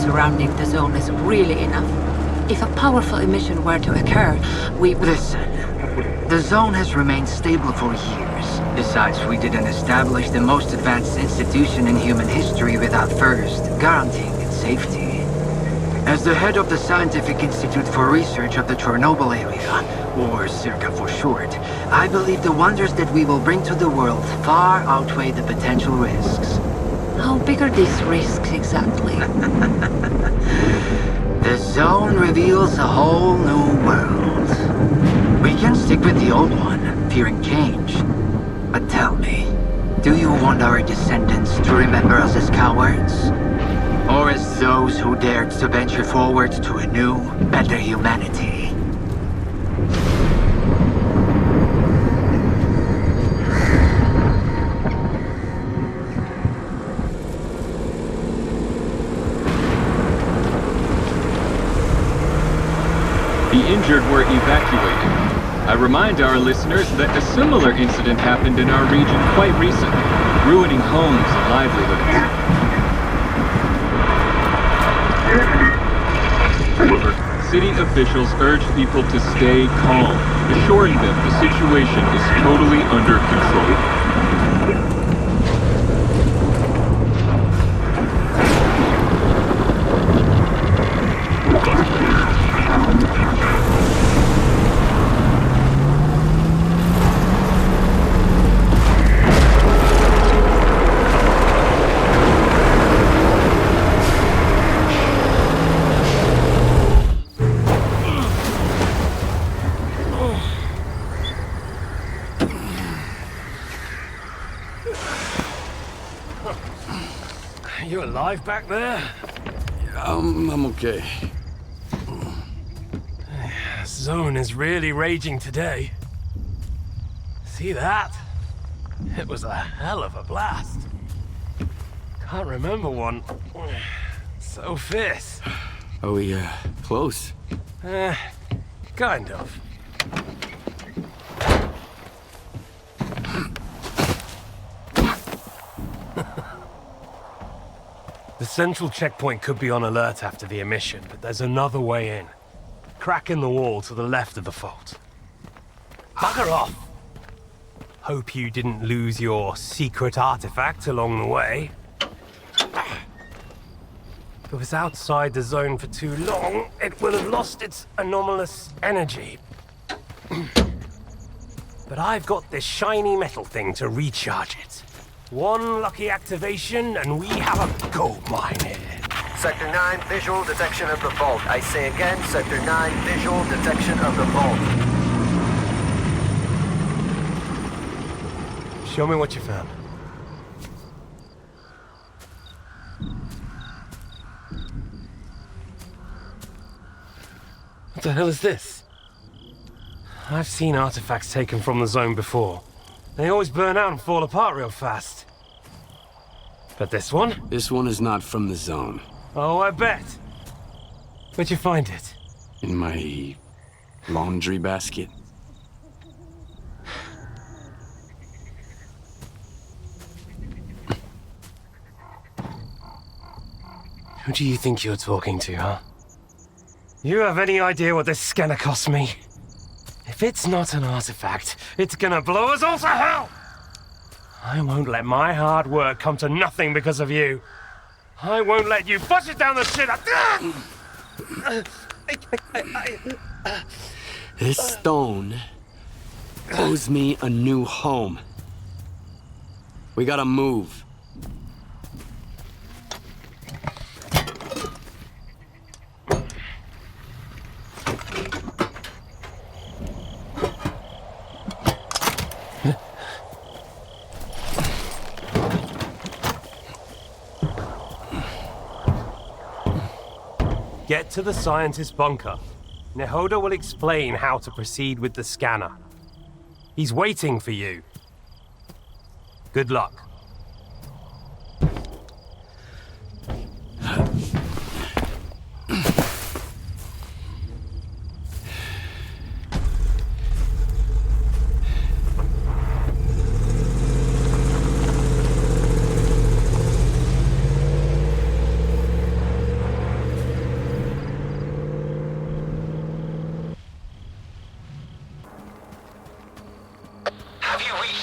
surrounding the zone is really enough. If a powerful emission were to occur, we would... Listen, the zone has remained stable for years. Besides, we didn't establish the most advanced institution in human history without first guaranteeing its safety. As the head of the Scientific Institute for Research of the Chernobyl area, or CIRCA for short, I believe the wonders that we will bring to the world far outweigh the potential risks. How big are these risks exactly? The zone reveals a whole new world. We can stick with the old one, fearing change. But tell me, do you want our descendants to remember us as cowards? Or as those who dared to venture forward to a new, better humanity? The injured were evacuated. I remind our listeners that a similar incident happened in our region quite recently, ruining homes and livelihoods. City officials urge people to stay calm, assuring them the situation is totally under control. You alive back there? I'm okay. Zone is really raging today. See that? It was a hell of a blast. Can't remember one so fierce. Are we, close? Kind of. The central checkpoint could be on alert after the emission, but there's another way in. Crack in the wall to the left of the fault. Bugger off! Hope you didn't lose your secret artifact along the way. If it was outside the zone for too long, it will have lost its anomalous energy. But I've got this shiny metal thing to recharge it. One lucky activation, and we have a gold mine here. Sector 9, visual detection of the vault. I say again, Sector 9, visual detection of the vault. Show me what you found. What the hell is this? I've seen artifacts taken from the zone before. They always burn out and fall apart real fast. But this one? This one is not from the zone. Oh, I bet. Where'd you find it? In my laundry basket. Who do you think you're talking to, huh? You have any idea what this scanner cost me? If it's not an artifact, it's gonna blow us all to hell! I won't let my hard work come to nothing because of you. I won't let you push it down the shit. This stone owes me a new home. We gotta move. Get to the scientist's bunker. Nehoda will explain how to proceed with the scanner. He's waiting for you. Good luck.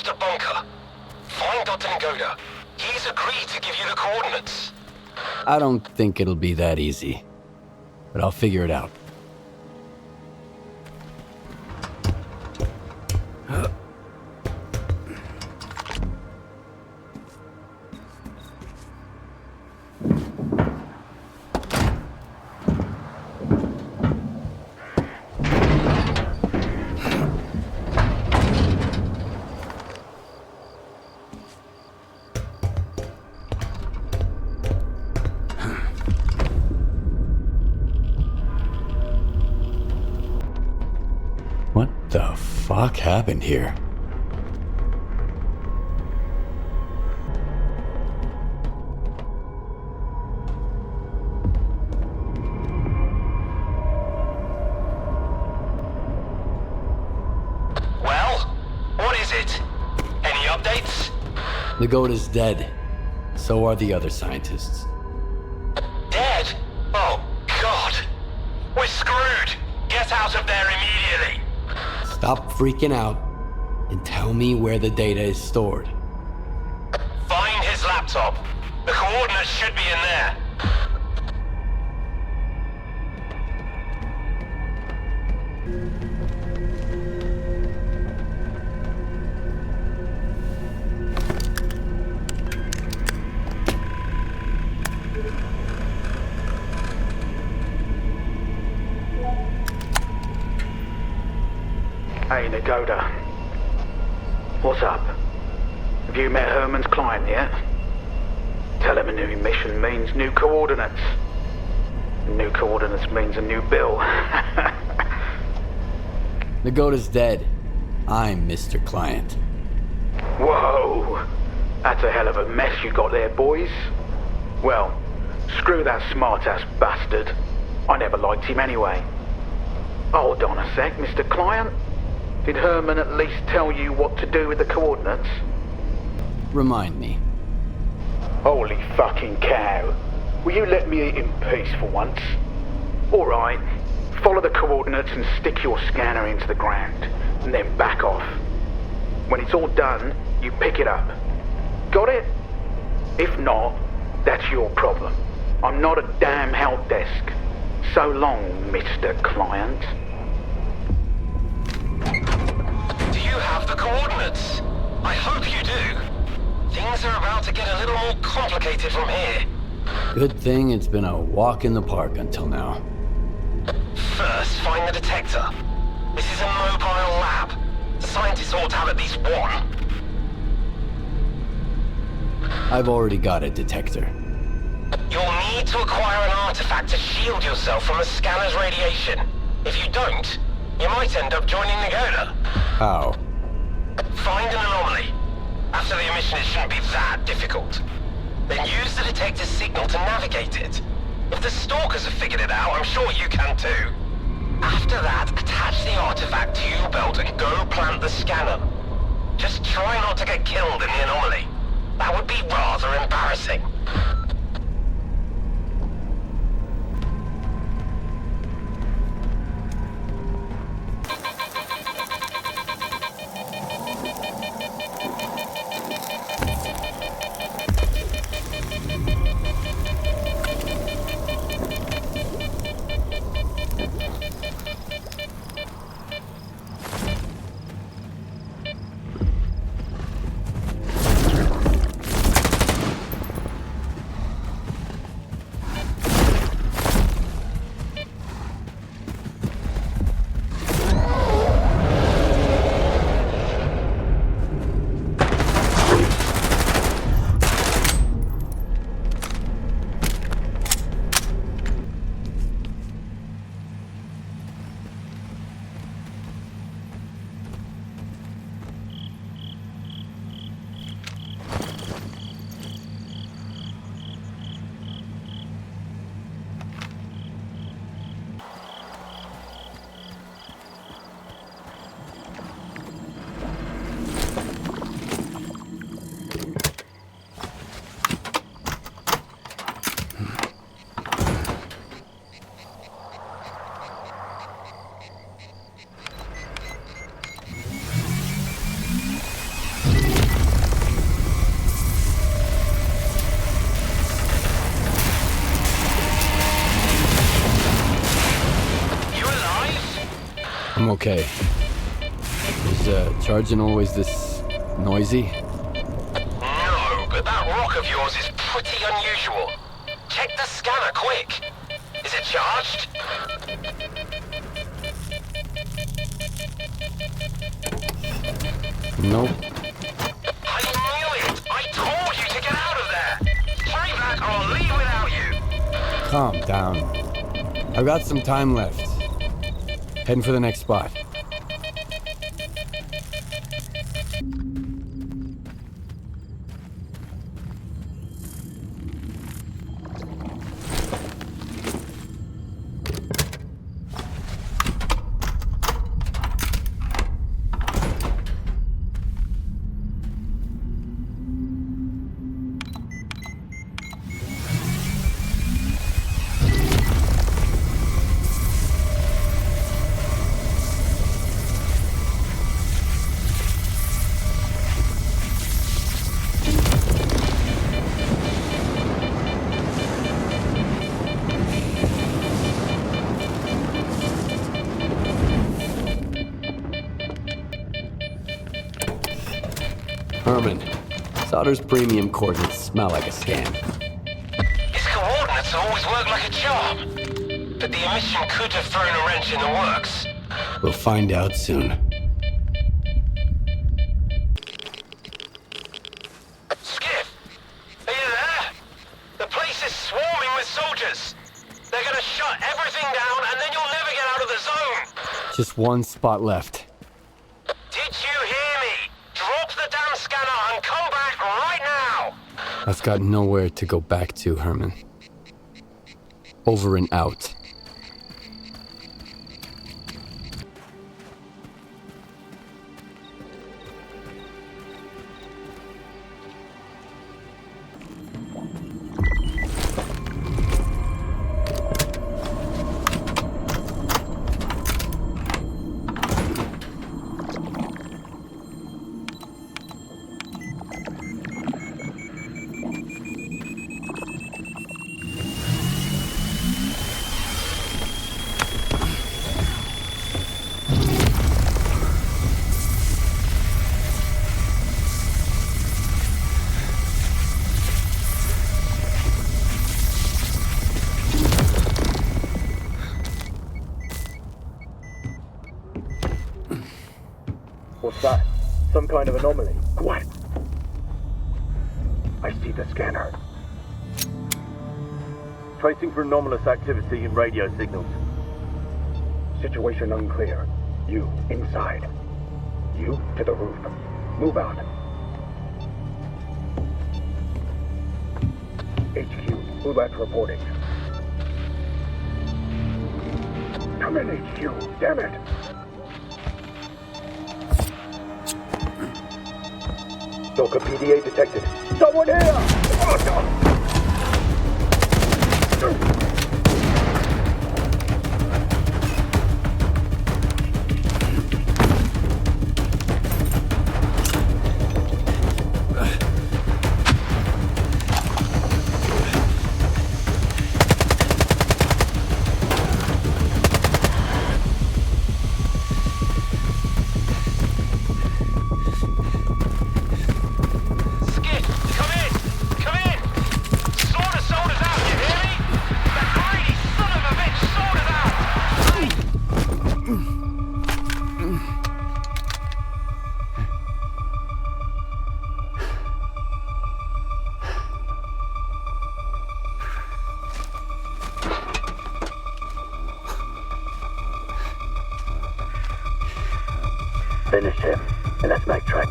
Mr. Bunker. Find Dr. Ngoda. He's agreed to give you the coordinates. I don't think it'll be that easy, but I'll figure it out. What the fuck happened here? Well, what is it? Any updates? Nagoda's dead. So are the other scientists. Dead? Oh, God. We're screwed. Get out of there immediately. Stop freaking out and tell me where the data is stored. Find his laptop. The coordinates should be in there. Hey, Nagoda. What's up? Have you met Herman's client yet? Tell him a new mission means new coordinates. New coordinates means a new bill. Nagoda's dead. I'm Mr. Client. Whoa! That's a hell of a mess you got there, boys. Well, screw that smart-ass bastard. I never liked him anyway. Hold on a sec, Mr. Client. Did Herman at least tell you what to do with the coordinates? Remind me. Holy fucking cow. Will you let me eat in peace for once? Alright. Follow the coordinates and stick your scanner into the ground, and then back off. When it's all done, you pick it up. Got it? If not, that's your problem. I'm not a damn help desk. So long, Mr. Client. Do you have the coordinates? I hope you do. Things are about to get a little more complicated from here. Good thing it's been a walk in the park until now. First, find the detector. This is a mobile lab. The scientists ought to have at least one. I've already got a detector. You'll need to acquire an artifact to shield yourself from the scanner's radiation. If you don't, you might end up joining Nagoda. How? Find an anomaly. After the emission, it shouldn't be that difficult. Then use the detector's signal to navigate it. If the Stalkers have figured it out, I'm sure you can too. After that, attach the artifact to your belt and go plant the scanner. Just try not to get killed in the anomaly. That would be rather embarrassing. okay. Is charging always this noisy? No, but that rock of yours is pretty unusual. Check the scanner, quick. Is it charged? Nope. I knew it! I told you to get out of there! Hurry back or I'll leave without you! Calm down. I've got some time left. Heading for the next spot. Herman, Solder's premium coordinates smell like a scam. His coordinates always work like a charm. But the emission could have thrown a wrench in the works. We'll find out soon. Skiff! Are you there? The place is swarming with soldiers. They're gonna shut everything down and then you'll never get out of the zone. Just one spot left. Did you hear me? Drop the damn scanner and come back right now! I've got nowhere to go back to, Herman. Over and out. What's that? Some kind of anomaly. Quiet! I see the scanner. Tracing for anomalous activity in radio signals. Situation unclear. You, inside. You, to the roof. Move out. HQ, move out to reporting. Come in, HQ. Damn it! Stalker PDA detected. Someone here! Finish him, and let's make tracks.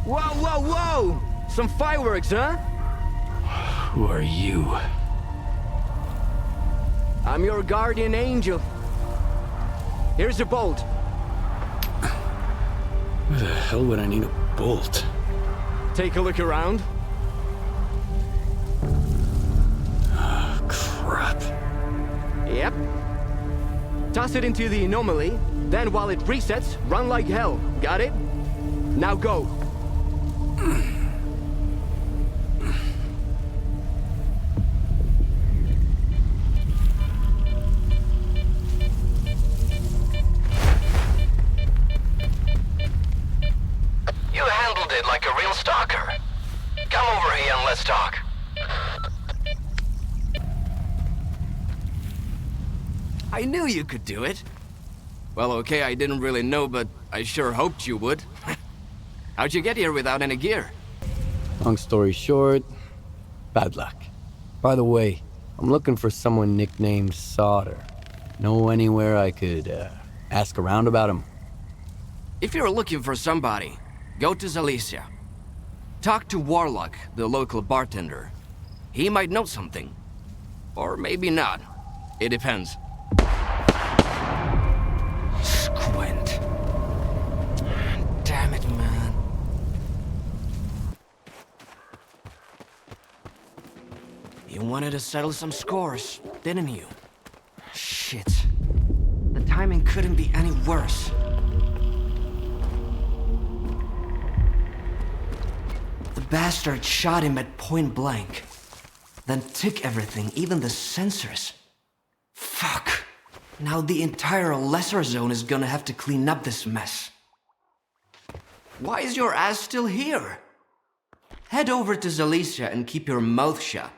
Whoa, whoa, whoa! Some fireworks, huh? Who are you? I'm your guardian angel. Here's your bolt. Where the hell would I need a bolt? Take a look around. Oh, crap. Yep. Toss it into the anomaly, then while it resets, run like hell. Got it? Now go. You handled it like a real stalker. Come over here and let's talk. I knew you could do it. Well, okay, I didn't really know, but I sure hoped you would. How'd you get here without any gear? Long story short, bad luck. By the way, I'm looking for someone nicknamed Solder. Know anywhere I could ask around about him? If you're looking for somebody, go to Zalicia. Talk to Warlock, the local bartender. He might know something. Or maybe not. It depends. Squint. Damn it, man. You wanted to settle some scores, didn't you? Shit. The timing couldn't be any worse. The bastard shot him at point blank. Then took everything, even the sensors. Fuck. Now the entire lesser zone is gonna have to clean up this mess. Why is your ass still here? Head over to Zalicia and keep your mouth shut.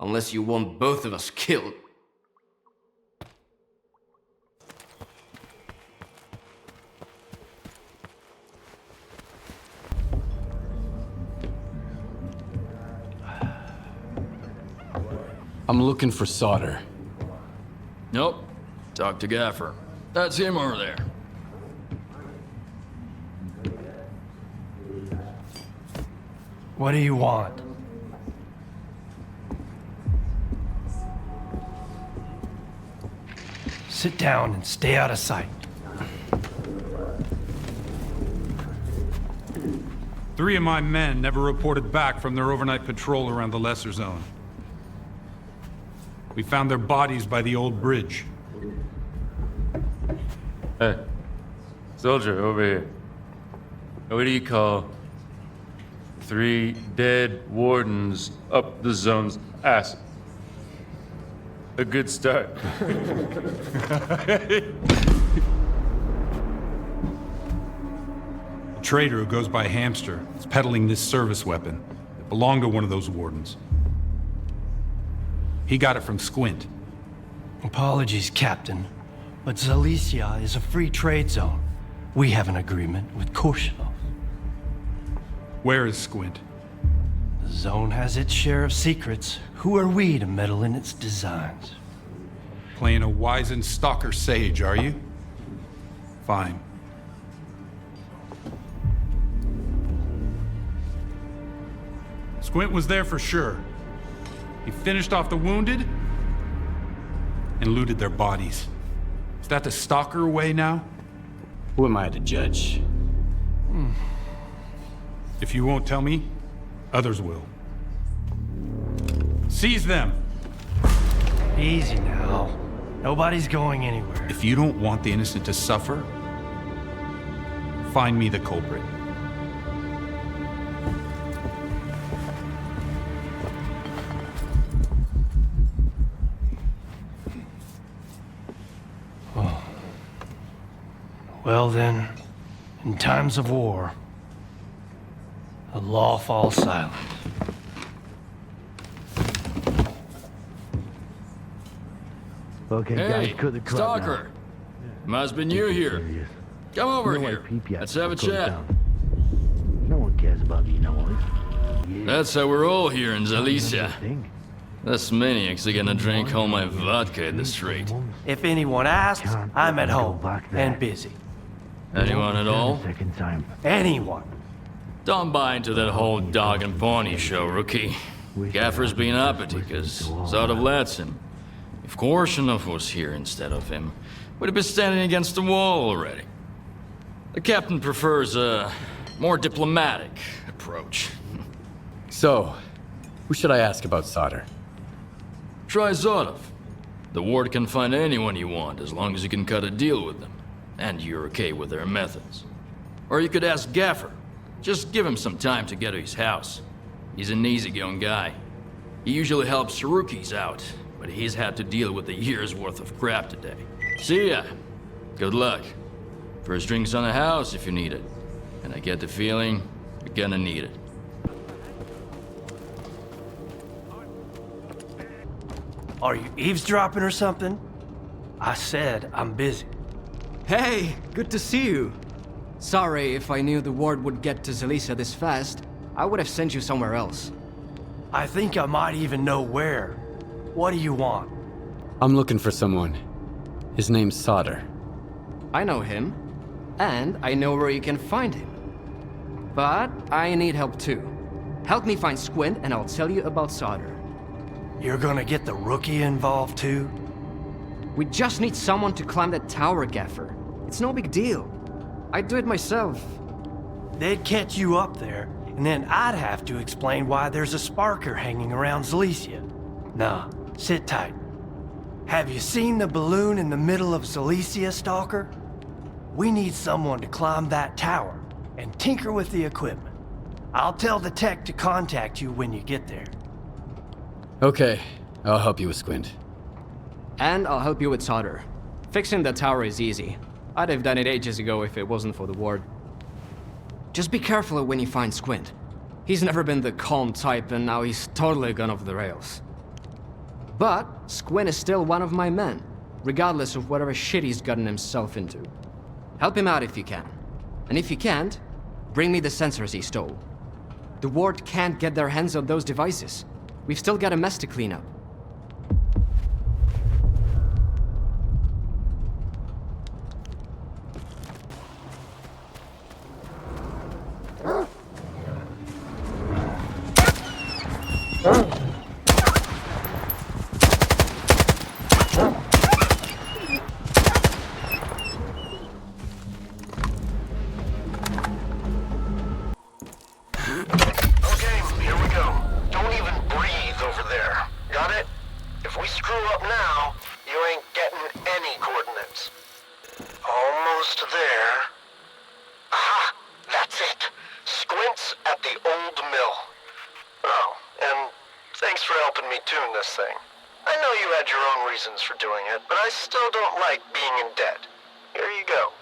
Unless you want both of us killed. I'm looking for Solder. Nope. Talk to Gaffer. That's him over there. What do you want? Sit down and stay out of sight. 3 of my men never reported back from their overnight patrol around the lesser zone. We found their bodies by the old bridge. Hey, soldier, over here. What do you call 3 dead wardens up the zone's ass? A good start. A trader who goes by Hamster is peddling this service weapon. It belonged to one of those wardens. He got it from Squint. Apologies, Captain, but Zalicia is a free trade zone. We have an agreement with Korshunov. Where is Squint? The zone has its share of secrets. Who are we to meddle in its designs? Playing a wizened stalker sage, are you? Fine. Squint was there for sure. He finished off the wounded and looted their bodies. Is that the stalker way now? Who am I to judge? If you won't tell me, others will. Seize them! Easy now. Nobody's going anywhere. If you don't want the innocent to suffer, find me the culprit. Well then, in times of war, the law falls silent. Okay, hey, guys, Stalker. Must been you here. Come over here. Let's have a chat. No one cares about the anomaly. That's how we're all here in Zalicia. This maniac's gonna drink all my vodka in the street. If anyone asks, I'm at home and busy. Anyone at all? Anyone. Don't buy into that whole dog and pony show, rookie. Gaffer's been uppity, because sort of lets him. If Korshunov was here instead of him, we'd have been standing against the wall already. The captain prefers a more diplomatic approach. So, who should I ask about solder? Try Zotov. The ward can find anyone you want as long as you can cut a deal with them. And you're okay with their methods. Or you could ask Gaffer. Just give him some time to get to his house. He's an easygoing guy. He usually helps rookies out, but he's had to deal with a year's worth of crap today. See ya. Good luck. First drinks on the house if you need it. And I get the feeling you're gonna need it. Are you eavesdropping or something? I said I'm busy. Hey, good to see you. Sorry, if I knew the ward would get to Zalicia this fast, I would have sent you somewhere else. I think I might even know where. What do you want? I'm looking for someone. His name's Solder. I know him, and I know where you can find him. But I need help too. Help me find Squint, and I'll tell you about Solder. You're gonna get the rookie involved too? We just need someone to climb that tower, Gaffer. It's no big deal. I'd do it myself. They'd catch you up there, and then I'd have to explain why there's a sparker hanging around Zalicia. Nah, sit tight. Have you seen the balloon in the middle of Zalicia, Stalker? We need someone to climb that tower and tinker with the equipment. I'll tell the tech to contact you when you get there. Okay, I'll help you with Squint. And I'll help you with Solder. Fixing the tower is easy. I'd have done it ages ago if it wasn't for the ward. Just be careful when you find Squint. He's never been the calm type, and now he's totally gone off the rails. But Squint is still one of my men, regardless of whatever shit he's gotten himself into. Help him out if you can. And if you can't, bring me the sensors he stole. The ward can't get their hands on those devices. We've still got a mess to clean up. For doing it, but I still don't like being in debt. Here you go.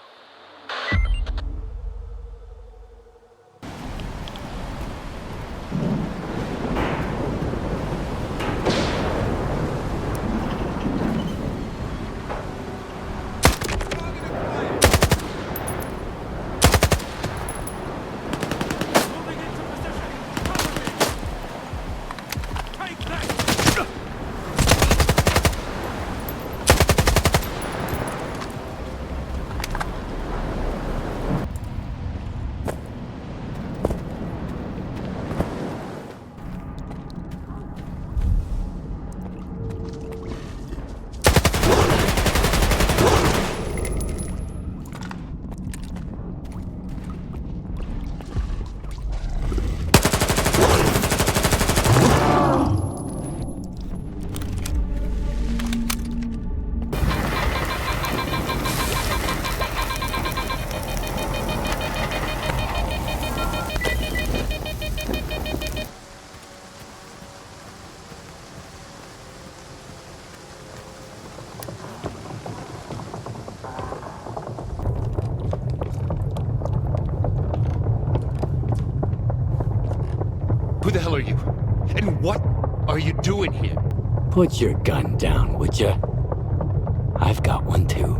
Who the hell are you? And what are you doing here? Put your gun down, would ya? I've got one too.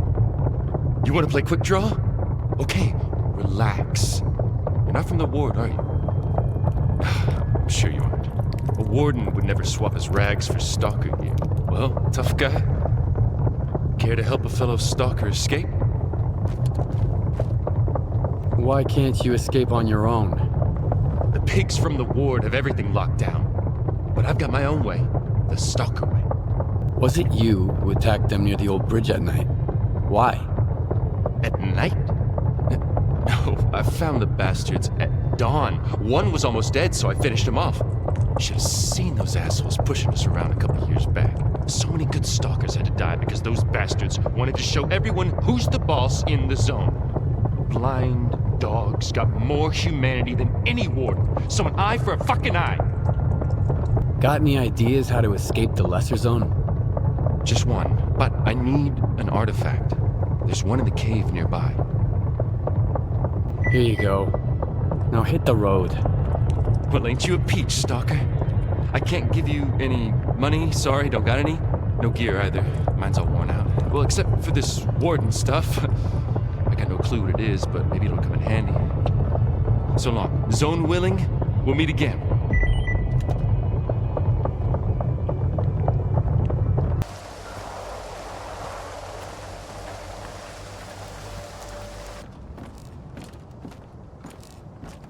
You want to play quick draw? Okay, relax. You're not from the ward, are you? I'm sure you aren't. A warden would never swap his rags for stalker gear. Well, tough guy. Care to help a fellow stalker escape? Why can't you escape on your own? pigs from the ward have everything locked down. But I've got my own way, the Stalker way. Was it you who attacked them near the old bridge at night? Why? At night? No, I found the bastards at dawn. One was almost dead, so I finished him off. You should have seen those assholes pushing us around a couple of years back. So many good stalkers had to die because those bastards wanted to show everyone who's the boss in the zone. Blind dogs got more humanity than any warden, so an eye for a fucking eye. Got any ideas how to escape the lesser zone? Just one, but I need an artifact. There's one in the cave nearby. Here you go. Now hit the road. Well, ain't you a peach, Stalker? I can't give you any money, sorry, don't got any. No gear either, mine's all worn out. Well, except for this warden stuff. I got no clue what it is, but maybe it'll come in handy. So long. Zone willing, we'll meet again.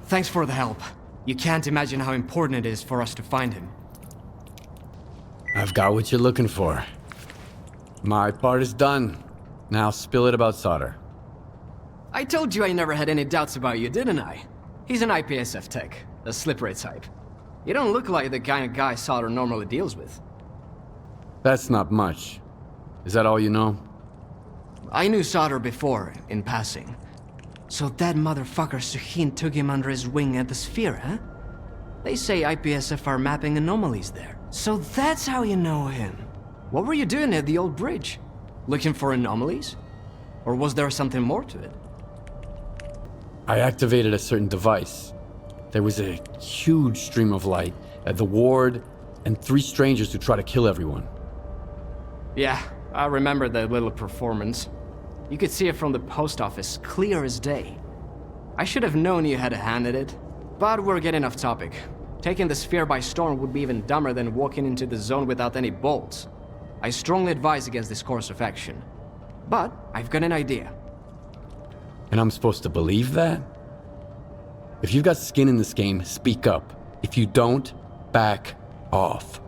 Thanks for the help. You can't imagine how important it is for us to find him. I've got what you're looking for. My part is done. Now spill it about Solder. I told you I never had any doubts about you, didn't I? He's an IPSF tech, a slippery type. You don't look like the kind of guy Solder normally deals with. That's not much. Is that all you know? I knew Solder before, in passing. So that motherfucker Suhin took him under his wing at the Sphere, huh? They say IPSF are mapping anomalies there. So that's how you know him. What were you doing at the old bridge? Looking for anomalies? Or was there something more to it? I activated a certain device. There was a huge stream of light at the ward and 3 strangers who tried to kill everyone. Yeah, I remember that little performance. You could see it from the post office, clear as day. I should have known you had a hand in it. But we're getting off topic. Taking the Sphere by storm would be even dumber than walking into the zone without any bolts. I strongly advise against this course of action. But I've got an idea. And I'm supposed to believe that? If you've got skin in this game, speak up. If you don't, back off.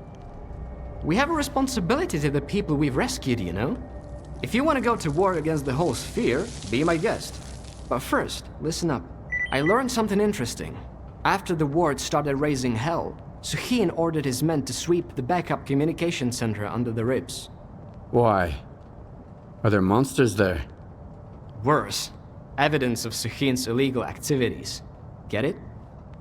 We have a responsibility to the people we've rescued, you know? If you want to go to war against the whole Sphere, be my guest. But first, listen up. I learned something interesting. After the ward started raising hell, Suhin ordered his men to sweep the backup communication center under the ribs. Why? Are there monsters there? Worse. Evidence of Suhin's illegal activities. Get it?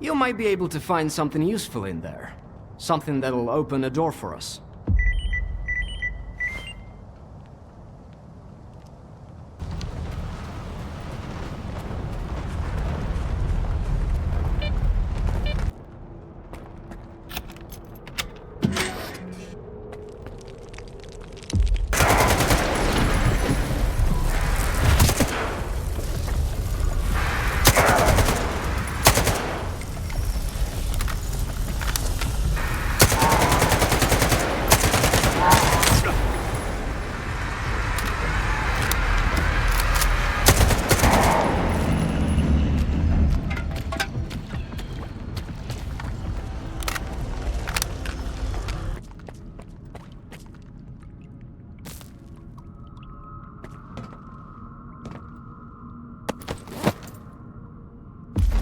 You might be able to find something useful in there. Something that'll open a door for us.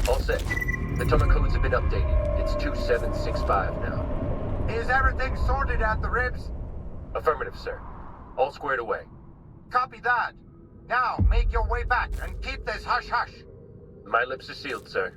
All set. The tunnel codes have been updated. It's 2765 now. Is everything sorted at the ribs? Affirmative, sir. All squared away. Copy that. Now, make your way back and keep this hush-hush. My lips are sealed, sir.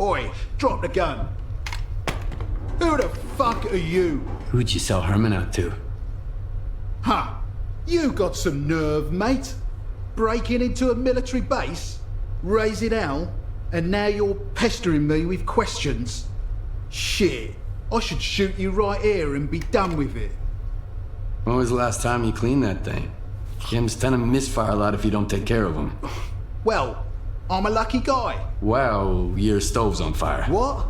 Oi, drop the gun. Who the fuck are you? Who'd you sell Herman out to? Huh. You got some nerve, mate. Breaking into a military base, raising hell, and now you're pestering me with questions. Shit. I should shoot you right here and be done with it. When was the last time you cleaned that thing? Jim's tend to misfire a lot if you don't take care of them. Well, I'm a lucky guy. Well, your stove's on fire. What?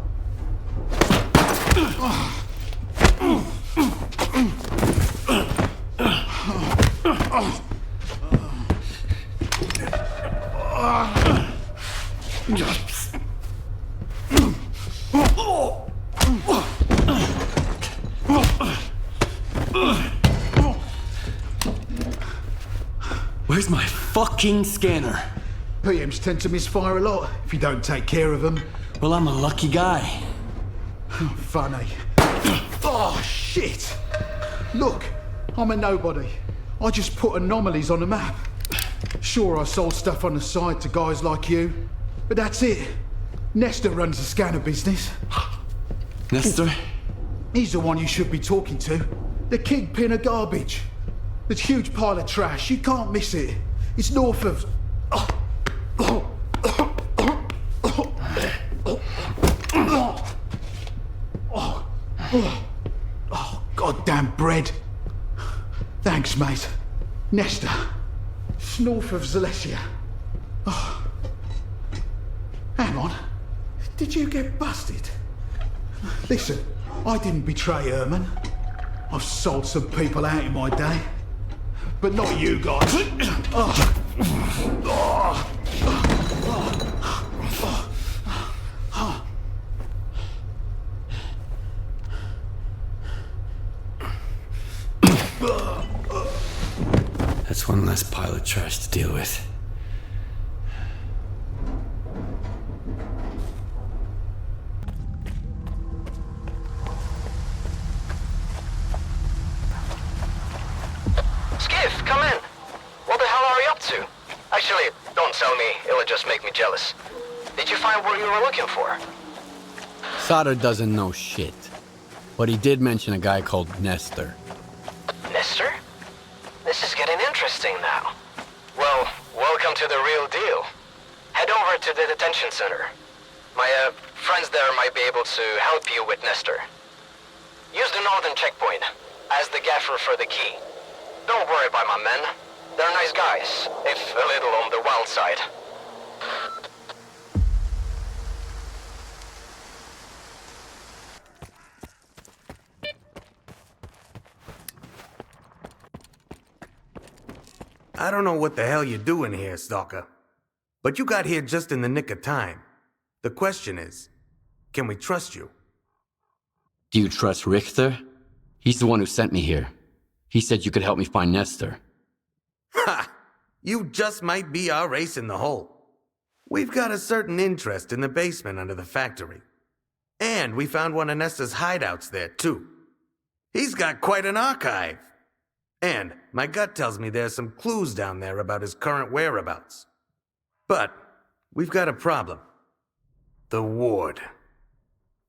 Where's my fucking scanner? PMs tend to misfire a lot if you don't take care of them. Well, I'm a lucky guy. Funny. Oh, shit! Look, I'm a nobody. I just put anomalies on the map. Sure, I sold stuff on the side to guys like you, but that's it. Nestor runs the scanner business. Nestor? He's the one you should be talking to. The kingpin of garbage. That huge pile of trash, you can't miss it. It's north of... Oh, goddamn bread. Thanks, mate. Nestor. It's north of Zalesia. Oh. Hang on. Did you get busted? Listen, I didn't betray Herman. I've sold some people out in my day. But not you guys. That's one less pile of trash to deal with. Skiff, come in. What the hell are you up to? Actually, don't tell me. It'll just make me jealous. Did you find what you were looking for? Sauter doesn't know shit. But he did mention a guy called Nestor. Nestor? This is getting interesting now. Well, welcome to the real deal. Head over to the detention center. My friends there might be able to help you with Nestor. Use the northern checkpoint. Ask the gaffer for the key. Don't worry about my men. They're nice guys, if a little on the wild side. I don't know what the hell you're doing here, Stalker. But you got here just in the nick of time. The question is, can we trust you? Do you trust Richter? He's the one who sent me here. He said you could help me find Nestor. Ha! You just might be our ace in the hole. We've got a certain interest in the basement under the factory. And we found one of Nestor's hideouts there, too. He's got quite an archive. And my gut tells me there's some clues down there about his current whereabouts. But we've got a problem. The ward.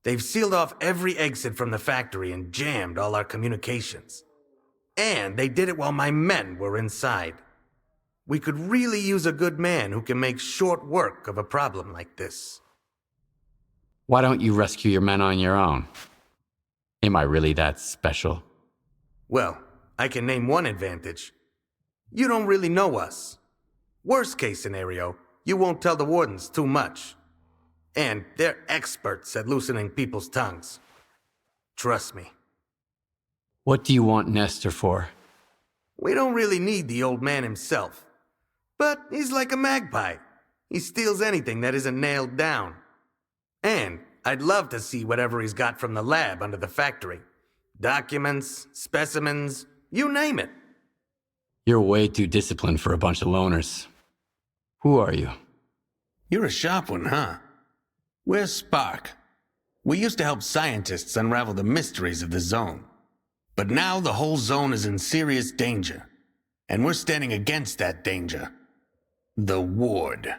They've sealed off every exit from the factory and jammed all our communications. And they did it while my men were inside. We could really use a good man who can make short work of a problem like this. Why don't you rescue your men on your own? Am I really that special? Well, I can name one advantage. You don't really know us. Worst case scenario, you won't tell the wardens too much. And they're experts at loosening people's tongues. Trust me. What do you want Nestor for? We don't really need the old man himself. But he's like a magpie. He steals anything that isn't nailed down. And I'd love to see whatever he's got from the lab under the factory. Documents, specimens, you name it. You're way too disciplined for a bunch of loners. Who are you? You're a sharp one, huh? We're Spark. We used to help scientists unravel the mysteries of the zone. But now the whole zone is in serious danger. And we're standing against that danger. The ward.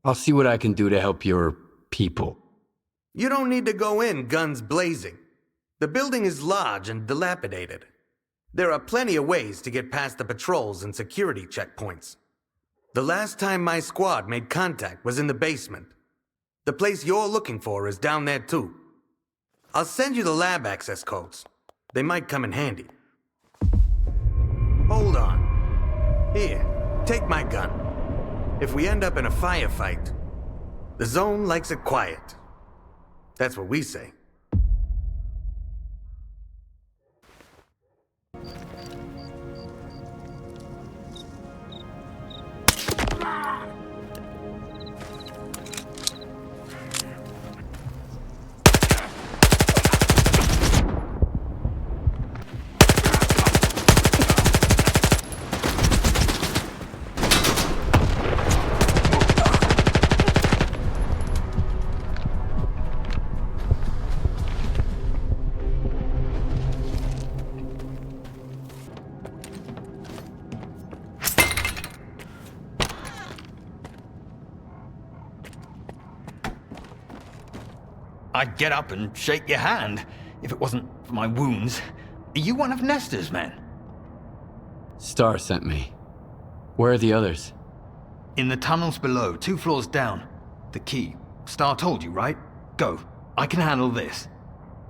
I'll see what I can do to help your people. You don't need to go in guns blazing. The building is large and dilapidated. There are plenty of ways to get past the patrols and security checkpoints. The last time my squad made contact was in the basement. The place you're looking for is down there too. I'll send you the lab access codes. They might come in handy. Hold on. Here, take my gun. If we end up in a firefight, the zone likes it quiet. That's what we say. I'd get up and shake your hand if it wasn't for my wounds. Are you one of Nestor's men? Star sent me. Where are the others? In the tunnels below, 2 floors down. The key. Star told you, right? Go. I can handle this.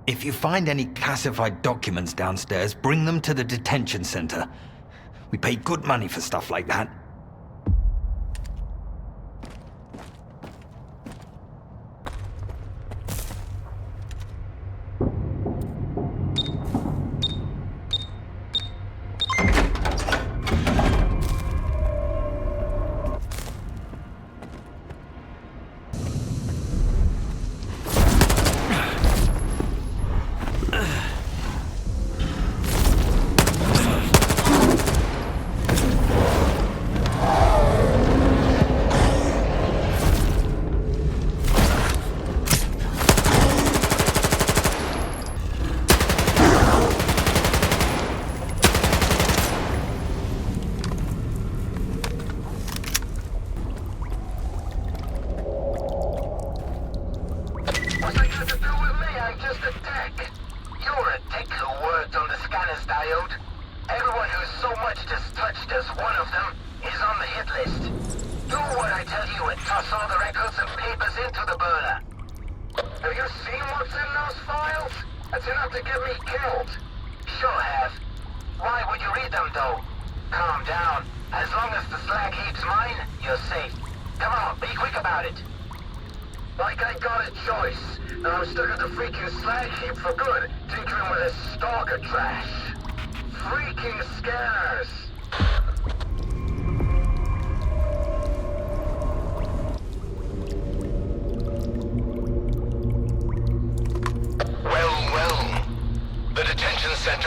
If you find any classified documents downstairs, bring them to the detention center. We pay good money for stuff like that.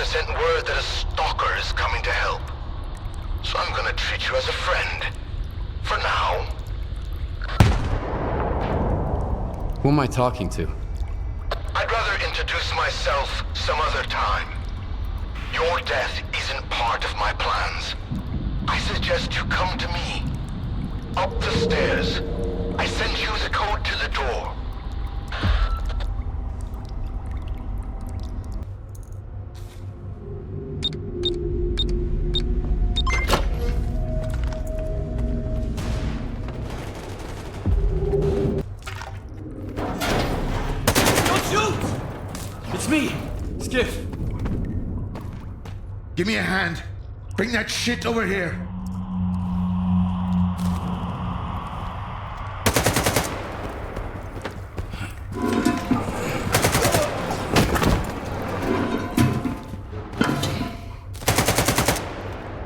Sent word that a Stalker is coming to help. So I'm gonna treat you as a friend. For now. Who am I talking to? I'd rather introduce myself some other time. Your death isn't part of my plans. I suggest you come to me. Up the stairs. I sent you the code to the door. Give me a hand. Bring that shit over here.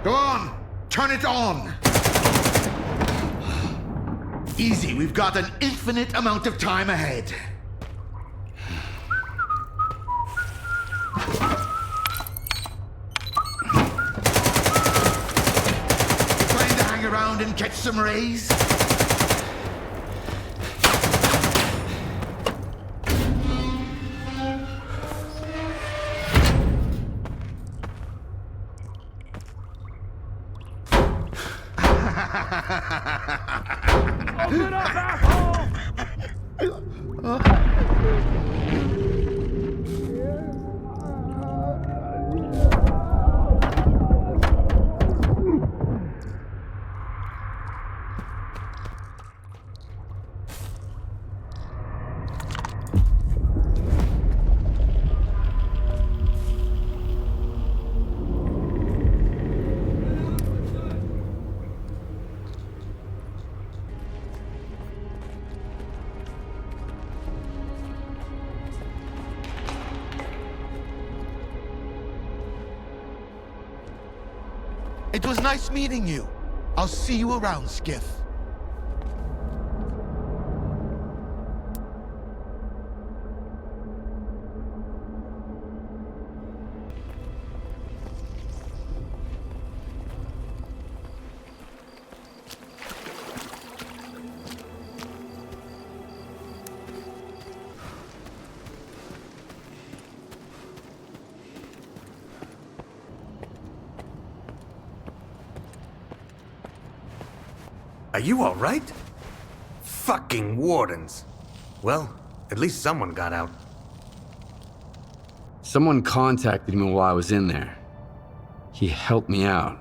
Go on. Turn it on. Easy. We've got an infinite amount of time ahead. And catch some rays? Open up, asshole! It was nice meeting you. I'll see you around, Skiff. Are you alright? Fucking wardens. Well, at least someone got out. Someone contacted me while I was in there. He helped me out.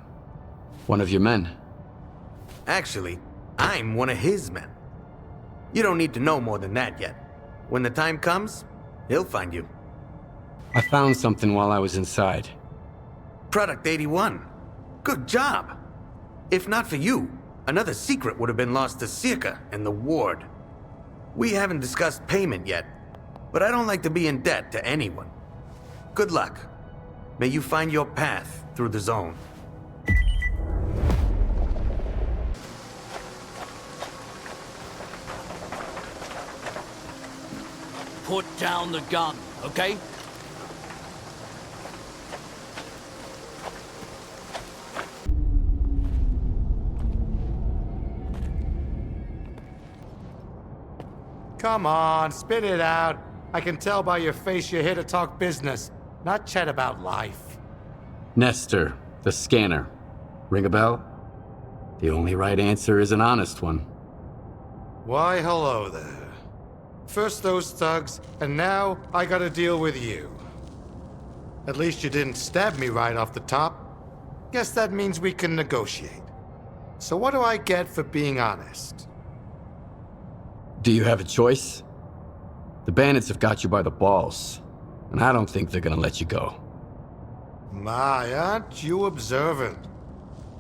One of your men. Actually, I'm one of his men. You don't need to know more than that yet. When the time comes, he'll find you. I found something while I was inside. Product 81. Good job. If not for you, another secret would have been lost to Circa and the Ward. We haven't discussed payment yet, but I don't like to be in debt to anyone. Good luck. May you find your path through the zone. Put down the gun, okay? Come on, spit it out. I can tell by your face you're here to talk business, not chat about life. Nestor, the scanner. Ring a bell? The only right answer is an honest one. Why, hello there. First those thugs, and now I gotta deal with you. At least you didn't stab me right off the top. Guess that means we can negotiate. So what do I get for being honest? Do you have a choice? The bandits have got you by the balls, and I don't think they're gonna let you go. My, aren't you observant?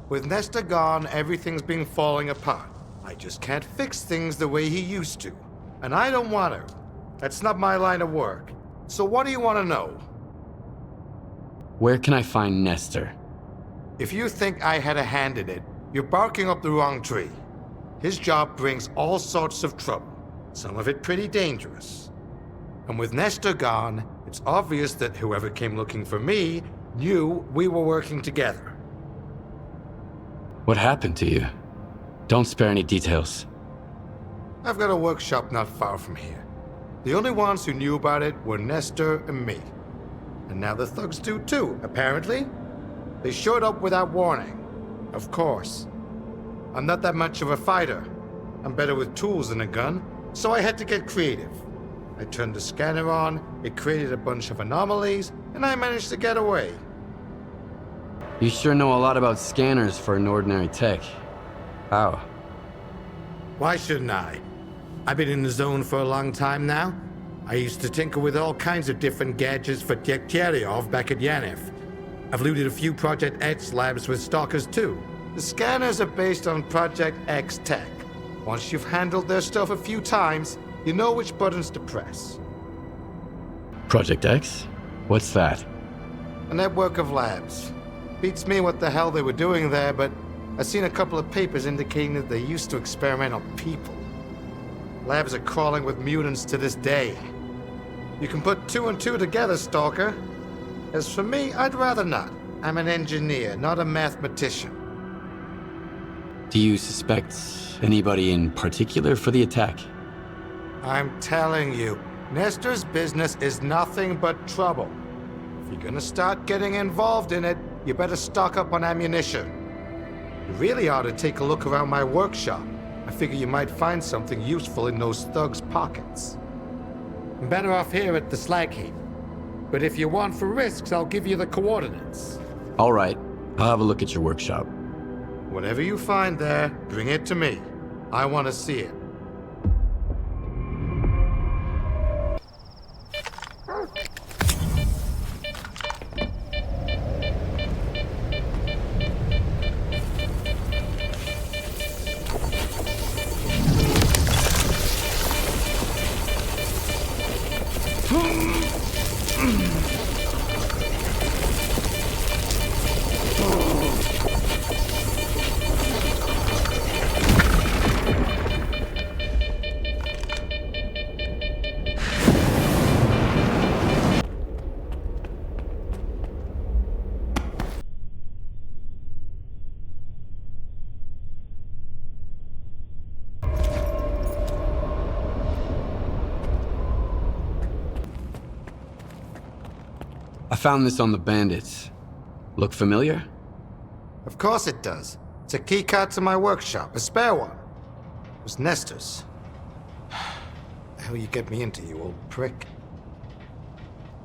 With Nestor gone, everything's been falling apart. I just can't fix things the way he used to. And I don't want to. That's not my line of work. So what do you want to know? Where can I find Nestor? If you think I had a hand in it, you're barking up the wrong tree. His job brings all sorts of trouble, some of it pretty dangerous. And with Nestor gone, it's obvious that whoever came looking for me knew we were working together. What happened to you? Don't spare any details. I've got a workshop not far from here. The only ones who knew about it were Nestor and me. And now the thugs do too, apparently. They showed up without warning. Of course. I'm not that much of a fighter. I'm better with tools than a gun, so I had to get creative. I turned the scanner on, it created a bunch of anomalies, and I managed to get away. You sure know a lot about scanners for an ordinary tech. How? Why shouldn't I? I've been in the zone for a long time now. I used to tinker with all kinds of different gadgets for Degtyaryov back at Yanev. I've looted a few Project X labs with Stalkers too. The scanners are based on Project X tech. Once you've handled their stuff a few times, you know which buttons to press. Project X? What's that? A network of labs. Beats me what the hell they were doing there, but I've seen a couple of papers indicating that they used to experiment on people. Labs are crawling with mutants to this day. You can put two and two together, Stalker. As for me, I'd rather not. I'm an engineer, not a mathematician. Do you suspect anybody in particular for the attack? I'm telling you, Nestor's business is nothing but trouble. If you're gonna start getting involved in it, you better stock up on ammunition. You really ought to take a look around my workshop. I figure you might find something useful in those thugs' pockets. I'm better off here at the slag heap. But if you want for risks, I'll give you the coordinates. All right. I'll have a look at your workshop. Whatever you find there, bring it to me. I want to see it. I found this on the bandits. Look familiar? Of course it does. It's a keycard to my workshop, a spare one. It was Nestor's. The hell you get me into, you old prick?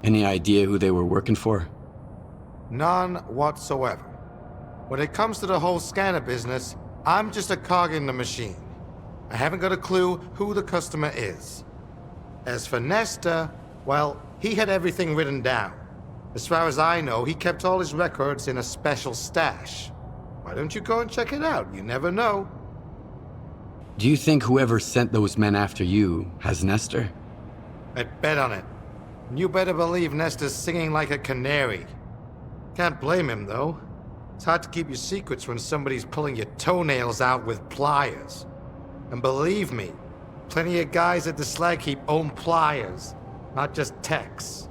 Any idea who they were working for? None whatsoever. When it comes to the whole scanner business, I'm just a cog in the machine. I haven't got a clue who the customer is. As for Nestor, well, he had everything written down. As far as I know, he kept all his records in a special stash. Why don't you go and check it out? You never know. Do you think whoever sent those men after you has Nestor? I'd bet on it. And you better believe Nestor's singing like a canary. Can't blame him, though. It's hard to keep your secrets when somebody's pulling your toenails out with pliers. And believe me, plenty of guys at the slag heap own pliers, not just techs.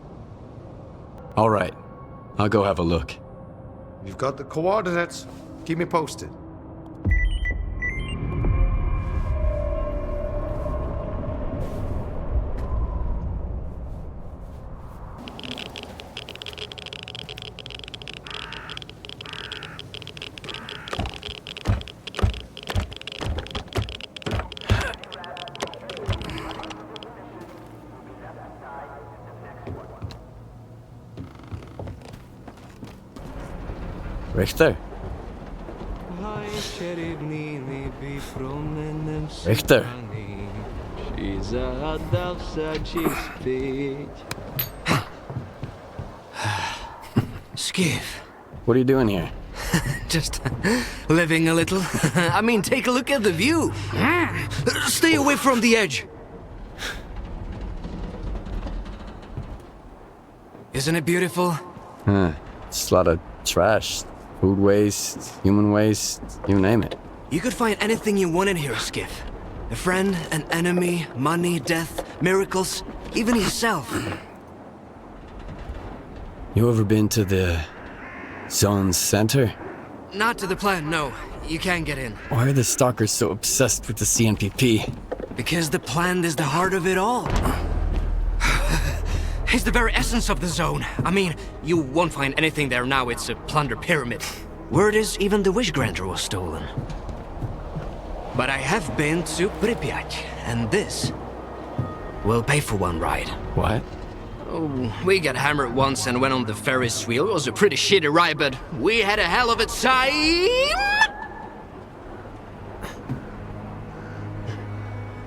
All right. I'll go have a look. You've got the coordinates. Keep me posted. Richter? Richter? Skiff. What are you doing here? Just living a little. I mean, take a look at the view. Stay away from the edge. Isn't it beautiful? Just a lot of trash. Food waste, human waste, you name it. You could find anything you want in here, Skiff. A friend, an enemy, money, death, miracles, even yourself. You ever been to the Zone's center? Not to the plant, no. You can't get in. Why are the Stalkers so obsessed with the CNPP? Because the plant is the heart of it all. It's the very essence of the zone. I mean, you won't find anything there now. It's a plunder pyramid. Word is even the wish granter was stolen. But I have been to Pripyat, and this will pay for one ride. What? Oh, we got hammered once and went on the Ferris wheel. It was a pretty shitty ride, but we had a hell of a time!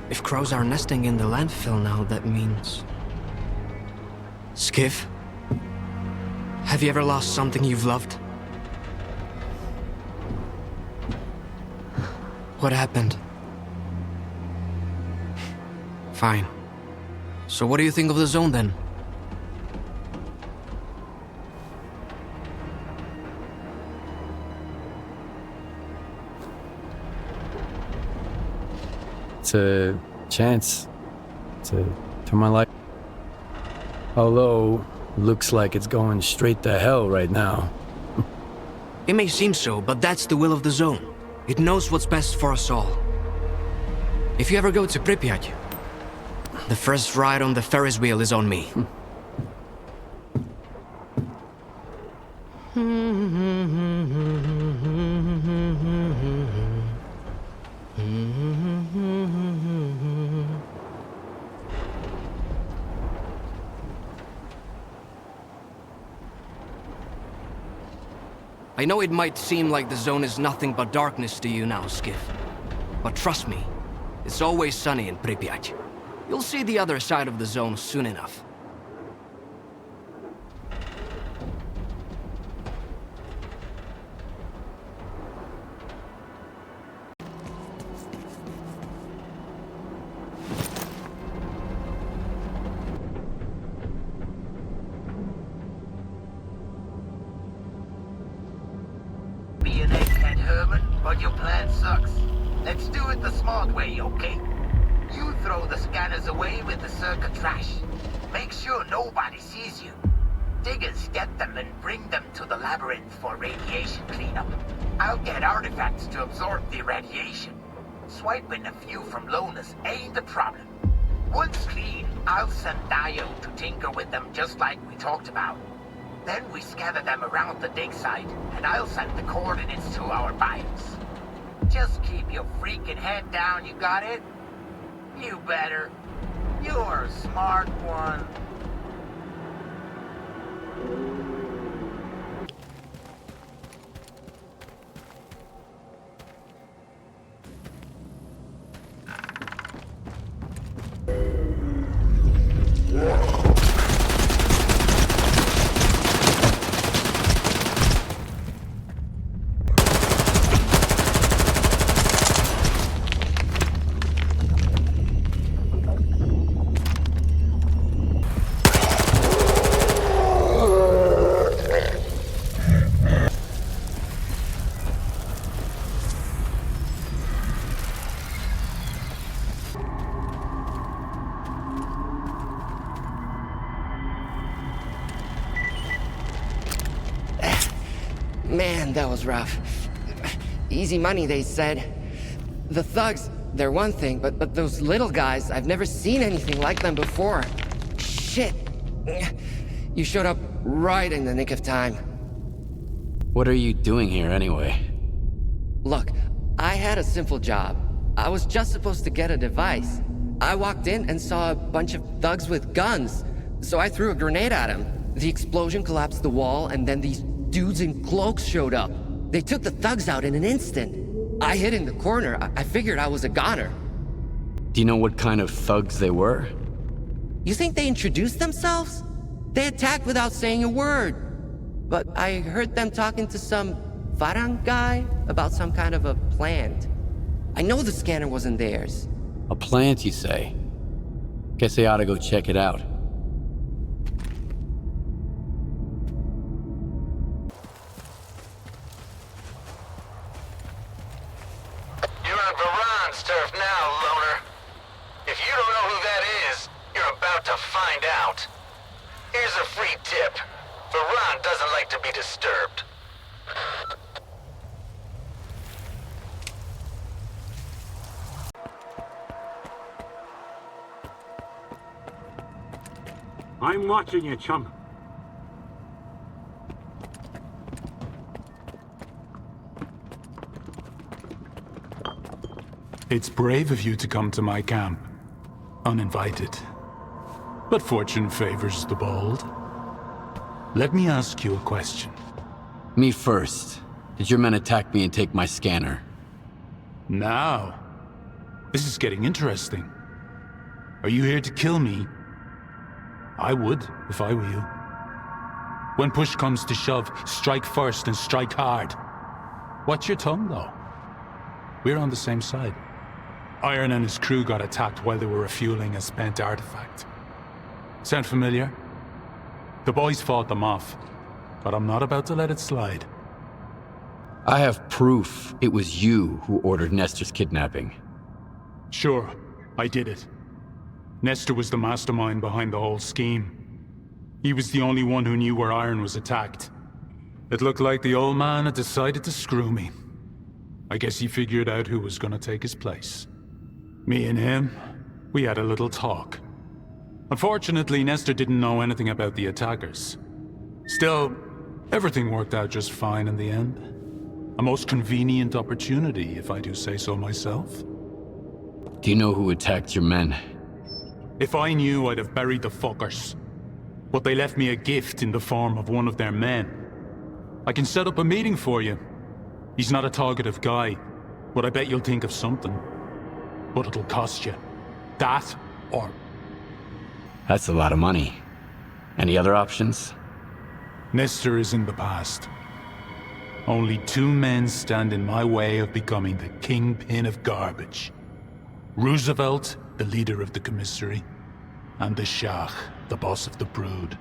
If crows are nesting in the landfill now, that means... Skiff? Have you ever lost something you've loved? What happened? Fine. So what do you think of the zone then? It's a chance to turn my life. Although, looks like it's going straight to hell right now. It may seem so, but that's the will of the zone. It knows what's best for us all. If you ever go to Pripyat, the first ride on the Ferris wheel is on me. I know it might seem like the zone is nothing but darkness to you now, Skiff. But trust me, it's always sunny in Pripyat. You'll see the other side of the zone soon enough. Be an egghead, Herman, but your plan sucks. Let's do it the smart way, okay? You throw the scanners away with the circuit trash. Make sure nobody sees you. Diggers get them and bring them to the labyrinth for radiation cleanup. I'll get artifacts to absorb the radiation. Swiping a few from Lonas ain't a problem. Once clean, I'll send Dio to tinker with them just like we talked about. Then we scatter them around the dig site, and I'll send the coordinates to our buyers. Just keep your freaking head down, you got it? You better. You're a smart one. Man, that was rough. Easy money, they said. The thugs, they're one thing, but those little guys, I've never seen anything like them before. Shit. You showed up right in the nick of time. What are you doing here anyway? Look, I had a simple job. I was just supposed to get a device. I walked in and saw a bunch of thugs with guns, so I threw a grenade at them. The explosion collapsed the wall, and then these dudes in cloaks showed up. They took the thugs out in an instant. I hid in the corner. I figured I was a goner. Do you know what kind of thugs they were? You think they introduced themselves? They attacked without saying a word. But I heard them talking to some Farang guy about some kind of a plant. I know the scanner wasn't theirs. A plant, you say? Guess I ought to go check it out. You're on Varan's turf now, loner. If you don't know who that is, you're about to find out. Here's a free tip. Varan doesn't like to be disturbed. I'm watching you, chum. It's brave of you to come to my camp, uninvited. But fortune favors the bold. Let me ask you a question. Me first. Did your men attack me and take my scanner? Now, this is getting interesting. Are you here to kill me? I would, if I were you. When push comes to shove, strike first and strike hard. Watch your tongue, though. We're on the same side. Iron and his crew got attacked while they were refueling a spent artifact. Sound familiar? The boys fought them off, but I'm not about to let it slide. I have proof it was you who ordered Nestor's kidnapping. Sure, I did it. Nestor was the mastermind behind the whole scheme. He was the only one who knew where Iron was attacked. It looked like the old man had decided to screw me. I guess he figured out who was gonna take his place. Me and him, we had a little talk. Unfortunately, Nestor didn't know anything about the attackers. Still, everything worked out just fine in the end. A most convenient opportunity, if I do say so myself. Do you know who attacked your men? If I knew, I'd have buried the fuckers. But they left me a gift in the form of one of their men. I can set up a meeting for you. He's not a talkative guy, but I bet you'll think of something. But it'll cost you. That, or... That's a lot of money. Any other options? Nestor is in the past. Only 2 men stand in my way of becoming the kingpin of garbage. Roosevelt, the leader of the commissary, and the Shah, the boss of the Brood.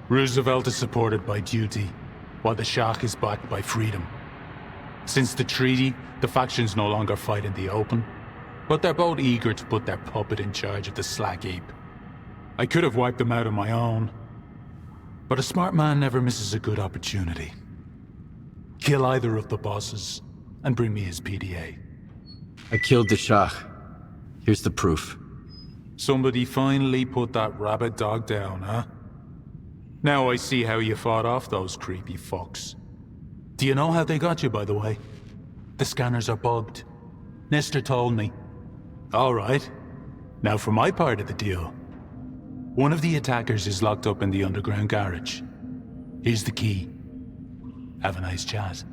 Roosevelt is supported by duty, while the Shah is backed by freedom. Since the treaty, the factions no longer fight in the open, but they're both eager to put their puppet in charge of the slag heap. I could have wiped them out on my own, but a smart man never misses a good opportunity. Kill either of the bosses, and bring me his PDA. I killed the Shah. Here's the proof. Somebody finally put that rabid dog down, huh? Now I see how you fought off those creepy fucks. Do you know how they got you, by the way? The scanners are bugged. Nestor told me. All right. Now for my part of the deal. One of the attackers is locked up in the underground garage. Here's the key. Have a nice chat.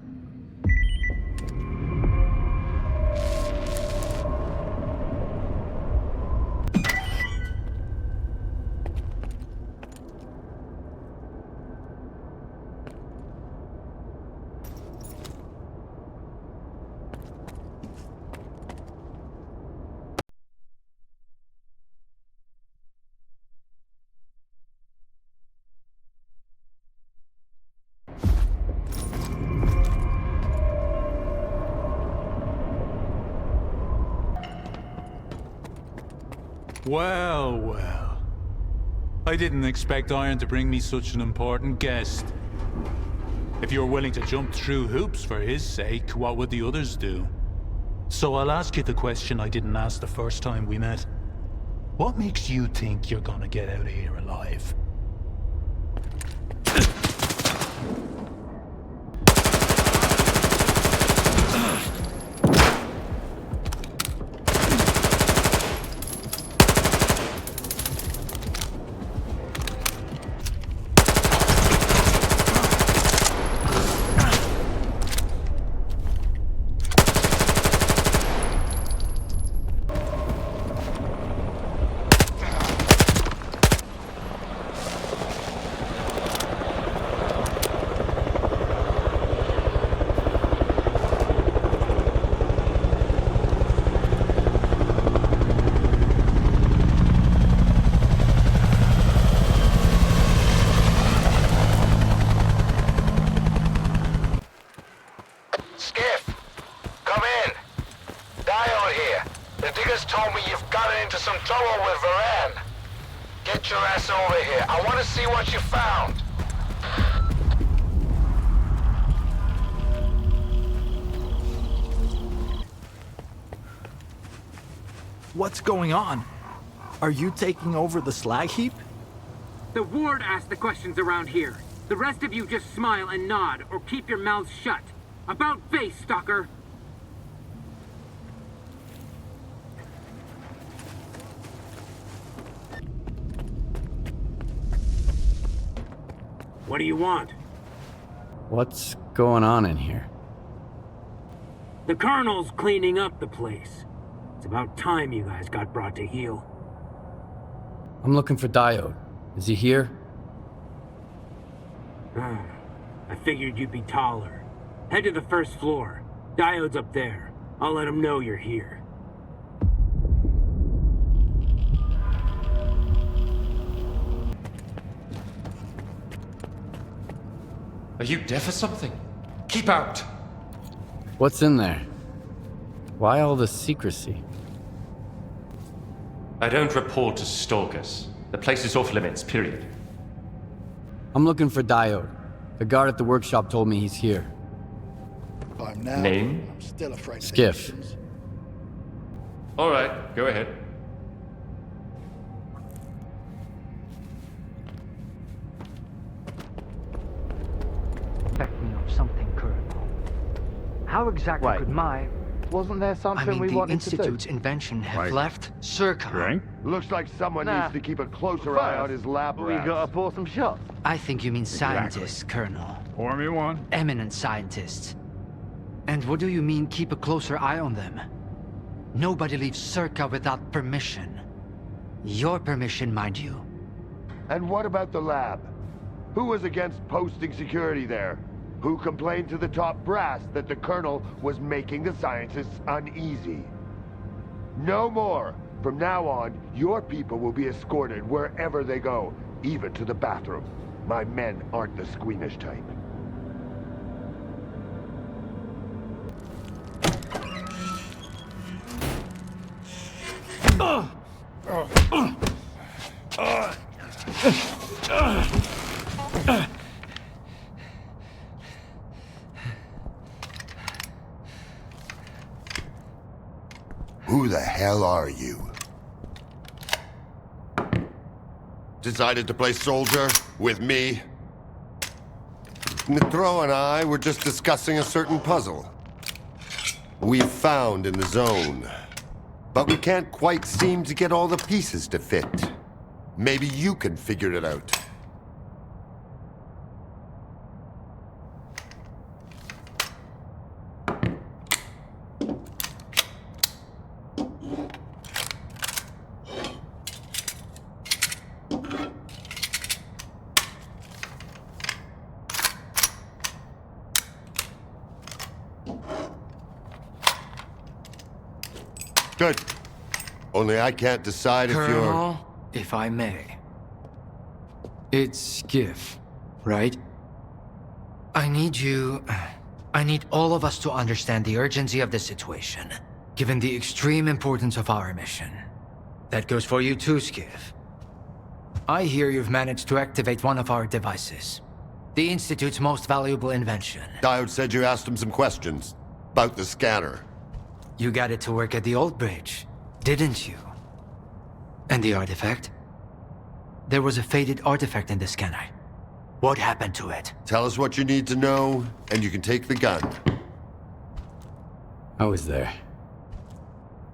Well, well. I didn't expect Iron to bring me such an important guest. If you're willing to jump through hoops for his sake, what would the others do? So I'll ask you the question I didn't ask the first time we met. What makes you think you're gonna get out of here alive? What's going on? Are you taking over the slag heap? The ward asks the questions around here. The rest of you just smile and nod, or keep your mouths shut. About face, Stalker! What do you want? What's going on in here? The Colonel's cleaning up the place. It's about time you guys got brought to heel. I'm looking for Diode. Is he here? I figured you'd be taller. Head to the first floor. Diode's up there. I'll let him know you're here. Are you deaf or something? Keep out! What's in there? Why all the secrecy? I don't report to Stalkers. The place is off limits, period. I'm looking for Diode. The guard at the workshop told me he's here. Name? I'm still afraid. Skiff. Alright, go ahead. Expecting of something, Colonel. How exactly could my... Wasn't there something we the wanted to do? Institute's invention have left Circa. Looks like someone needs to keep a closer eye on his lab rats. We gotta pour some shots. I think you mean scientists, Colonel. Pour me one. Eminent scientists. And what do you mean keep a closer eye on them? Nobody leaves Circa without permission. Your permission, mind you. And what about the lab? Who was against posting security there? Who complained to the top brass that the Colonel was making the scientists uneasy? No more! From now on, your people will be escorted wherever they go, even to the bathroom. My men aren't the squeamish type. Who the hell are you? Decided to play soldier with me? Mitro and I were just discussing a certain puzzle we've found in the zone. But we can't quite seem to get all the pieces to fit. Maybe you can figure it out. Good. Only I can't decide if you're... Colonel, if I may. It's Skiff, right? I need all of us to understand the urgency of the situation, given the extreme importance of our mission. That goes for you too, Skiff. I hear you've managed to activate one of our devices. The Institute's most valuable invention. Diode said you asked him some questions about the scanner. You got it to work at the old bridge, didn't you? And the artifact? There was a faded artifact in the scanner. What happened to it? Tell us what you need to know, and you can take the gun. I was there.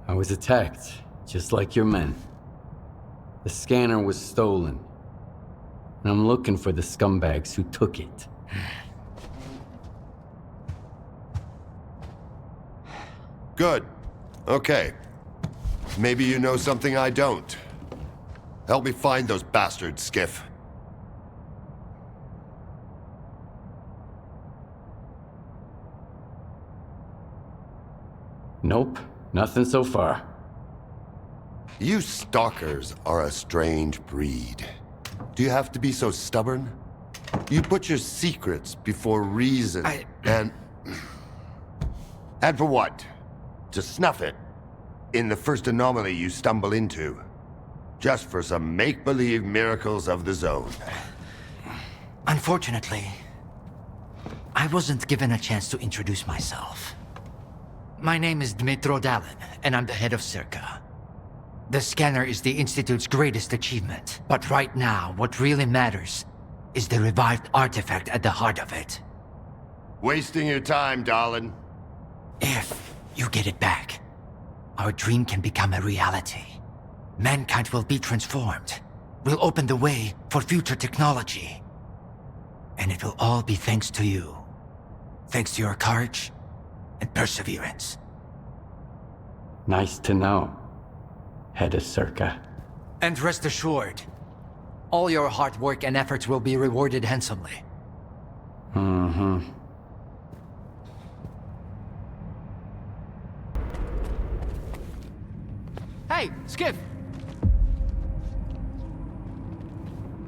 I was attacked, just like your men. The scanner was stolen. And I'm looking for the scumbags who took it. Good. Okay. Maybe you know something I don't. Help me find those bastards, Skiff. Nope, nothing so far. You stalkers are a strange breed. Do you have to be so stubborn? You put your secrets before reason, and for what? To snuff it in the first anomaly you stumble into. Just for some make-believe miracles of the zone. Unfortunately, I wasn't given a chance to introduce myself. My name is Dmitro Dalin, and I'm the head of Circa. The scanner is the Institute's greatest achievement, but right now, what really matters is the revived artifact at the heart of it. Wasting your time, Dalin. If you get it back, our dream can become a reality. Mankind will be transformed. We'll open the way for future technology. And it will all be thanks to you. Thanks to your courage and perseverance. Nice to know, head of Circa. And rest assured, all your hard work and efforts will be rewarded handsomely. Mm-hmm. Hey, Skiff!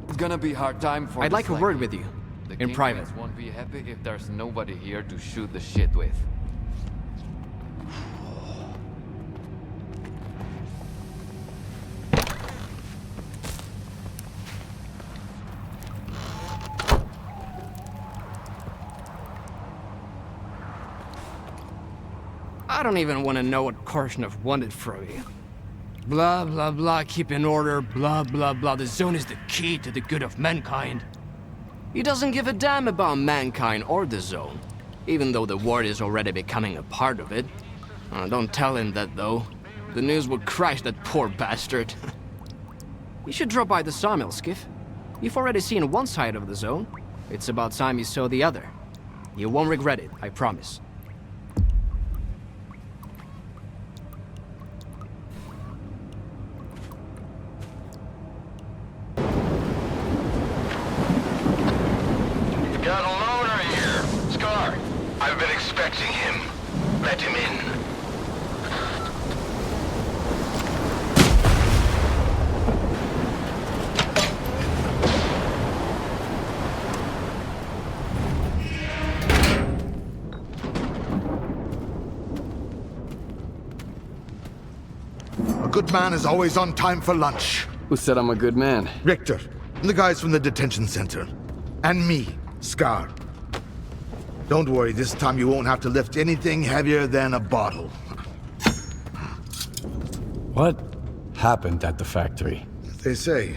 It's gonna be a hard time for I'd like a word with you, in private. Won't be happy if there's nobody here to shoot the shit with. I don't even want to know what Korshunov wanted from you. Blah, blah, blah, keep in order, blah, blah, blah. The zone is the key to the good of mankind. He doesn't give a damn about mankind or the zone, even though the world is already becoming a part of it. Don't tell him that, though. The news will crush that poor bastard. You should drop by the sawmill, Skiff. You've already seen one side of the zone. It's about time you saw the other. You won't regret it, I promise. Got a loner here. Scar, I've been expecting him. Let him in. A good man is always on time for lunch. Who said I'm a good man? Richter, and the guys from the detention center. And me, Scar. Don't worry, this time you won't have to lift anything heavier than a bottle. What happened at the factory? They say,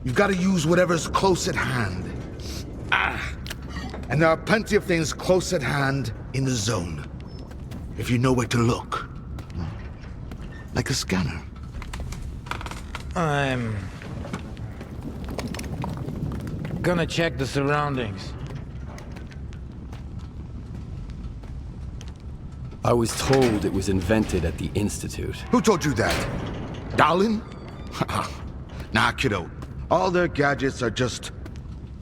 you've got to use whatever's close at hand. And there are plenty of things close at hand in the zone. If you know where to look. Like a scanner. I'm gonna check the surroundings. I was told it was invented at the Institute. Who told you that? Darlin? Nah, kiddo. All their gadgets are just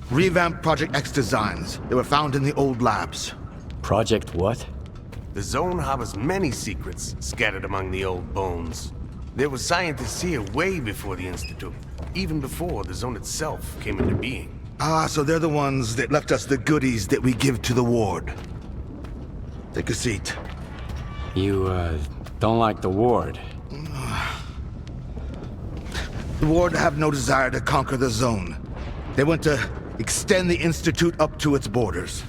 revamped Project X designs. They were found in the old labs. Project what? The zone harbors many secrets scattered among the old bones. There were scientists here way before the Institute, even before the zone itself came into being. Ah, so they're the ones that left us the goodies that we give to the ward. Take a seat. You, don't like the ward? The ward have no desire to conquer the zone. They want to extend the Institute up to its borders.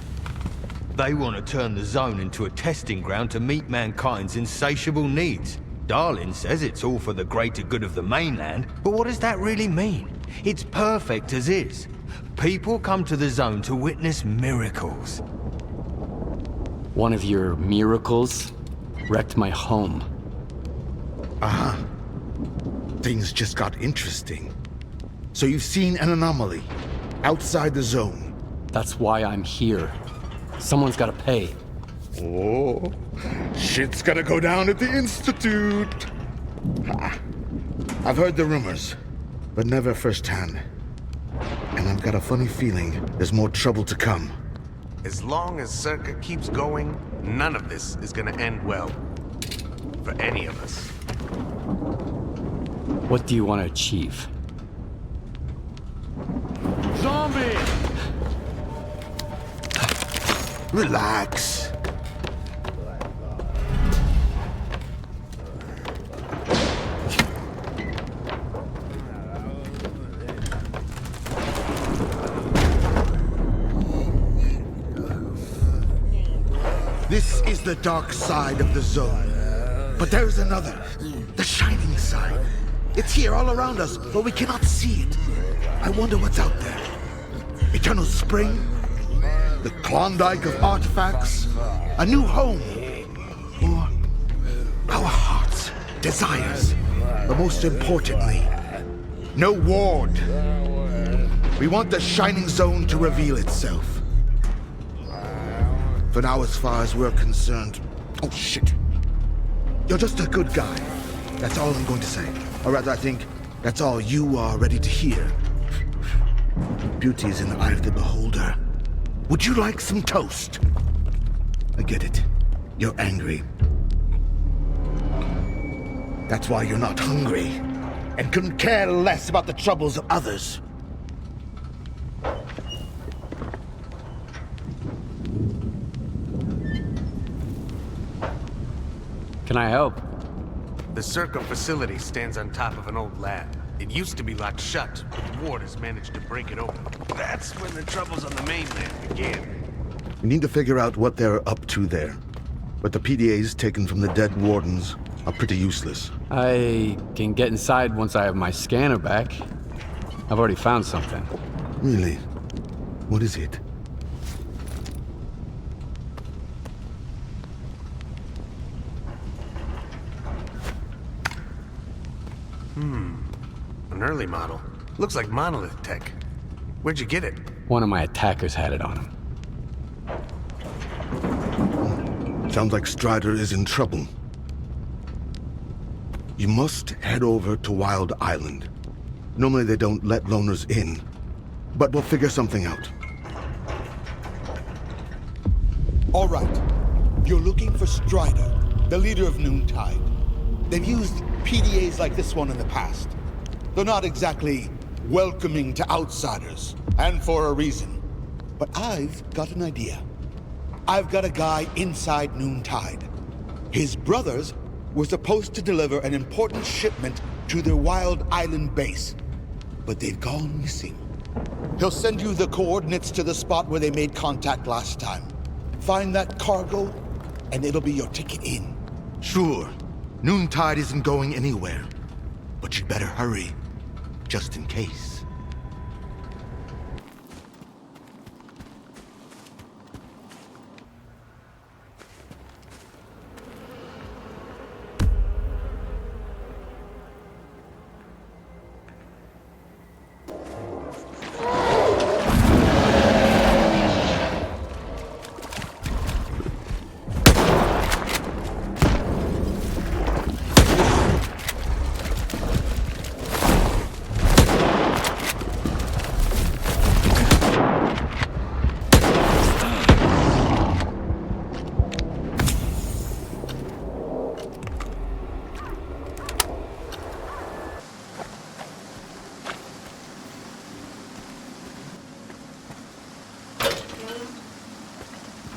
They want to turn the zone into a testing ground to meet mankind's insatiable needs. Darlin says it's all for the greater good of the mainland, but what does that really mean? It's perfect as is. People come to the zone to witness miracles. One of your miracles wrecked my home. Uh-huh. Things just got interesting. So you've seen an anomaly outside the zone. That's why I'm here. Someone's gotta pay. Oh, shit's gonna go down at the Institute. I've heard the rumors, but never firsthand. And I've got a funny feeling there's more trouble to come. As long as Circa keeps going, none of this is gonna end well. For any of us. What do you want to achieve? Zombie! Relax. This is the dark side of the zone. But there's another, the shining side. It's here all around us, but we cannot see it. I wonder what's out there. Eternal spring? The Klondike of artifacts? A new home? Or our hearts, desires? But most importantly, no ward. We want the shining zone to reveal itself. For now, as far as we're concerned... Oh, shit. You're just a good guy. That's all I'm going to say. Or rather, I think that's all you are ready to hear. Beauty is in the eye of the beholder. Would you like some toast? I get it. You're angry. That's why you're not hungry. And couldn't care less about the troubles of others. Can I help? The Circa facility stands on top of an old lab. It used to be locked shut, but the ward has managed to break it open. That's when the troubles on the mainland began. We need to figure out what they're up to there. But the PDAs taken from the dead wardens are pretty useless. I can get inside once I have my scanner back. I've already found something. Really? What is it? An early model. Looks like monolith tech. Where'd you get it? One of my attackers had it on him. Sounds like Strider is in trouble. You must head over to Wild Island. Normally they don't let loners in, but we'll figure something out. All right. You're looking for Strider, the leader of Noontide. They've used PDAs like this one in the past. They're not exactly welcoming to outsiders, and for a reason. But I've got an idea. I've got a guy inside Noontide. His brothers were supposed to deliver an important shipment to their Wild Island base, but they've gone missing. He'll send you the coordinates to the spot where they made contact last time. Find that cargo, and it'll be your ticket in. Sure, Noontide isn't going anywhere, but you better hurry, just in case.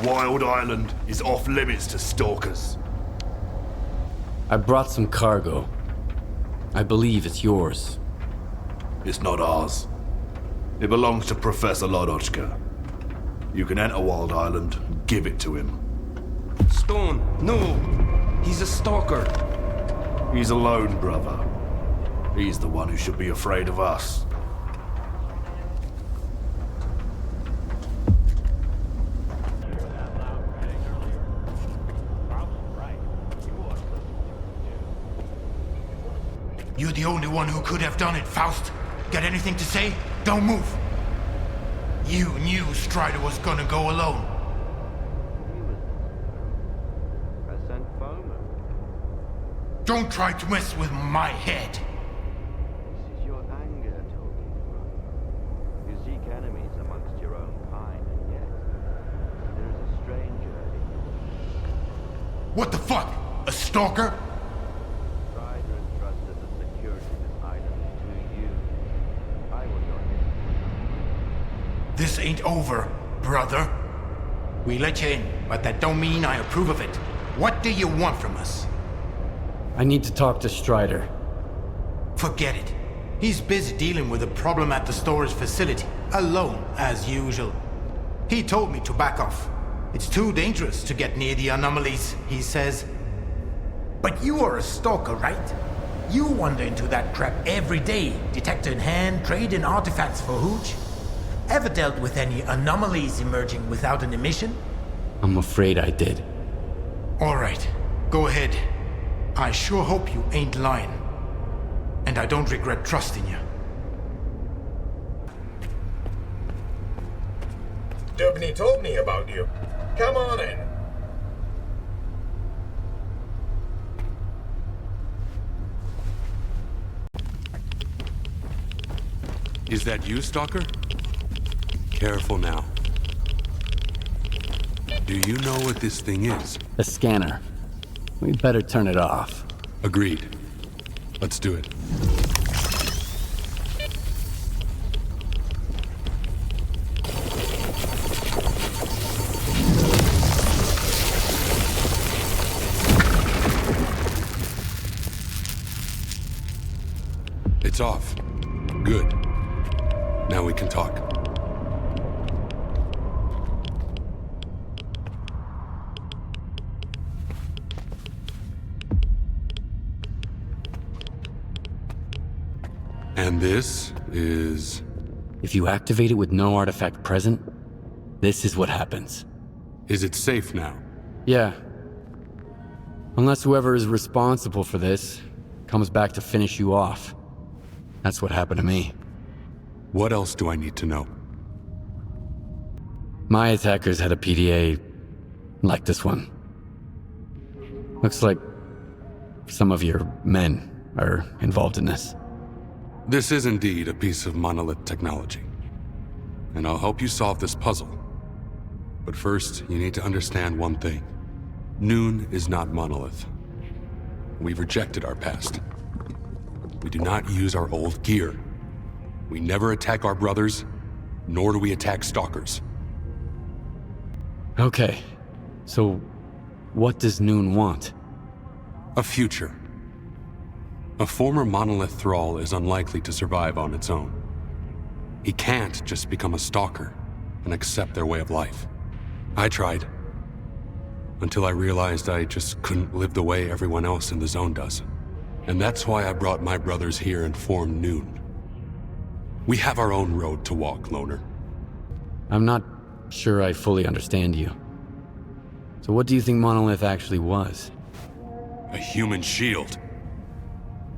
Wild Island is off limits to stalkers. I brought some cargo. I believe it's yours. It's not ours. It belongs to Professor Lodochka. You can enter Wild Island, give it to him. Stone, no! He's a stalker. He's alone, brother. He's the one who should be afraid of us. You're the only one who could have done it, Faust. Got anything to say? Don't move. You knew Strider was gonna go alone. I sent filme. Don't try to mess with my head. This is your anger talking, brother. You seek enemies amongst your own kind, and yet there is a stranger in your... What the fuck? A stalker? Strider entrusted the security of this island to you. I will not This ain't over, brother. We let you in, but that don't mean I approve of it. What do you want from us? I need to talk to Strider. Forget it. He's busy dealing with a problem at the storage facility, alone, as usual. He told me to back off. It's too dangerous to get near the anomalies, he says. But you are a stalker, right? You wander into that trap every day, detector in hand, trading artifacts for hooch. Ever dealt with any anomalies emerging without an emission? I'm afraid I did. All right, go ahead. I sure hope you ain't lying. And I don't regret trusting you. Dubney told me about you. Come on in. Is that you, Stalker? Careful now. Do you know what this thing is? The scanner. We'd better turn it off. Agreed. Let's do it. It's off. Good. Now we can talk. And this is... If you activate it with no artifact present, this is what happens. Is it safe now? Yeah. Unless whoever is responsible for this comes back to finish you off. That's what happened to me. What else do I need to know? My attackers had a PDA like this one. Looks like some of your men are involved in this. This is indeed a piece of monolith technology, and I'll help you solve this puzzle. But first, you need to understand one thing. Noon is not monolith. We've rejected our past. We do not use our old gear. We never attack our brothers, nor do we attack stalkers. Okay, so what does Noon want? A future. A former monolith thrall is unlikely to survive on its own. He can't just become a stalker and accept their way of life. I tried, until I realized I just couldn't live the way everyone else in the zone does. And that's why I brought my brothers here and formed Noon. We have our own road to walk, Loner. I'm not sure I fully understand you. So what do you think Monolith actually was? A human shield.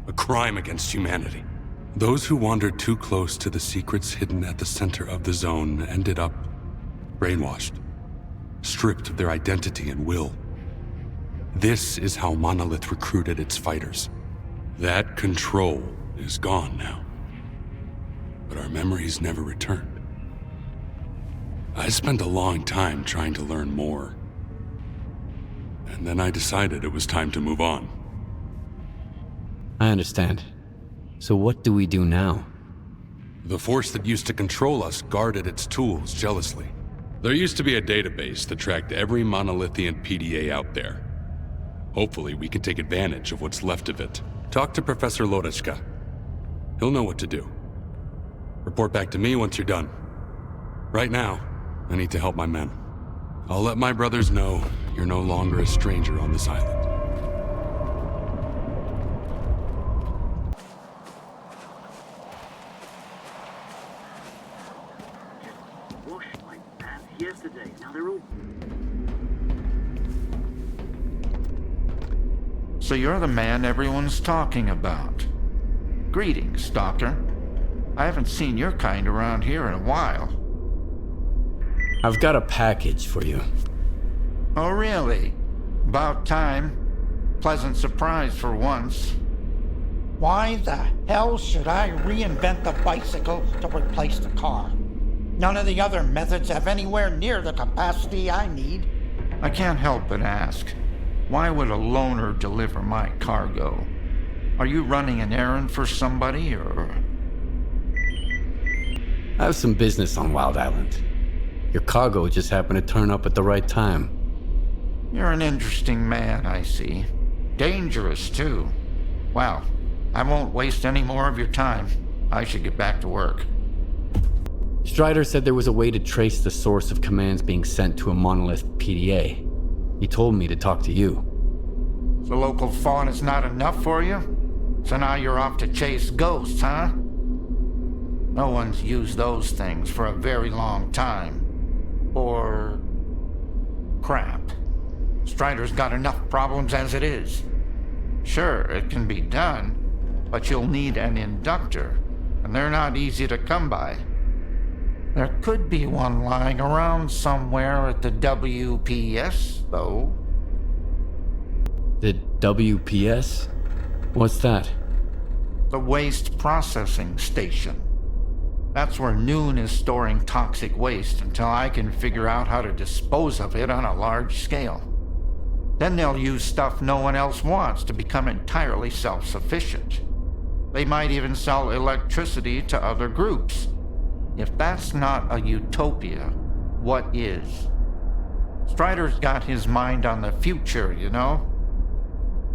A crime against humanity. Those who wandered too close to the secrets hidden at the center of the zone ended up brainwashed, stripped of their identity and will. This is how Monolith recruited its fighters. That control is gone now. But our memories never returned. I spent a long time trying to learn more. And then I decided it was time to move on. I understand. So what do we do now? The force that used to control us guarded its tools jealously. There used to be a database that tracked every monolithian PDA out there. Hopefully we can take advantage of what's left of it. Talk to Professor Lodechka. He'll know what to do. Report back to me once you're done. Right now, I need to help my men. I'll let my brothers know you're no longer a stranger on this island. Washed my pants yesterday. Now they're all... So you're the man everyone's talking about. Greetings, Stalker. I haven't seen your kind around here in a while. I've got a package for you. Oh, really? About time. Pleasant surprise for once. Why the hell should I reinvent the bicycle to replace the car? None of the other methods have anywhere near the capacity I need. I can't help but ask, why would a loner deliver my cargo? Are you running an errand for somebody, or...? I have some business on Wild Island. Your cargo just happened to turn up at the right time. You're an interesting man, I see. Dangerous, too. Well, I won't waste any more of your time. I should get back to work. Strider said there was a way to trace the source of commands being sent to a monolith PDA. He told me to talk to you. The local fawn is not enough for you? So now you're off to chase ghosts, huh? No one's used those things for a very long time. Or... crap. Strider's got enough problems as it is. Sure, it can be done, but you'll need an inductor, and they're not easy to come by. There could be one lying around somewhere at the WPS, though. The WPS? What's that? The Waste Processing Station. That's where Noon is storing toxic waste until I can figure out how to dispose of it on a large scale. Then they'll use stuff no one else wants to become entirely self-sufficient. They might even sell electricity to other groups. If that's not a utopia, what is? Strider's got his mind on the future, you know?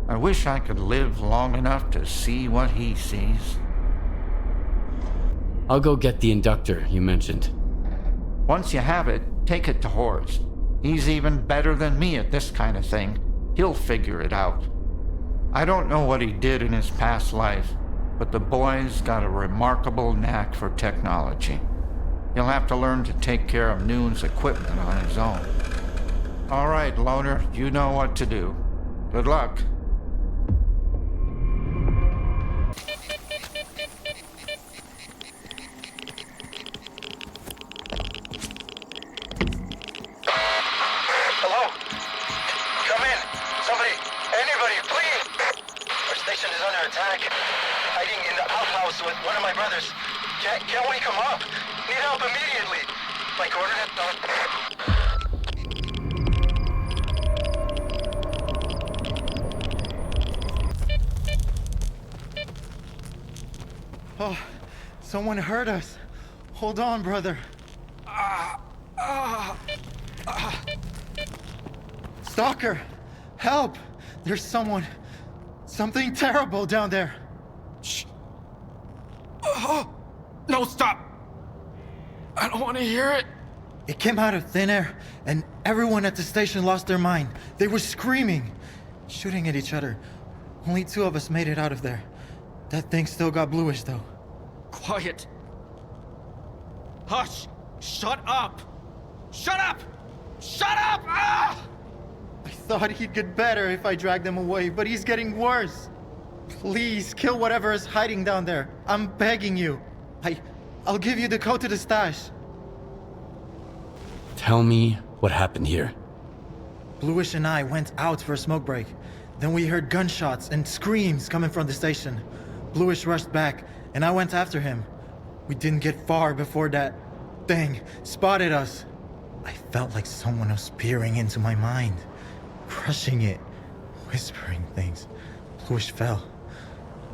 I wish I could live long enough to see what he sees. I'll go get the inductor you mentioned. Once you have it, take it to Horse. He's even better than me at this kind of thing. He'll figure it out. I don't know what he did in his past life, but the boy's got a remarkable knack for technology. He'll have to learn to take care of Noon's equipment on his own. All right, Loner, you know what to do. Good luck. with one of my brothers. Can't we come up? Need help immediately. Like ordered at Oh, someone hurt us. Hold on, brother. Stalker, help! There's something terrible down there. Shh. Oh, no, stop. I don't want to hear it. It came out of thin air, and everyone at the station lost their mind. They were screaming, shooting at each other. Only 2 of us made it out of there. That thing still got bluish, though. Quiet. Hush! Shut up! Shut up! Shut up! Ah! I thought he'd get better if I dragged him away, but he's getting worse. Please, kill whatever is hiding down there. I'm begging you. I'll give you the code to the stash. Tell me what happened here. Bluish and I went out for a smoke break. Then we heard gunshots and screams coming from the station. Bluish rushed back, and I went after him. We didn't get far before that thing spotted us. I felt like someone was peering into my mind, crushing it, whispering things. Bluish fell.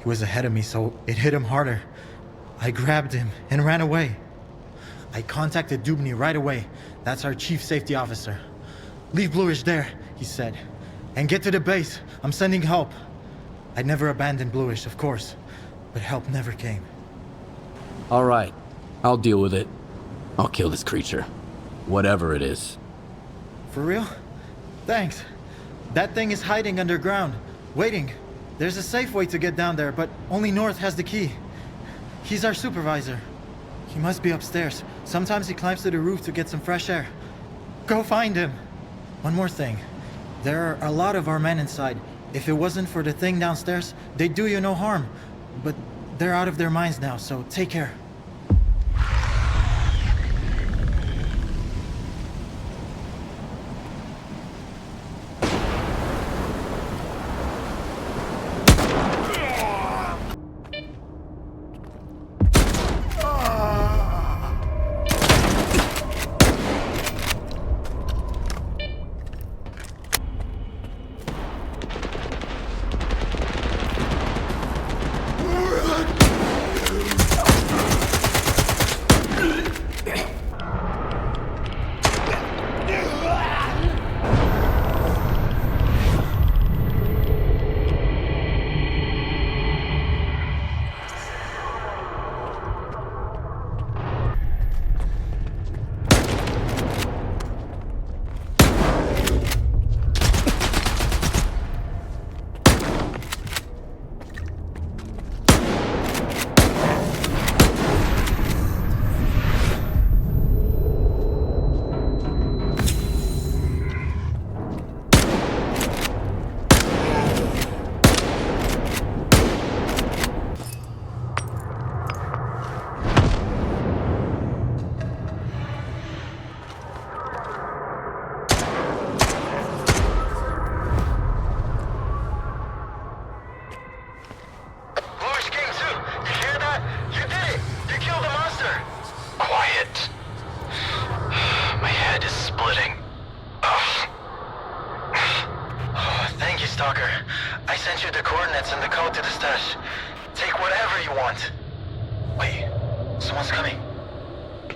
He was ahead of me, so it hit him harder. I grabbed him and ran away. I contacted Dubny right away. That's our chief safety officer. Leave Bluish there, he said, and get to the base. I'm sending help. I'd never abandoned Bluish, of course, but help never came. All right, I'll deal with it. I'll kill this creature, whatever it is. For real? Thanks. That thing is hiding underground, waiting. There's a safe way to get down there, but only North has the key. He's our supervisor. He must be upstairs. Sometimes he climbs to the roof to get some fresh air. Go find him. One more thing. There are a lot of our men inside. If it wasn't for the thing downstairs, they'd do you no harm. But they're out of their minds now, so take care. Stalker. I sent you the coordinates and the code to the stash. Take whatever you want. Wait, someone's coming.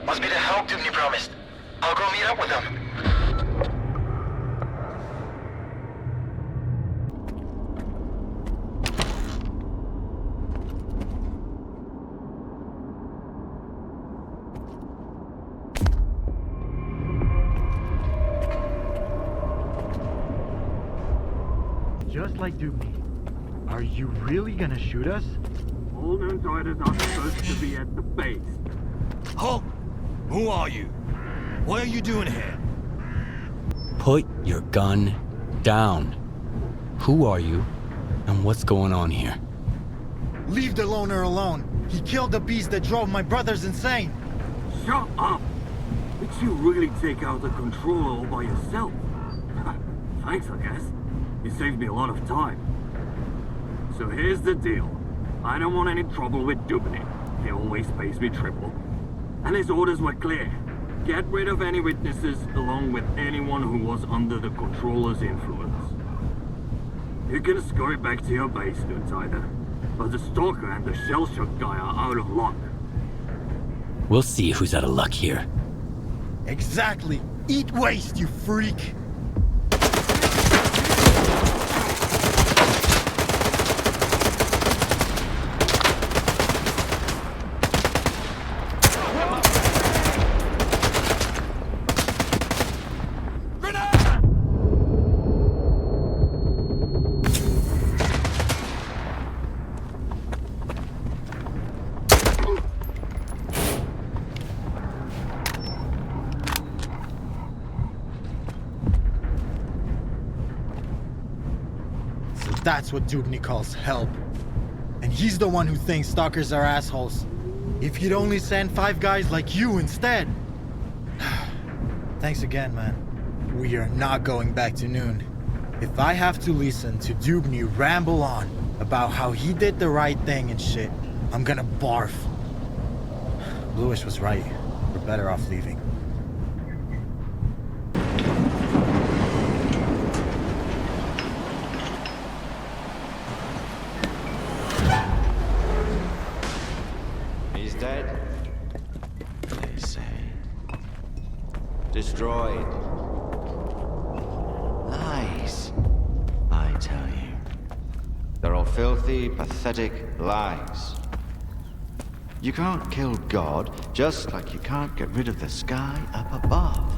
Must be the help Dubny promised. I'll go meet up with them. Just like Dubny. Are you really gonna shoot us? All outsiders are supposed to be at the base. Halt! Who are you? What are you doing here? Put your gun down. Who are you, and what's going on here? Leave the loner alone. He killed the beast that drove my brothers insane. Shut up! Did you really take out the controller all by yourself? Thanks, I guess. You saved me a lot of time. So here's the deal. I don't want any trouble with Dubny. He always pays me triple. And his orders were clear. Get rid of any witnesses, along with anyone who was under the controller's influence. You can scurry back to your base, Outsider. But the Stalker and the shell-shock guy are out of luck. We'll see who's out of luck here. Exactly. Eat waste, you freak! That's what Dubny calls help. And he's the one who thinks stalkers are assholes. If he'd only send 5 guys like you instead. Thanks again, man. We are not going back to noon. If I have to listen to Dubny ramble on about how he did the right thing and shit, I'm gonna barf. Bluish was right. We're better off leaving. He's dead, they say. Destroyed. Lies, I tell you. They're all filthy, pathetic lies. You can't kill God, just like you can't get rid of the sky up above.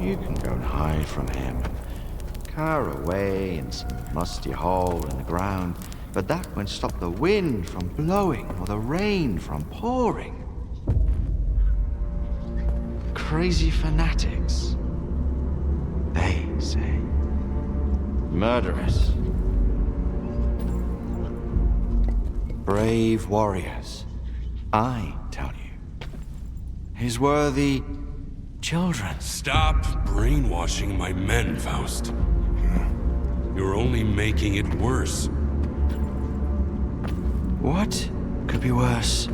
You can go and hide from him, and cower away in some musty hole in the ground, but that won't stop the wind from blowing or the rain from pouring. Crazy fanatics, they say. Murderers. Brave warriors, I tell you. His worthy children. Stop brainwashing my men, Faust. You're only making it worse. What could be worse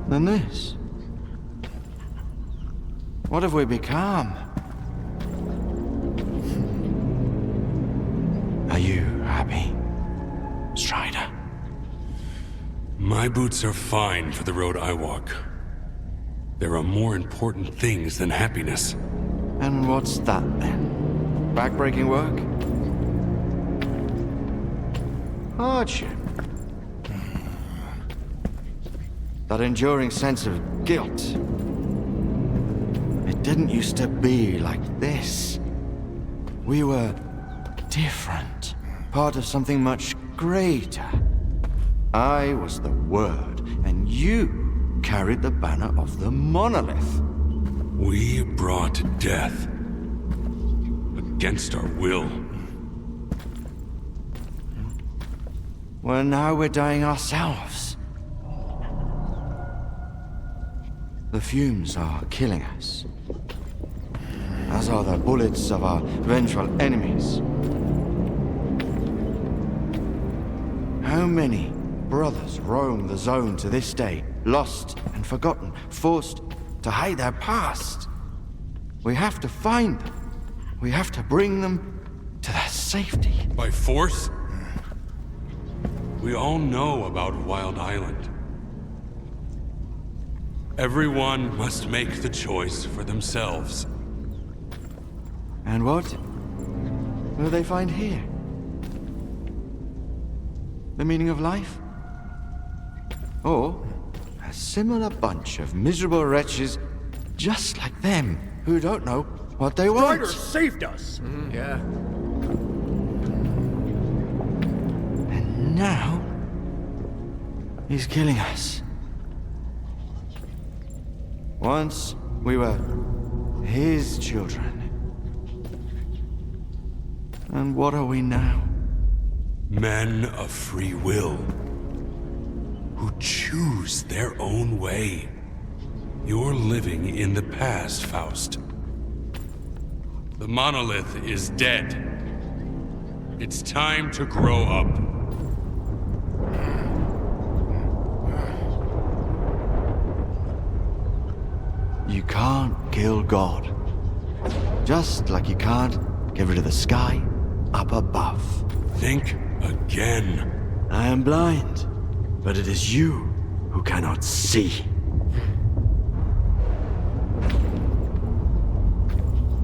than this? What have we become? Are you happy, Strider? My boots are fine for the road I walk. There are more important things than happiness. And what's that then? Backbreaking work? Hardship? That enduring sense of guilt. It didn't used to be like this. We were different, part of something much greater. I was the Word, and you carried the banner of the monolith. We brought death. Against our will. Well, now we're dying ourselves. The fumes are killing us, as are the bullets of our vengeful enemies. How many brothers roam the zone to this day, lost and forgotten, forced to hide their past? We have to find them. We have to bring them to their safety. By force? We all know about Wild Island. Everyone must make the choice for themselves. And what will they find here? The meaning of life? Or a similar bunch of miserable wretches just like them who don't know what they want? Strider saved us! Yeah. And now he's killing us. Once we were his children. And what are we now? Men of free will. Who choose their own way. You're living in the past, Faust. The monolith is dead. It's time to grow up. kill God. Just like you can't get rid of the sky up above. Think again. I am blind, but it is you who cannot see.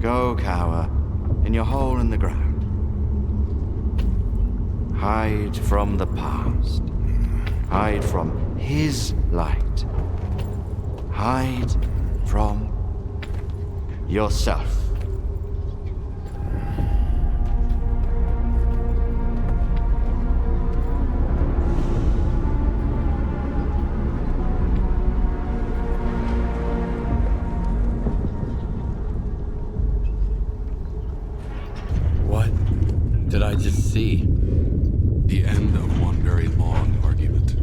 Go cower in your hole in the ground. Hide from the past. Hide from his light. Hide from yourself. What did I just see? The end of one very long argument.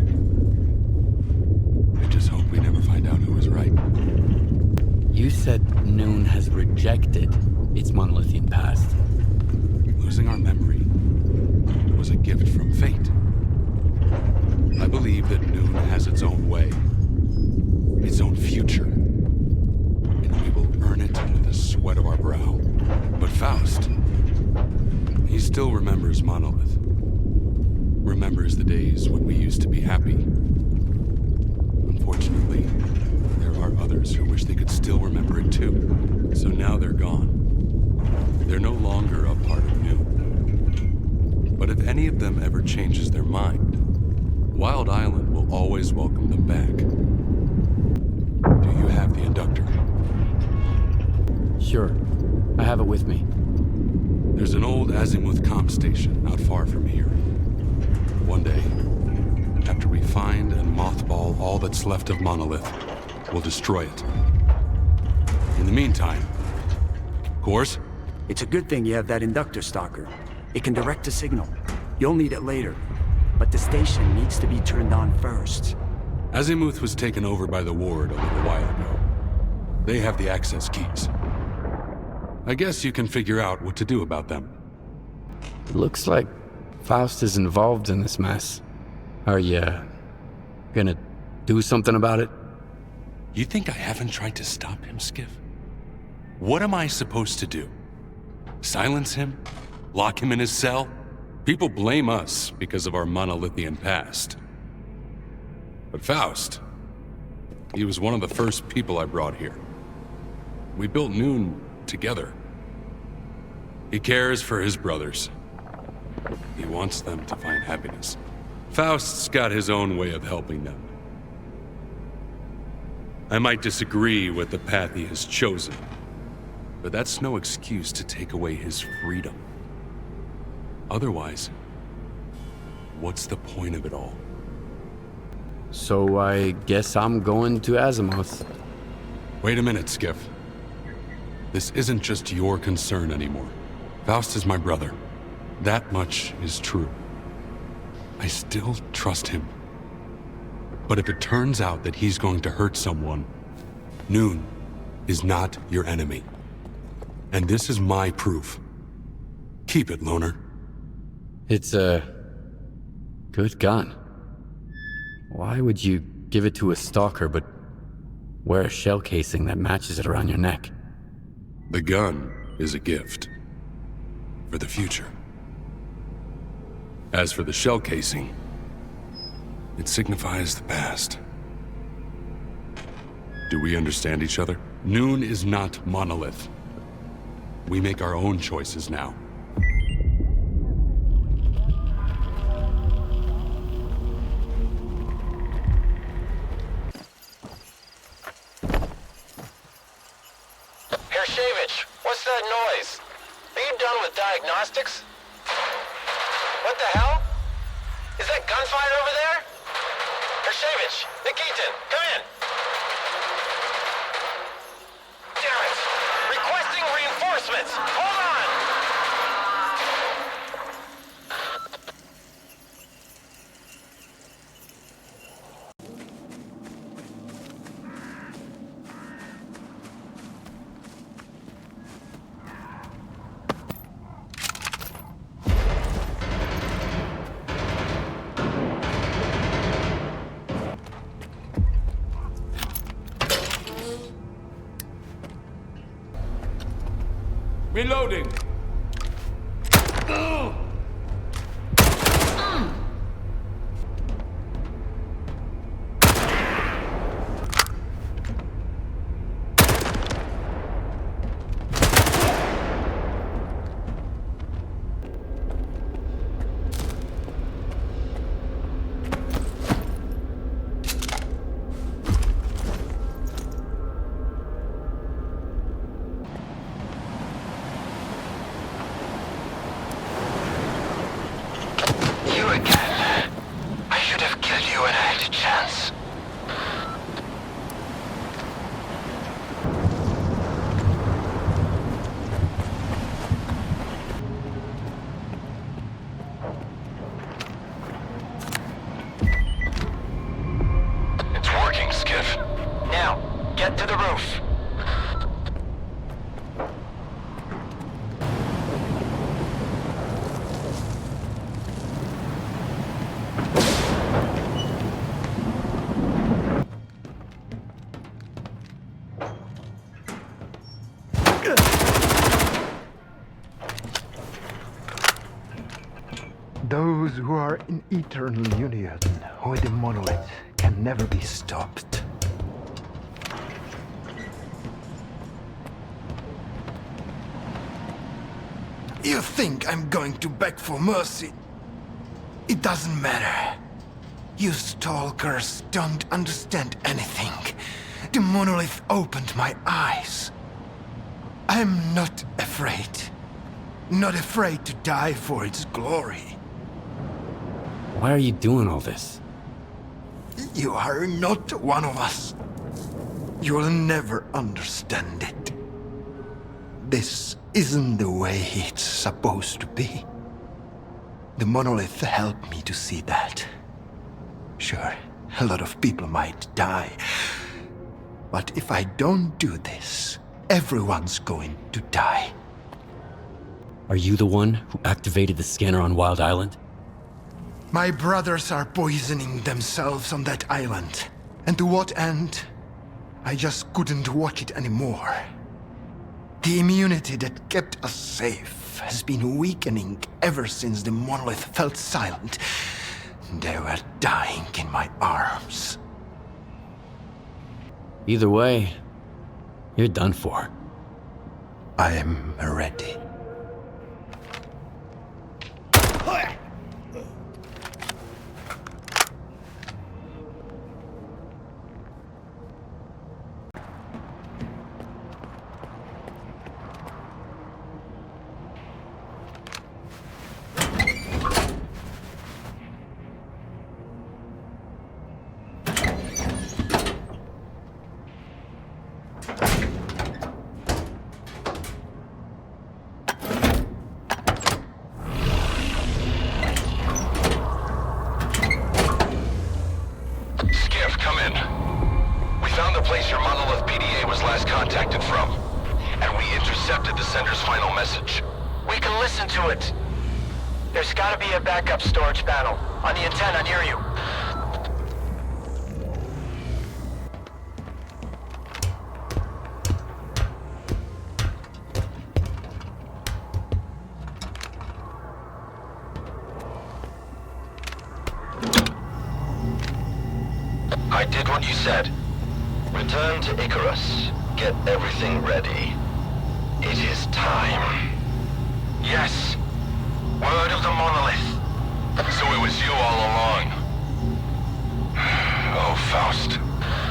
I just hope we never find out who was right. You said Noon has rejected its monolithian past. Losing our memory was a gift from fate. I believe that Noon has its own way, its own future, and we will earn it with the sweat of our brow. But Faust, he still remembers Monolith. Remembers the days when we used to be happy. Unfortunately, there are others who wish they could still remember it too. So now they're gone. They're no longer a part of Noon. But if any of them ever changes their mind, Wild Island will always welcome them back. Do you have the inductor? Sure. I have it with me. There's an old Azimuth comp station not far from here. One day, after we find and mothball all that's left of Monolith, we'll destroy it. In the meantime, Course? It's a good thing you have that inductor, Stalker. It can direct a signal. You'll need it later. But the station needs to be turned on first. Azimuth was taken over by the Ward a little while ago. They have the access keys. I guess you can figure out what to do about them. It looks like Faust is involved in this mess. Are you gonna do something about it? You think I haven't tried to stop him, Skiff? What am I supposed to do? Silence him? Lock him in his cell? People blame us because of our monolithian past. But Faust, he was one of the first people I brought here. We built Noon together. He cares for his brothers. He wants them to find happiness. Faust's got his own way of helping them. I might disagree with the path he has chosen, but that's no excuse to take away his freedom. Otherwise, what's the point of it all? So I guess I'm going to Azimuth. Wait a minute, Skiff. This isn't just your concern anymore. Faust is my brother. That much is true. I still trust him. But if it turns out that he's going to hurt someone, Noon is not your enemy. And this is my proof. Keep it, Loner. It's a good gun. Why would you give it to a stalker but wear a shell casing that matches it around your neck? The gun is a gift. For the future. As for the shell casing, it signifies the past. Do we understand each other? Noon is not Monolith. We make our own choices now. Hershevich, what's that noise? Are you done with diagnostics? What the hell? Is that gunfire over there? Hershevich, Nikitin, come in! Damn it! Requesting reinforcements! Hold on! Reloading. You again. I should have killed you when I had a chance. It's working, Skiff. Now, get to the roof. Those who are in eternal union with the monolith can never be stopped. You think I'm going to beg for mercy? It doesn't matter. You stalkers don't understand anything. The monolith opened my eyes. I'm not afraid. Not afraid to die for its glory. Why are you doing all this? You are not one of us. You'll never understand it. This isn't the way it's supposed to be. The monolith helped me to see that. Sure, a lot of people might die. But if I don't do this, everyone's going to die. Are you the one who activated the scanner on Wild Island? My brothers are poisoning themselves on that island. And to what end? I just couldn't watch it anymore. The immunity that kept us safe has been weakening ever since the monolith felt silent. They were dying in my arms. Either way, you're done for. I am ready. Contacted from, and we intercepted the sender's final message. We can listen to it. There's gotta be a backup storage panel on the antenna near you. I did what you said. Return to Icarus. Get everything ready. It is time. Yes. Word of the monolith. So it was you all along. Oh, Faust.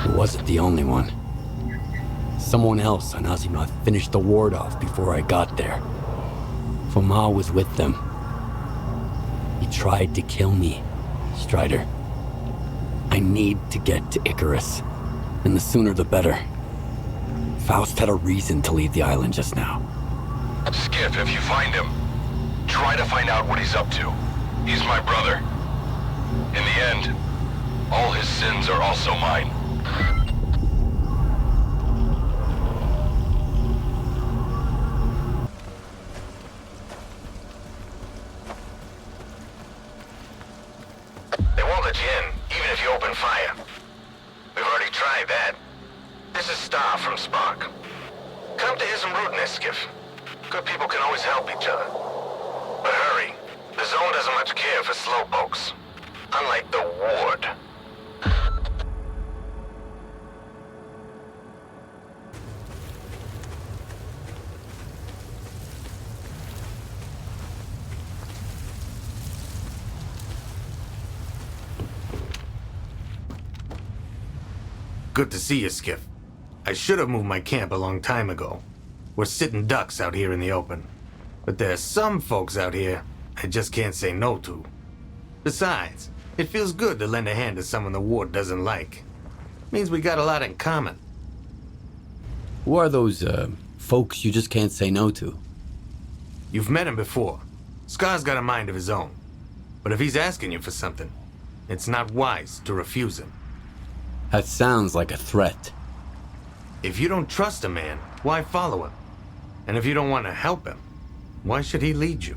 He wasn't the only one. Someone else on Azimuth finished the ward off before I got there. Foma was with them. He tried to kill me, Strider. I need to get to Icarus, and the sooner the better. Faust had a reason to leave the island just now. Skip, if you find him, try to find out what he's up to. He's my brother. In the end, all his sins are also mine. They won't let you in, even if you open fire. We've already tried that. This is Star from Spark. Come to Ismrudne, Skiff. Good people can always help each other. But hurry. The zone doesn't much care for slowpokes. Unlike the ward. Good to see you, Skiff. I should have moved my camp a long time ago. We're sitting ducks out here in the open. But there's some folks out here I just can't say no to. Besides, it feels good to lend a hand to someone the ward doesn't like. Means we got a lot in common. Who are those, folks you just can't say no to? You've met him before. Scar's got a mind of his own. But if he's asking you for something, it's not wise to refuse him. That sounds like a threat. If you don't trust a man, why follow him? And if you don't want to help him, why should he lead you?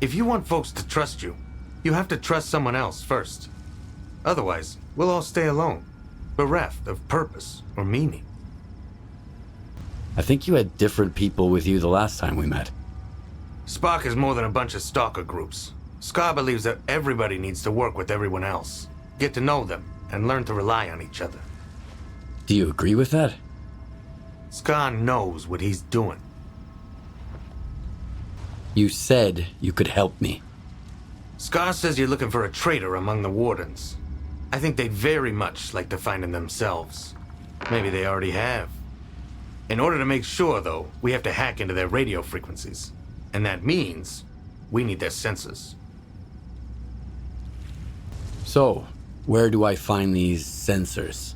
If you want folks to trust you, you have to trust someone else first. Otherwise, we'll all stay alone, bereft of purpose or meaning. I think you had different people with you the last time we met. Spark is more than a bunch of stalker groups. Scar believes that everybody needs to work with everyone else, get to know them, and learn to rely on each other. Do you agree with that? Scar knows what he's doing. You said you could help me. Scar says you're looking for a traitor among the Wardens. I think they'd very much like to find him themselves. Maybe they already have. In order to make sure, though, we have to hack into their radio frequencies. And that means we need their sensors. So, where do I find these sensors?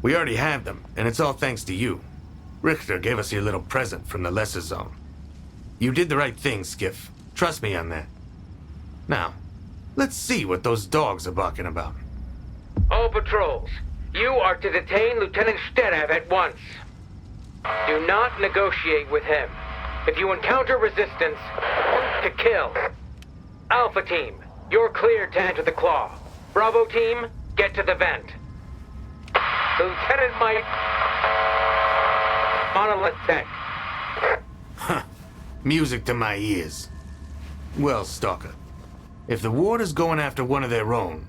We already have them, and it's all thanks to you. Richter gave us your little present from the Lesser Zone. You did the right thing, Skiff. Trust me on that. Now, let's see what those dogs are barking about. All patrols, you are to detain Lieutenant Sterev at once. Do not negotiate with him. If you encounter resistance, to kill. Alpha Team, you're cleared to enter the Claw. Bravo Team, get to the vent. The Lieutenant might... Monolith Tech. Huh. Music to my ears. Well, Stalker, if the Ward is going after one of their own,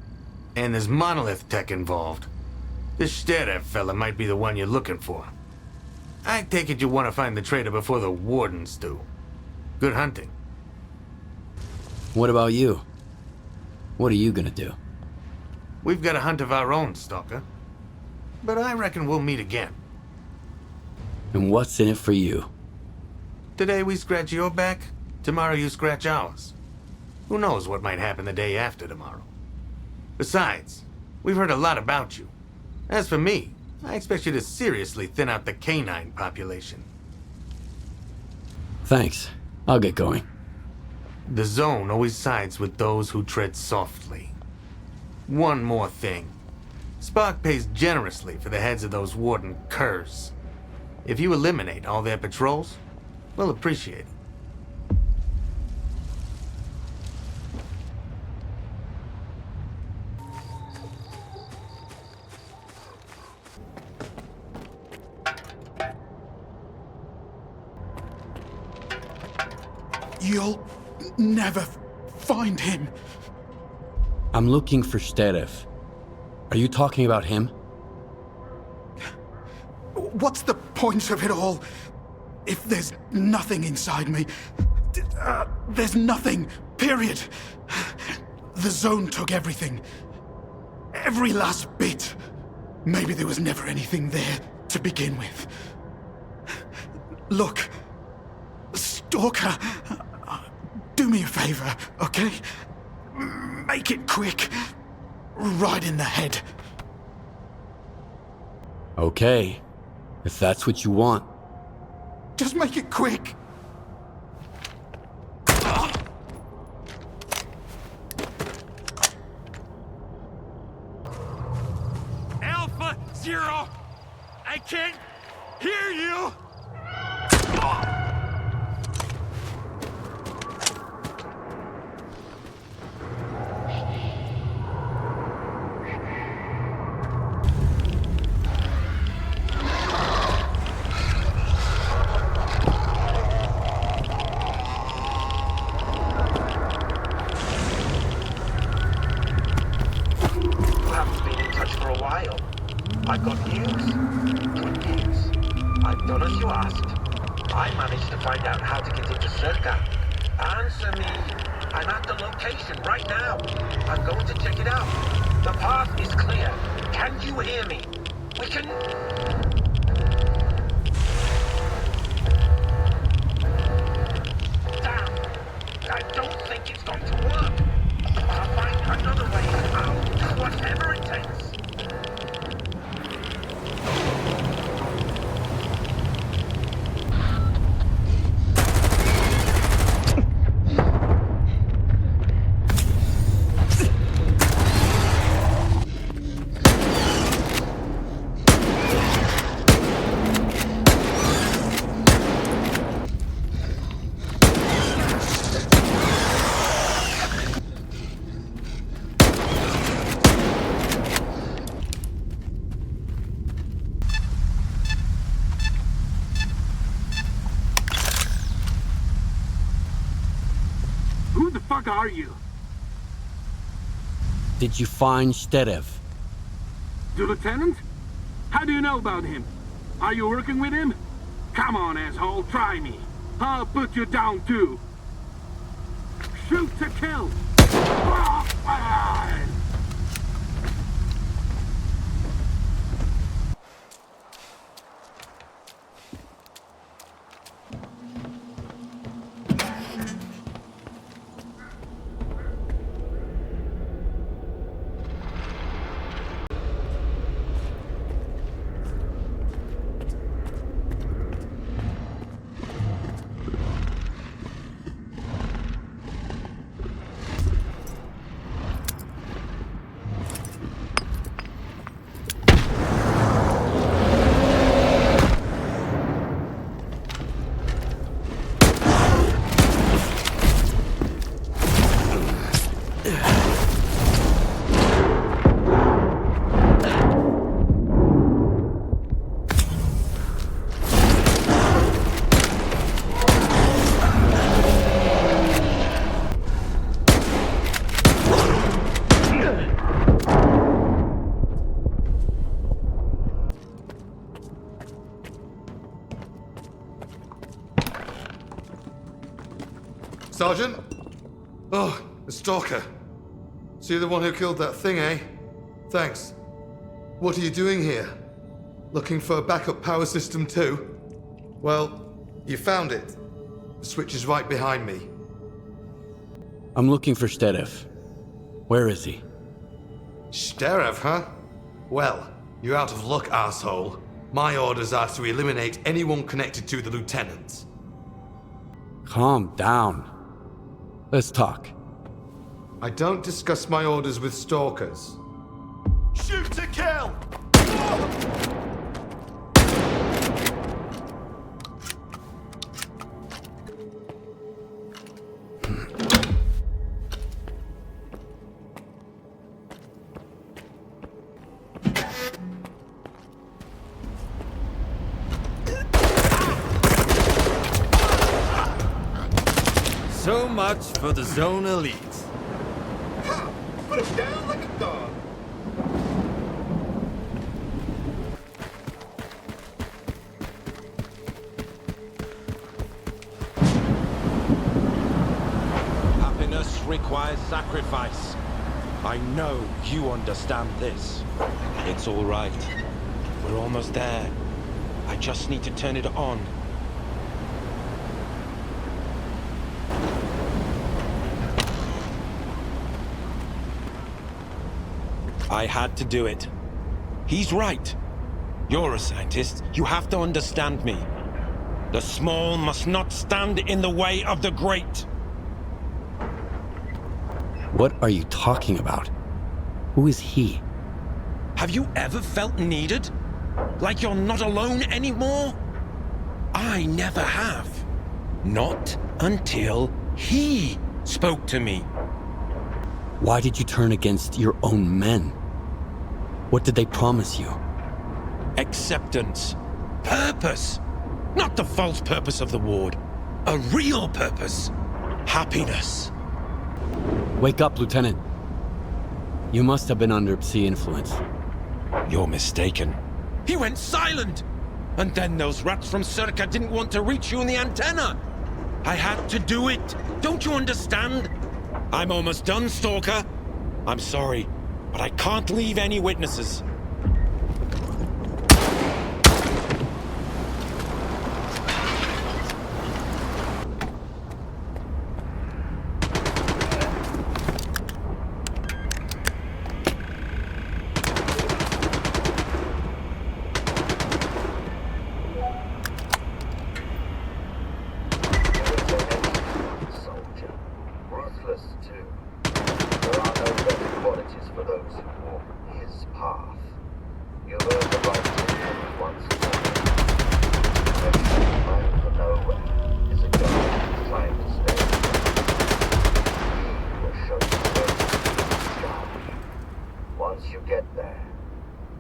and there's Monolith Tech involved, this Sterev fella might be the one you're looking for. I take it you want to find the traitor before the Wardens do. Good hunting. What about you? What are you gonna do? We've got a hunt of our own, Stalker. But I reckon we'll meet again. And what's in it for you? Today we scratch your back, tomorrow you scratch ours. Who knows what might happen the day after tomorrow? Besides, we've heard a lot about you. As for me, I expect you to seriously thin out the canine population. Thanks. I'll get going. The Zone always sides with those who tread softly. One more thing. Spark pays generously for the heads of those Warden curs. If you eliminate all their patrols, we'll appreciate it. You'll never find him. I'm looking for Sterev. Are you talking about him? What's the point of it all? If there's nothing inside me, there's nothing, period. The Zone took everything. Every last bit. Maybe there was never anything there to begin with. Look, Stalker, do me a favor, okay? Make it quick. Right in the head. Okay. If that's what you want. Just make it quick. Alpha Zero! I can't hear you! while. I've got news. Good news. I've done as you asked. I managed to find out how to get into Circa. Answer me. I'm at the location right now. I'm going to check it out. The path is clear. Can you hear me? We can... Damn. I don't think it's going to work. I'll find another way out, whatever it takes. Who the fuck are you? Did you find Sterev? The lieutenant? How do you know about him? Are you working with him? Come on, asshole, try me. I'll put you down too. Shoot to kill. Sergeant? Oh, the Stalker. So you're the one who killed that thing, eh? Thanks. What are you doing here? Looking for a backup power system too? Well, you found it. The switch is right behind me. I'm looking for Sterev. Where is he? Sterev, huh? Well, you're out of luck, asshole. My orders are to eliminate anyone connected to the lieutenant. Calm down. Let's talk. I don't discuss my orders with stalkers. Shoot to kill! So much for the Zone Elite. Put him down like a dog. Happiness requires sacrifice. I know you understand this. It's all right. We're almost there. I just need to turn it on. I had to do it. He's right. You're a scientist. You have to understand me. The small must not stand in the way of the great. What are you talking about? Who is he? Have you ever felt needed? Like you're not alone anymore? I never have. Not until he spoke to me. Why did you turn against your own men? What did they promise you? Acceptance. Purpose. Not the false purpose of the ward. A real purpose. Happiness. Wake up, Lieutenant. You must have been under Psi influence. You're mistaken. He went silent! And then those rats from Circa didn't want to reach you in the antenna! I had to do it! Don't you understand? I'm almost done, Stalker. I'm sorry, but I can't leave any witnesses. Once you get there,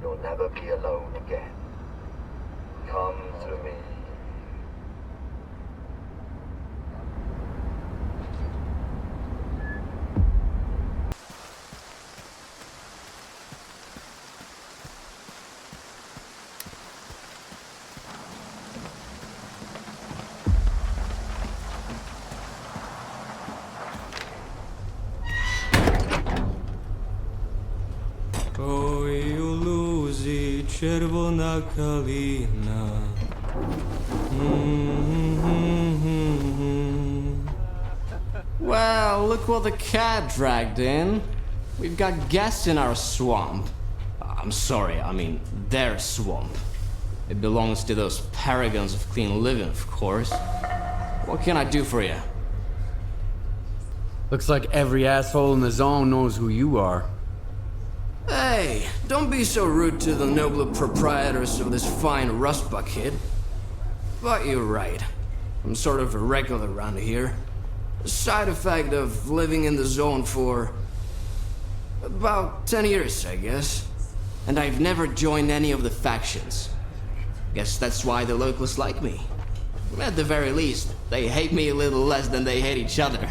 you'll never be alone again. Come to me. Oj u luzi červona kalina. Well, look what the cat dragged in. We've got guests in our swamp. I'm sorry, I mean their swamp. It belongs to those paragons of clean living, of course. What can I do for you? Looks like every asshole in the zone knows who you are. Hey, don't be so rude to the noble proprietors of this fine rust bucket. But you're right. I'm sort of a regular around here. A side effect of living in the zone for about 10 years, I guess. And I've never joined any of the factions. Guess that's why the locals like me. At the very least, they hate me a little less than they hate each other.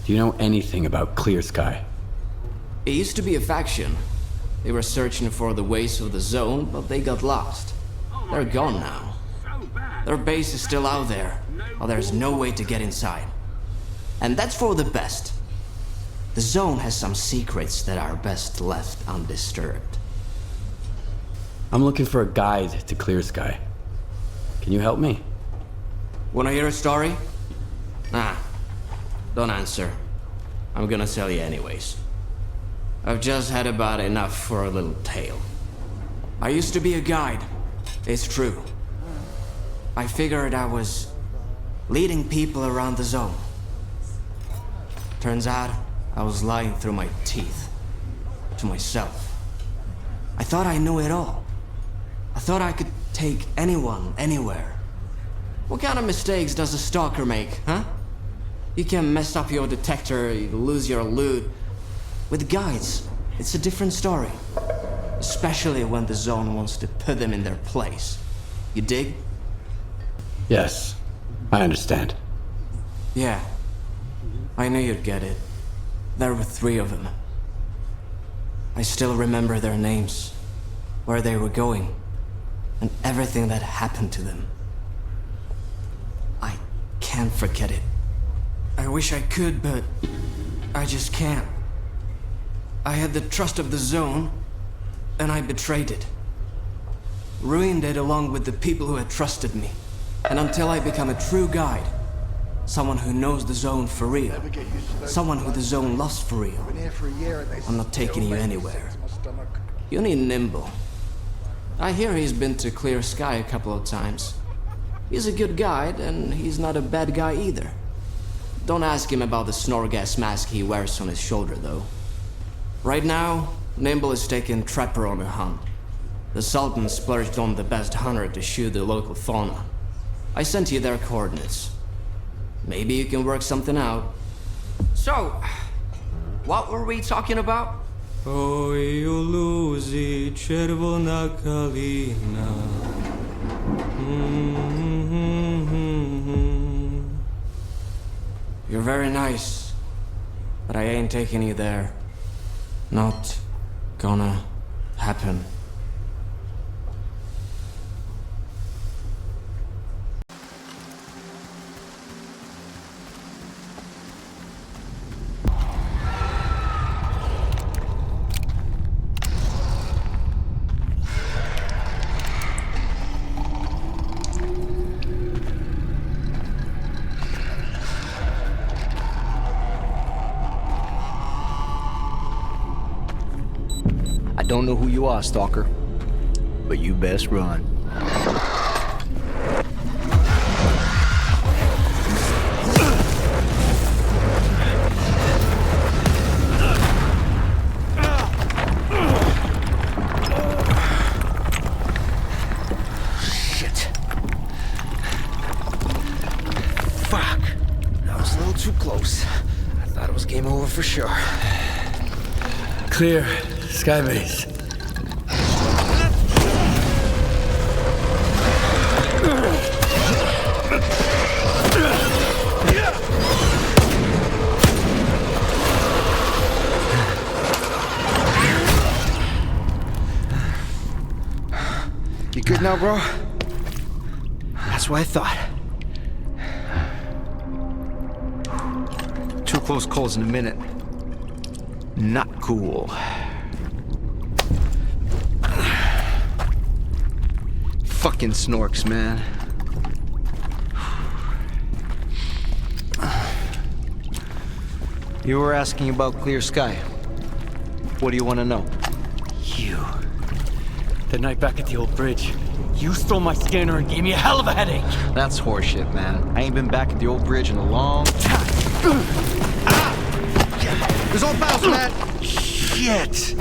Do you know anything about Clear Sky? It used to be a faction. They were searching for the ways of the zone, but they got lost. They're gone now. Their base is still out there, but there's no way to get inside. And that's for the best. The zone has some secrets that are best left undisturbed. I'm looking for a guide to Clear Sky. Can you help me? Wanna hear a story? Nah, don't answer. I'm gonna tell you anyways. I've just had about enough for a little tale. I used to be a guide, it's true. I figured I was leading people around the zone. Turns out, I was lying through my teeth. To myself. I thought I knew it all. I thought I could take anyone, anywhere. What kind of mistakes does a stalker make, huh? You can mess up your detector, you lose your loot. With guides, it's a different story. Especially when the zone wants to put them in their place. You dig? Yes, I understand. Yeah, I knew you'd get it. There were 3 of them. I still remember their names, where they were going, and everything that happened to them. I can't forget it. I wish I could, but I just can't. I had the trust of the zone, and I betrayed it. Ruined it along with the people who had trusted me. And until I become a true guide, someone who knows the zone for real, someone who the zone loves for real, I'm not taking you anywhere. You need Nimble. I hear he's been to Clear Sky a couple of times. He's a good guide, and he's not a bad guy either. Don't ask him about the Snorgas mask he wears on his shoulder, though. Right now, Nimble is taking Trapper on a hunt. The Sultan splurged on the best hunter to shoot the local fauna. I sent you their coordinates. Maybe you can work something out. So, what were we talking about? Oj u luzi červona kalina. You're very nice, but I ain't taking you there. Not gonna happen. I don't know who you are, Stalker, but you best run. Shit. Fuck. That was a little too close. I thought it was game over for sure. Clear. Skybase. You good now, bro? That's what I thought. Two close calls in a minute. Not cool. Fucking snorks, man. You were asking about clear sky. What do you want to know? You. The night back at the old bridge. You stole my scanner and gave me a hell of a headache. That's horseshit, man. I ain't been back at the old bridge in a long time. There's all bounce, man. Shit.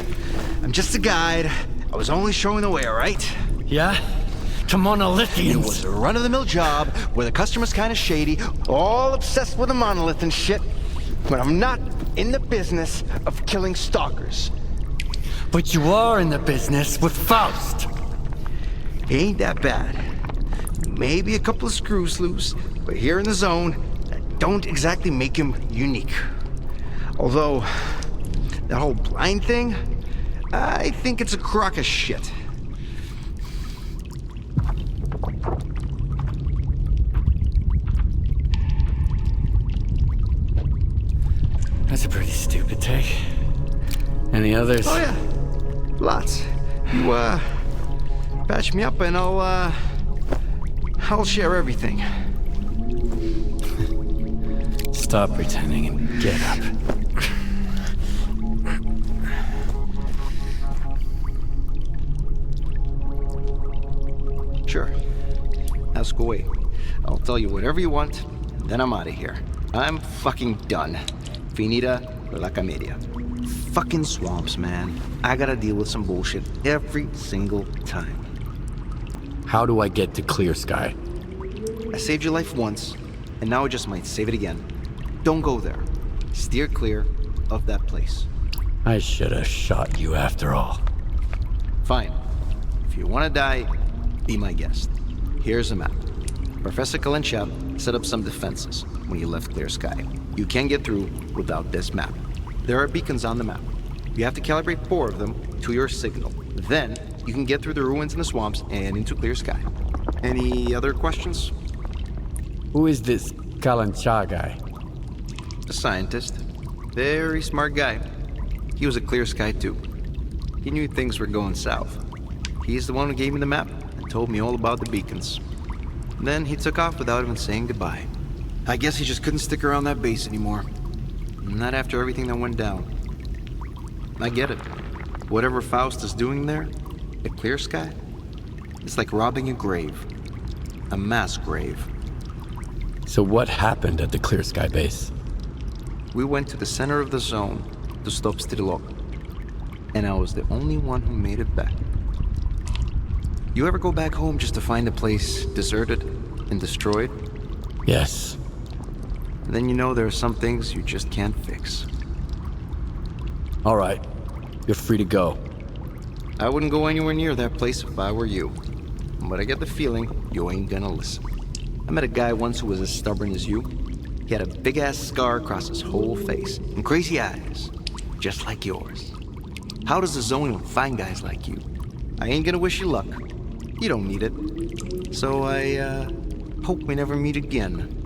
I'm just a guide. I was only showing the way, all right? Yeah? To monolithians. It was a run-of-the-mill job where the customer's kind of shady, all obsessed with a monolith and shit. But I'm not in the business of killing stalkers. But you are in the business with Faust. Ain't that bad. Maybe a couple of screws loose, but here in the zone, that don't exactly make him unique. Although, that whole blind thing, I think it's a crock of shit. That's a pretty stupid take. Any others? Oh yeah, lots. You patch me up and I'll share everything. Stop pretending and get up. Sure. Ask away. I'll tell you whatever you want, then I'm out of here. I'm fucking done. Finita la comedia. Fucking swamps, man. I gotta deal with some bullshit every single time. How do I get to clear sky? I saved your life once, and now I just might save it again. Don't go there. Steer clear of that place. I should have shot you after all. Fine. If you want to die, be my guest. Here's a map. Professor Kalinchap set up some defenses when he left Clear Sky. You can't get through without this map. There are beacons on the map. You have to calibrate 4 of them to your signal. Then, you can get through the ruins in the swamps and into Clear Sky. Any other questions? Who is this Kalancha guy? A scientist. Very smart guy. He was a Clear Sky too. He knew things were going south. He's the one who gave me the map and told me all about the beacons. Then he took off without even saying goodbye. I guess he just couldn't stick around that base anymore. Not after everything that went down. I get it. Whatever Faust is doing there, at Clear Sky, it's like robbing a grave. A mass grave. So what happened at the Clear Sky base? We went to the center of the zone to stop Strilok. And I was the only one who made it back. You ever go back home just to find the place deserted and destroyed? Yes. Then you know there are some things you just can't fix. All right. You're free to go. I wouldn't go anywhere near that place if I were you. But I get the feeling you ain't gonna listen. I met a guy once who was as stubborn as you. He had a big-ass scar across his whole face and crazy eyes, just like yours. How does the zone find guys like you? I ain't gonna wish you luck. You don't need it. So I, hope we never meet again.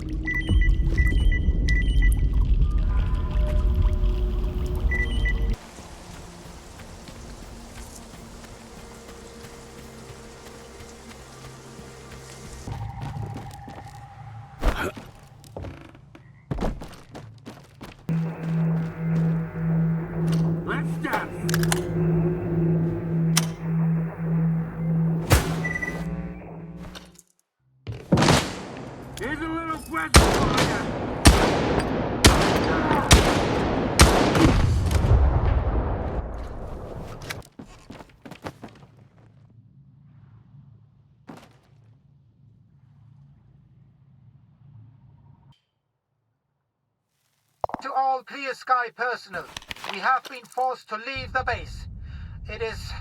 Here's a little present for you. To all Clear Sky personnel, we have been forced to leave the base. It is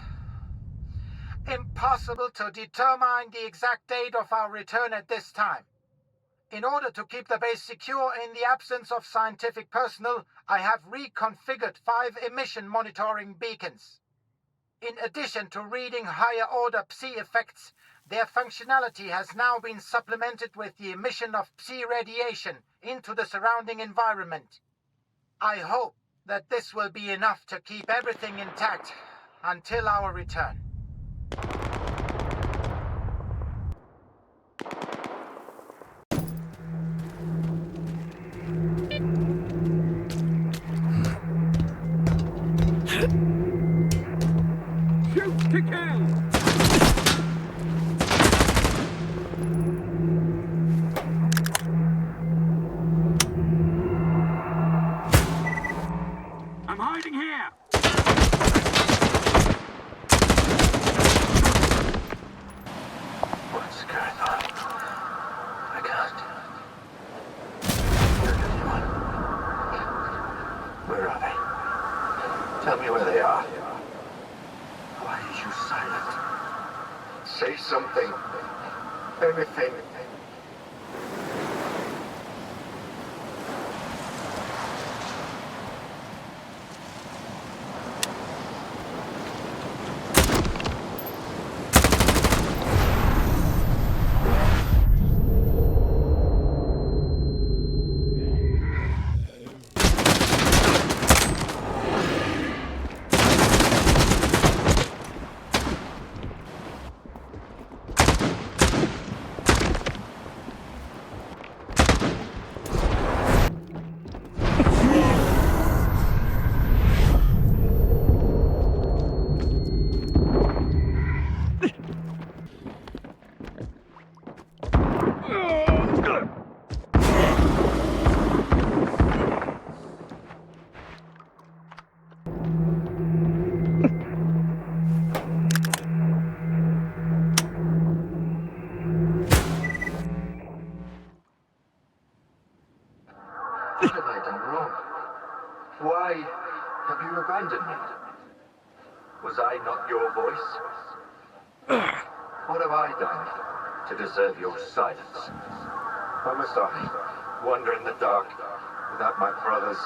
impossible to determine the exact date of our return at this time. In order to keep the base secure in the absence of scientific personnel, I have reconfigured 5 emission monitoring beacons. In addition to reading higher order Psi effects, their functionality has now been supplemented with the emission of Psi radiation into the surrounding environment. I hope that this will be enough to keep everything intact until our return. Shoot to kill! I'm hiding here! What's going on? I can't. Where are they? Tell me where they are. Why are you silent? Say something. Anything. What have I done wrong? Why have you abandoned me? Was I not your voice? What have I done to deserve your silence? Why must I wander in the dark without my brothers,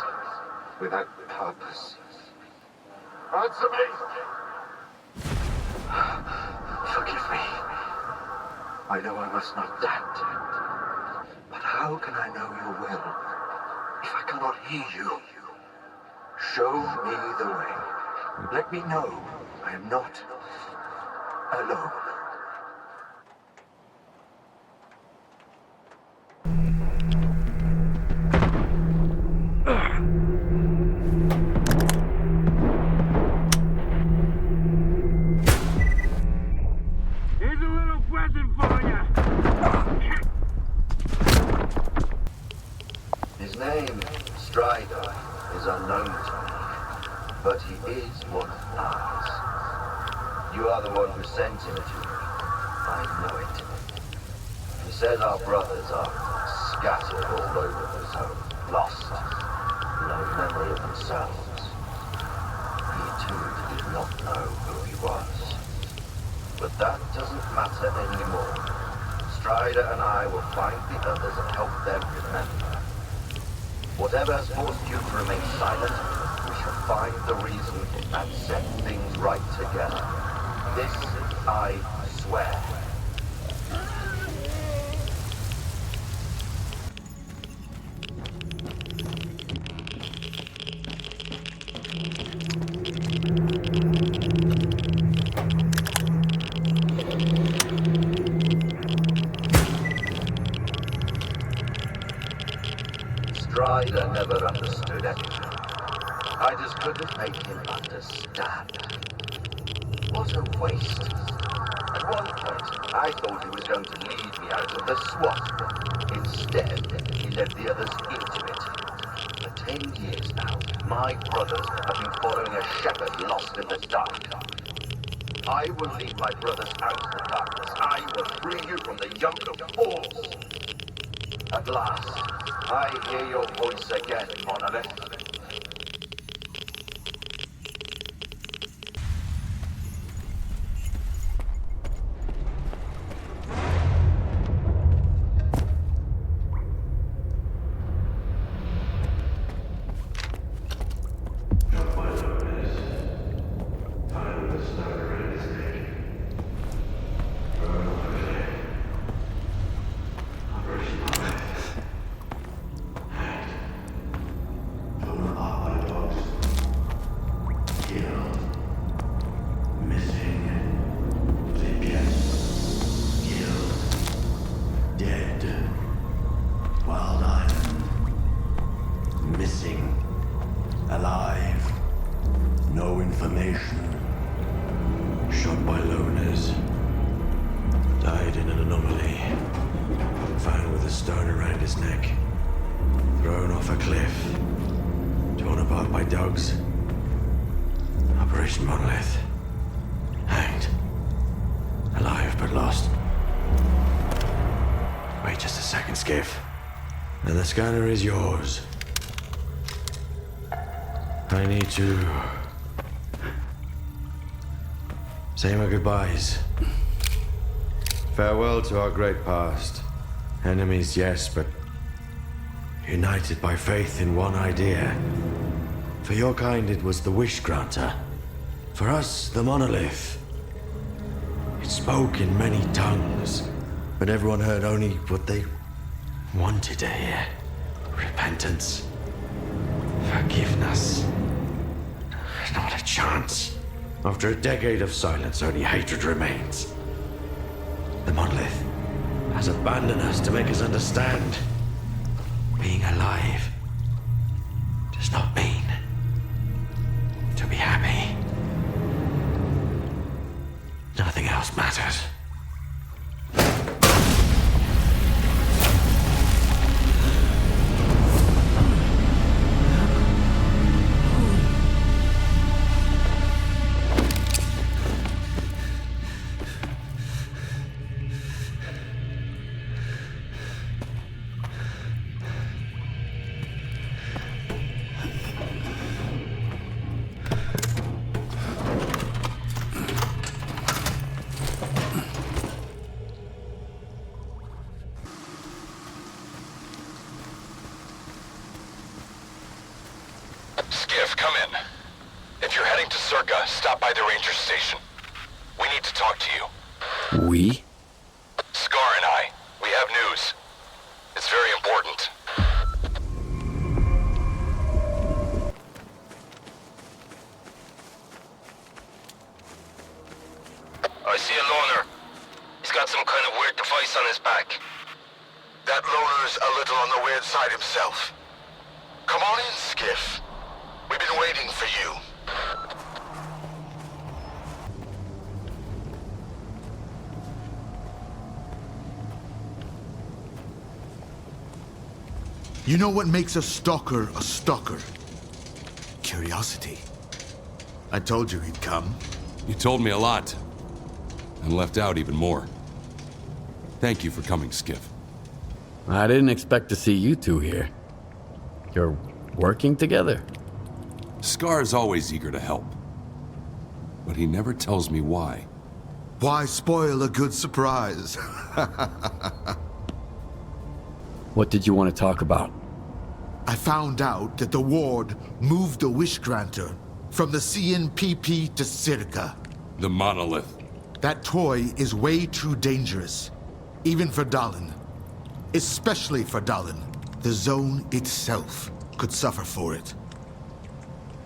without purpose? Answer me! Forgive me. I know I must not doubt. But how can I know your will if I cannot hear you? Show me the way. Let me know I am not alone. Here's a little present for you. His name, Strider, is unknown to me, but he is one of ours. You are the one who sent him to me. I know it. He says our brothers are scattered all over the zone, lost, no memory of themselves. He too did not know who he was. But that doesn't matter anymore. Strider and I will find the others and help them remember. Whatever has forced you to remain silent, we shall find the reason and set things right together. This I swear. Strider never understood anything. I just couldn't make him understand. What a waste. At one point, I thought he was going to lead me out of the swamp. Instead, he led the others into it. For 10 years now, my brothers have been following a shepherd lost in the dark. I will lead my brothers out of the darkness. I will free you from the yoke of force. At last, I hear your voice again, Monolith. The scanner is yours. I need to say my goodbyes. Farewell to our great past. Enemies, yes, but united by faith in one idea. For your kind, it was the Wish Granter. For us, the Monolith. It spoke in many tongues, but everyone heard only what they wanted to hear. Repentance. Forgiveness. Not a chance. After a decade of silence, only hatred remains. The Monolith has abandoned us to make us understand. Being alive does not mean to be happy. Nothing else matters. Stop by the ranger station. We need to talk to you. We? Scar and I. We have news. It's very important. I see a loner. He's got some kind of weird device on his back. That loner's a little on the weird side himself. Come on in, Skiff. We've been waiting for you. You know what makes a stalker a stalker? Curiosity. I told you he'd come. You told me a lot. And left out even more. Thank you for coming, Skiff. I didn't expect to see you two here. You're working together? Scar's always eager to help. But he never tells me why. Why spoil a good surprise? What did you want to talk about? I found out that the Ward moved the Wish Granter from the CNPP to Circa. The monolith. That toy is way too dangerous, even for Dallin. Especially for Dallin. The zone itself could suffer for it.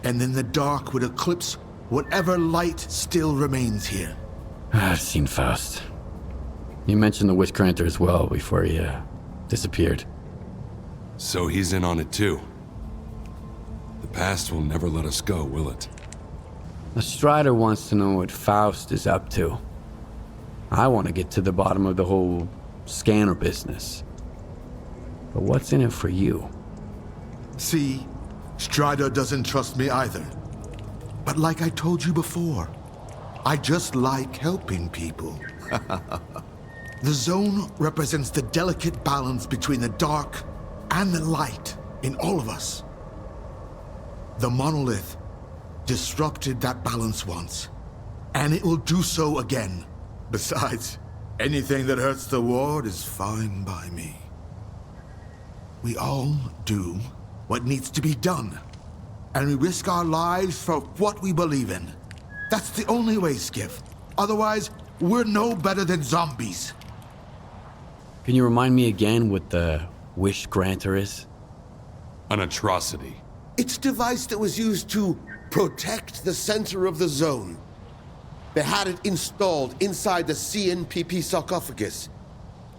And then the dark would eclipse whatever light still remains here. I've seen Faust. You mentioned the Wish Granter as well before he disappeared. So he's in on it too. The past will never let us go, will it? The Strider wants to know what Faust is up to. I want to get to the bottom of the whole scanner business. But what's in it for you? See, Strider doesn't trust me either. But like I told you before, I just like helping people. The zone represents the delicate balance between the dark and the light in all of us. The monolith disrupted that balance once, and it will do so again. Besides, anything that hurts the Ward is fine by me. We all do what needs to be done, and we risk our lives for what we believe in. That's the only way, Skiff. Otherwise, we're no better than zombies. Can you remind me again what the Wish Granter is? An atrocity. It's a device that was used to protect the center of the zone. They had it installed inside the CNPP sarcophagus.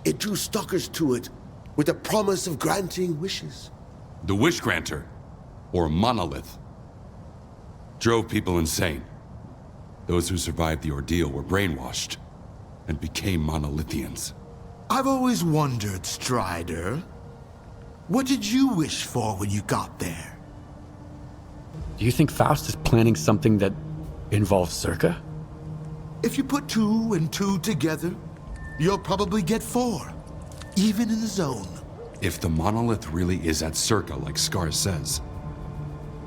It drew stalkers to it with the promise of granting wishes. The Wish Granter, or monolith, drove people insane. Those who survived the ordeal were brainwashed and became monolithians. I've always wondered, Strider, what did you wish for when you got there? Do you think Faust is planning something that involves Circa? If you put 2 and 2 together, you'll probably get 4, even in the zone. If the monolith really is at Circa, like Scar says,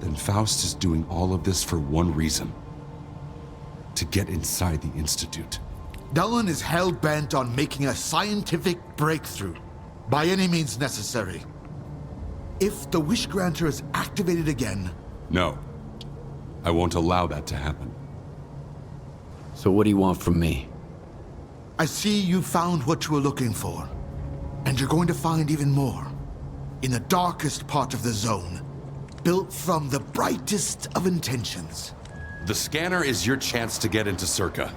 then Faust is doing all of this for one reason. To get inside the Institute. Dallin is hell-bent on making a scientific breakthrough, by any means necessary. If the Wish Granter is activated again... No. I won't allow that to happen. So what do you want from me? I see you found what you were looking for. And you're going to find even more. In the darkest part of the zone. Built from the brightest of intentions. The scanner is your chance to get into Circa.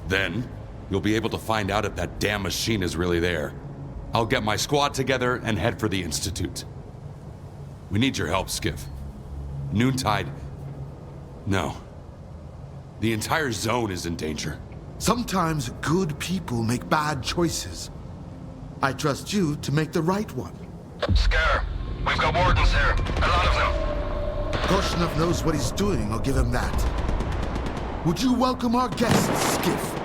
Then, you'll be able to find out if that damn machine is really there. I'll get my squad together and head for the Institute. We need your help, Skiff. Noontide... No. The entire zone is in danger. Sometimes good people make bad choices. I trust you to make the right one. Scare, we've got wardens here. A lot of them. Korshunov knows what he's doing, I'll give him that. Would you welcome our guests, Skiff?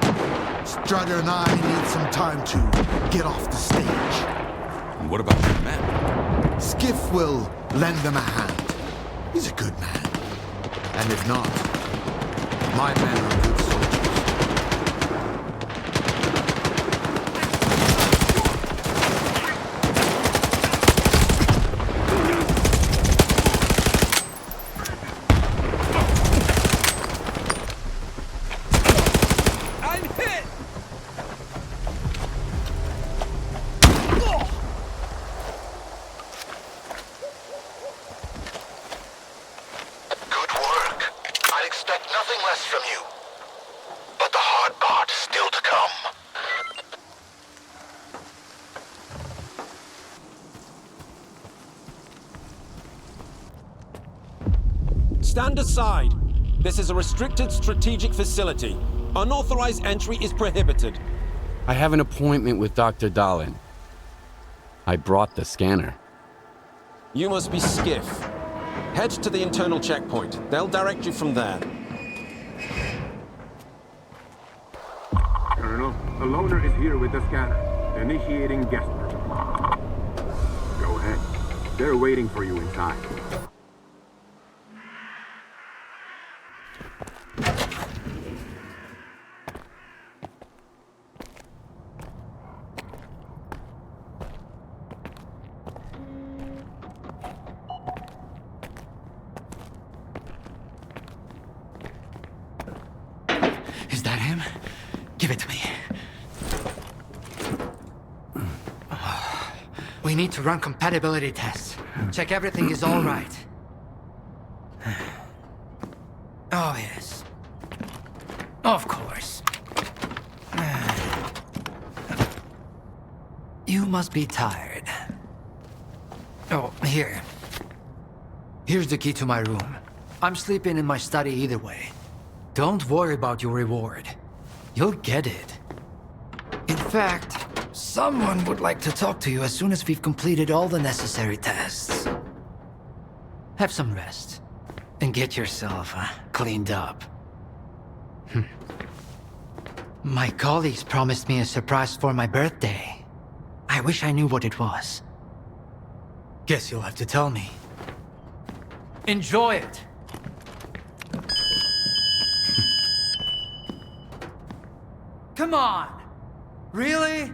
Strider and I need some time to get off the stage. And what about your men? Skiff will lend them a hand. He's a good man. And if not, my men are good soldiers. Stand aside. This is a restricted strategic facility. Unauthorized entry is prohibited. I have an appointment with Dr. Dallin. I brought the scanner. You must be Skiff. Head to the internal checkpoint. They'll direct you from there. Colonel, the loner is here with the scanner. Initiating guest room. Go ahead. They're waiting for you inside. Give it to me. We need to run compatibility tests. Check everything is all right. Oh, yes. Of course. You must be tired. Oh, here. Here's the key to my room. I'm sleeping in my study either way. Don't worry about your reward. You'll get it. In fact, someone would like to talk to you as soon as we've completed all the necessary tests. Have some rest. And get yourself cleaned up. My colleagues promised me a surprise for my birthday. I wish I knew what it was. Guess you'll have to tell me. Enjoy it! Come on! Really?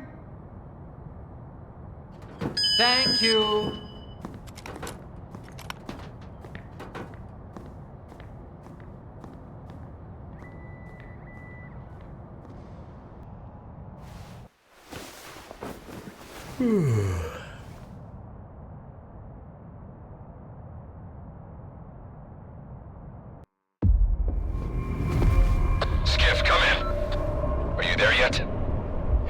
Thank you! Skiff, come in. Are you there yet?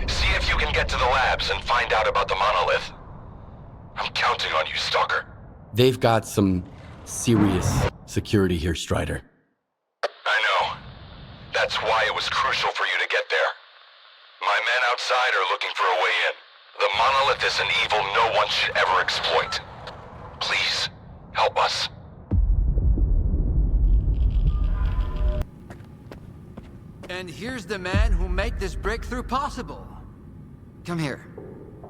See if you can get to the labs and find out about the monolith. I'm counting on you, Stalker. They've got some serious security here, Strider. I know. That's why it was crucial for you to get there. My men outside are looking for a way in. The monolith is an evil no one should ever exploit. Please, help us. And here's the man who made this breakthrough possible. Come here.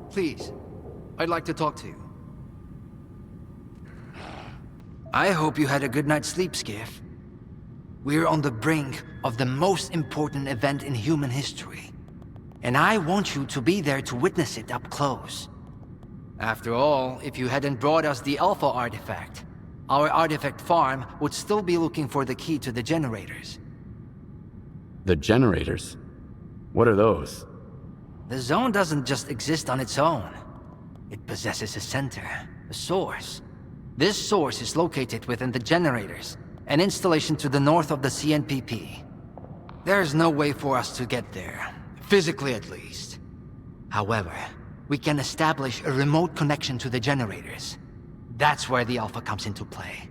Please. I'd like to talk to you. I hope you had a good night's sleep, Skiff. We're on the brink of the most important event in human history. And I want you to be there to witness it up close. After all, if you hadn't brought us the Alpha artifact, our artifact farm would still be looking for the key to the generators. The generators? What are those? The zone doesn't just exist on its own. It possesses a center, a source. This source is located within the generators, an installation to the north of the CNPP. There's no way for us to get there, physically at least. However, we can establish a remote connection to the generators. That's where the Alpha comes into play.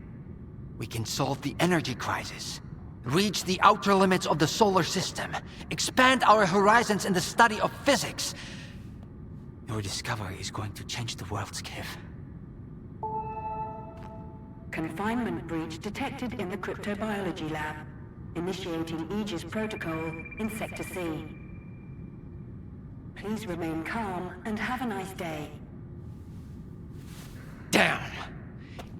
We can solve the energy crisis, reach the outer limits of the solar system, expand our horizons in the study of physics. Your discovery is going to change the world, Skiff. Confinement breach detected in the cryptobiology lab. Initiating Aegis protocol in Sector C. Please remain calm and have a nice day. Damn!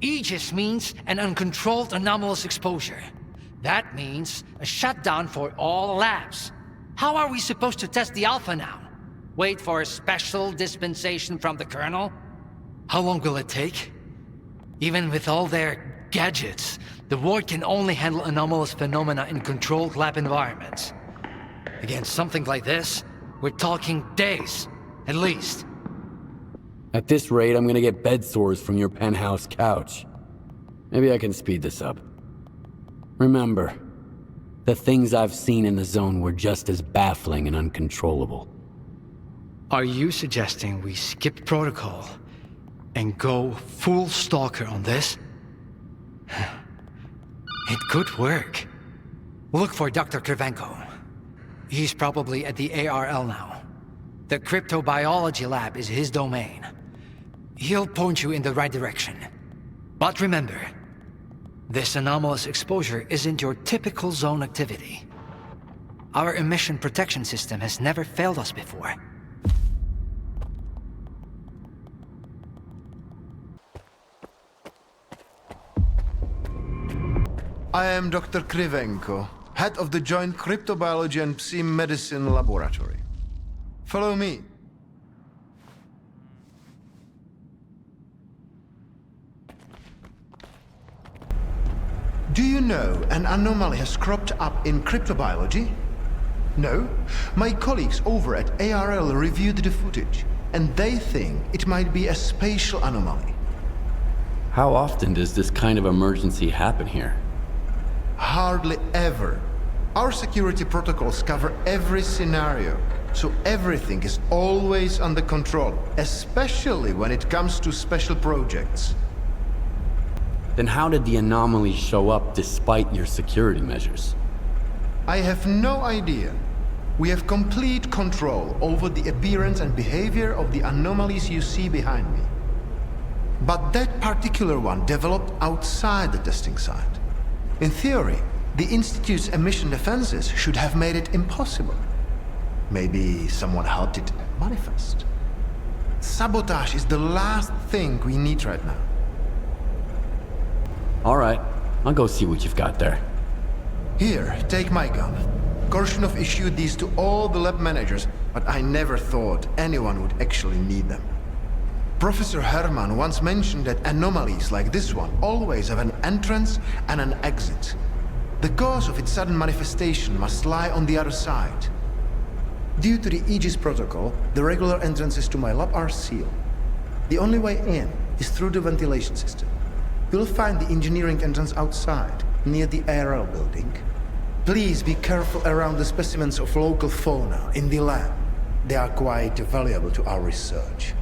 Aegis means an uncontrolled anomalous exposure. That means a shutdown for all labs. How are we supposed to test the Alpha now? Wait for a special dispensation from the Colonel? How long will it take? Even with all their gadgets, the Ward can only handle anomalous phenomena in controlled lab environments. Against something like this, we're talking days, at least. At this rate, I'm gonna get bed sores from your penthouse couch. Maybe I can speed this up. Remember, the things I've seen in the zone were just as baffling and uncontrollable. Are you suggesting we skip protocol and go full Stalker on this? It could work. Look for Dr. Krivenko. He's probably at the ARL now. The cryptobiology lab is his domain. He'll point you in the right direction. But remember, this anomalous exposure isn't your typical zone activity. Our emission protection system has never failed us before. I am Dr. Krivenko, head of the Joint Cryptobiology and Medicine Laboratory. Follow me. Do you know an anomaly has cropped up in cryptobiology? No. My colleagues over at ARL reviewed the footage, and they think it might be a spatial anomaly. How often does this kind of emergency happen here? Hardly ever. Our security protocols cover every scenario, so everything is always under control, especially when it comes to special projects. Then how did the anomaly show up despite your security measures? I have no idea. We have complete control over the appearance and behavior of the anomalies you see behind me. But that particular one developed outside the testing site. In theory, the Institute's emission defenses should have made it impossible. Maybe someone helped it manifest. Sabotage is the last thing we need right now. All right, I'll go see what you've got there. Here, take my gun. Korshunov issued these to all the lab managers, but I never thought anyone would actually need them. Professor Herman once mentioned that anomalies like this one always have an entrance and an exit. The cause of its sudden manifestation must lie on the other side. Due to the Aegis protocol, the regular entrances to my lab are sealed. The only way in is through the ventilation system. You'll find the engineering entrance outside, near the ARL building. Please be careful around the specimens of local fauna in the lab. They are quite valuable to our research.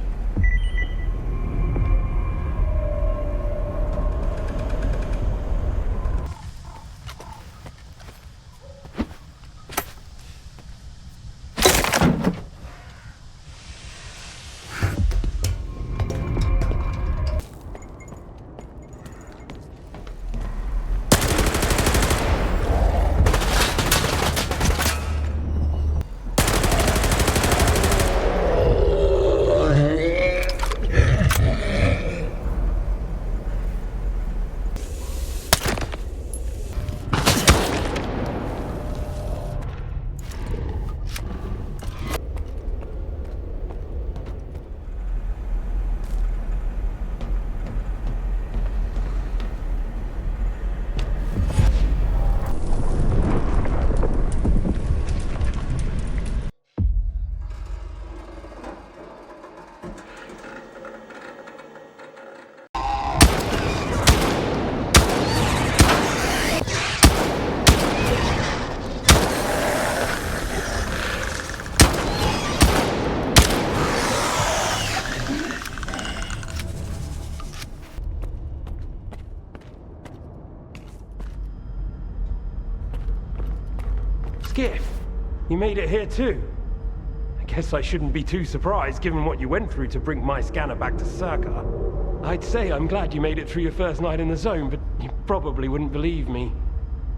Skiff, you made it here too. I guess I shouldn't be too surprised given what you went through to bring my scanner back to Circa. I'd say I'm glad you made it through your first night in the zone, but you probably wouldn't believe me.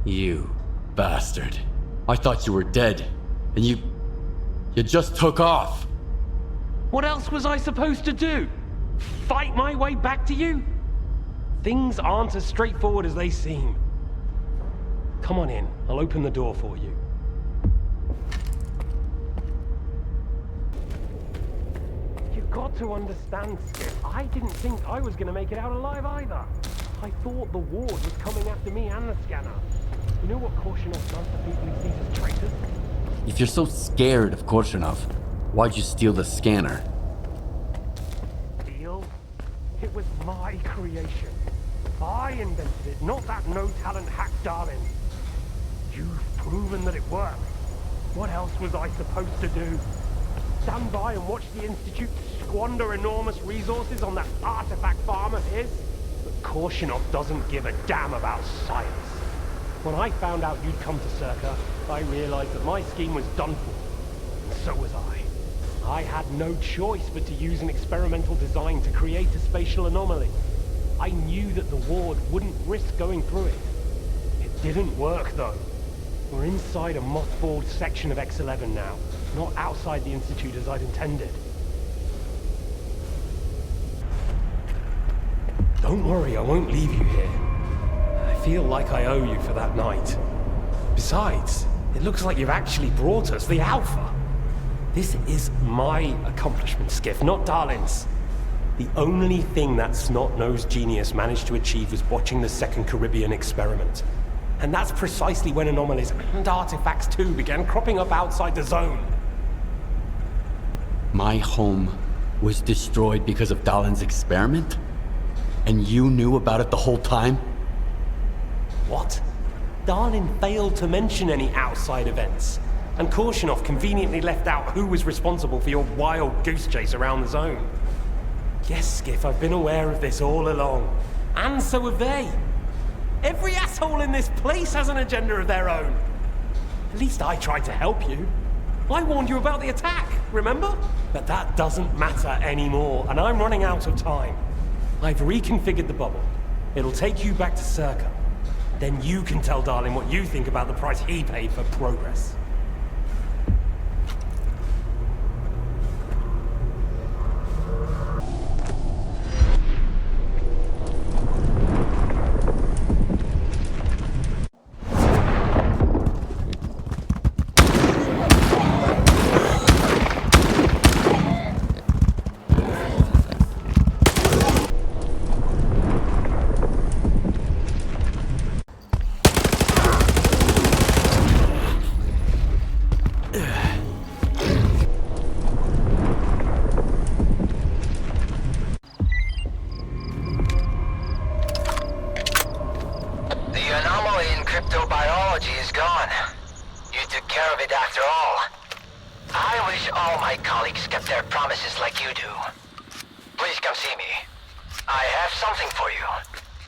You bastard. I thought you were dead, and you just took off. What else was I supposed to do? Fight my way back to you? Things aren't as straightforward as they seem. Come on in, I'll open the door for you. You've got to understand, Skip, I didn't think I was gonna make it out alive either. I thought the ward was coming after me and the scanner. You know what Korshunov does to people he sees as traitors? If you're so scared of Korshunov, why'd you steal the scanner? Steal? It was my creation. I invented it, not that no-talent hack Darwin. You've proven that it worked. What else was I supposed to do? Stand by and watch the Institute squander enormous resources on that artifact farm of his? But Korshunov doesn't give a damn about science. When I found out you'd come to Circa, I realized that my scheme was done for. And so was I. I had no choice but to use an experimental design to create a spatial anomaly. I knew that the ward wouldn't risk going through it. It didn't work, though. We're inside a mothballed section of X-11 now, not outside the Institute as I'd intended. Don't worry, I won't leave you here. I feel like I owe you for that night. Besides, it looks like you've actually brought us the Alpha. This is my accomplishment, Skiff, not Darlin's. The only thing that snot-nosed genius managed to achieve was watching the Second Caribbean experiment. And that's precisely when anomalies and artifacts too began cropping up outside the zone. My home was destroyed because of Dalin's experiment? And you knew about it the whole time? What? Darlin failed to mention any outside events, and Korshunov conveniently left out who was responsible for your wild goose chase around the zone. Yes, Skiff, I've been aware of this all along. And so have they. Every asshole in this place has an agenda of their own. At least I tried to help you. I warned you about the attack, remember? But that doesn't matter anymore, and I'm running out of time. I've reconfigured the bubble. It'll take you back to Circa. Then you can tell Darlin what you think about the price he paid for progress.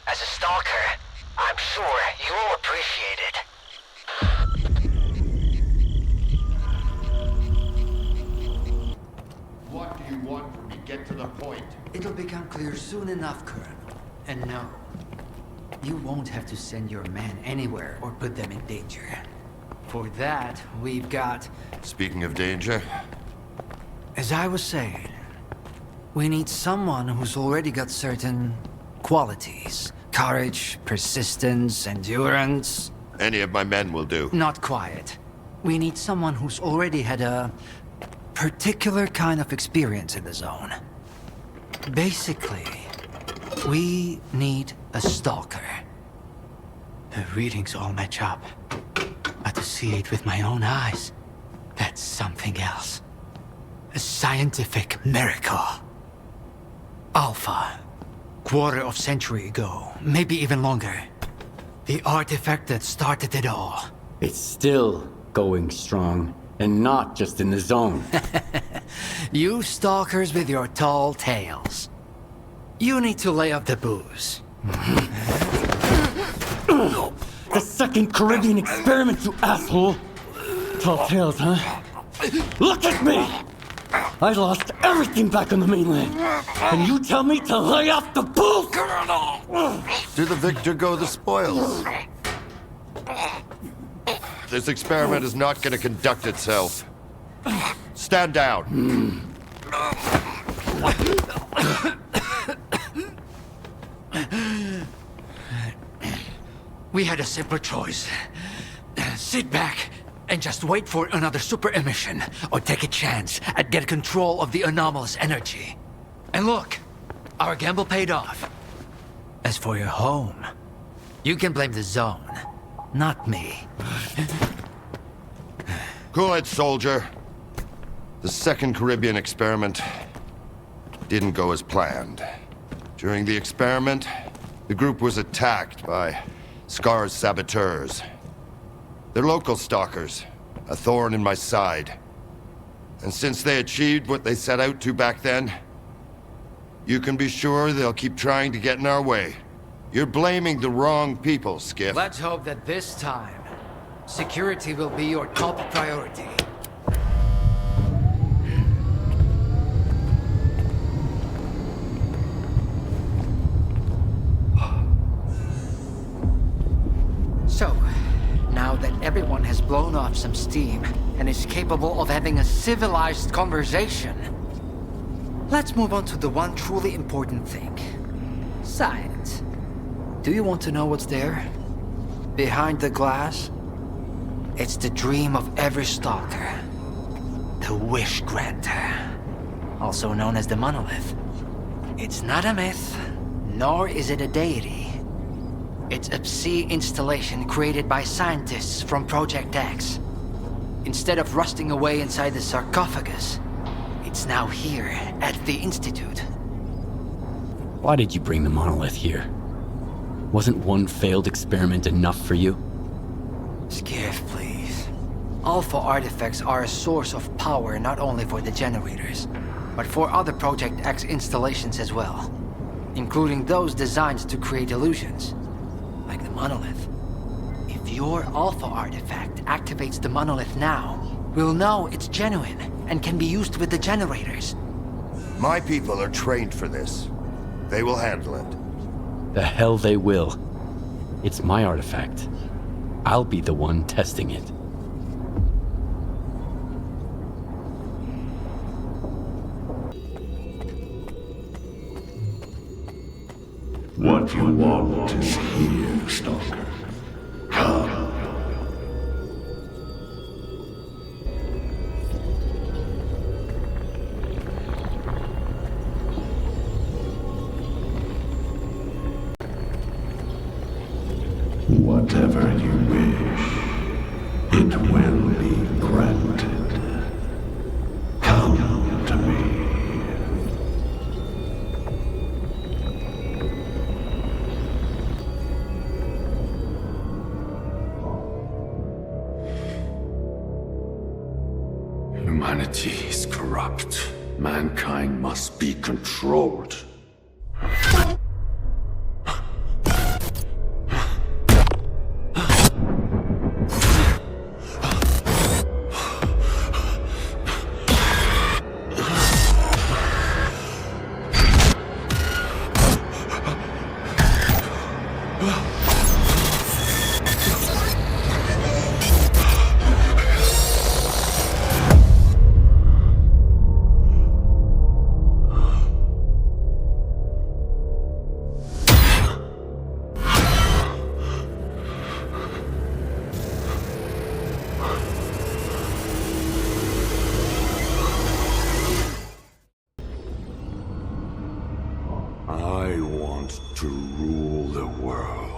As a Stalker, I'm sure you'll appreciate it. What do you want from me? Get to the point. It'll become clear soon enough, Colonel. And no, you won't have to send your men anywhere or put them in danger. For that, we've got... Speaking of danger... As I was saying, we need someone who's already got certain qualities. Courage, persistence, endurance. Any of my men will do. Not quiet. We need someone who's already had a particular kind of experience in the zone. Basically, we need a Stalker. The readings all match up. But to see it with my own eyes, that's something else. A scientific miracle. Alpha. Quarter of century ago, maybe even longer. The artifact that started it all. It's still going strong, and not just in the zone. You stalkers with your tall tales. You need to lay off the booze. The second Caribbean experiment, you asshole! Tall tales, huh? Look at me! I lost everything back on the mainland. And you tell me to lay off the booze? To the victor go the spoils. This experiment is not going to conduct itself. Stand down. We had a simple choice. Sit back and just wait for another super emission, or take a chance at getting control of the anomalous energy. And look, our gamble paid off. As for your home, you can blame the zone, not me. Cool it, soldier. The second Caribbean experiment didn't go as planned. During the experiment, the group was attacked by Scar's saboteurs. They're local stalkers, a thorn in my side. And since they achieved what they set out to back then, you can be sure they'll keep trying to get in our way. You're blaming the wrong people, Skiff. Let's hope that this time, security will be your top priority. So, now that everyone has blown off some steam and is capable of having a civilized conversation, let's move on to the one truly important thing. Science. Do you want to know what's there? Behind the glass? It's the dream of every stalker. The Wish Granter. Also known as the Monolith. It's not a myth, nor is it a deity. It's a Psi installation created by scientists from Project X. Instead of rusting away inside the sarcophagus, it's now here at the Institute. Why did you bring the monolith here? Wasn't one failed experiment enough for you? Skiff, please. Alpha artifacts are a source of power not only for the generators, but for other Project X installations as well, including those designed to create illusions, like the monolith. If your Alpha artifact activates the monolith now, we'll know it's genuine and can be used with the generators. My people are trained for this. They will handle it. The hell they will. It's my artifact. I'll be the one testing it. What you want is here, Stalker. Come. Whatever you wish, it will be granted. Come to me. Humanity is corrupt. Mankind must be controlled. I want to rule the world.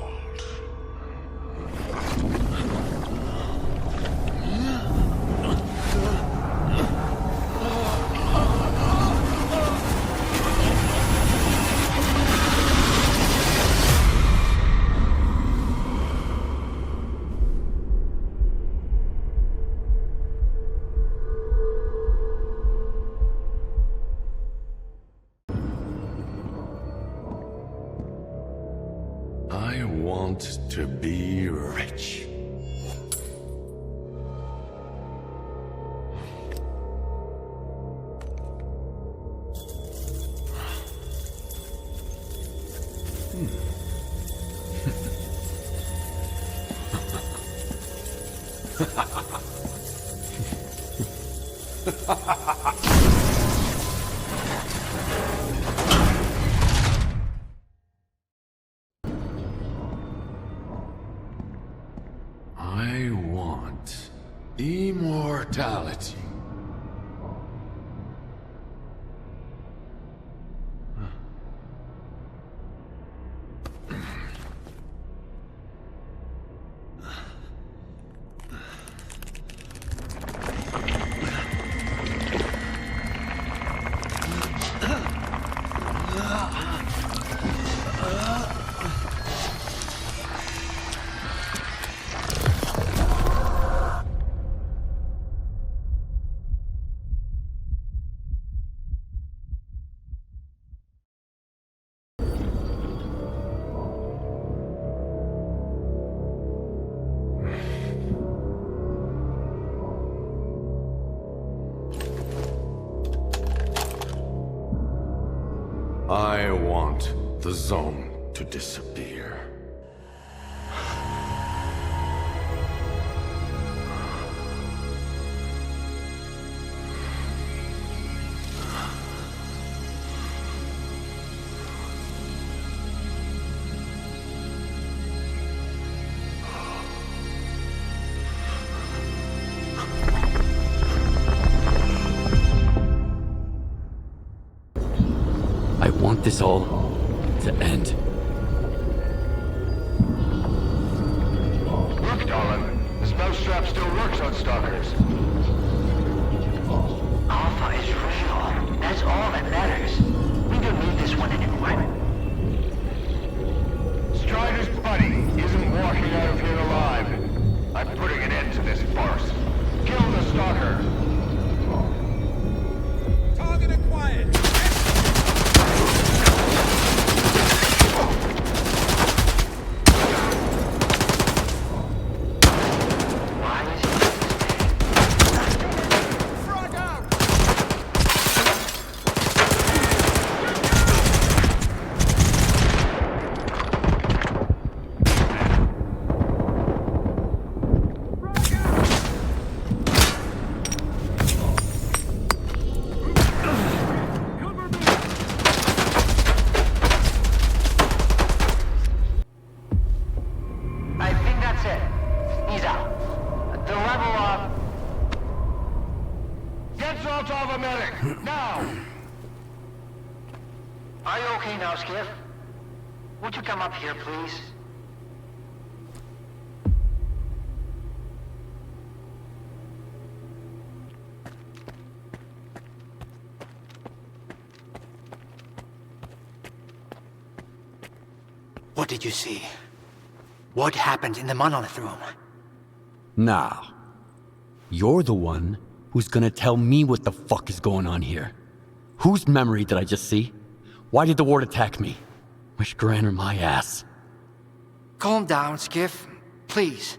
I want to be rich. I want immortality. I want the zone to disappear. I want this all to end. strap still works on Stalkers. Alpha is real. That's all that matters. We don't need this one anymore. Strider's buddy isn't walking out of here alive. I'm putting an end to this farce. Kill the Stalker. Target acquired. I think that's it. He's out. The level of... Get Zoltov a medic! Now! Are you okay now, Skiff? Would you come up here, please? What did you see? What happened in the monolith room? Now, you're the one who's gonna tell me what the fuck is going on here. Whose memory did I just see? Why did the ward attack me? Wish Granner my ass. Calm down, Skiff. Please.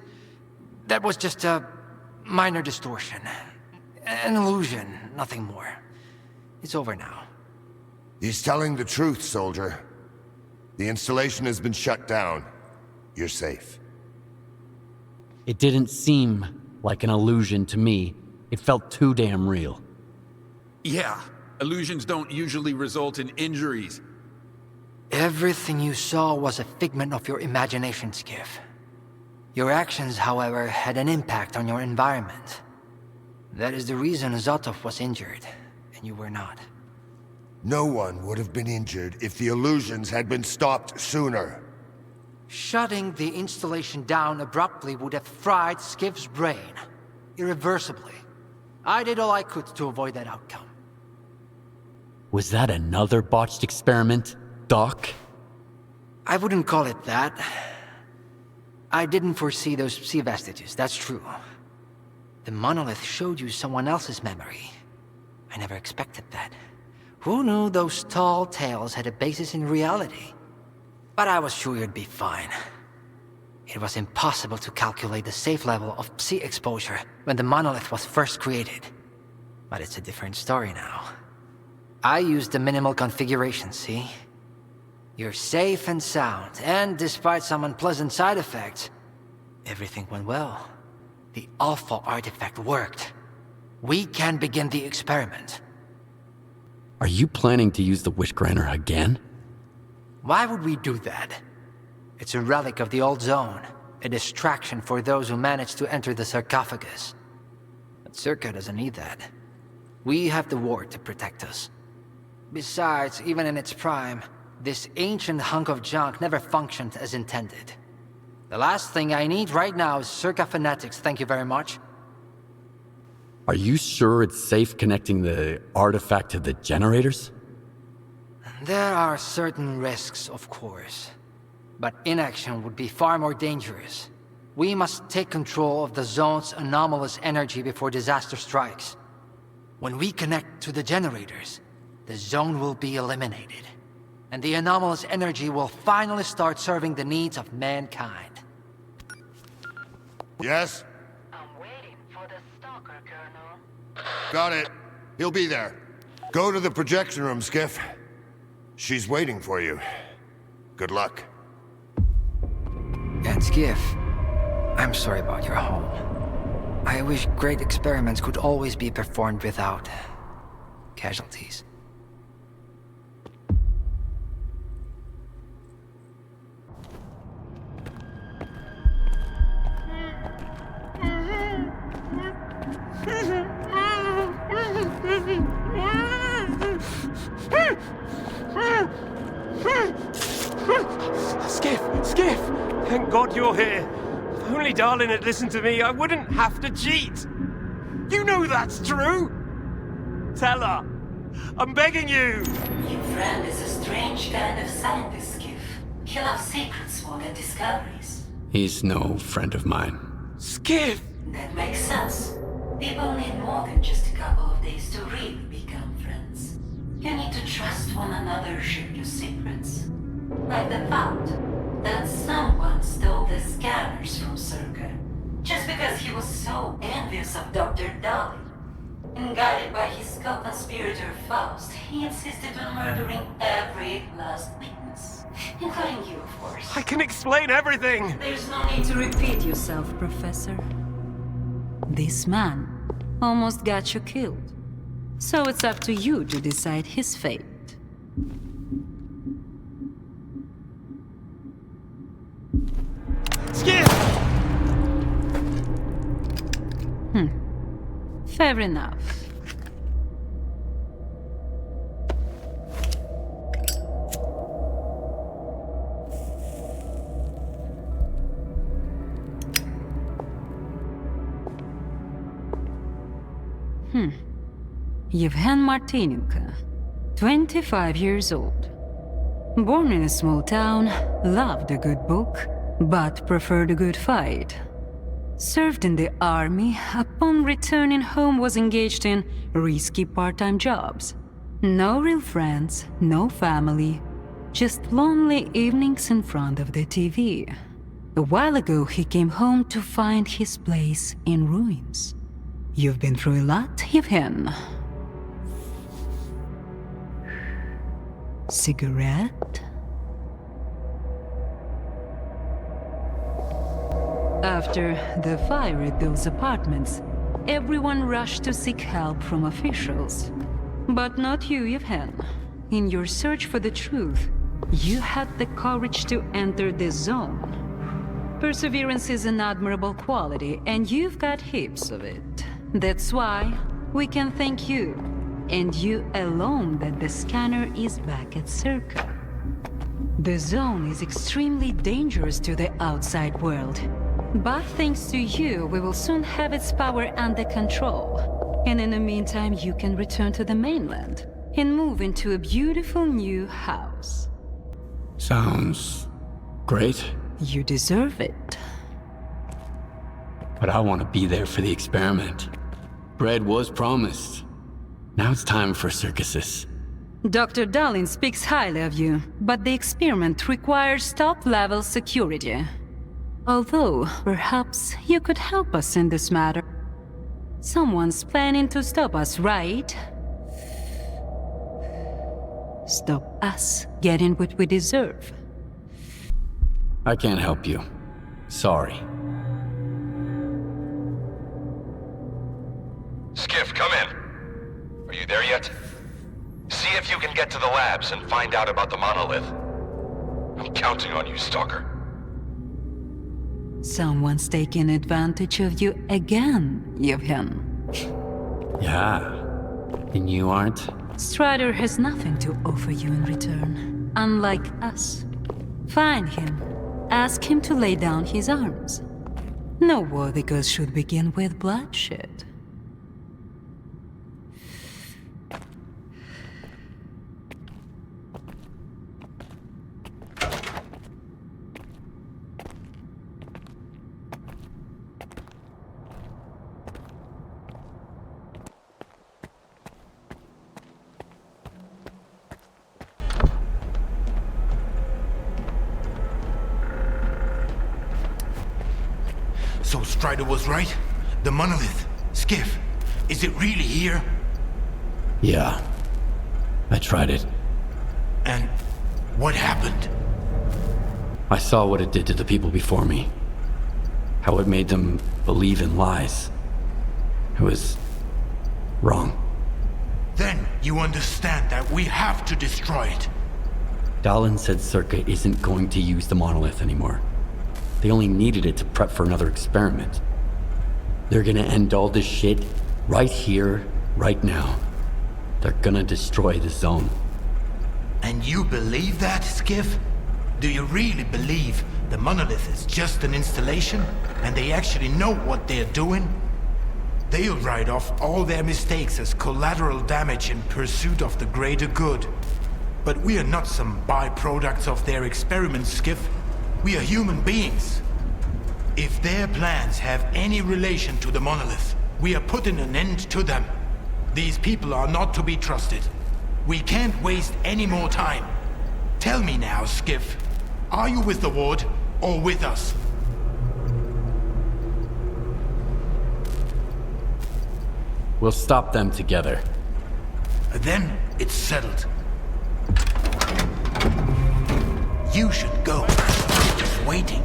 That was just a minor distortion. An illusion, nothing more. It's over now. He's telling the truth, soldier. The installation has been shut down. You're safe. It didn't seem like an illusion to me. It felt too damn real. Yeah, illusions don't usually result in injuries. Everything you saw was a figment of your imagination, Skiff. Your actions, however, had an impact on your environment. That is the reason Zotov was injured, and you were not. No one would have been injured if the illusions had been stopped sooner. Shutting the installation down abruptly would have fried Skiff's brain. Irreversibly. I did all I could to avoid that outcome. Was that another botched experiment, Doc? I wouldn't call it that. I didn't foresee those sea vestiges, that's true. The monolith showed you someone else's memory. I never expected that. Who knew those tall tales had a basis in reality? But I was sure you'd be fine. It was impossible to calculate the safe level of Psi exposure when the monolith was first created. But it's a different story now. I used the minimal configuration, see? You're safe and sound, and despite some unpleasant side effects, everything went well. The Alpha artifact worked. We can begin the experiment. Are you planning to use the Wish Granner again? Why would we do that? It's a relic of the old zone, a distraction for those who managed to enter the sarcophagus. But Circa doesn't need that. We have the ward to protect us. Besides, even in its prime, this ancient hunk of junk never functioned as intended. The last thing I need right now is Circa fanatics, thank you very much. Are you sure it's safe connecting the artifact to the generators? There are certain risks, of course. But inaction would be far more dangerous. We must take control of the zone's anomalous energy before disaster strikes. When we connect to the generators, the zone will be eliminated. And the anomalous energy will finally start serving the needs of mankind. Yes? I'm waiting for the Stalker, Colonel. Got it. He'll be there. Go to the projection room, Skiff. She's waiting for you. Good luck. And Skiff, I'm sorry about your home. I wish great experiments could always be performed without casualties. Skiff! Skiff! Thank God you're here. If only Darlin had listened to me, I wouldn't have to cheat. You know that's true. Tell her. I'm begging you. Your friend is a strange kind of scientist, Skiff. He loves secrets more than discoveries. He's no friend of mine. Skiff! That makes sense. People need more than just a couple of days to really become friends. You need to trust one another, share your secrets. Like the fact that someone stole the scanners from Circa just because he was so envious of Dr. Dolly. And guided by his co-conspirator Faust, he insisted on murdering every last witness, including you, of course. I can explain everything! There's no need to repeat yourself, Professor. This man almost got you killed. So it's up to you to decide his fate. Skip! Fair enough. Yevhen Martinenko, 25 years old. Born in a small town, loved a good book, but preferred a good fight. Served in the army, upon returning home was engaged in risky part-time jobs. No real friends, no family, just lonely evenings in front of the TV. A while ago he came home to find his place in ruins. You've been through a lot, Yevhen. Cigarette? After the fire at those apartments, everyone rushed to seek help from officials. But not you, Yevhen. In your search for the truth, you had the courage to enter the zone. Perseverance is an admirable quality, and you've got heaps of it. That's why we can thank you, and you alone, that the scanner is back at Circa. The zone is extremely dangerous to the outside world. But thanks to you, we will soon have its power under control. And in the meantime, you can return to the mainland and move into a beautiful new house. Sounds great. You deserve it. But I want to be there for the experiment. Bread was promised. Now it's time for circuses. Dr. Darlin speaks highly of you, but the experiment requires top-level security. Although, perhaps you could help us in this matter. Someone's planning to stop us, right? Stop us getting what we deserve. I can't help you. Sorry. Skiff, come in. Are you there yet? See if you can get to the labs and find out about the monolith. I'm counting on you, Stalker. Someone's taking advantage of you again, Yevhen. Yeah. And you aren't? Strider has nothing to offer you in return, unlike us. Find him. Ask him to lay down his arms. No war because should begin with bloodshed. So Strider was right? The monolith, Skiff, is it really here? Yeah. I tried it. And what happened? I saw what it did to the people before me. How it made them believe in lies. It was wrong. Then you understand that we have to destroy it. Dallin said Circa isn't going to use the monolith anymore. They only needed it to prep for another experiment. They're gonna end all this shit right here, right now. They're gonna destroy the zone. And you believe that, Skiff? Do you really believe the monolith is just an installation, and they actually know what they're doing? They'll write off all their mistakes as collateral damage in pursuit of the greater good. But we are not some byproducts of their experiments, Skiff. We are human beings. If their plans have any relation to the monolith, we are putting an end to them. These people are not to be trusted. We can't waste any more time. Tell me now, Skiff. Are you with the Ward, or with us? We'll stop them together. Then it's settled. You should go. Just waiting.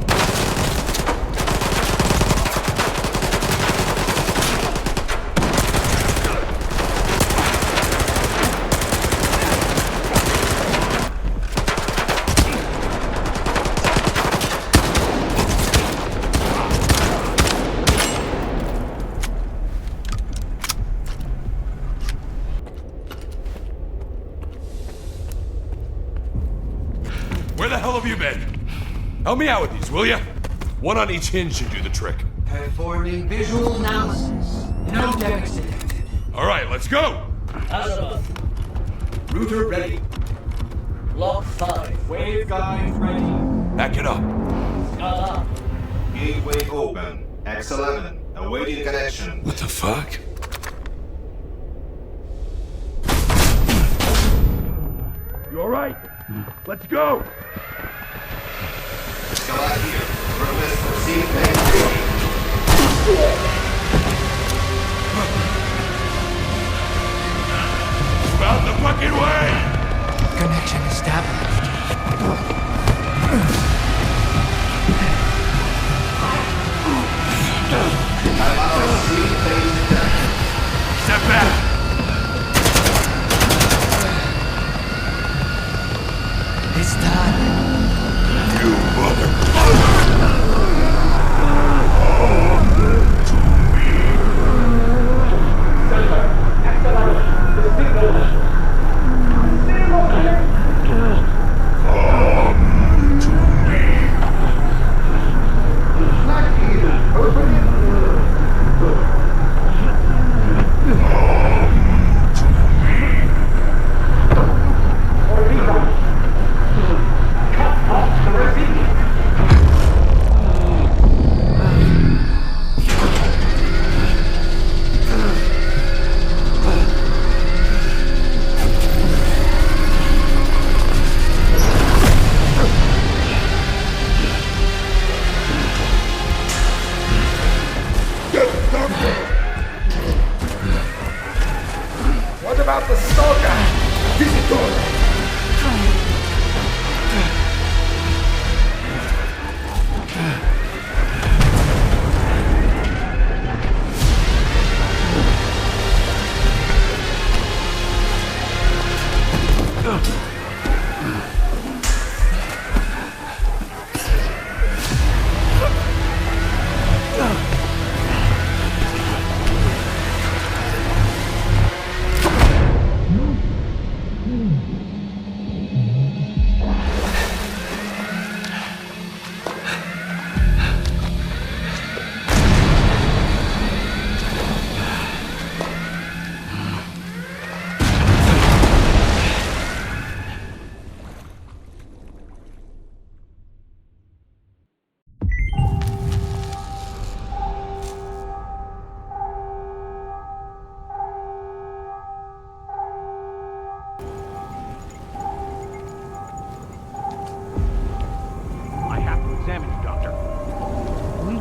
Where the hell have you been? Help me out with these, will ya? One on each hinge should do the trick. Performing visual analysis. No decks detected. All right, let's go! Azimuth. Router ready. Block 5. Waveguide ready. Back it up. Up. Gateway open. X11. Awaiting connection. What the fuck? You alright? Let's go! Scout here. Request for CineGaming. Move out the fucking way! Connection established. Step back! It's done. You motherfucker! What about the Stalker? Visitor!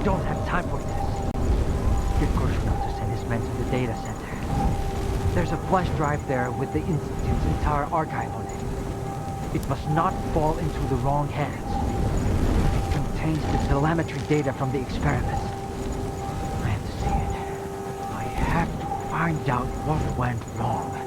don't have time for this. Get Korshunov to send his men to the data center. There's a flash drive there with the Institute's entire archive on it. It must not fall into the wrong hands. It contains the telemetry data from the experiments. I have to see it. I have to find out what went wrong.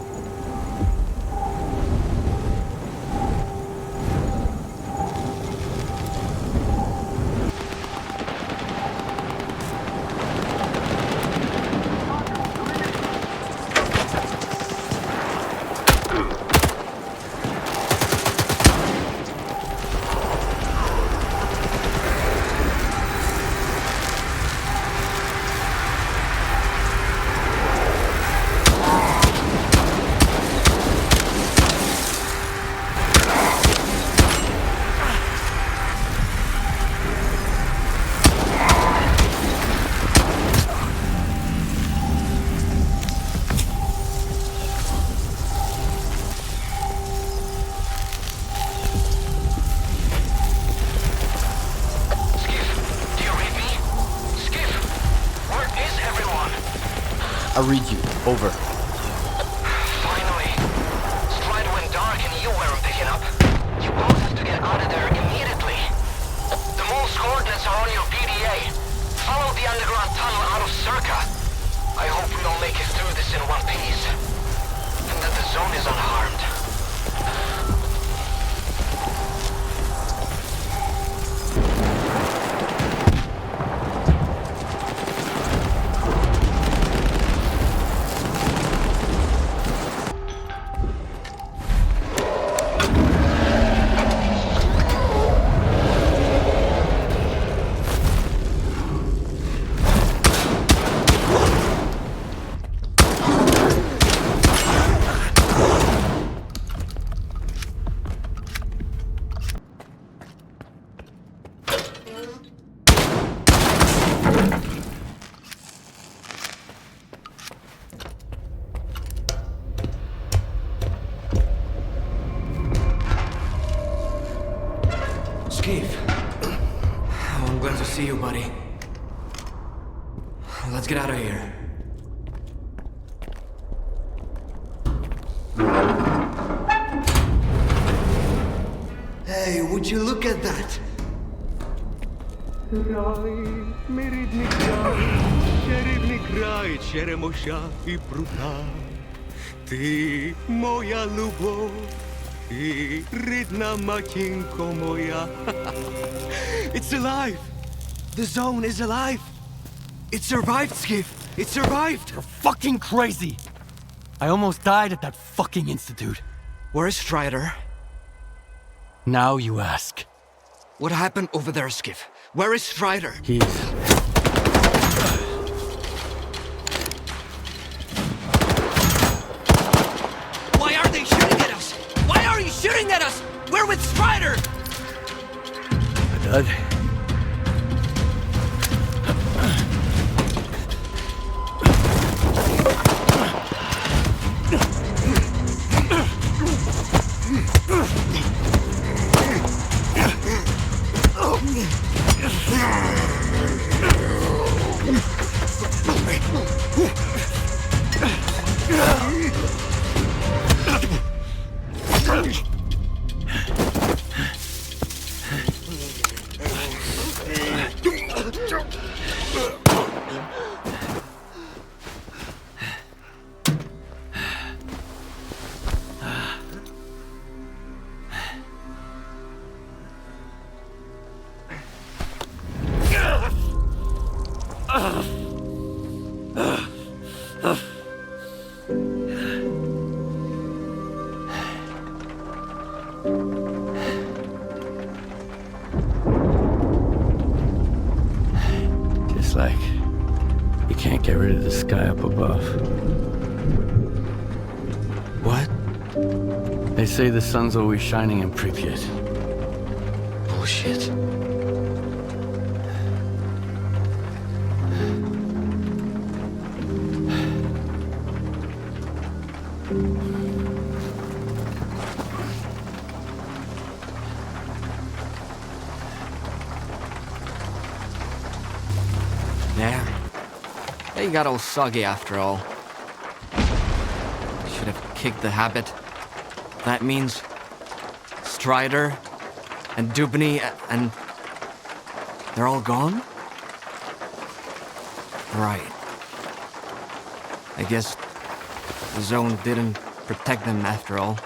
I read you. Over. Finally. Stride went dark and you weren't picking up. You both have to get out of there immediately. The mole's coordinates are on your PDA. Follow the underground tunnel out of Circa. I hope we all make it through this in one piece. And that the zone is unharmed. I'm glad to see you, buddy. Let's get out of here. Hey, would you look at that? Мій рідний край, чарівний край, черемоша і прута. Ти моя любов, і рідна матінко моя. It's alive! The zone is alive! It survived, Skiff! It survived! You're fucking crazy! I almost died at that fucking institute. Where is Strider? Now you ask. What happened over there, Skiff? Where is Strider? He's... Why are they shooting at us? Why are you shooting at us? We're with Strider! Dud. Just like you can't get rid of the sky up above. What? They say the sun's always shining in Pripyat. Bullshit. Yeah. They got all soggy after all. Should have kicked the habit. That means Strider and Dubny and they're all gone? Right. I guess the zone didn't protect them after all.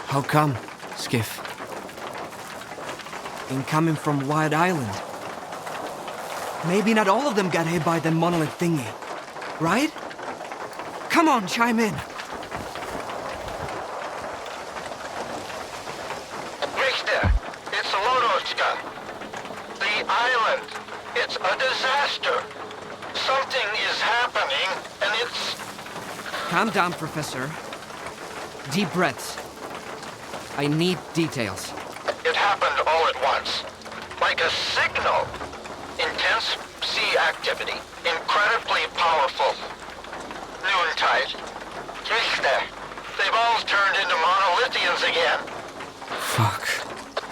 How come, Skiff? In coming from White Island. Maybe not all of them got hit by the monolith thingy, right? Come on, chime in. Richter, it's Lodotchka. The island, it's a disaster. Something is happening, and it's... Calm down, Professor. Deep breaths. I need details. It happened all at once. Like a signal. Intense sea activity. Incredibly powerful. Noontide. Richter. They've all turned into monolithians again. Fuck.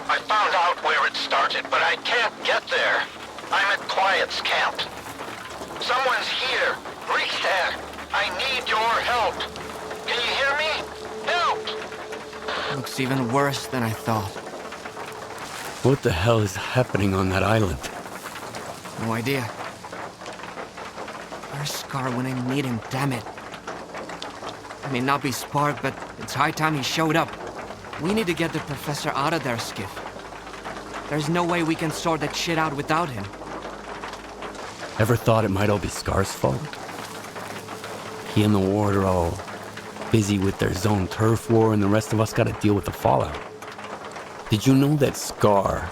I found out where it started, but I can't get there. I'm at Quiet's camp. Someone's here, Richter, I need your help. Can you hear me? Help! Looks even worse than I thought. What the hell is happening on that island? No idea. Where's Scar when I need him, damn it? I may not be Spark, but it's high time he showed up. We need to get the professor out of there, Skiff. There's no way we can sort that shit out without him. Ever thought it might all be Scar's fault? He and the Ward are all busy with their zone turf war, and the rest of us gotta deal with the fallout. Did you know that Scar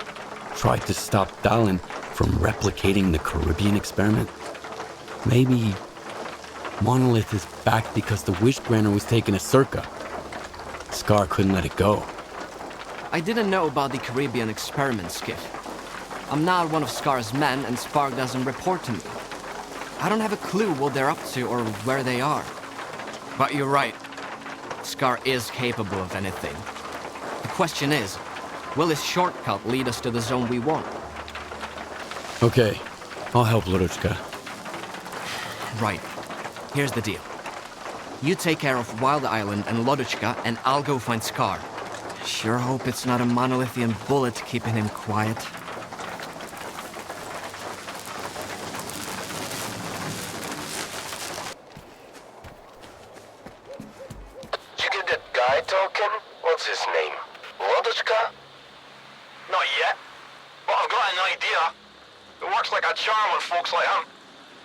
tried to stop Dallin from replicating the Caribbean experiment? Maybe Monolith is back because the Wish Granter was taking a circa. Scar couldn't let it go. I didn't know about the Caribbean experiment, Skiff. I'm not one of Scar's men, and Spark doesn't report to me. I don't have a clue what they're up to or where they are. But you're right. Scar is capable of anything. The question is, will his shortcut lead us to the zone we want? Okay, I'll help Lorochka. Right. Here's the deal. You take care of Wild Island and Loduchka, and I'll go find Scar. Sure hope it's not a monolithian bullet keeping him quiet. Did you get that guy talking? What's his name? Loduchka? Not yet. But I've got an idea. It works like a charm on folks like him.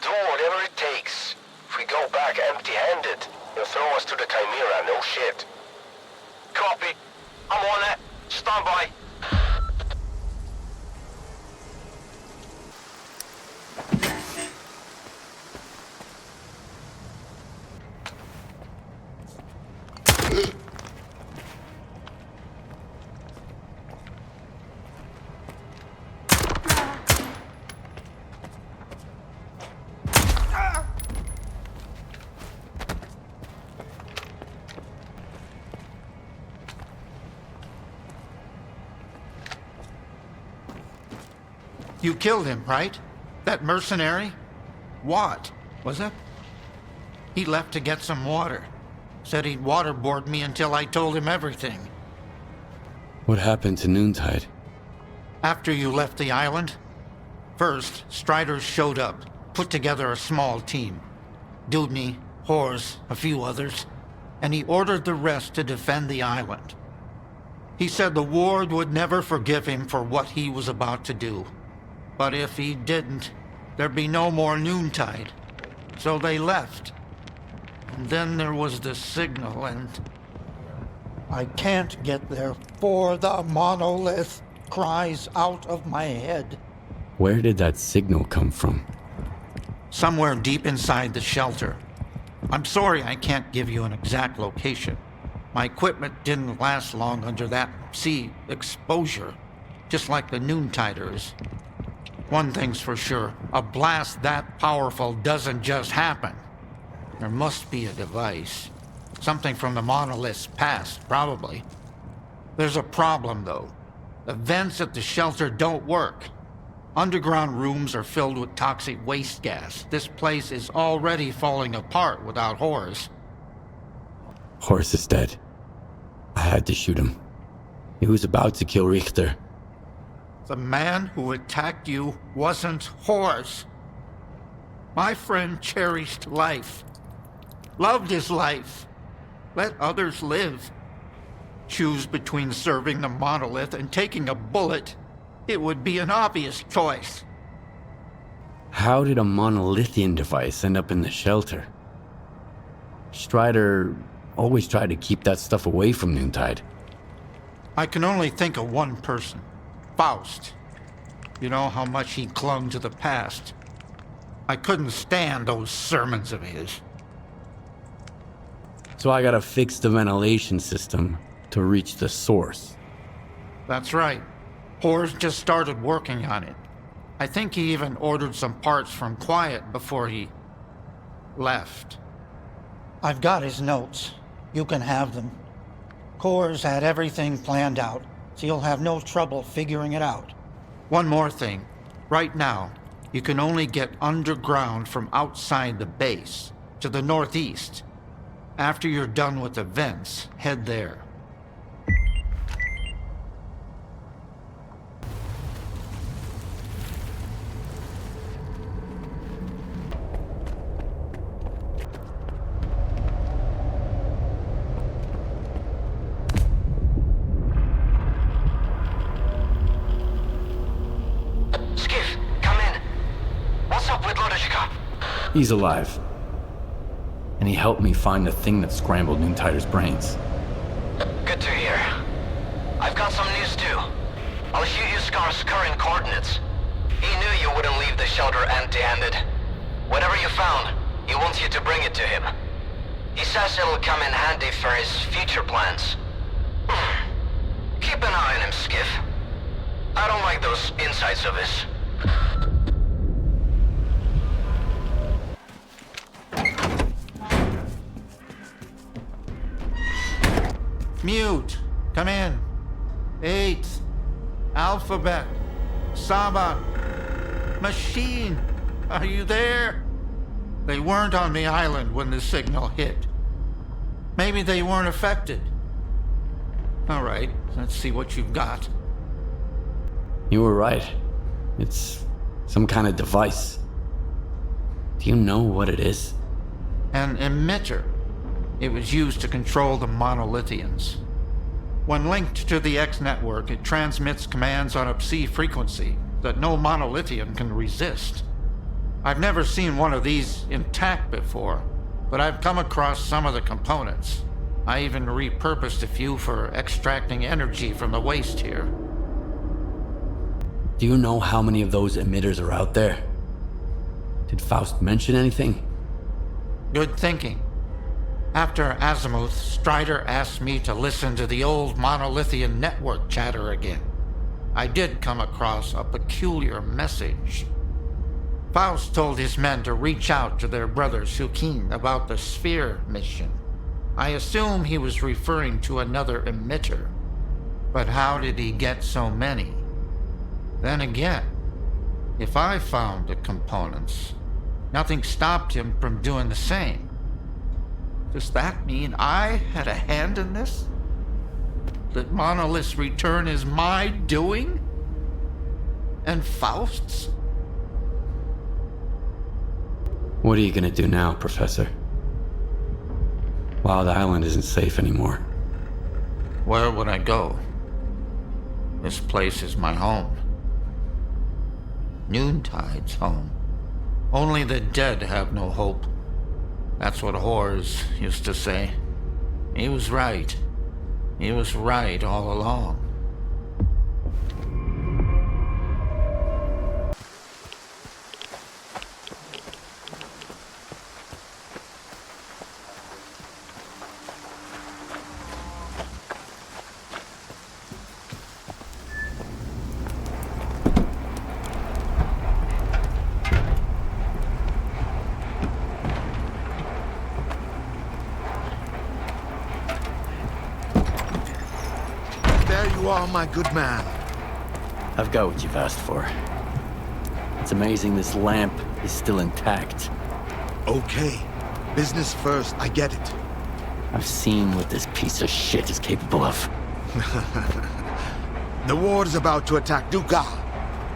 Do whatever it takes. If we go back empty-handed, he'll throw us to the Chimera, no shit. Copy. I'm on it. Stand by. You killed him, right? That mercenary? What was it? He left to get some water. Said he'd waterboard me until I told him everything. What happened to Noontide? After you left the island, first, Striders showed up, put together a small team. Dudney, Horse, a few others, and he ordered the rest to defend the island. He said the Ward would never forgive him for what he was about to do. But if he didn't, there'd be no more Noontide. So they left. And then there was the signal, and I can't get there, for the monolith cries out of my head. Where did that signal come from? Somewhere deep inside the shelter. I'm sorry I can't give you an exact location. My equipment didn't last long under that sea exposure, just like the Noontiders. One thing's for sure, a blast that powerful doesn't just happen. There must be a device. Something from the monolith's past, probably. There's a problem, though. The vents at the shelter don't work. Underground rooms are filled with toxic waste gas. This place is already falling apart without Horus. Horus is dead. I had to shoot him. He was about to kill Richter. The man who attacked you wasn't Horus. My friend cherished life. Loved his life. Let others live. Choose between serving the monolith and taking a bullet. It would be an obvious choice. How did a monolithian device end up in the shelter? Strider always tried to keep that stuff away from Noontide. I can only think of one person. Faust. You know how much he clung to the past. I couldn't stand those sermons of his. So I gotta fix the ventilation system to reach the source. That's right. Horus just started working on it. I think he even ordered some parts from Quiet before he left. I've got his notes. You can have them. Core's had everything planned out, so you'll have no trouble figuring it out. One more thing. Right now, you can only get underground from outside the base, to the northeast. After you're done with the vents, head there. He's alive. And he helped me find the thing that scrambled Noontider's brains. Good to hear. I've got some news too. I'll shoot you Scar's current coordinates. He knew you wouldn't leave the shelter empty-handed. Whatever you found, he wants you to bring it to him. He says it'll come in handy for his future plans. Keep an eye on him, Skiff. I don't like those insights of his. Mute, come in. 8, Alphabet, Saba, Machine, are you there? They weren't on the island when the signal hit. Maybe they weren't affected. All right, let's see what you've got. You were right. It's some kind of device. Do you know what it is? An emitter. It was used to control the monolithians. When linked to the X network, it transmits commands on a psi frequency that no monolithian can resist. I've never seen one of these intact before, but I've come across some of the components. I even repurposed a few for extracting energy from the waste here. Do you know how many of those emitters are out there? Did Faust mention anything? Good thinking. After Azimuth, Strider asked me to listen to the old monolithian network chatter again. I did come across a peculiar message. Faust told his men to reach out to their brother Sukin about the Sphere mission. I assume he was referring to another emitter. But how did he get so many? Then again, if I found the components, nothing stopped him from doing the same. Does that mean I had a hand in this? That Monolith's return is my doing? And Faust's? What are you gonna do now, Professor? Wild Island isn't safe anymore. Where would I go? This place is my home. Noontide's home. Only the dead have no hope. That's what Horrors used to say. He was right. He was right all along. You are my good man. I've got what you've asked for. It's amazing this lamp is still intact. Okay. Business first, I get it. I've seen what this piece of shit is capable of. The ward's about to attack Duka.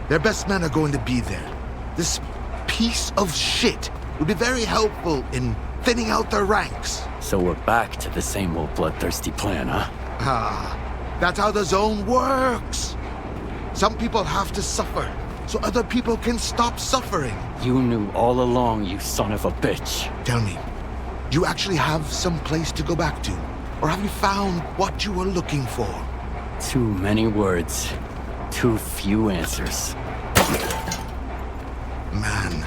Their best men are going to be there. This piece of shit would be very helpful in thinning out their ranks. So we're back to the same old bloodthirsty plan, huh? Ah. That's how the zone works. Some people have to suffer, so other people can stop suffering. You knew all along, you son of a bitch. Tell me, do you actually have some place to go back to? Or have you found what you were looking for? Too many words, too few answers. Man.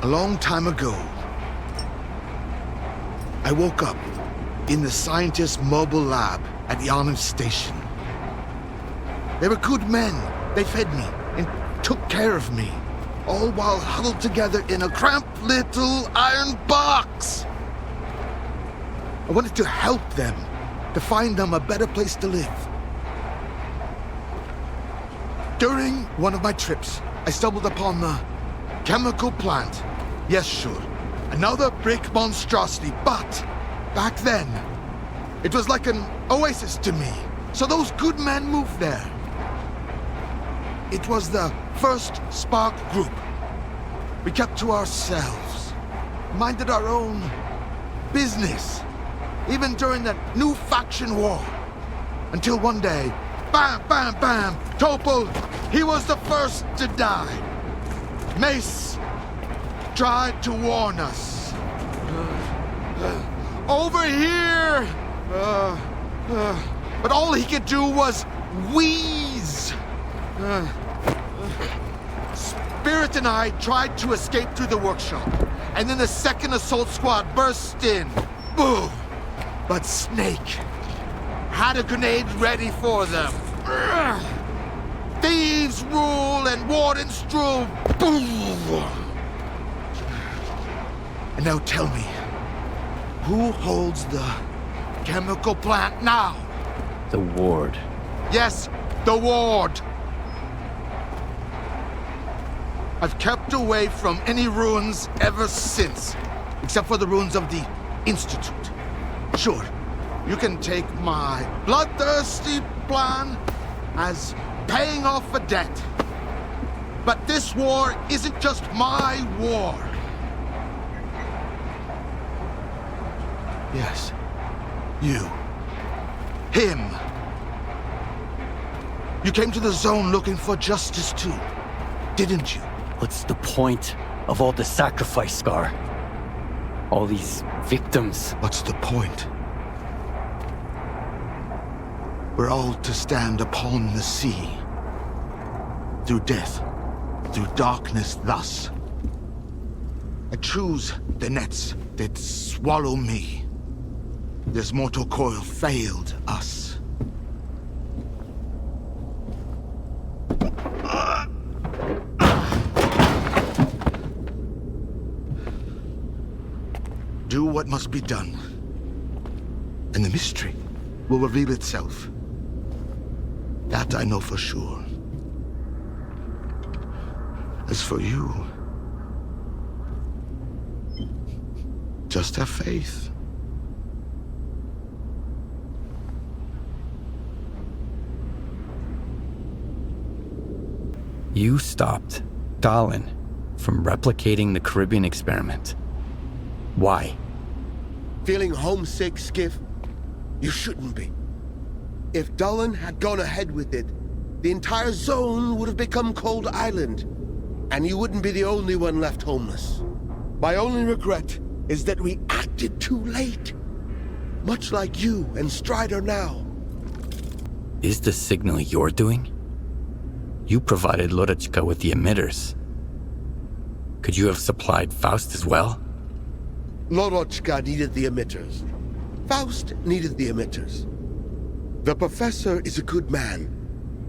A long time ago, I woke up in the scientist's mobile lab at Yonif Station. They were good men. They fed me and took care of me, all while huddled together in a cramped little iron box. I wanted to help them, to find them a better place to live. During one of my trips, I stumbled upon the chemical plant. Yes, sure. Another brick monstrosity, but back then, it was like an oasis to me. So those good men moved there. It was the first Spark group. We kept to ourselves, minded our own business, even during the new faction war. Until one day, bam, bam, bam, Topol, he was the first to die. Mace tried to warn us. Over here! But all he could do was wheeze. Spirit and I tried to escape through the workshop, and then the second assault squad burst in. Boom! But Snake had a grenade ready for them. Thieves rule and wardens rule. Boom! And now tell me, who holds the chemical plant now? The ward. Yes, the ward. I've kept away from any ruins ever since, except for the ruins of the Institute. Sure, you can take my bloodthirsty plan as paying off a debt. But this war isn't just my war. Yes, you. Him. You came to the zone looking for justice too, didn't you? What's the point of all the sacrifice, Scar? All these victims. What's the point? We're all to stand upon the sea. Through death, through darkness thus. I choose the nets that swallow me. This mortal coil failed us. Do what must be done, and the mystery will reveal itself. That I know for sure. As for you, just have faith. You stopped Dallin from replicating the Caribbean experiment. Why? Feeling homesick, Skiff? You shouldn't be. If Dallin had gone ahead with it, the entire zone would have become Cold Island, and you wouldn't be the only one left homeless. My only regret is that we acted too late. Much like you and Strider now. Is the signal you're doing? You provided Lorechka with the emitters. Could you have supplied Faust as well? Lorochka needed the emitters. Faust needed the emitters. The Professor is a good man,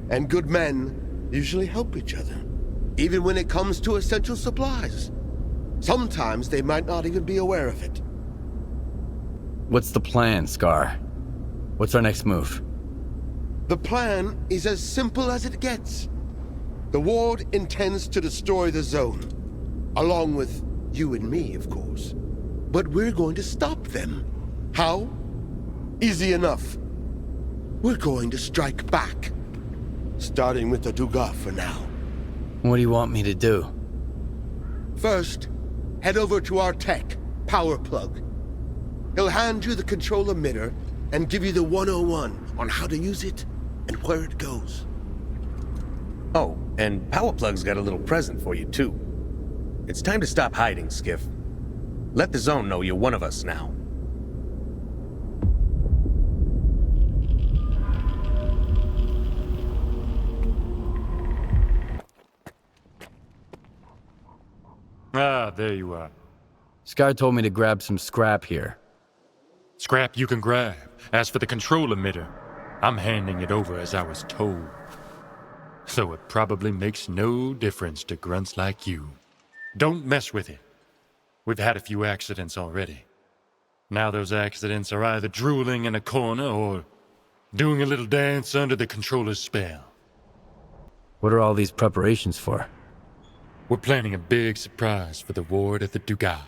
and good men usually help each other, even when it comes to essential supplies. Sometimes they might not even be aware of it. What's the plan, Scar? What's our next move? The plan is as simple as it gets. The Ward intends to destroy the zone, along with you and me, of course. But we're going to stop them. How? Easy enough. We're going to strike back. Starting with the Dugas for now. What do you want me to do? First, head over to our tech, Power Plug. He'll hand you the control emitter and give you the 101 on how to use it and where it goes. Oh, and Power Plug's got a little present for you, too. It's time to stop hiding, Skiff. Let the zone know you're one of us now. Ah, there you are. Scar told me to grab some scrap here. Scrap you can grab. As for the control emitter, I'm handing it over as I was told. So it probably makes no difference to grunts like you. Don't mess with it. We've had a few accidents already. Now those accidents are either drooling in a corner or doing a little dance under the controller's spell. What are all these preparations for? We're planning a big surprise for the ward at the Dugas.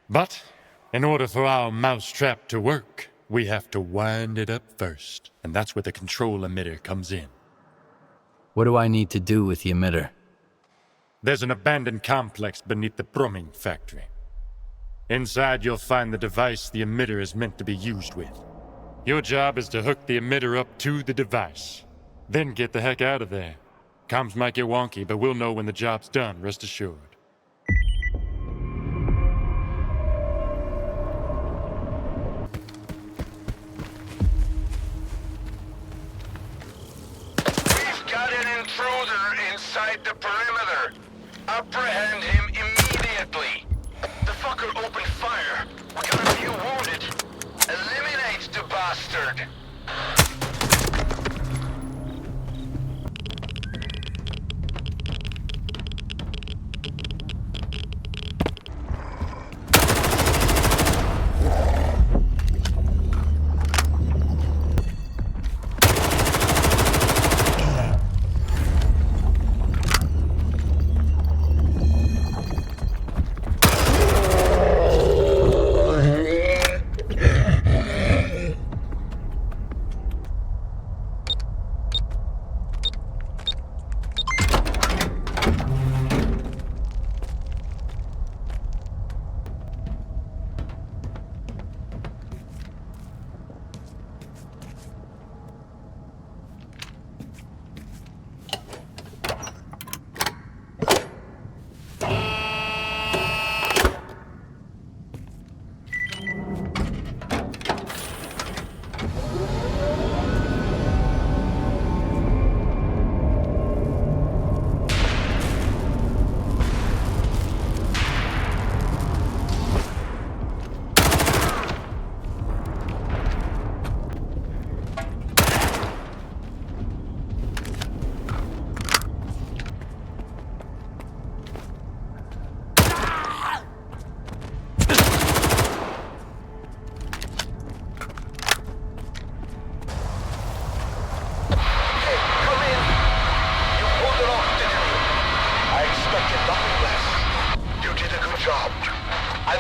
But, in order for our mousetrap to work, we have to wind it up first. And that's where the control emitter comes in. What do I need to do with the emitter? There's an abandoned complex beneath the Brumming factory. Inside, you'll find the device the emitter is meant to be used with. Your job is to hook the emitter up to the device. Then get the heck out of there. Comms might get wonky, but we'll know when the job's done, rest assured. We've got an intruder inside the perimeter. Apprehend him immediately. The fucker opened fire. We got a few wounded. Eliminate the bastard.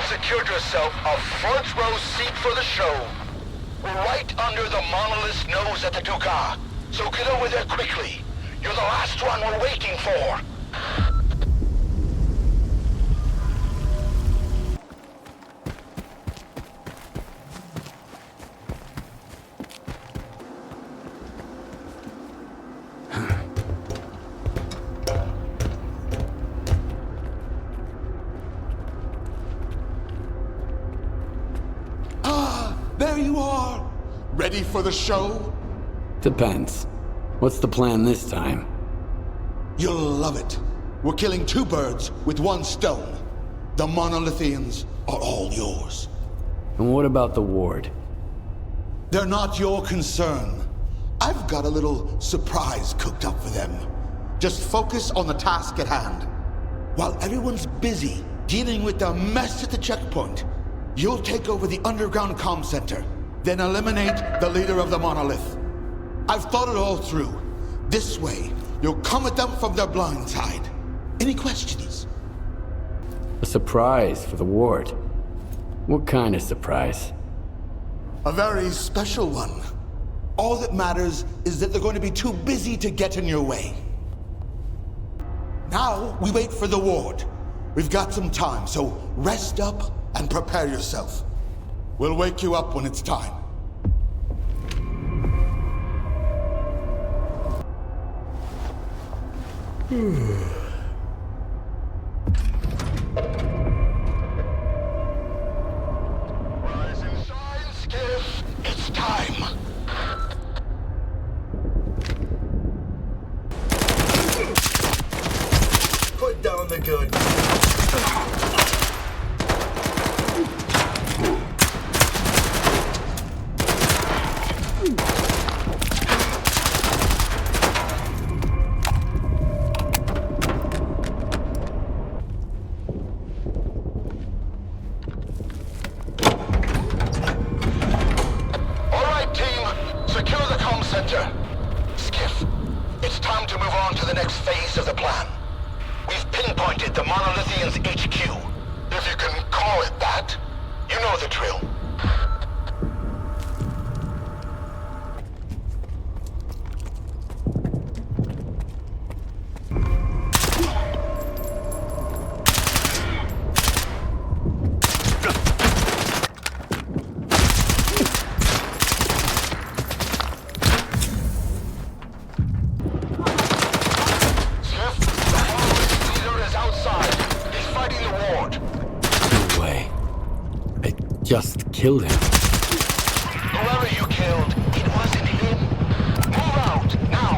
Secured yourself a front row seat for the show. We're right under the monolith's nose at the Dugas, so get over there quickly. You're the last one we're waiting for. There you are! Ready for the show? Depends. What's the plan this time? You'll love it. We're killing two birds with one stone. The Monolithians are all yours. And what about the ward? They're not your concern. I've got a little surprise cooked up for them. Just focus on the task at hand. While everyone's busy dealing with the mess at the checkpoint, you'll take over the underground comm center, then eliminate the leader of the monolith. I've thought it all through. This way, you'll come at them from their blind side. Any questions? A surprise for the ward. What kind of surprise? A very special one. All that matters is that they're going to be too busy to get in your way. Now, we wait for the ward. We've got some time, so rest up and prepare yourself. We'll wake you up when it's time. Rise and shine, Skiff. It's time. Put down the gun. It's time to move on to the next phase of the plan. We've pinpointed the Monolithians' HQ. If you can call it that. You know the drill. Just killed him. Whoever you killed, it wasn't him. Move out, now!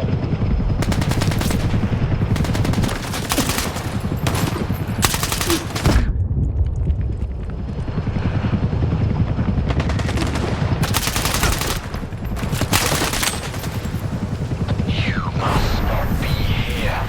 You must not be here.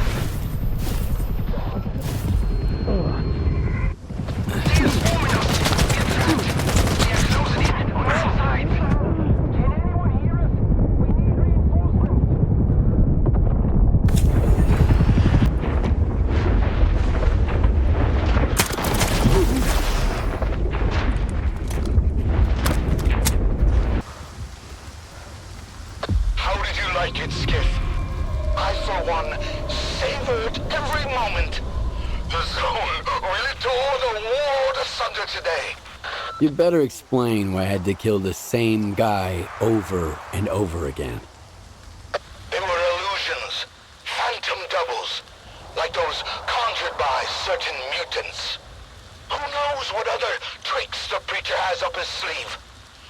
You'd better explain why I had to kill the same guy over and over again. They were illusions, phantom doubles, like those conjured by certain mutants. Who knows what other tricks the preacher has up his sleeve?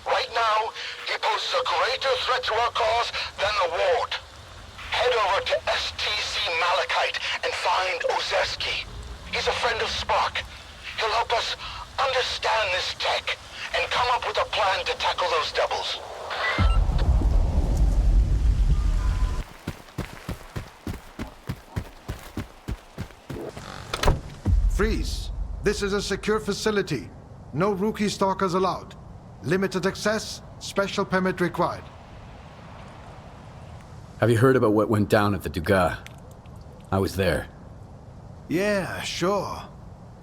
Right now, he poses a greater threat to our cause than the Ward. Head over to STC Malachite and find Ozerski. He's a friend of Spark. He'll help us understand this tech and come up with a plan to tackle those doubles. Freeze. This is a secure facility. No rookie stalkers allowed. Limited access, special permit required. Have you heard about what went down at the Dugas? I was there. Yeah, sure.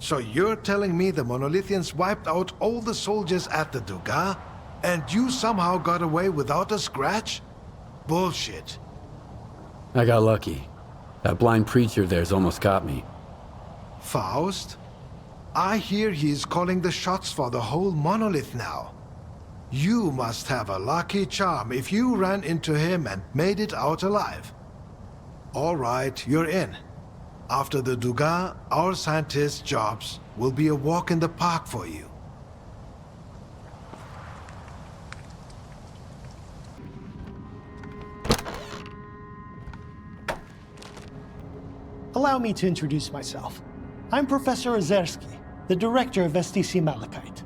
So you're telling me the Monolithians wiped out all the soldiers at the Dugas, and you somehow got away without a scratch? Bullshit. I got lucky. That blind preacher there's almost got me. Faust? I hear he's calling the shots for the whole monolith now. You must have a lucky charm if you ran into him and made it out alive. All right, you're in. After the Dugas, our scientists' jobs will be a walk in the park for you. Allow me to introduce myself. I'm Professor Ozerski, the director of STC Malachite.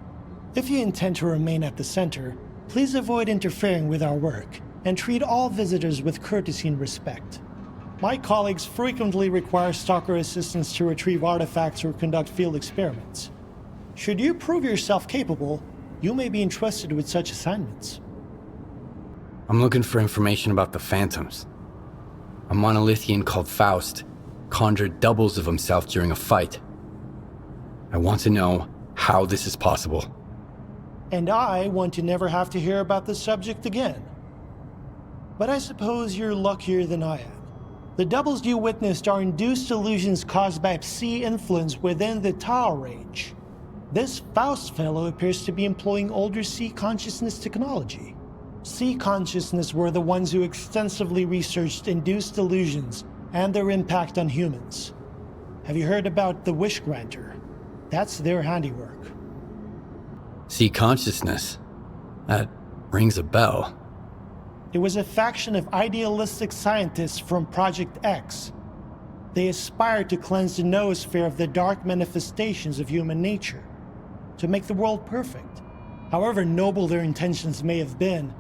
If you intend to remain at the center, please avoid interfering with our work and treat all visitors with courtesy and respect. My colleagues frequently require Stalker assistance to retrieve artifacts or conduct field experiments. Should you prove yourself capable, you may be entrusted with such assignments. I'm looking for information about the Phantoms. A Monolithian called Faust conjured doubles of himself during a fight. I want to know how this is possible. And I want to never have to hear about the subject again. But I suppose you're luckier than I am. The doubles you witnessed are induced illusions caused by Psi influence within the Tau range. This Faust fellow appears to be employing older Psi consciousness technology. Psi consciousness were the ones who extensively researched induced illusions and their impact on humans. Have you heard about the Wish Granter? That's their handiwork. Psi consciousness? That rings a bell. It was a faction of idealistic scientists from Project X. They aspired to cleanse the noosphere of the dark manifestations of human nature, to make the world perfect. However noble their intentions may have been,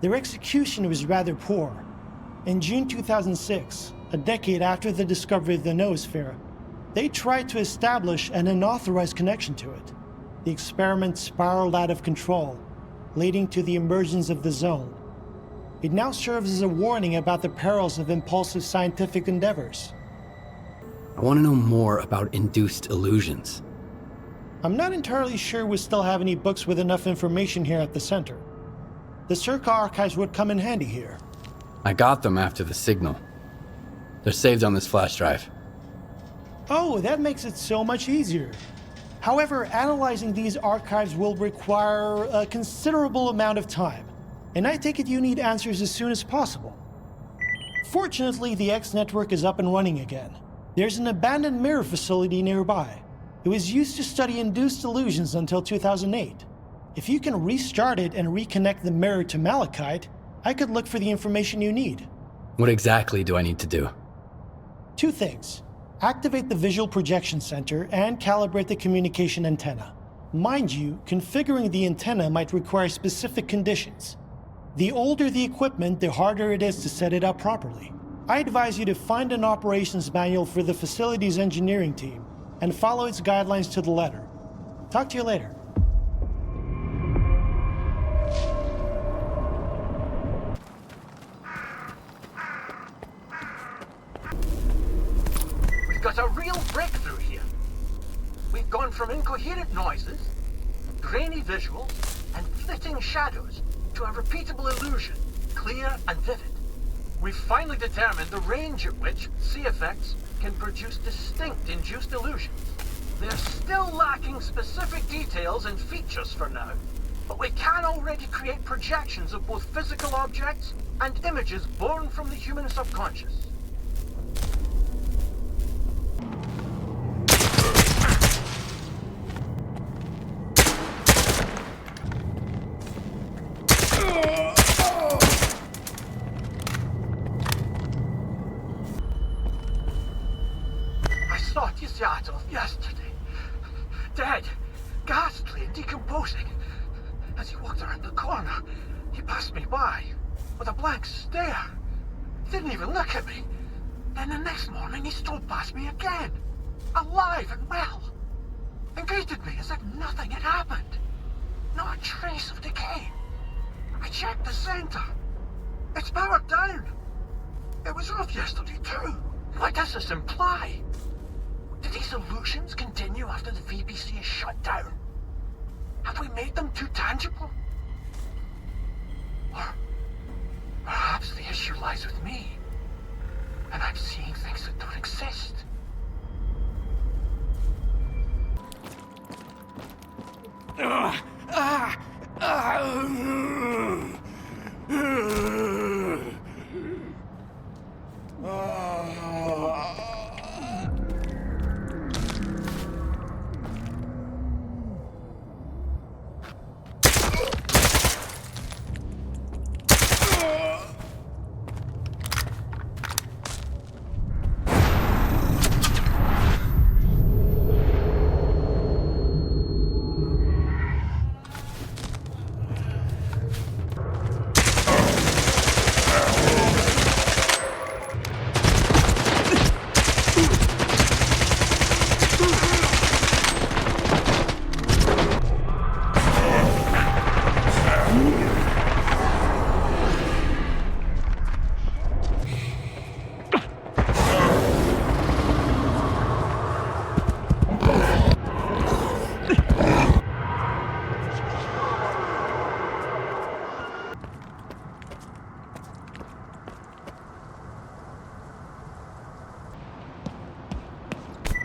their execution was rather poor. In June 2006, a decade after the discovery of the noosphere, they tried to establish an unauthorized connection to it. The experiment spiraled out of control, leading to the emergence of the zone. It now serves as a warning about the perils of impulsive scientific endeavors. I want to know more about induced illusions. I'm not entirely sure we still have any books with enough information here at the center. The Circa archives would come in handy here. I got them after the signal. They're saved on this flash drive. Oh, that makes it so much easier. However, analyzing these archives will require a considerable amount of time, and I take it you need answers as soon as possible. Fortunately, the X network is up and running again. There's an abandoned mirror facility nearby. It was used to study induced illusions until 2008. If you can restart it and reconnect the mirror to Malachite, I could look for the information you need. What exactly do I need to do? 2 things. Activate the visual projection center and calibrate the communication antenna. Mind you, configuring the antenna might require specific conditions. The older the equipment, the harder it is to set it up properly. I advise you to find an operations manual for the facility's engineering team and follow its guidelines to the letter. Talk to you later. We've got a real breakthrough here. We've gone from incoherent noises, grainy visuals, and flitting shadows to a repeatable illusion, clear and vivid. We've finally determined the range at which C-effects can produce distinct induced illusions. They're still lacking specific details and features for now, but we can already create projections of both physical objects and images born from the human subconscious. I saw Tiziato yesterday. Dead, ghastly and decomposing. As he walked around the corner, he passed me by with a blank stare. He didn't even look at me. Then the next morning he strode past me again, alive and well, and greeted me as if nothing had happened. Not a trace of decay. I checked the center. It's powered down. It was off yesterday too. What does this imply? Do these illusions continue after the VPC is shut down? Have we made them too tangible? Or perhaps the issue lies with me, and I'm seeing things that don't exist.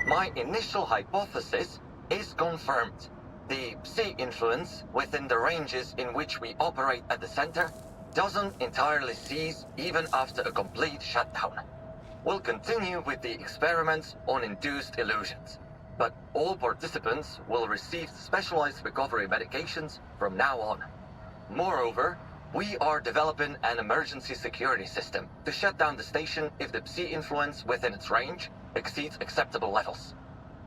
My initial hypothesis is confirmed. The Psi influence within the ranges in which we operate at the center doesn't entirely cease even after a complete shutdown. We'll continue with the experiments on induced illusions, but all participants will receive specialized recovery medications from now on. Moreover, we are developing an emergency security system to shut down the station if the Psi influence within its range exceeds acceptable levels.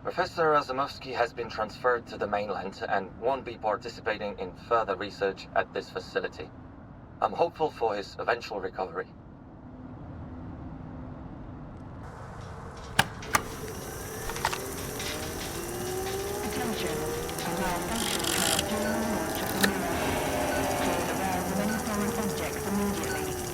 Professor Razumovsky has been transferred to the mainland and won't be participating in further research at this facility. I'm hopeful for his eventual recovery. Attention. Malfunction. During launch of the mirror. Clear the air of any foreign objects immediately.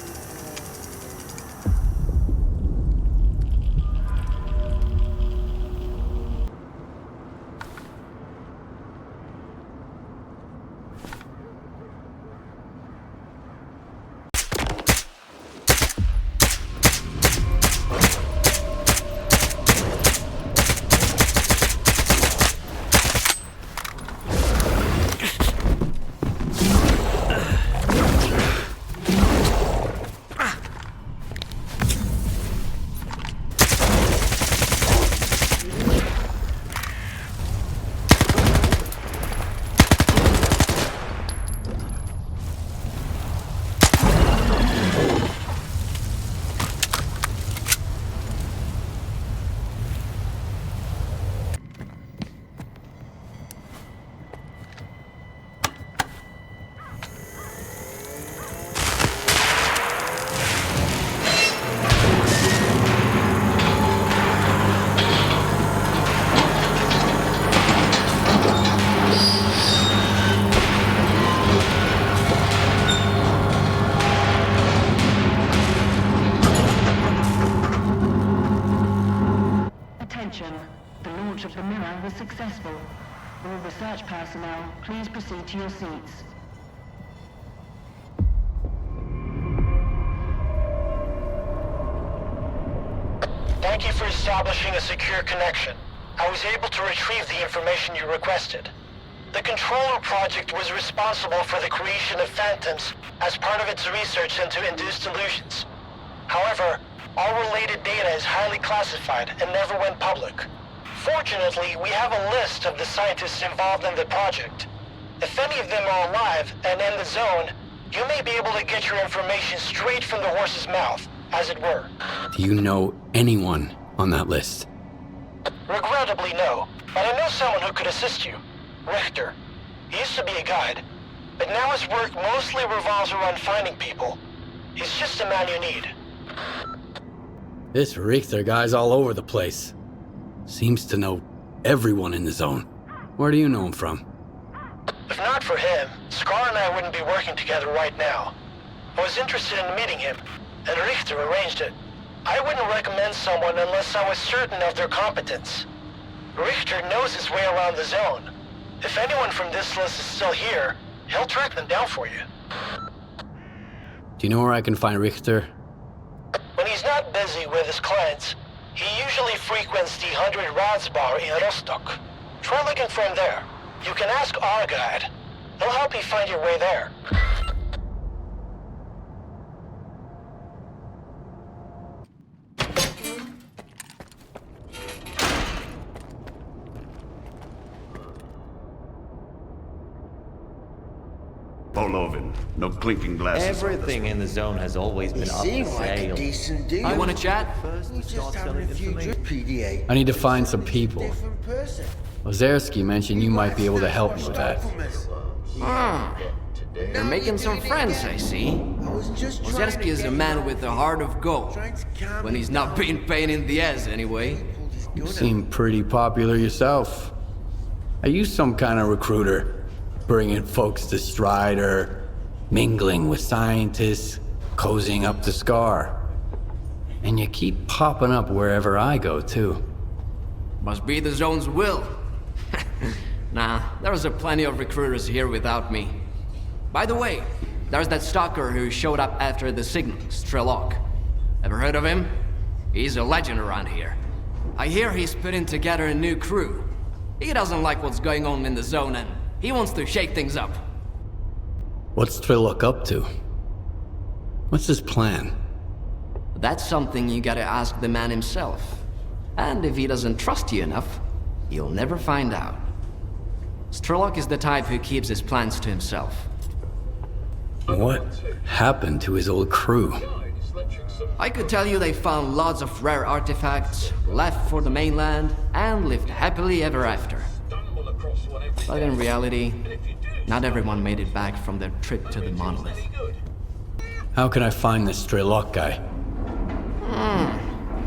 was successful. All research personnel, please proceed to your seats. Thank you for establishing a secure connection. I was able to retrieve the information you requested. The Controller Project was responsible for the creation of phantoms as part of its research into induced illusions. However, all related data is highly classified and never went public. Fortunately, we have a list of the scientists involved in the project. If any of them are alive and in the zone, you may be able to get your information straight from the horse's mouth, as it were. Do you know anyone on that list? Regrettably, no. But I know someone who could assist you. Richter. He used to be a guide, but now his work mostly revolves around finding people. He's just the man you need. This Richter guy's all over the place. Seems to know everyone in the zone. Where do you know him from? If not for him, Scar and I wouldn't be working together right now. I was interested in meeting him, and Richter arranged it. I wouldn't recommend someone unless I was certain of their competence. Richter knows his way around the zone. If anyone from this list is still here, he'll track them down for you. Do you know where I can find Richter? When he's not busy with his clients, he usually frequents the 100 Rads bar in Rostock. Try looking for him there. You can ask our guide. He'll help you find your way there. Polovin, no clinking glasses. Everything in the zone has always been up for Seems like a sale. decent deal. You wanna chat? We just having a few PDA. I need to find some people. Different person. Ozerski mentioned you might be able to help me with that. You're making some friends, I see. Ozerski is a man with a heart of gold. When he's not being pain in the ass, anyway. You seem pretty popular yourself. Are you some kind of recruiter? Bringing folks to Strider, mingling with scientists, cozying up to Scar. And you keep popping up wherever I go, too. Must be the zone's will. Nah, there's a plenty of recruiters here without me. By the way, there's that stalker who showed up after the signal, Strelok. Ever heard of him? He's a legend around here. I hear he's putting together a new crew. He doesn't like what's going on in the zone and he wants to shake things up. What's Strelok up to? What's his plan? That's something you gotta ask the man himself. And if he doesn't trust you enough, you'll never find out. Strelok is the type who keeps his plans to himself. What happened to his old crew? I could tell you they found lots of rare artifacts, left for the mainland, and lived happily ever after. But in reality, not everyone made it back from their trip to the monolith. How can I find this Strelok guy?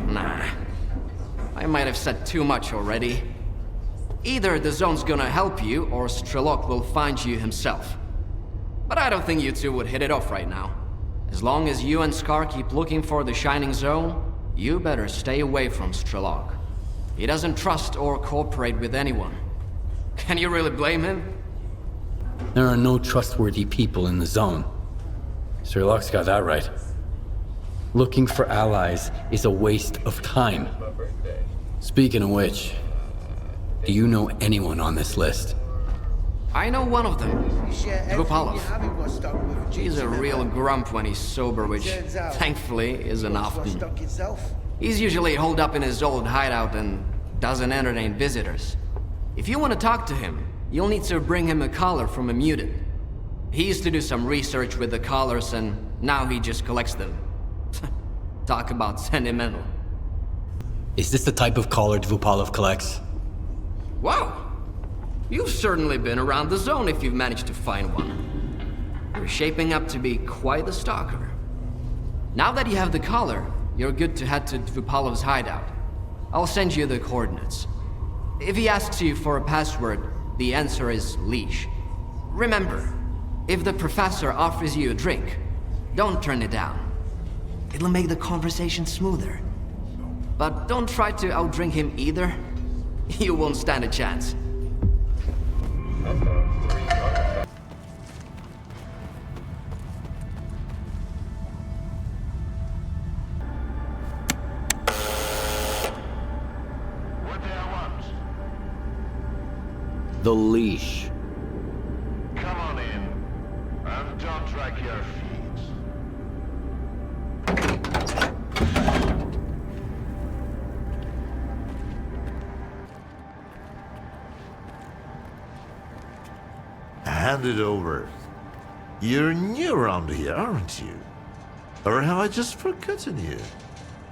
Nah. I might have said too much already. Either the zone's gonna help you, or Strelok will find you himself. But I don't think you two would hit it off right now. As long as you and Scar keep looking for the Shining Zone, you better stay away from Strelok. He doesn't trust or cooperate with anyone. Can you really blame him? There are no trustworthy people in the zone. Strelok's got that right. Looking for allies is a waste of time. Speaking of which, do you know anyone on this list? I know one of them, Vupalov. He's a real grump when he's sober, which, thankfully, isn't often. He's usually holed up in his old hideout and doesn't entertain visitors. If you want to talk to him, you'll need to bring him a collar from a mutant. He used to do some research with the collars, and now he just collects them. Talk about sentimental. Is this the type of collar Vupalov collects? Wow! You've certainly been around the zone if you've managed to find one. You're shaping up to be quite the stalker. Now that you have the collar, you're good to head to Vupalov's hideout. I'll send you the coordinates. If he asks you for a password, the answer is leash. Remember, if the professor offers you a drink, don't turn it down. It'll make the conversation smoother. But don't try to outdrink him either. You won't stand a chance. The leash. Come on in, and don't drag your feet. Hand it over. You're new around here, aren't you? Or have I just forgotten you?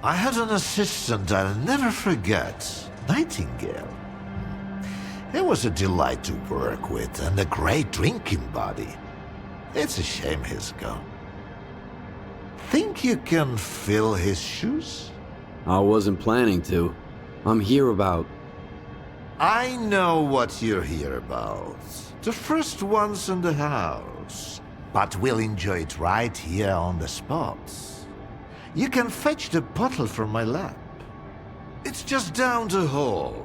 I had an assistant I'll never forget, Nightingale. He was a delight to work with and a great drinking buddy. It's a shame he's gone. Think you can fill his shoes? I wasn't planning to. I'm here about... I know what you're here about. The first ones in the house. But we'll enjoy it right here on the spot. You can fetch the bottle from my lab. It's just down the hall.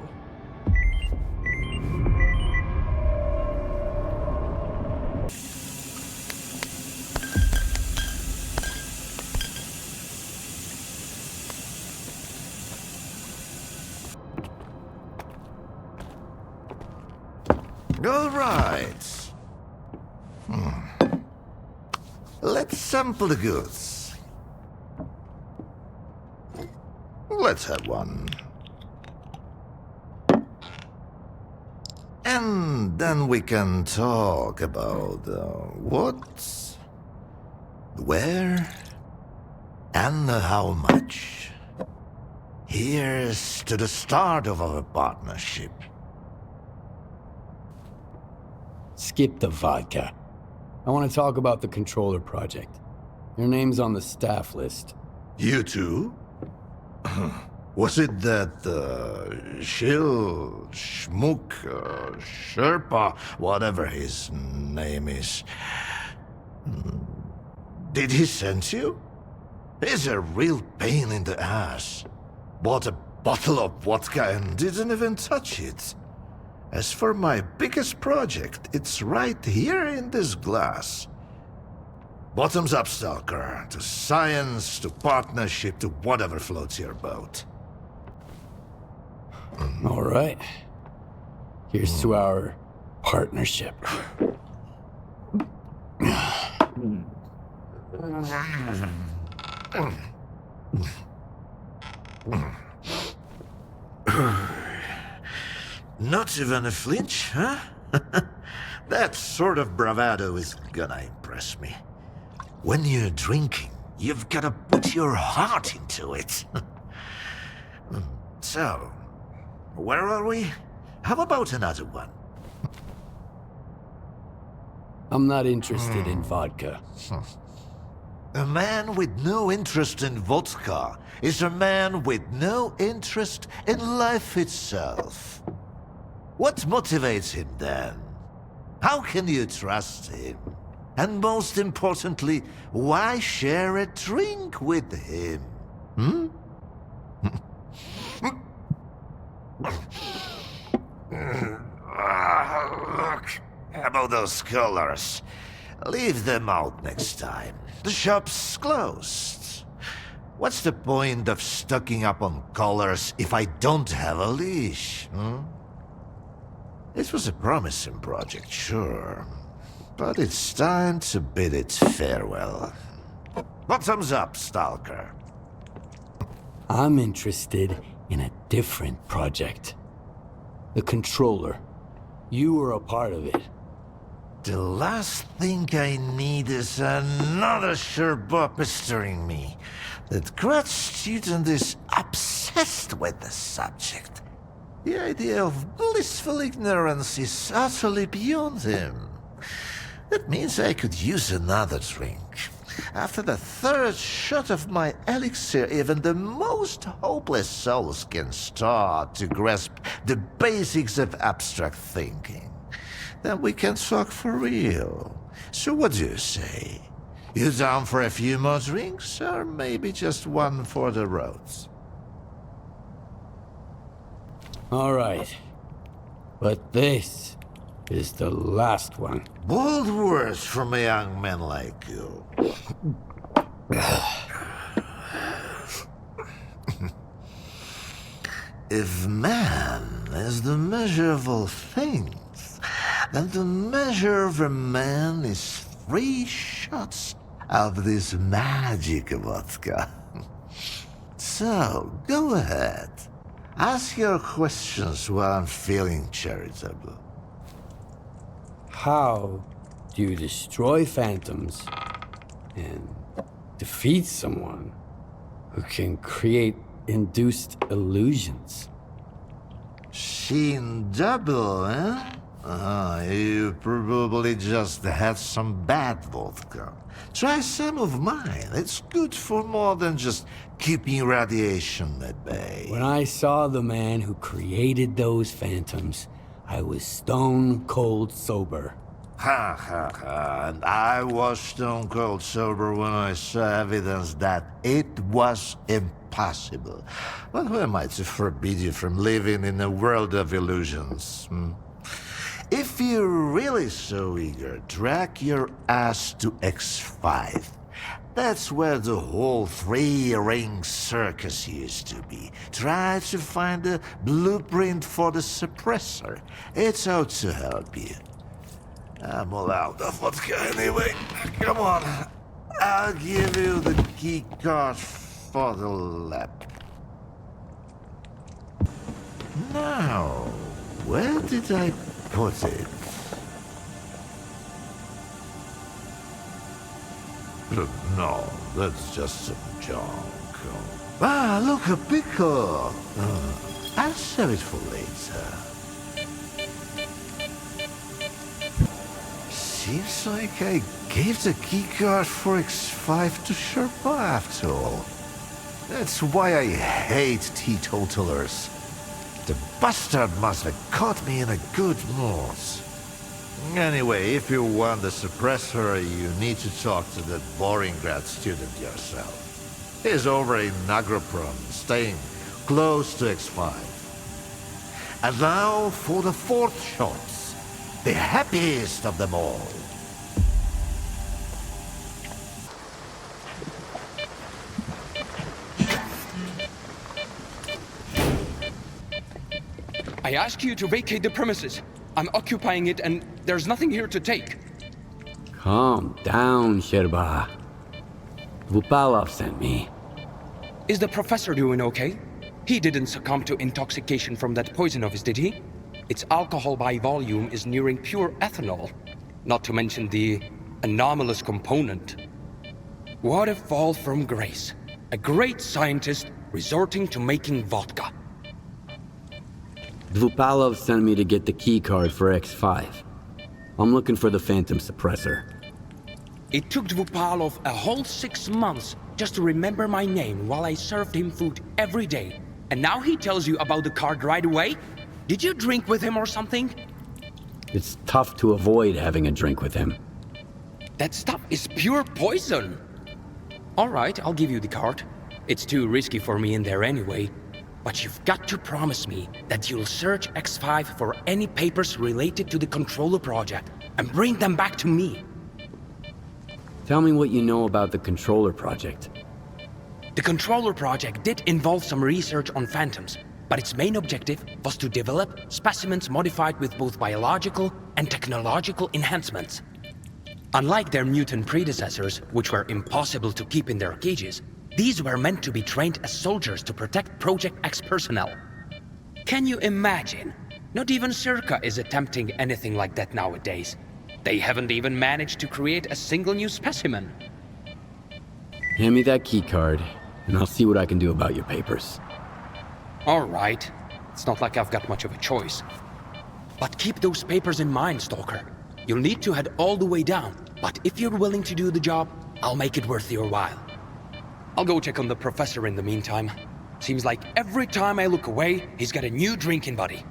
All right. Let's sample the goods. Let's have one. And then we can talk about what, where, and how much. Here's to the start of our partnership. Skip the vodka. I want to talk about the controller project. Your name's on the staff list. You too? Was it that, Shill, Schmook, Sherpa, whatever his name is? Did he send you? He's a real pain in the ass. Bought a bottle of vodka and didn't even touch it. As for my biggest project, it's right here in this glass. Bottoms up, Stalker. To science, to partnership, to whatever floats your boat. All right. Here's to our partnership. Not even a flinch, huh? That sort of bravado is gonna impress me. When you're drinking, you've gotta put your heart into it. So, where are we? How about another one? I'm not interested in vodka. A man with no interest in vodka is a man with no interest in life itself. What motivates him then? How can you trust him? And most importantly, why share a drink with him? Look, how about those colors? Leave them out next time. The shop's closed. What's the point of stocking up on colors if I don't have a leash? It was a promising project, sure. But it's time to bid it farewell. Bottoms up, Stalker. I'm interested in a different project. The controller. You were a part of it. The last thing I need is another Sherpa pestering me. That grad student is obsessed with the subject. The idea of blissful ignorance is utterly beyond him. That means I could use another drink. After the third shot of my elixir, even the most hopeless souls can start to grasp the basics of abstract thinking. Then we can talk for real. So what do you say? You down for a few more drinks, or maybe just one for the road? All right. But this is the last one. Bold words from a young man like you. If man is the measure of all things, then the measure of a man is 3 shots of this magic vodka. So, go ahead. Ask your questions while I'm feeling charitable. How do you destroy phantoms and defeat someone who can create induced illusions? Seen double, eh? You probably just had some bad vodka. Try some of mine. It's good for more than just keeping radiation at bay. When I saw the man who created those phantoms, I was stone cold sober. Ha ha ha, and I was stone cold sober when I saw evidence that it was impossible. But who am I to forbid you from living in a world of illusions? If you're really so eager, drag your ass to X5. That's where the whole 3-ring circus used to be. Try to find a blueprint for the suppressor. It's out to help you. I'm all out of vodka anyway. Come on. I'll give you the key card for the lab. Now, where did I put it? No, that's just some junk. Ah, look, a pickle. I'll save it for later. Seems like I gave the keycard for X5 to Sherpa after all. That's why I hate teetotalers. The bastard must have caught me in a good mood. Anyway, if you want the suppressor, you need to talk to that boring grad student yourself. He's over in Agroprom, staying close to X5. And now for the 4th shot. The happiest of them all. I ask you to vacate the premises. I'm occupying it and there's nothing here to take. Calm down, Sherba. Vupalov sent me. Is the professor doing okay? He didn't succumb to intoxication from that poison of his, did he? Its alcohol by volume is nearing pure ethanol, not to mention the anomalous component. What a fall from grace. A great scientist resorting to making vodka. Dvupalov sent me to get the key card for X5. I'm looking for the phantom suppressor. It took Dvupalov a whole 6 months just to remember my name while I served him food every day. And now he tells you about the card right away? Did you drink with him or something? It's tough to avoid having a drink with him. That stuff is pure poison. All right, I'll give you the card. It's too risky for me in there anyway. But you've got to promise me that you'll search X5 for any papers related to the Controller project and bring them back to me. Tell me what you know about the Controller project. The Controller project did involve some research on phantoms, but its main objective was to develop specimens modified with both biological and technological enhancements. Unlike their mutant predecessors, which were impossible to keep in their cages, these were meant to be trained as soldiers to protect Project X personnel. Can you imagine? Not even Circa is attempting anything like that nowadays. They haven't even managed to create a single new specimen. Hand me that key card, and I'll see what I can do about your papers. All right. It's not like I've got much of a choice. But keep those papers in mind, Stalker. You'll need to head all the way down, but if you're willing to do the job, I'll make it worth your while. I'll go check on the professor in the meantime. Seems like every time I look away, he's got a new drinking buddy.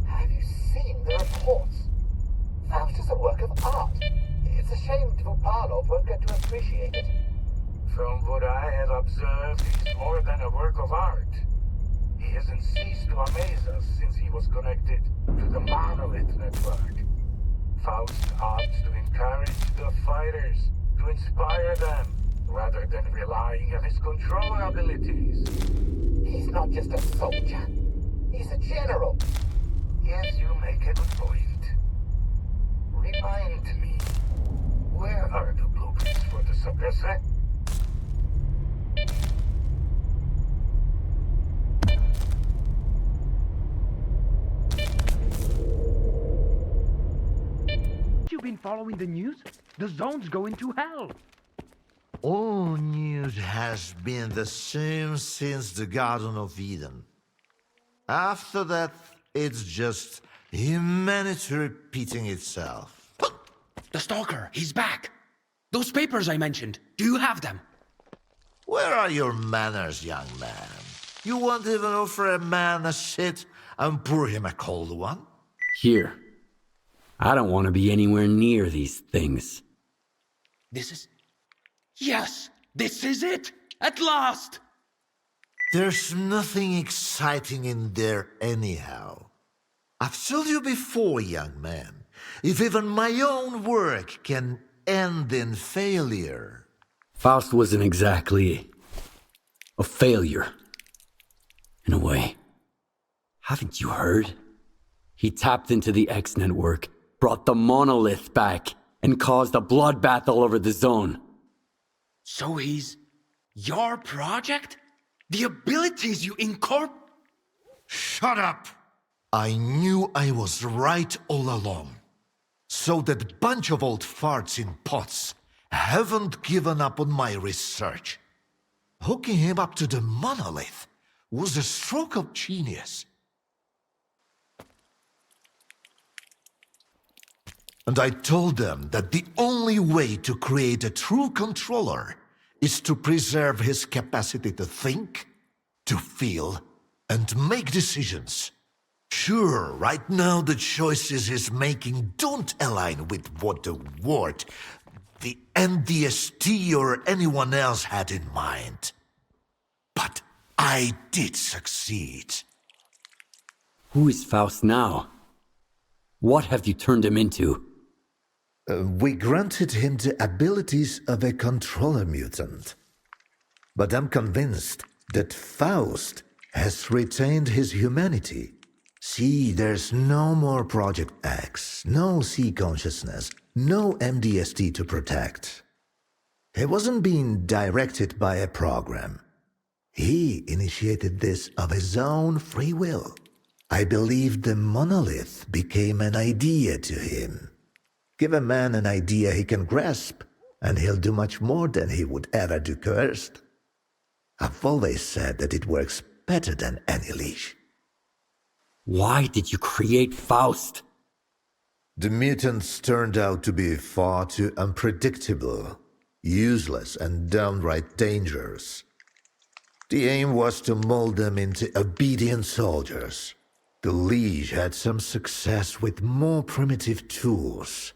Have you seen the reports? Faust is a work of art. It's a shame Dvupalov won't get to appreciate it. From what I have observed, he's more than a work of art. He hasn't ceased to amaze us since he was connected to the Monolith Network. Faust opts to encourage the fighters, to inspire them, rather than relying on his control abilities. He's not just a soldier. He's a general. Yes, you make a good point. Remind me, where are the blueprints for the suppressor? You've been following the news? The zone's going to hell. All news has been the same since the Garden of Eden. After that, it's just humanity repeating itself. The Stalker, he's back. Those papers I mentioned, do you have them? Where are your manners, young man? You won't even offer a man a shit and pour him a cold one? Here. I don't want to be anywhere near these things. This is... Yes! This is it! At last! There's nothing exciting in there anyhow. I've told you before, young man, if even my own work can end in failure... Faust wasn't exactly... a failure. In a way. Haven't you heard? He tapped into the X network, brought the monolith back, and caused a bloodbath all over the zone. So he's... your project? The abilities you Shut up! I knew I was right all along. So that bunch of old farts in pots haven't given up on my research. Hooking him up to the monolith was a stroke of genius. And I told them that the only way to create a true controller is to preserve his capacity to think, to feel, and make decisions. Sure, right now the choices he's making don't align with what the Ward, the NDST, or anyone else had in mind. But I did succeed. Who is Faust now? What have you turned him into? We granted him the abilities of a controller mutant. But I'm convinced that Faust has retained his humanity. See, there's no more Project X, no C consciousness, no MDST to protect. He wasn't being directed by a program. He initiated this of his own free will. I believe the monolith became an idea to him. Give a man an idea he can grasp, and he'll do much more than he would ever do cursed. I've always said that it works better than any leash. Why did you create Faust? The mutants turned out to be far too unpredictable, useless, and downright dangerous. The aim was to mold them into obedient soldiers. The Liege had some success with more primitive tools.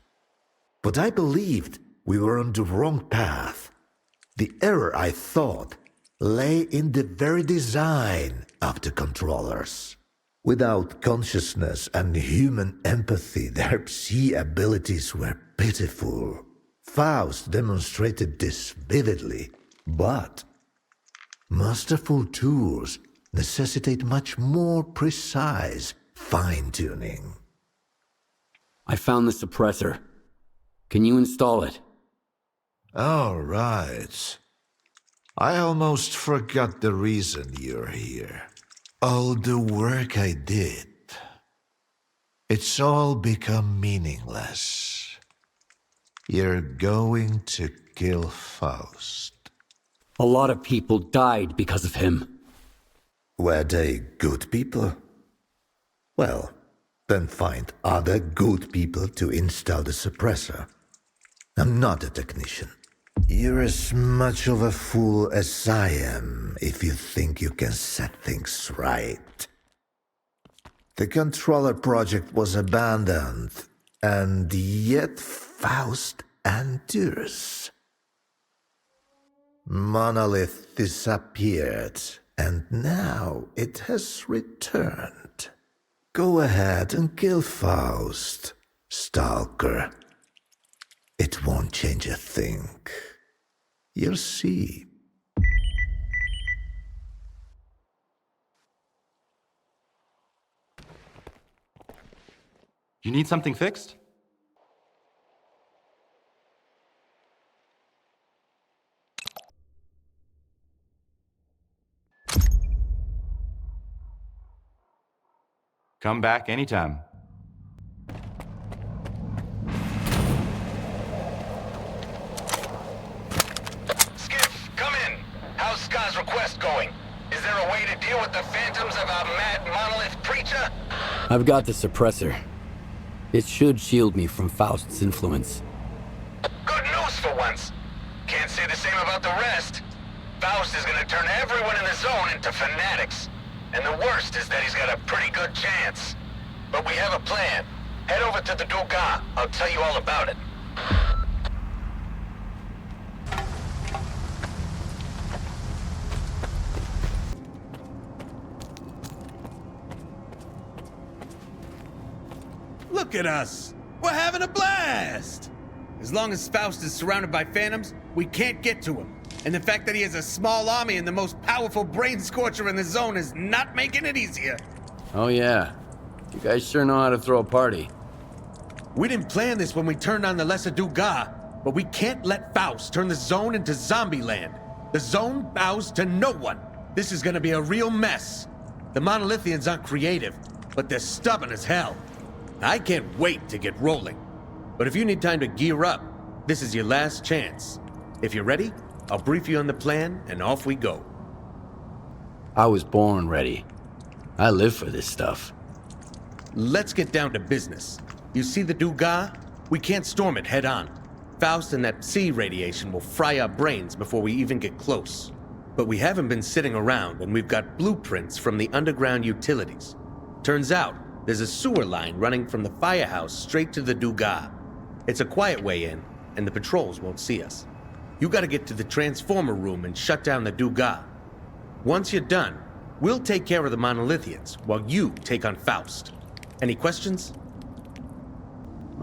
But I believed we were on the wrong path. The error, I thought, lay in the very design of the controllers. Without consciousness and human empathy, their Psi abilities were pitiful. Faust demonstrated this vividly, but masterful tools necessitate much more precise fine-tuning. I found the suppressor. Can you install it? All right. I almost forgot the reason you're here. All the work I did. It's all become meaningless. You're going to kill Faust. A lot of people died because of him. Were they good people? Well, then find other good people to install the suppressor. I'm not a technician. You're as much of a fool as I am if you think you can set things right. The controller project was abandoned, and yet Faust endures. Monolith disappeared, and now it has returned. Go ahead and kill Faust, Stalker. It won't change a thing. You'll see. You need something fixed? Come back anytime. Skiff, come in. How's Ska's request going? Is there a way to deal with the phantoms of our mad monolith preacher? I've got the suppressor. It should shield me from Faust's influence. Good news for once. Can't say the same about the rest. Faust is gonna turn everyone in the zone into fanatics. And the worst is that he's got a pretty good chance. But we have a plan. Head over to the Duga. I'll tell you all about it. Look at us! We're having a blast! As long as Faust is surrounded by phantoms, we can't get to him. And the fact that he has a small army and the most powerful brain scorcher in the zone is not making it easier. Oh yeah. You guys sure know how to throw a party. We didn't plan this when we turned on the Lesser Duga, but we can't let Faust turn the zone into zombie land. The zone bows to no one. This is gonna be a real mess. The Monolithians aren't creative, but they're stubborn as hell. I can't wait to get rolling. But if you need time to gear up, this is your last chance. If you're ready, I'll brief you on the plan, and off we go. I was born ready. I live for this stuff. Let's get down to business. You see the Duga? We can't storm it head on. Faust and that Psi radiation will fry our brains before we even get close. But we haven't been sitting around, and we've got blueprints from the underground utilities. Turns out, there's a sewer line running from the firehouse straight to the Duga. It's a quiet way in, and the patrols won't see us. You gotta get to the transformer room and shut down the Duga. Once you're done, we'll take care of the Monolithians while you take on Faust. Any questions?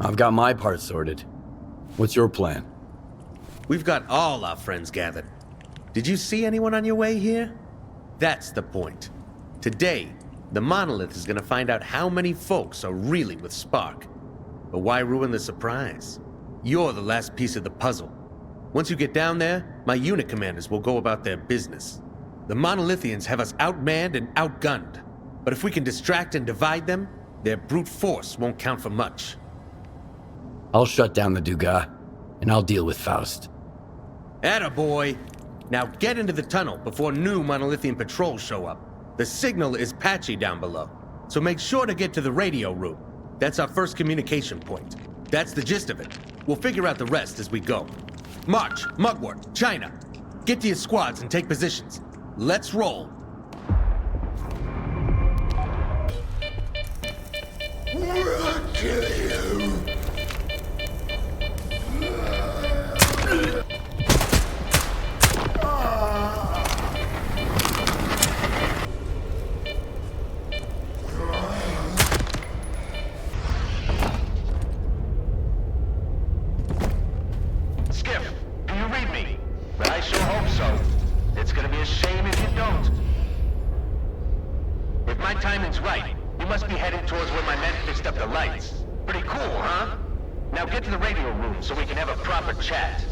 I've got my part sorted. What's your plan? We've got all our friends gathered. Did you see anyone on your way here? That's the point. Today, the Monolith is gonna find out how many folks are really with Spark. But why ruin the surprise? You're the last piece of the puzzle. Once you get down there, my unit commanders will go about their business. The Monolithians have us outmanned and outgunned. But if we can distract and divide them, their brute force won't count for much. I'll shut down the Duga, and I'll deal with Faust. Attaboy! Now get into the tunnel before new Monolithian patrols show up. The signal is patchy down below, so make sure to get to the radio room. That's our first communication point. That's the gist of it. We'll figure out the rest as we go. March, Mugwort, China. Get to your squads and take positions. Let's roll. I'll kill you. Skip, do you read me? I sure hope so. It's gonna be a shame if you don't. If my timing's right, you must be headed towards where my men fixed up the lights. Pretty cool, huh? Now get to the radio room so we can have a proper chat.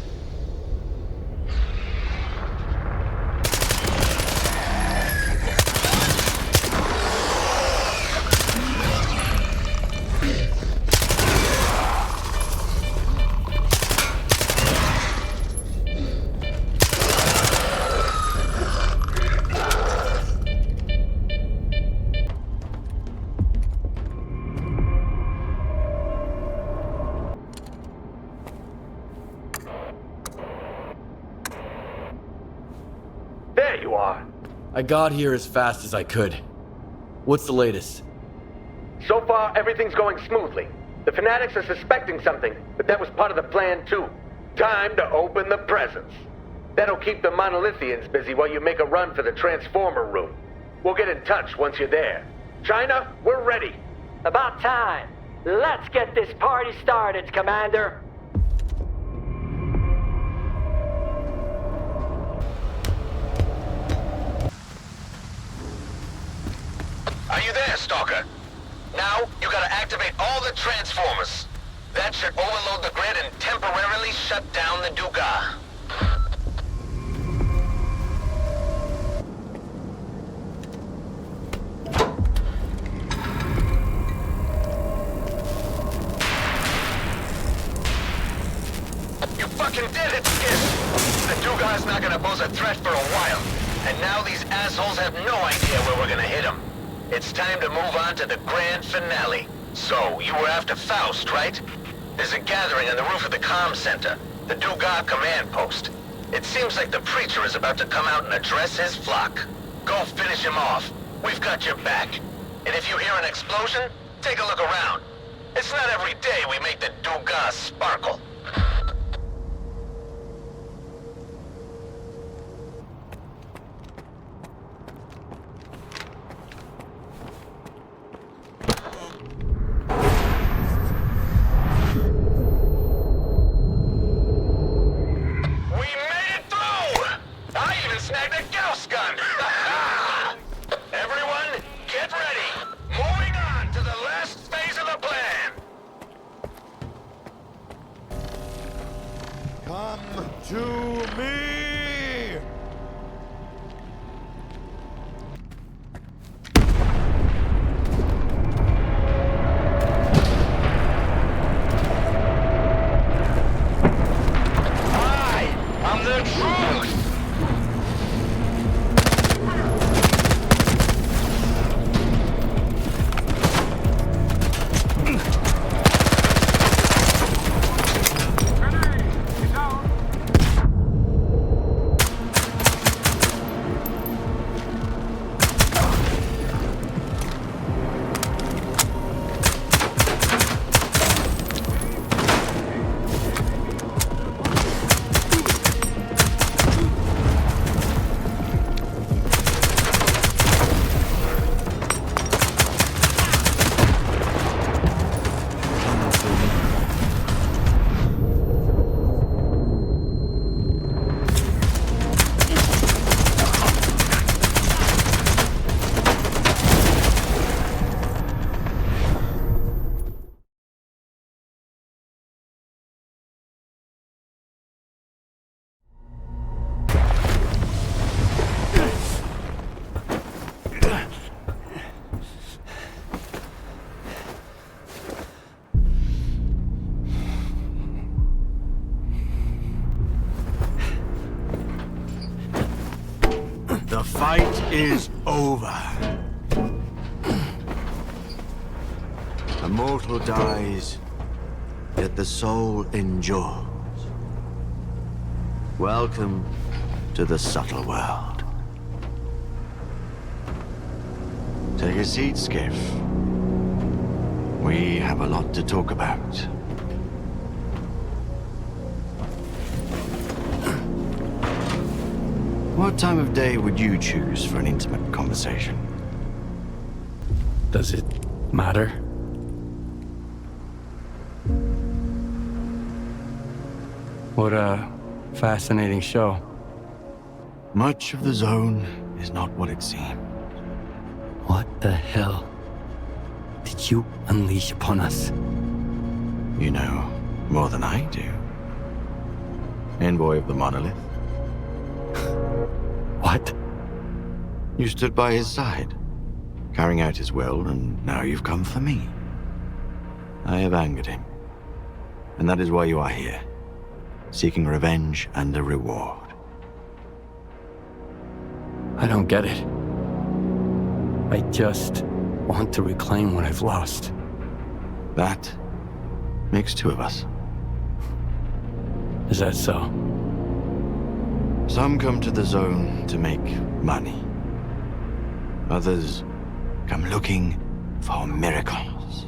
I got here as fast as I could. What's the latest? So far, everything's going smoothly. The fanatics are suspecting something, but that was part of the plan too. Time to open the presents. That'll keep the Monolithians busy while you make a run for the transformer room. We'll get in touch once you're there. China, we're ready. About time. Let's get this party started, Commander. Are you there, Stalker? Now, you gotta activate all the transformers. That should overload the grid and temporarily shut down the Duga. You fucking did it, Skid! The Duga's not gonna pose a threat for a while. And now these assholes have no idea where we're gonna hit them. It's time to move on to the grand finale. So, you were after Faust, right? There's a gathering on the roof of the comm center, the Duga command post. It seems like the preacher is about to come out and address his flock. Go finish him off. We've got your back. And if you hear an explosion, take a look around. It's not every day we make the Duga sparkle. Snagged a Gauss gun! Everyone, get ready! Moving on to the last phase of the plan! Come to me! I'm the truth! The fight is over. A mortal dies, yet the soul endures. Welcome to the subtle world. Take a seat, Skiff. We have a lot to talk about. What time of day would you choose for an intimate conversation? Does it matter? What a fascinating show. Much of the zone is not what it seems. What the hell did you unleash upon us? You know more than I do. Envoy of the Monolith. What? You stood by his side, carrying out his will, and now you've come for me. I have angered him. And that is why you are here, seeking revenge and a reward. I don't get it. I just want to reclaim what I've lost. That makes two of us. Is that so? Some come to the zone to make money. Others come looking for miracles.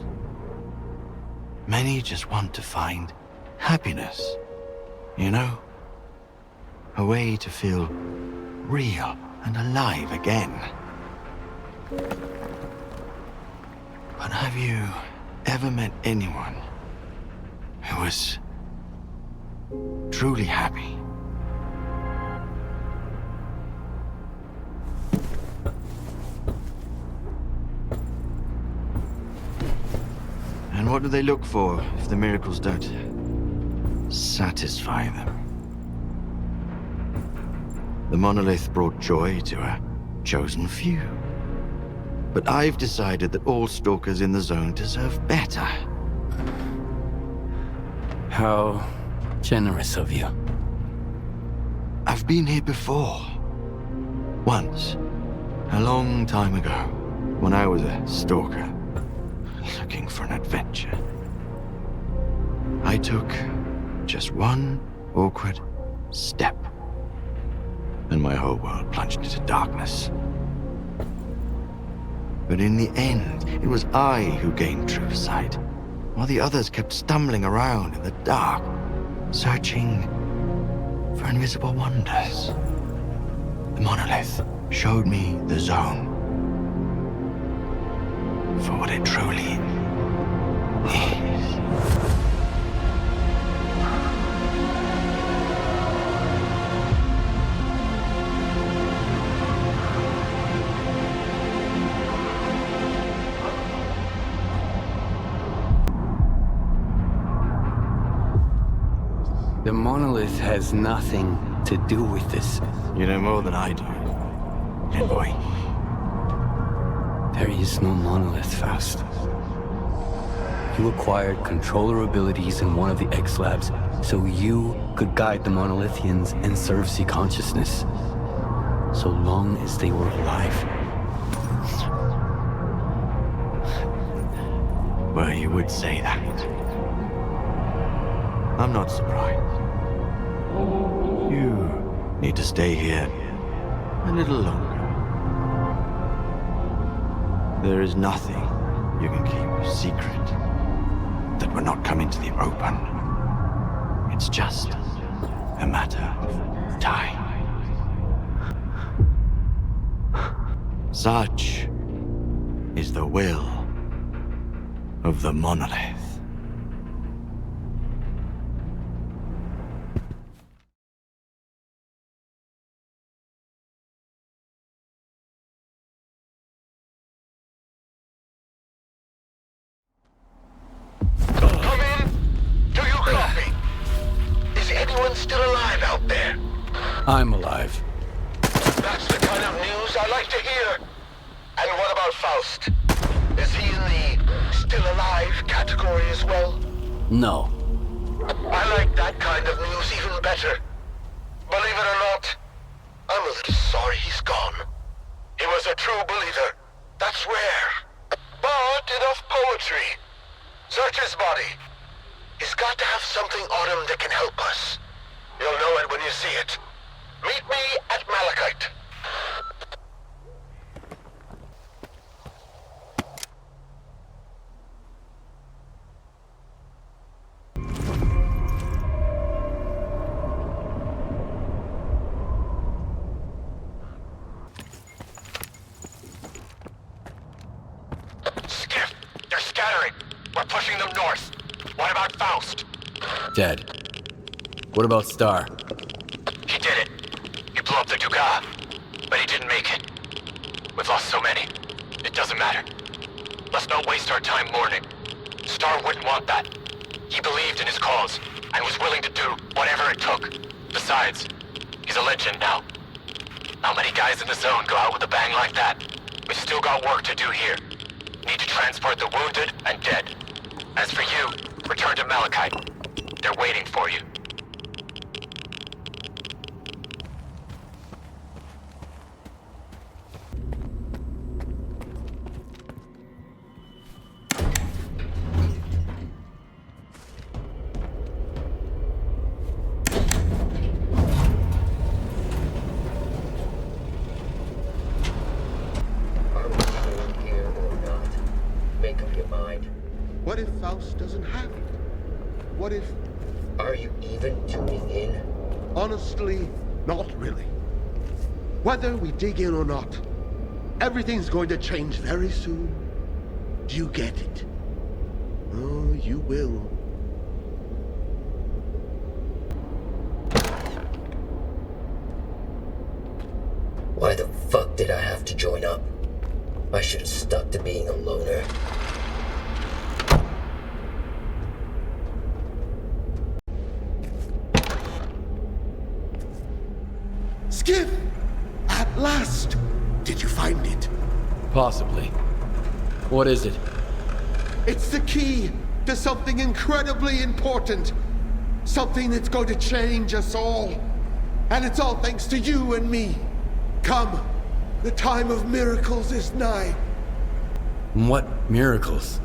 Many just want to find happiness, you know? A way to feel real and alive again. But have you ever met anyone who was truly happy? And what do they look for if the miracles don't satisfy them? The monolith brought joy to a chosen few. But I've decided that all stalkers in the zone deserve better. How generous of you. I've been here before. Once. A long time ago. When I was a stalker. Looking for an adventure. I took just one awkward step. And my whole world plunged into darkness. But in the end, it was I who gained true sight, while the others kept stumbling around in the dark, searching for invisible wonders. The monolith showed me the zone for what it truly is. The monolith has nothing to do with this. You know more than I do, little boy. There is no monolith, Faust. You acquired controller abilities in one of the X-Labs so you could guide the monolithians and serve C consciousness. So long as they were alive. Well, you would say that. I'm not surprised. You need to stay here a little longer. There is nothing you can keep secret that will not come into the open. It's just a matter of time. Such is the will of the monolith. Come in! Do you copy? Is anyone still alive out there? I'm alive. That's the kind of news I like to hear. And what about Faust? Is he in the still alive category as well? No. I like that kind of news even better. Believe it or not, I'm a little sorry he's gone. He was a true believer. That's rare. But enough poetry. Search his body. He's got to have something on him that can help us. You'll know it when you see it. Meet me at Malachite. Skiff, they're scattering. We're pushing them north. What about Faust? Dead. What about Star? He did it. He blew up the Dugas, but he didn't make it. We've lost so many. It doesn't matter. Let's not waste our time mourning. Star wouldn't want that. He believed in his cause, and was willing to do whatever it took. Besides, he's a legend now. Not many guys in the zone go out with a bang like that. We've still got work to do here. Need to transport the wounded and dead. As for you, return to Malachite. They're waiting for you. mind. What if Faust doesn't have it? What if... Are you even tuning in? Honestly, not really. Whether we dig in or not, everything's going to change very soon. Do you get it? Oh, you will. Why the fuck did I have to join up? I should have stuck to being a loner. Skiff! At last! Did you find it? Possibly. What is it? It's the key to something incredibly important. Something that's going to change us all. And it's all thanks to you and me. Come, the time of miracles is nigh. What miracles?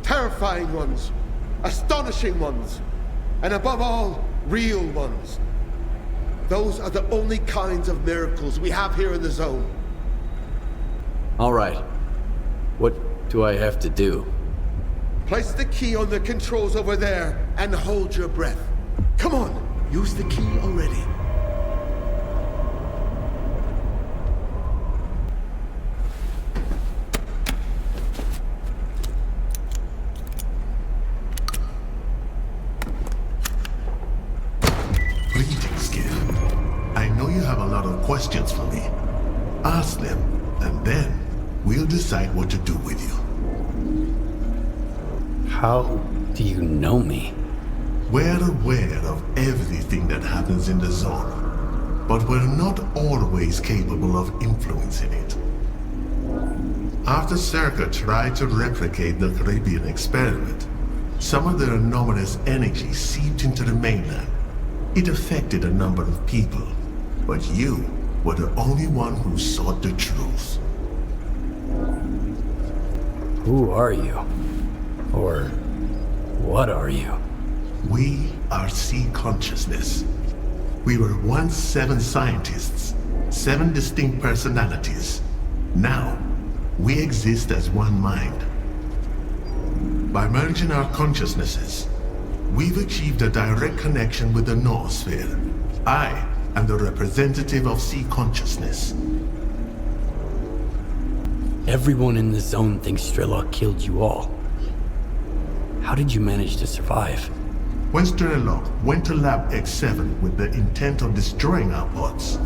Terrifying ones, astonishing ones, and above all, real ones. Those are the only kinds of miracles we have here in the zone. All right. What do I have to do? Place the key on the controls over there and hold your breath. Come on, use the key already. Greetings, Skiff. I know you have a lot of questions for me. Ask them, and then we'll decide what to do with you. How do you know me? We're aware of everything that happens in the zone, but we're not always capable of influencing it. After Stalker tried to replicate the Caribbean experiment, some of the anomalous energy seeped into the mainland. It affected a number of people, but you were the only one who sought the truth. Who are you? Or what are you? We are C Consciousness. We were once 7 scientists, 7 distinct personalities. Now, we exist as one mind. By merging our consciousnesses, we've achieved a direct connection with the noosphere. I am the representative of C Consciousness. Everyone in the zone thinks Strelok killed you all. How did you manage to survive? When Strelok went to Lab X7 with the intent of destroying our pods,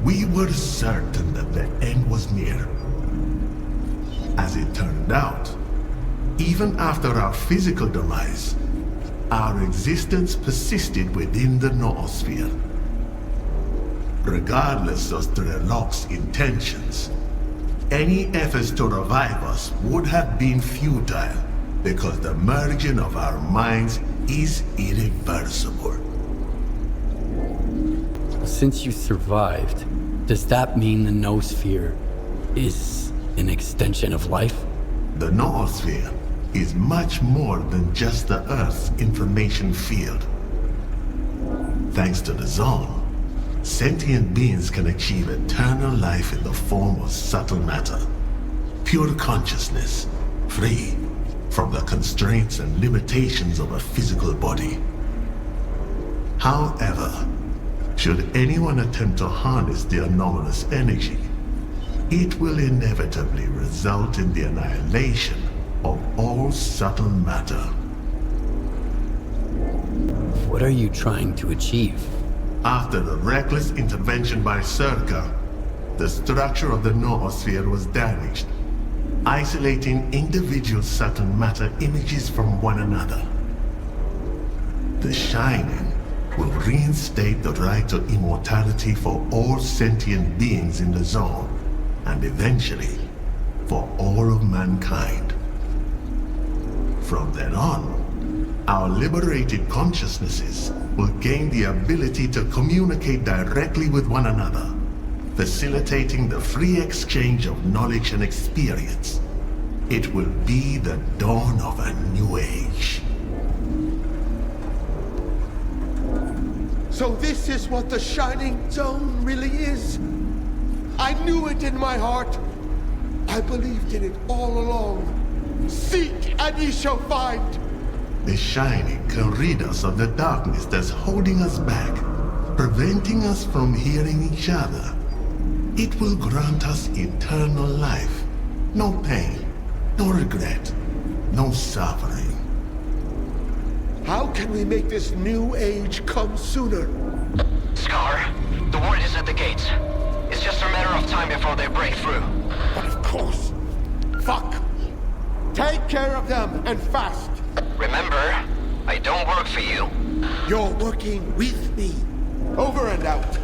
we were certain that the end was near. As it turned out, even after our physical demise, our existence persisted within the noosphere. Regardless of Strelok's intentions, any efforts to revive us would have been futile, because the merging of our minds is irreversible. Since you survived, does that mean the noosphere is an extension of life? The noosphere is much more than just the Earth's information field. Thanks to the zone, sentient beings can achieve eternal life in the form of subtle matter, pure consciousness, free from the constraints and limitations of a physical body. However, should anyone attempt to harness the anomalous energy, it will inevitably result in the annihilation of all subtle matter. What are you trying to achieve? After the reckless intervention by Stalker, the structure of the noosphere was damaged, isolating individual subtle matter images from one another. The Shining will reinstate the right to immortality for all sentient beings in the zone, and eventually, for all of mankind. From then on, our liberated consciousnesses will gain the ability to communicate directly with one another, facilitating the free exchange of knowledge and experience. It will be the dawn of a new age. So this is what the Shining Zone really is. I knew it in my heart. I believed in it all along. Seek and ye shall find. The Shining can rid us of the darkness that's holding us back, preventing us from hearing each other. It will grant us eternal life. No pain, no regret, no suffering. How can we make this new age come sooner? Scar, the word is at the gates. It's just a matter of time before they break through. But of course. Fuck. Take care of them and fast. Remember, I don't work for you. You're working with me. Over and out.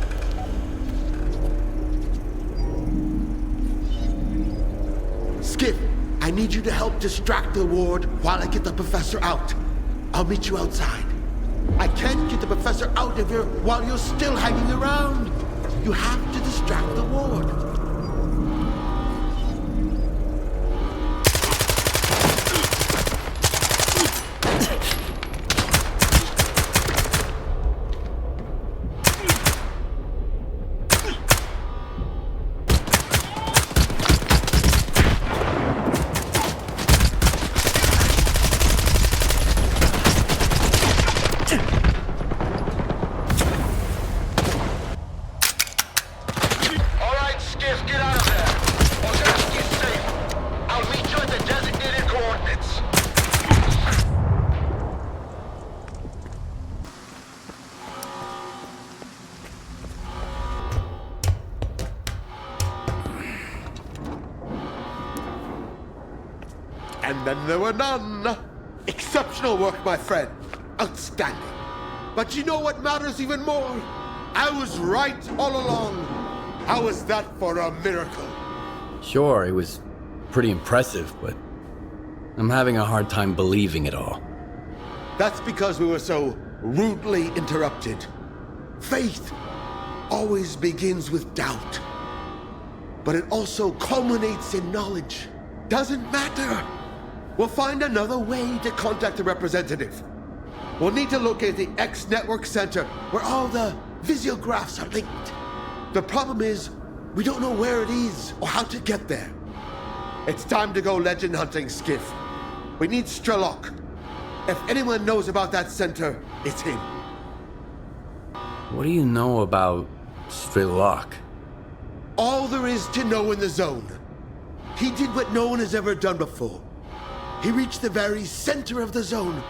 Skip, I need you to help distract the ward while I get the professor out. I'll meet you outside. I can't get the professor out of here while you're still hanging around. You have to distract the ward. And then there were none. Exceptional work, my friend. Outstanding. But you know what matters even more? I was right all along. How was that for a miracle? Sure, it was pretty impressive, but I'm having a hard time believing it all. That's because we were so rudely interrupted. Faith always begins with doubt. But it also culminates in knowledge. Doesn't matter. We'll find another way to contact the representative. We'll need to locate the X-Network Center where all the visiographs are linked. The problem is, we don't know where it is or how to get there. It's time to go legend hunting, Skiff. We need Strelok. If anyone knows about that center, it's him. What do you know about Strelok? All there is to know in the zone. He did what no one has ever done before. He reached the very center of the zone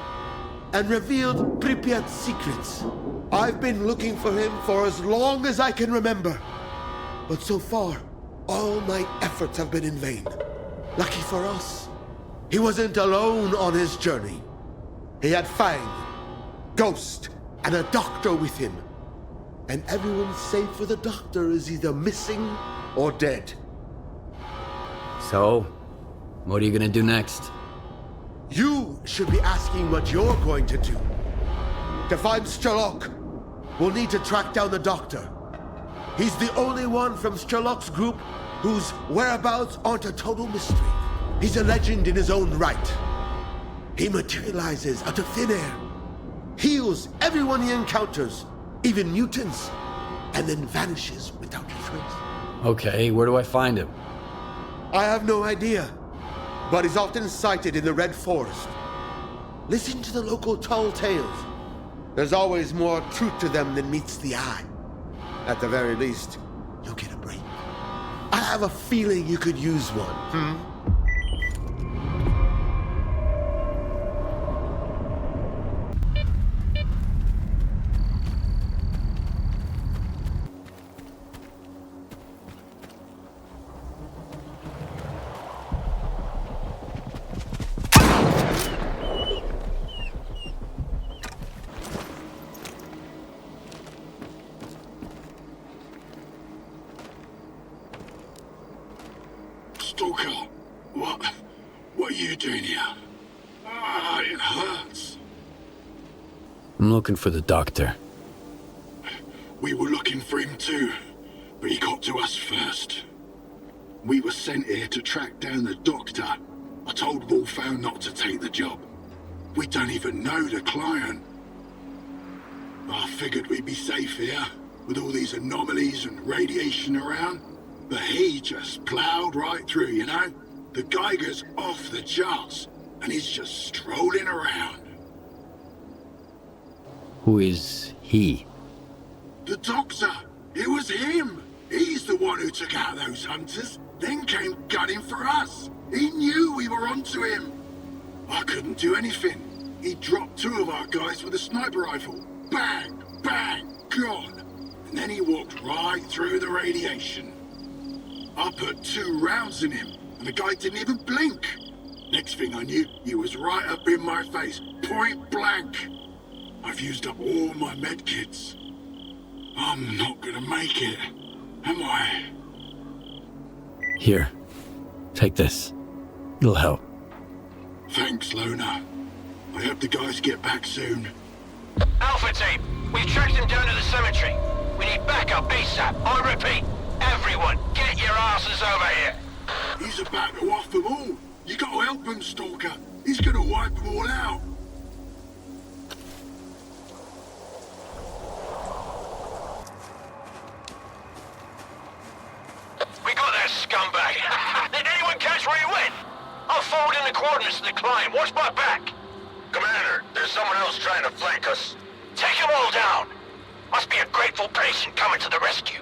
and revealed Pripyat's secrets. I've been looking for him for as long as I can remember. But so far, all my efforts have been in vain. Lucky for us, he wasn't alone on his journey. He had Fang, Ghost, and a doctor with him. And everyone save for the doctor is either missing or dead. So, what are you gonna do next? You should be asking what you're going to do. To find Strelok, we'll need to track down the doctor. He's the only one from Strelok's group whose whereabouts aren't a total mystery. He's a legend in his own right. He materializes out of thin air, heals everyone he encounters, even mutants, and then vanishes without a trace. Okay, where do I find him? I have no idea, but he's often sighted in the Red Forest. Listen to the local tall tales. There's always more truth to them than meets the eye. At the very least, you'll get a break. I have a feeling you could use one, Stalker, what are you doing here? Ah, it hurts. I'm looking for the doctor. We were looking for him too, but he got to us first. We were sent here to track down the doctor. I told Wolfhound not to take the job. We don't even know the client. I figured we'd be safe here, with all these anomalies and radiation around. But he just plowed right through, you know? The Geiger's off the charts, and he's just strolling around. Who is he? The doctor! It was him! He's the one who took out those hunters, then came gunning for us. He knew we were onto him. I couldn't do anything. He dropped 2 of our guys with a sniper rifle. Bang! Bang! Gone! And then he walked right through the radiation. I put 2 rounds in him, and the guy didn't even blink. Next thing I knew, he was right up in my face, point blank. I've used up all my medkits. I'm not gonna make it, am I? Here, take this. It'll help. Thanks, Lona. I hope the guys get back soon. Alpha Team, we've tracked him down to the cemetery. We need backup ASAP. I repeat, everyone, get your asses over here. He's about to off them all. You gotta help him, Stalker. He's gonna wipe them all out. We got that scumbag. Did anyone catch where he went? I'll forward in the coordinates to the client. Watch my back. Commander, there's someone else trying to flank us. Take them all down. Must be a grateful patient coming to the rescue.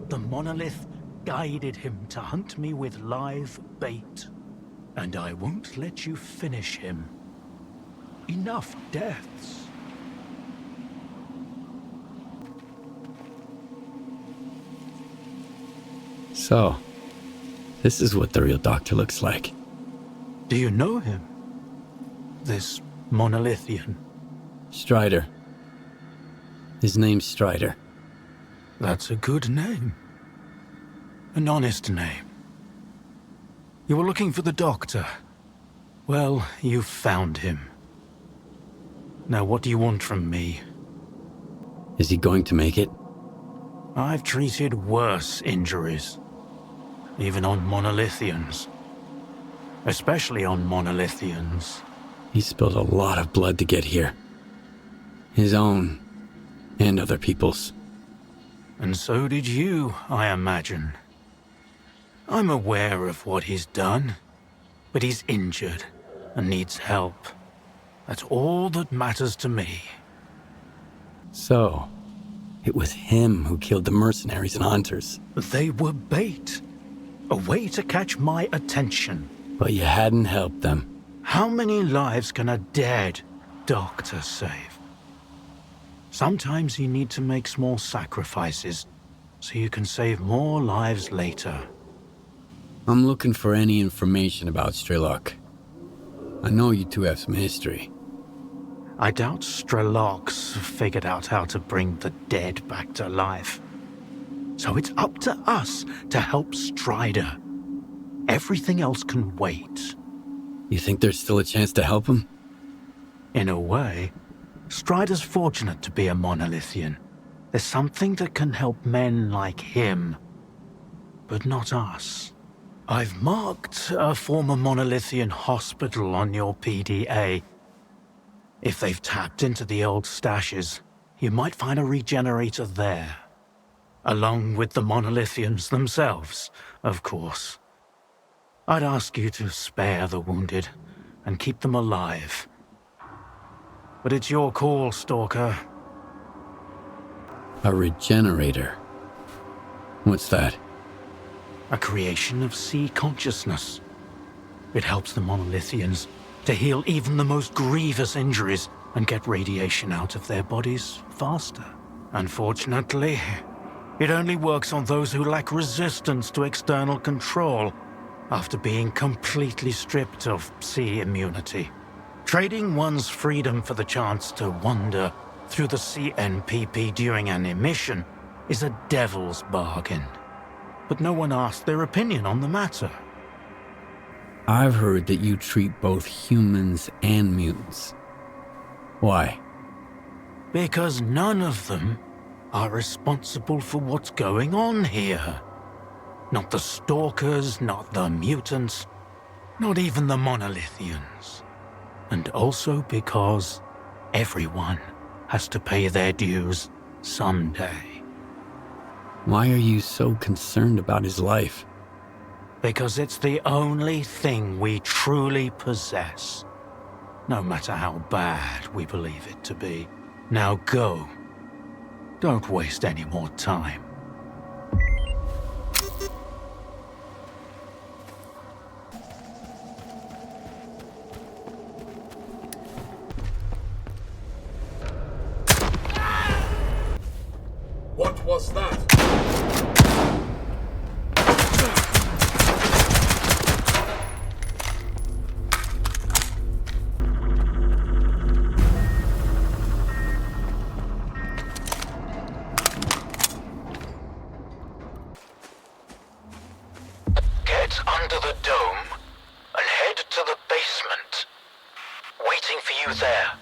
The monolith guided him to hunt me with live bait. And I won't let you finish him. Enough deaths. So, this is what the real doctor looks like. Do you know him? This monolithian? Strider. His name's Strider. That's a good name. An honest name. You were looking for the doctor. Well, you found him. Now what do you want from me? Is he going to make it? I've treated worse injuries. Even on monolithians. Especially on monolithians. He spilled a lot of blood to get here. His own, and other people's. And so did you, I imagine. I'm aware of what he's done, but he's injured and needs help. That's all that matters to me. So, it was him who killed the mercenaries and hunters. They were bait. A way to catch my attention. But you hadn't helped them. How many lives can a dead doctor save? Sometimes you need to make small sacrifices, so you can save more lives later. I'm looking for any information about Strelok. I know you two have some history. I doubt Strelok's figured out how to bring the dead back to life. So it's up to us to help Strider. Everything else can wait. You think there's still a chance to help him? In a way, Strider's fortunate to be a monolithian. There's something that can help men like him, but not us. I've marked a former monolithian hospital on your PDA. If they've tapped into the old stashes, you might find a regenerator there. Along with the monolithians themselves, of course. I'd ask you to spare the wounded and keep them alive. But it's your call, Stalker. A regenerator? What's that? A creation of sea consciousness. It helps the Monolithians to heal even the most grievous injuries and get radiation out of their bodies faster. Unfortunately, it only works on those who lack resistance to external control after being completely stripped of sea immunity. Trading one's freedom for the chance to wander through the CNPP during an emission is a devil's bargain. But no one asked their opinion on the matter. I've heard that you treat both humans and mutants. Why? Because none of them are responsible for what's going on here. Not the Stalkers, not the mutants, not even the Monolithians. And also because everyone has to pay their dues someday. Why are you so concerned about his life? Because it's the only thing we truly possess. No matter how bad we believe it to be. Now go. Don't waste any more time. What was that? Get under the dome and head to the basement. Waiting for you there.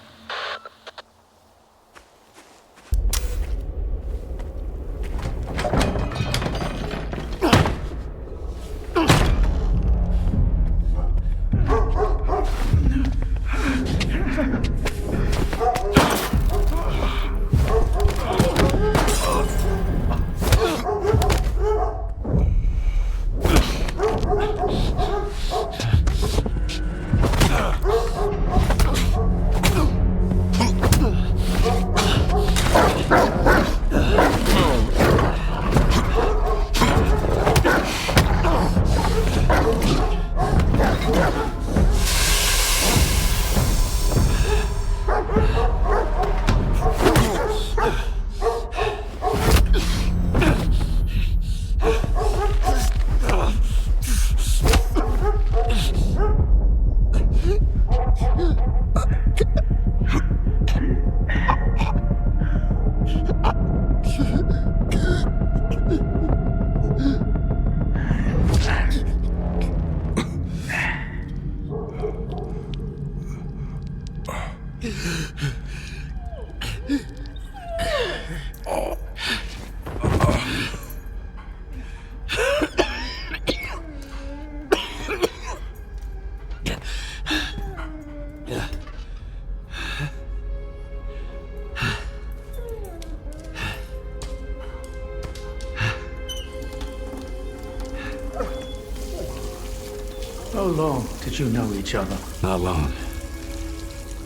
How long did you know each other? Not long.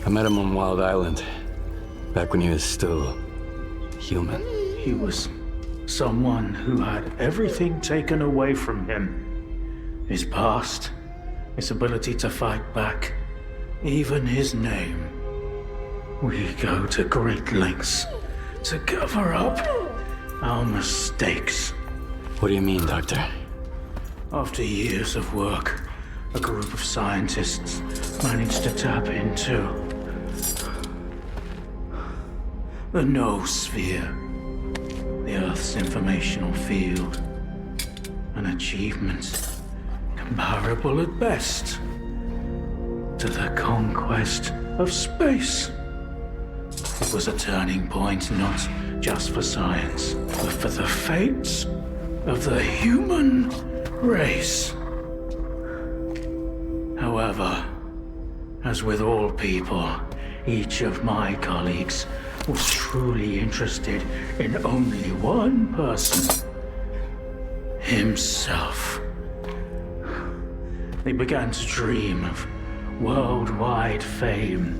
I met him on Wild Island, back when he was still human. He was someone who had everything taken away from him. His past, his ability to fight back, even his name. We go to great lengths to cover up our mistakes. What do you mean, Doctor? After years of work, a group of scientists managed to tap into the noosphere, the Earth's informational field. An achievement comparable at best to the conquest of space. It was a turning point not just for science, but for the fates of the human race. However, as with all people, each of my colleagues was truly interested in only one person. Himself. they began to dream of worldwide fame,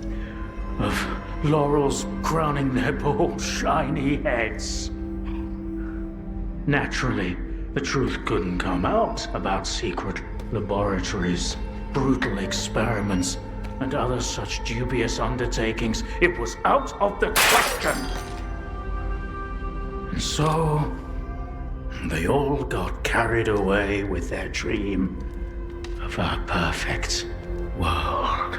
of laurels crowning their bald, shiny heads. Naturally, the truth couldn't come out about secret laboratories, brutal experiments, and other such dubious undertakings. It was out of the question. And so, they all got carried away with their dream of our perfect world.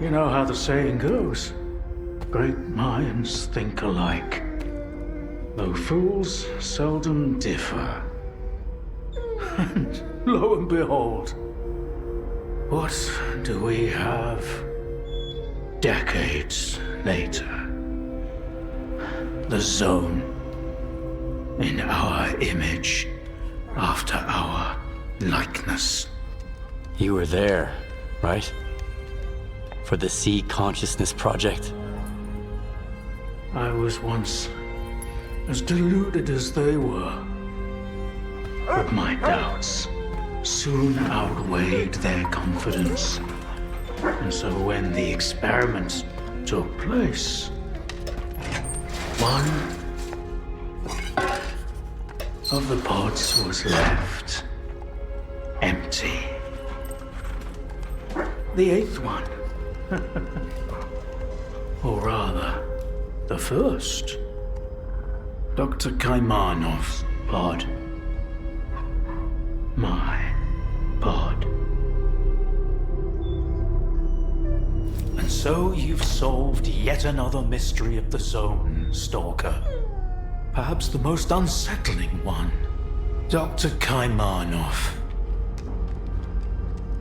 You know how the saying goes, great minds think alike, though fools seldom differ. And lo and behold, what do we have decades later? The Zone, in our image, after our likeness. You were there, right? For the C Consciousness Project? I was once as deluded as they were. But my doubts soon outweighed their confidence. And so when the experiment took place, one of the pods was left empty. The eighth one, or rather, the first, Dr. Kaimanov's pod. My pod. And so you've solved yet another mystery of the Zone, Stalker. Perhaps the most unsettling one. Dr. Kaimanov.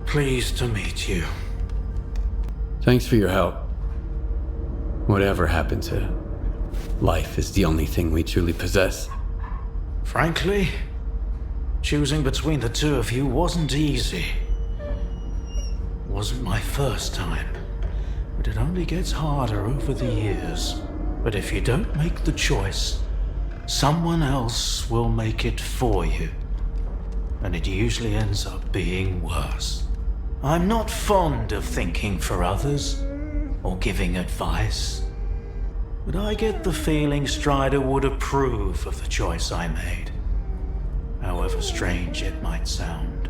Pleased to meet you. Thanks for your help. Whatever happened to life is the only thing we truly possess. Frankly, choosing between the two of you wasn't easy. Wasn't my first time, but it only gets harder over the years. But if you don't make the choice, someone else will make it for you. And it usually ends up being worse. I'm not fond of thinking for others, or giving advice. But I get the feeling Strider would approve of the choice I made, however strange it might sound.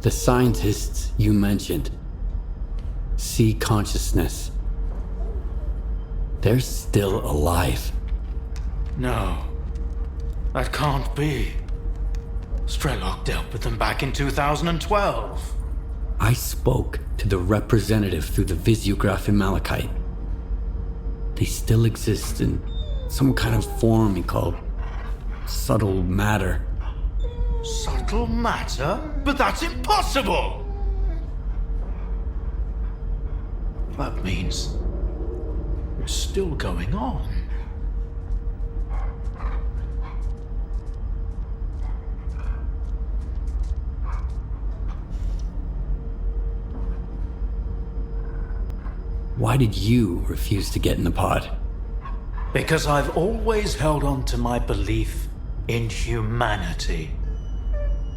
The scientists you mentioned, C Consciousness, they're still alive. No, that can't be. Strelok dealt with them back in 2012. I spoke to the representative through the visiograph in Malachite. They still exist in some kind of form he called subtle matter. Subtle matter? But that's impossible! That means it's still going on. Why did you refuse to get in the pod? Because I've always held on to my belief in humanity.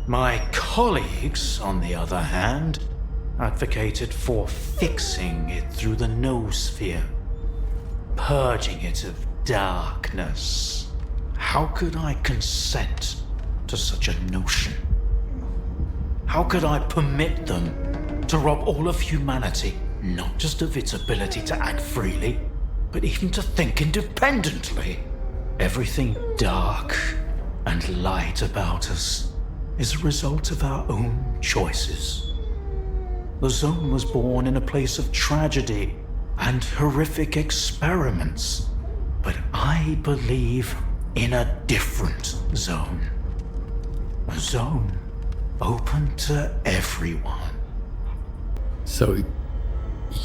My colleagues, on the other hand, advocated for fixing it through the noosphere, purging it of darkness. How could I consent to such a notion? How could I permit them to rob all of humanity, not just of its ability to act freely, but even to think independently? Everything dark and light about us is a result of our own choices. The Zone was born in a place of tragedy and horrific experiments, but I believe in a different zone. A zone open to everyone. So,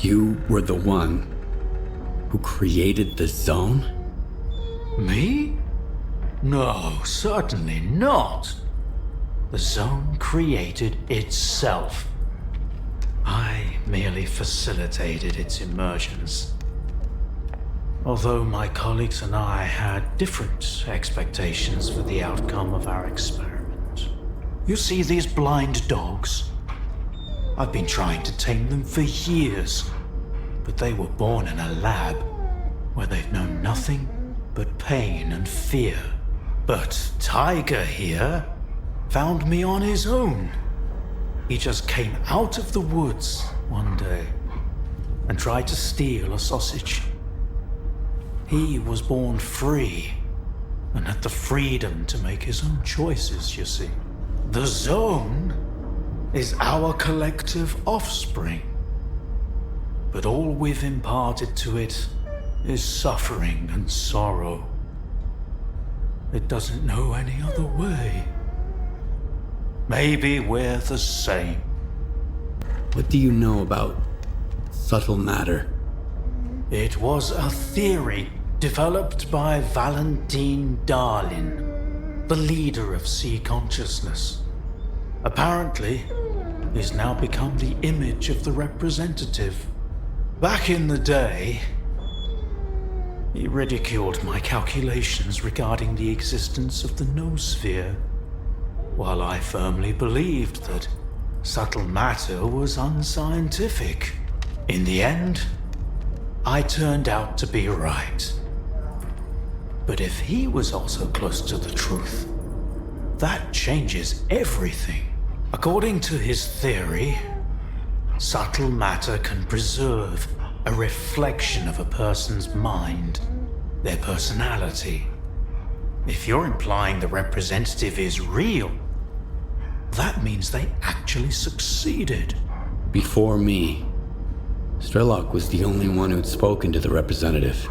you were the one who created the Zone? Me? No, certainly not. The Zone created itself. I merely facilitated its emergence. Although my colleagues and I had different expectations for the outcome of our experiment. You see these blind dogs? I've been trying to tame them for years, but they were born in a lab where they've known nothing but pain and fear. But Tiger here found me on his own. He just came out of the woods one day and tried to steal a sausage. He was born free and had the freedom to make his own choices, you see. The Zone is our collective offspring, but all we've imparted to it is suffering and sorrow. It doesn't know any other way. Maybe we're the same. What do you know about subtle matter? It was a theory developed by Valentine Darlin, the leader of sea consciousness. Apparently, he's now become the image of the representative. Back in the day, he ridiculed my calculations regarding the existence of the noosphere, while I firmly believed that subtle matter was unscientific. In the end, I turned out to be right. But if he was also close to the truth, that changes everything. According to his theory, subtle matter can preserve a reflection of a person's mind, their personality. If you're implying the representative is real, that means they actually succeeded. Before me, Strelok was the only one who'd spoken to the representative.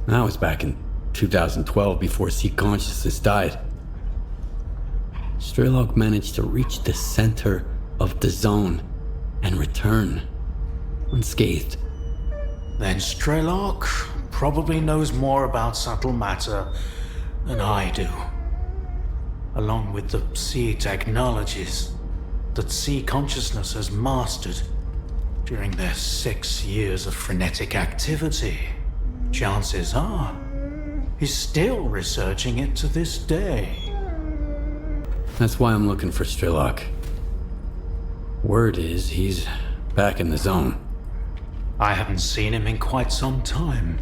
That was back in 2012, before Sea Consciousness died. Strelok managed to reach the center of the zone and return unscathed. Then Strelok probably knows more about subtle matter than I do. Along with the sea technologies that Sea Consciousness has mastered during their 6 years of frenetic activity, chances are he's still researching it to this day. That's why I'm looking for Strelok. Word is he's back in the zone. I haven't seen him in quite some time.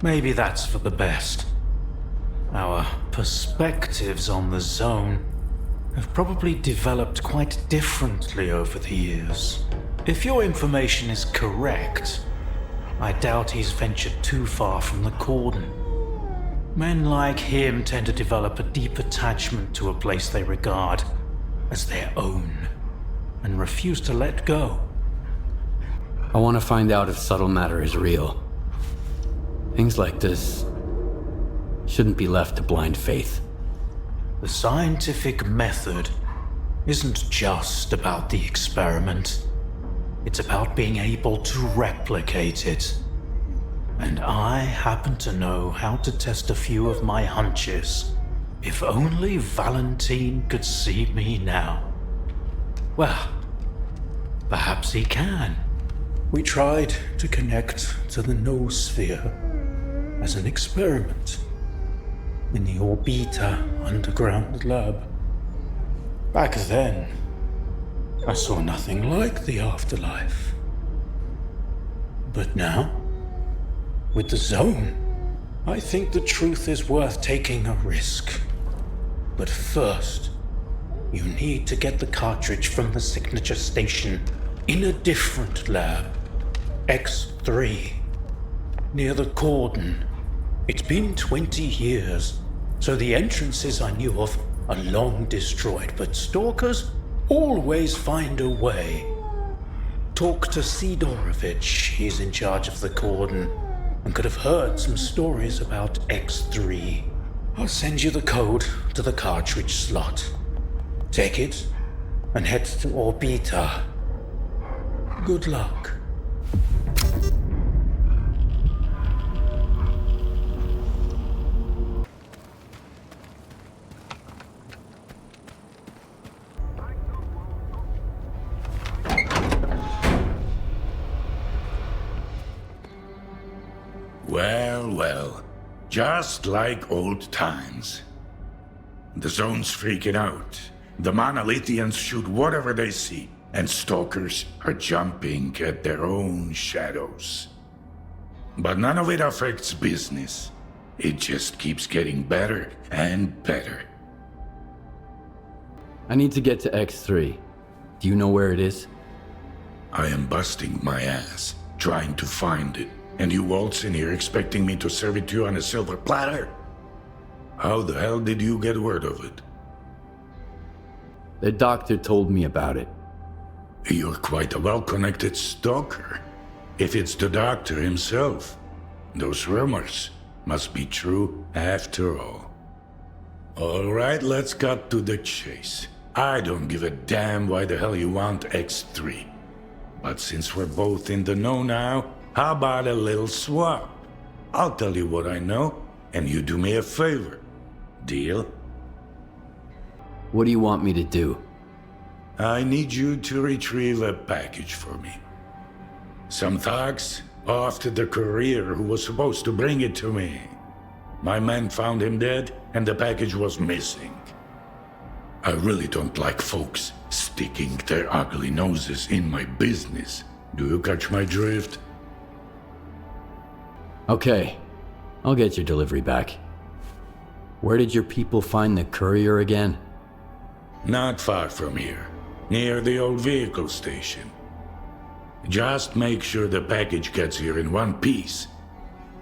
Maybe that's for the best. Our perspectives on the zone have probably developed quite differently over the years. If your information is correct, I doubt he's ventured too far from the cordon. Men like him tend to develop a deep attachment to a place they regard as their own and refuse to let go. I want to find out if subtle matter is real. Things like this shouldn't be left to blind faith. The scientific method isn't just about the experiment. It's about being able to replicate it. And I happen to know how to test a few of my hunches. If only Valentine could see me now. Well, perhaps he can. We tried to connect to the noosphere as an experiment in the Orbita underground lab. Back then, I saw nothing like the afterlife. But now, with the zone, I think the truth is worth taking a risk. But first, you need to get the cartridge from the signature station in a different lab. X3, near the cordon. It's been 20 years, so the entrances I knew of are long destroyed, but stalkers always find a way. Talk to Sidorovich, he's in charge of the cordon, and could have heard some stories about X3. I'll send you the code to the cartridge slot. Take it, and head to Orbita. Good luck. Well, well. Just like old times. The zone's freaking out. The Monolithians shoot whatever they see, and Stalkers are jumping at their own shadows. But none of it affects business. It just keeps getting better and better. I need to get to X3. Do you know where it is? I am busting my ass, trying to find it, and you waltz in here expecting me to serve it to you on a silver platter? How the hell did you get word of it? The doctor told me about it. You're quite a well-connected stalker. If it's the doctor himself, those rumors must be true after all. All right, let's cut to the chase. I don't give a damn why the hell you want X3. But since we're both in the know now, how about a little swap? I'll tell you what I know, and you do me a favor. Deal? What do you want me to do? I need you to retrieve a package for me. Some thugs off to the courier who was supposed to bring it to me. My men found him dead, and the package was missing. I really don't like folks sticking their ugly noses in my business. Do you catch my drift? Okay, I'll get your delivery back. Where did your people find the courier again? Not far from here, near the old vehicle station. Just make sure the package gets here in one piece.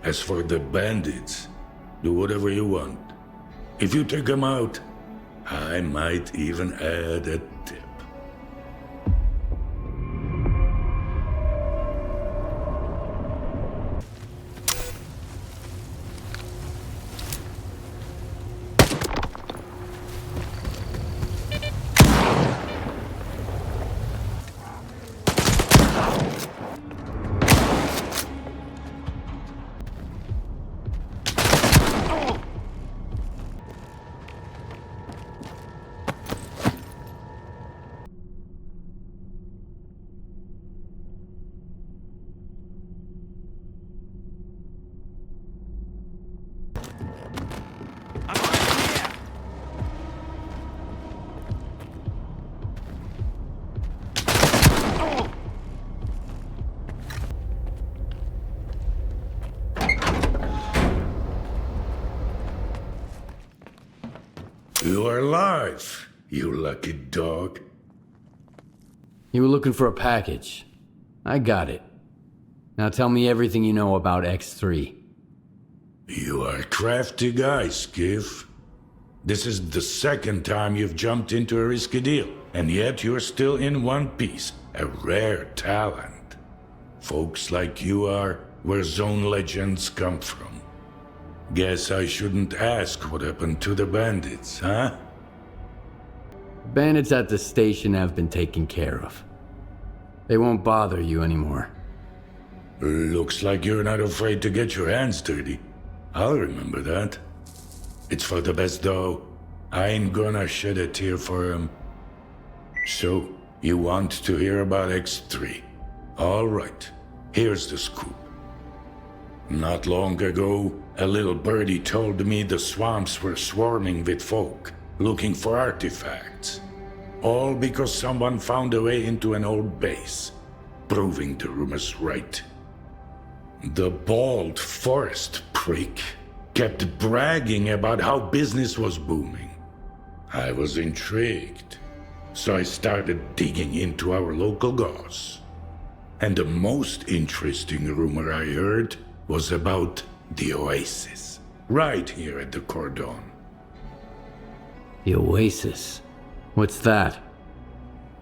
As for the bandits, do whatever you want. If you take them out, I might even add a tip. You are alive, you lucky dog. You were looking for a package. I got it. Now tell me everything you know about X3. You are a crafty guy, Skiff. This is the second time you've jumped into a risky deal, and yet you're still in one piece. A rare talent. Folks like you are where zone legends come from. Guess I shouldn't ask what happened to the bandits, huh? Bandits at the station have been taken care of. They won't bother you anymore. Looks like you're not afraid to get your hands dirty. I'll remember that. It's for the best though. I ain't gonna shed a tear for him. So, you want to hear about X3? All right, here's the scoop. Not long ago, a little birdie told me the swamps were swarming with folk, looking for artifacts. All because someone found a way into an old base, proving the rumors right. The bald forest prick kept bragging about how business was booming. I was intrigued, so I started digging into our local goss. And the most interesting rumor I heard was about the Oasis, right here at the Cordon. The Oasis? What's that?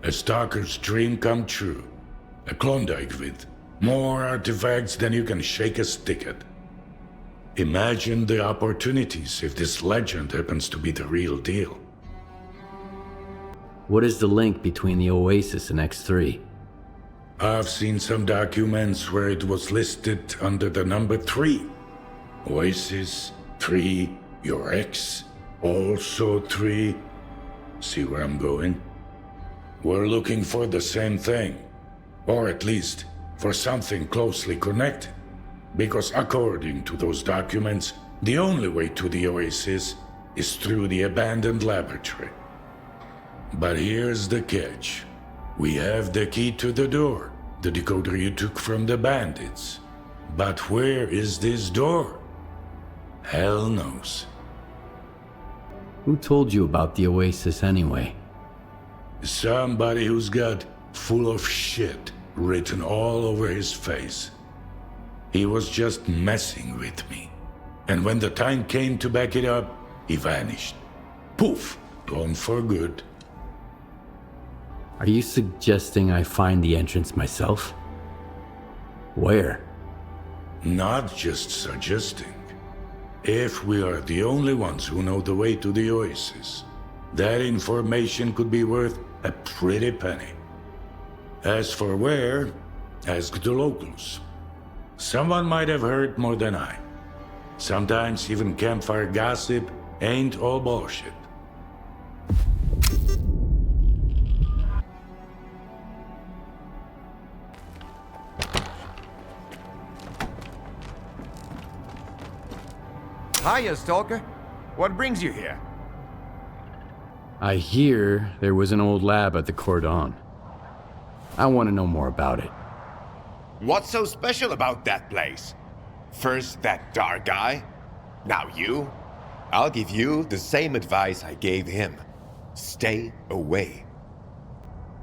A stalker's dream come true. A Klondike with more artifacts than you can shake a stick at. Imagine the opportunities if this legend happens to be the real deal. What is the link between the Oasis and X3? I've seen some documents where it was listed under the number 3. Oasis, 3, your ex, also 3. See where I'm going? We're looking for the same thing. Or at least, for something closely connected. Because according to those documents, the only way to the Oasis is through the abandoned laboratory. But here's the catch. We have the key to the door, the decoder you took from the bandits. But where is this door? Hell knows. Who told you about the Oasis anyway? Somebody who's got full of shit written all over his face. He was just messing with me. And when the time came to back it up, he vanished. Poof! Gone for good. Are you suggesting I find the entrance myself? Where? Not just suggesting. If we are the only ones who know the way to the Oasis, that information could be worth a pretty penny. As for where, ask the locals. Someone might have heard more than I. Sometimes even campfire gossip ain't all bullshit. Hiya, Stalker. What brings you here? I hear there was an old lab at the Cordon. I want to know more about it. What's so special about that place? First that dark guy, now you. I'll give you the same advice I gave him. Stay away.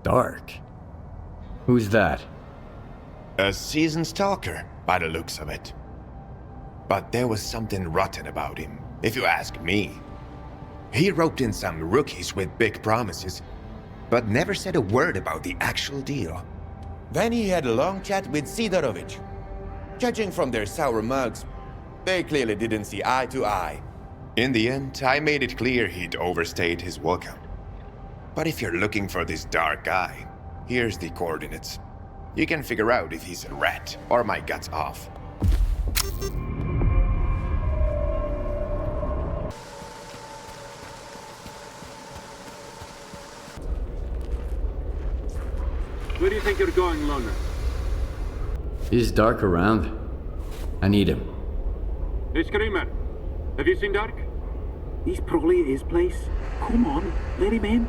Dark? Who's that? A seasoned stalker, by the looks of it. But there was something rotten about him, if you ask me. He roped in some rookies with big promises, but never said a word about the actual deal. Then he had a long chat with Sidorovich. Judging from their sour mugs, they clearly didn't see eye to eye. In the end, I made it clear he'd overstayed his welcome. But if you're looking for this dark guy, here's the coordinates. You can figure out if he's a rat or my guts off. Where do you think you're going, Loner? Is Dark around? I need him. Hey, Screamer. Have you seen Dark? He's probably at his place. Come on, let him in.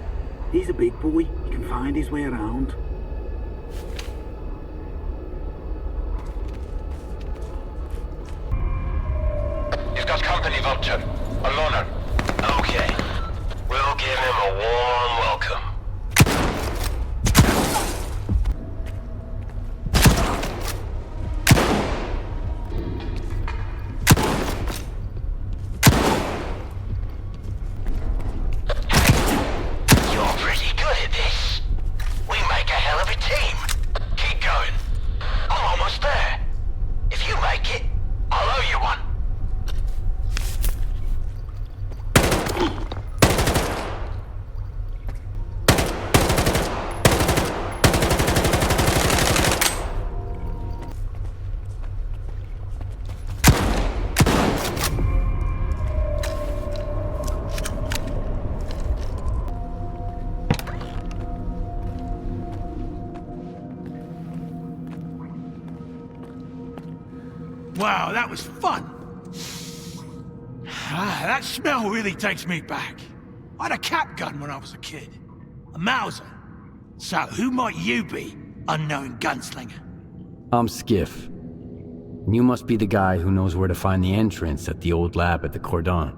He's a big boy. He can find his way around. You've got company, Vulture. A Loner. Okay. We'll give him a warm welcome. Wow, that was fun. That smell really takes me back. I had a cap gun when I was a kid. A Mauser. So who might you be, unknown gunslinger? I'm Skiff. You must be the guy who knows where to find the entrance at the old lab at the Cordon.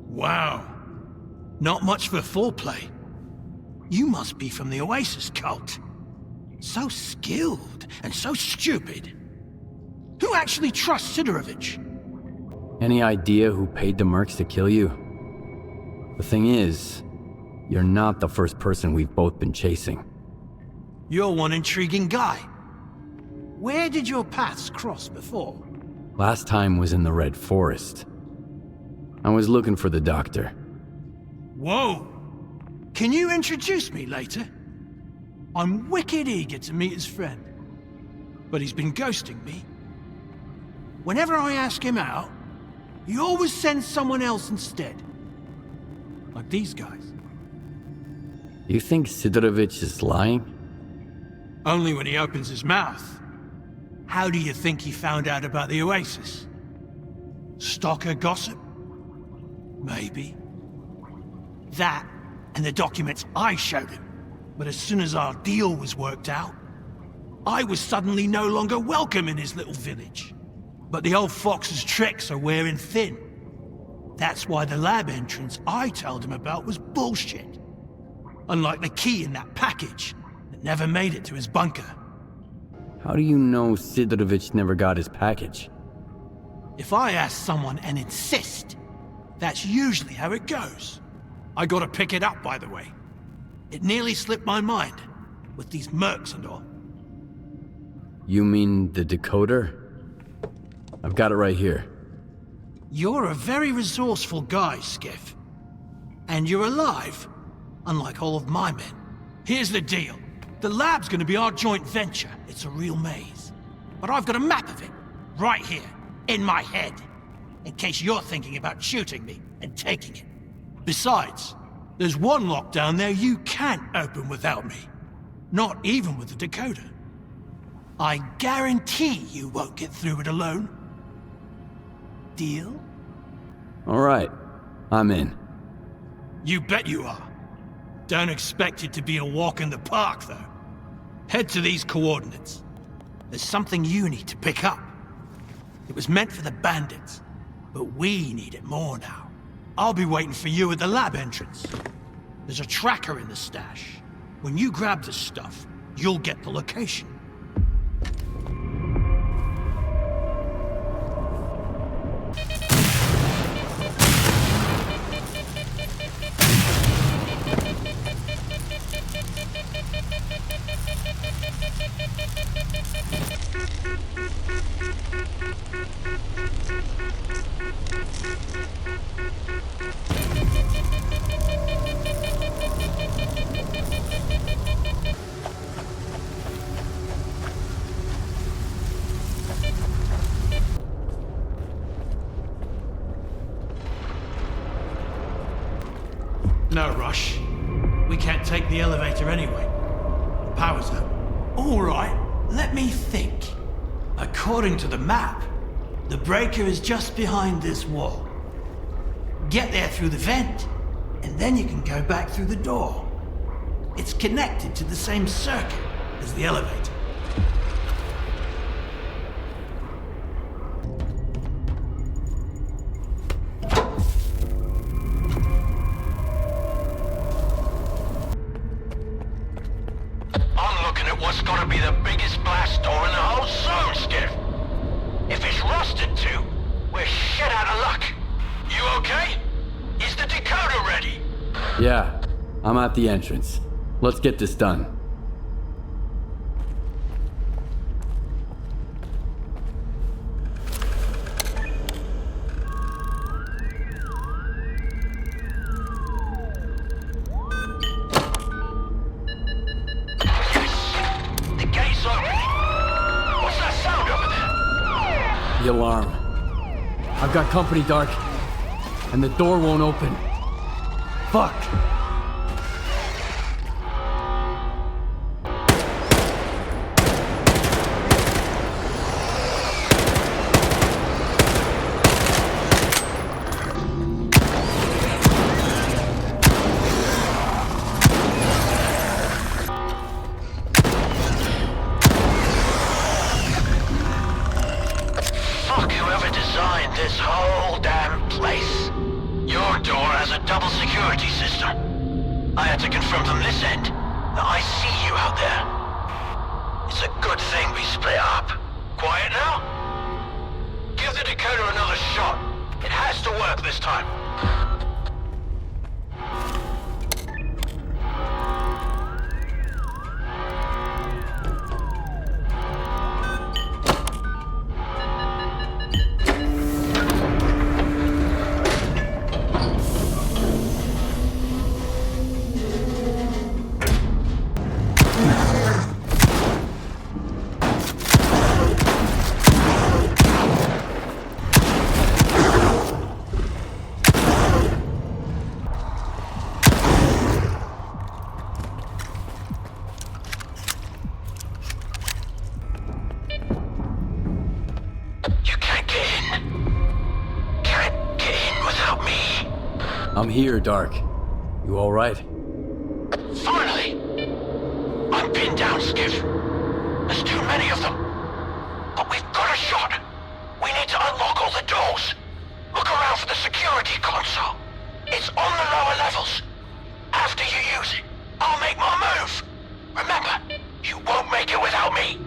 Wow. Not much for foreplay. You must be from the Oasis cult. So skilled and so stupid. Who actually trusts Sidorovich? Any idea who paid the mercs to kill you? The thing is, you're not the first person we've both been chasing. You're one intriguing guy. Where did your paths cross before? Last time was in the Red Forest. I was looking for the doctor. Whoa! Can you introduce me later? I'm wicked eager to meet his friend. But he's been ghosting me. Whenever I ask him out, he always sends someone else instead. Like these guys. You think Sidorovich is lying? Only when he opens his mouth. How do you think he found out about the Oasis? Stalker gossip? Maybe. That, and the documents I showed him. But as soon as our deal was worked out, I was suddenly no longer welcome in his little village. But the old fox's tricks are wearing thin. That's why the lab entrance I told him about was bullshit. Unlike the key in that package that never made it to his bunker. How do you know Sidorovich never got his package? If I ask someone and insist, that's usually how it goes. I gotta pick it up, by the way. It nearly slipped my mind, with these mercs and all. You mean the decoder? I've got it right here. You're a very resourceful guy, Skiff. And you're alive, unlike all of my men. Here's the deal. The lab's gonna be our joint venture. It's a real maze. But I've got a map of it, right here, in my head. In case you're thinking about shooting me and taking it. Besides, there's one lock down there you can't open without me. Not even with the decoder. I guarantee you won't get through it alone. Deal? All right, I'm in. You bet you are. Don't expect it to be a walk in the park, though. Head to these coordinates. There's something you need to pick up. It was meant for the bandits, but we need it more now. I'll be waiting for you at the lab entrance. There's a tracker in the stash. When you grab the stuff, you'll get the location. No rush. We can't take the elevator anyway. The power's out. All right, let me think. According to the map, the breaker is just behind this wall. Get there through the vent, and then you can go back through the door. It's connected to the same circuit as the elevator. I'm looking at what's gotta be the biggest blast door in the whole zone, Skiff. If it's rusted too, we're shit out of luck. You okay? Is the decoder ready? Yeah, I'm at the entrance. Let's get this done. The gate's opening. What's that sound over there? The alarm. I've got company, Dark. And the door won't open. Fuck! Fuck whoever designed this whole damn place. Your door has a double security system. I'm here, Dark. You alright? Finally! I'm pinned down, Skiff. There's too many of them. But we've got a shot. We need to unlock all the doors. Look around for the security console. It's on the lower levels. After you use it, I'll make my move. Remember, you won't make it without me.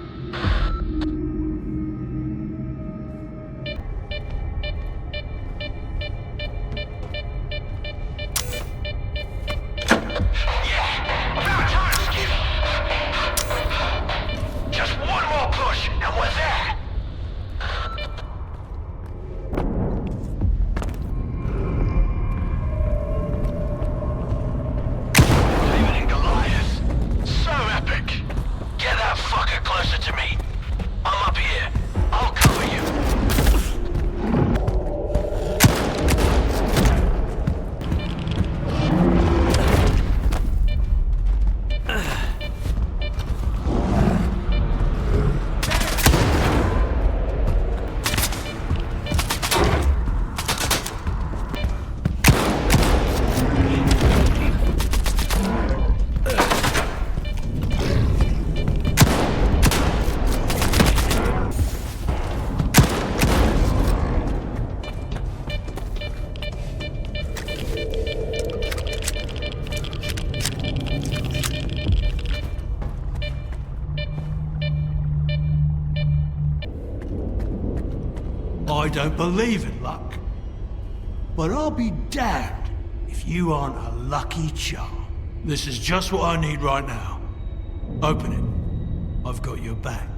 I don't believe in luck. But I'll be damned if you aren't a lucky charm. This is just what I need right now. Open it. I've got your back.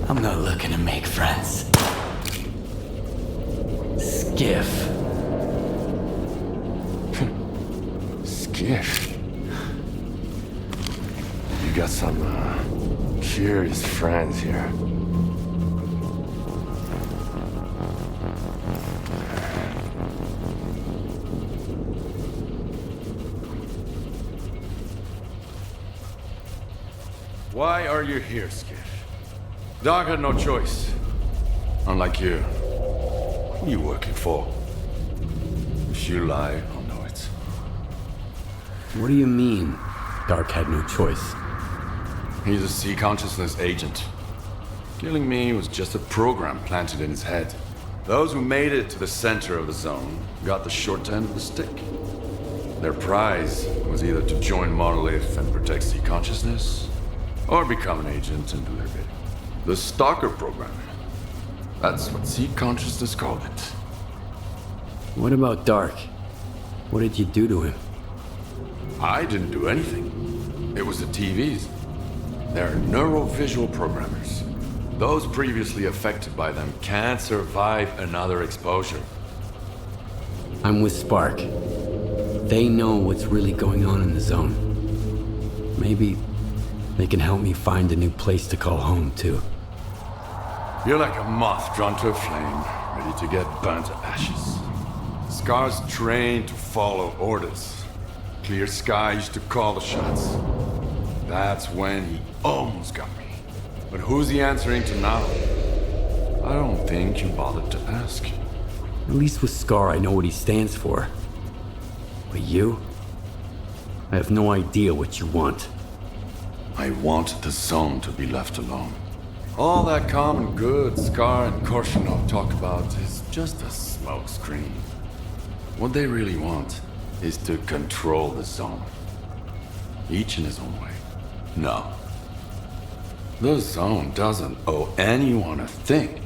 I'm not looking to make friends. Skiff. Skiff? You got some, curious friends here. Why are you here, Skiff? Doc had no choice. Unlike you. Who are you working for? If you lie, I'll know it. What do you mean, Dark had no choice? He's a sea consciousness agent. Killing me was just a program planted in his head. Those who made it to the center of the zone got the short end of the stick. Their prize was either to join Monolith and protect sea consciousness, or become an agent and do their bidding. The Stalker program. That's what sea consciousness called it. What about Dark? What did you do to him? I didn't do anything. It was the TVs. They're neurovisual programmers. Those previously affected by them can't survive another exposure. I'm with Spark. They know what's really going on in the zone. Maybe they can help me find a new place to call home, too. You're like a moth drawn to a flame, ready to get burnt to ashes. Scar's trained to follow orders. Clear Sky used to call the shots. That's when he almost got me. But who's he answering to now? I don't think you bothered to ask. At least with Scar, I know what he stands for. But you? I have no idea what you want. I want the zone to be left alone. All that common good Scar and Korshunov talk about is just a smokescreen. What they really want is to control the zone. Each in his own way. No. The zone doesn't owe anyone a thing.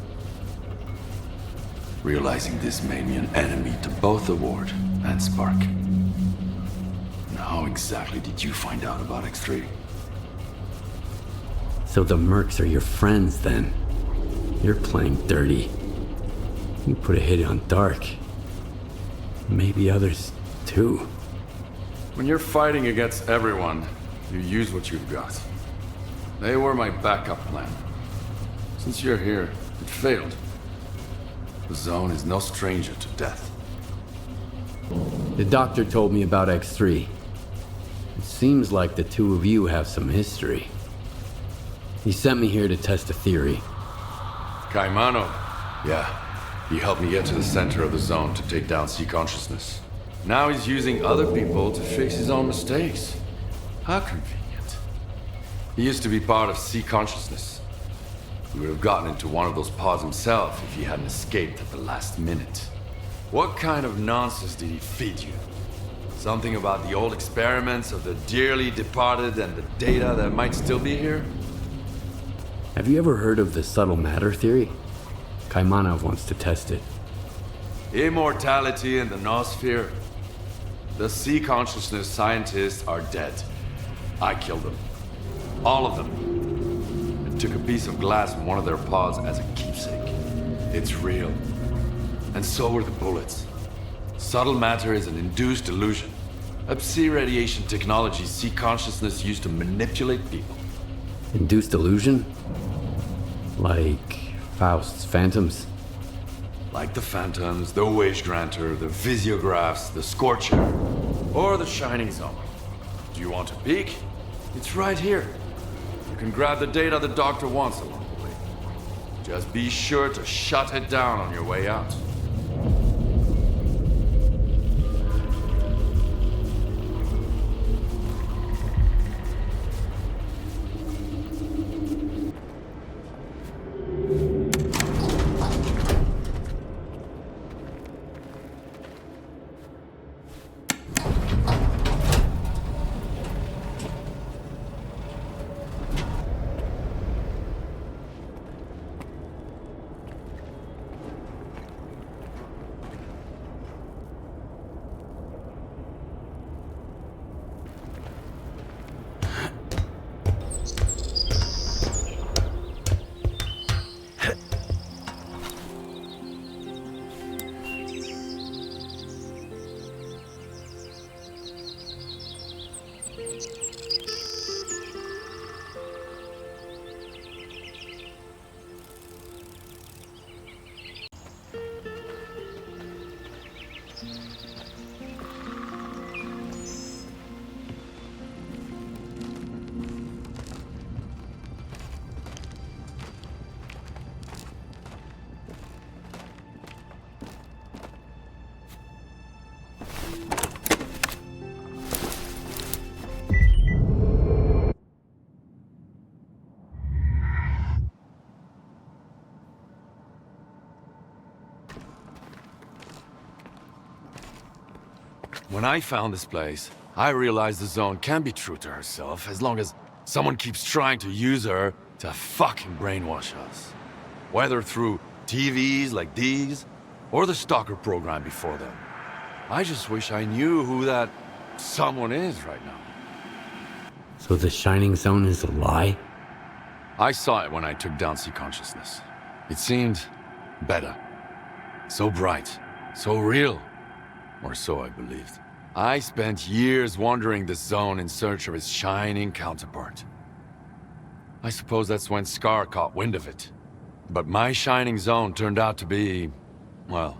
Realizing this made me an enemy to both the Ward and Spark. And how exactly did you find out about X3? So the mercs are your friends then? You're playing dirty. You put a hit on Dark. Maybe others too. When you're fighting against everyone, you use what you've got. They were my backup plan. Since you're here, it failed. The zone is no stranger to death. The doctor told me about X3. It seems like the two of you have some history. He sent me here to test a theory. Caimano. Yeah. He helped me get to the center of the zone to take down C consciousness. Now he's using other people to fix his own mistakes. How convenient. He used to be part of C consciousness. He would have gotten into one of those pods himself if he hadn't escaped at the last minute. What kind of nonsense did he feed you? Something about the old experiments of the dearly departed and the data that might still be here? Have you ever heard of the subtle matter theory? Kaimanov wants to test it. Immortality in the Noosphere. The C consciousness scientists are dead. I killed them. All of them. I took a piece of glass from one of their pods as a keepsake. It's real. And so were the bullets. Subtle matter is an induced illusion. A Psi radiation technology C consciousness used to manipulate people. Induced illusion? Like Faust's phantoms? Like the Phantoms, the Wage Granter, the Visiographs, the Scorcher, or the Shining Zone. Do you want a peek? It's right here. You can grab the data the doctor wants along the way. Just be sure to shut it down on your way out. When I found this place, I realized the Zone can be true to herself as long as someone keeps trying to use her to fucking brainwash us. Whether through TVs like these, or the Stalker program before them. I just wish I knew who that someone is right now. So the Shining Zone is a lie? I saw it when I took down C consciousness. It seemed better. So bright, so real. Or so I believed. I spent years wandering the zone in search of its shining counterpart. I suppose that's when Scar caught wind of it. But my shining zone turned out to be... well,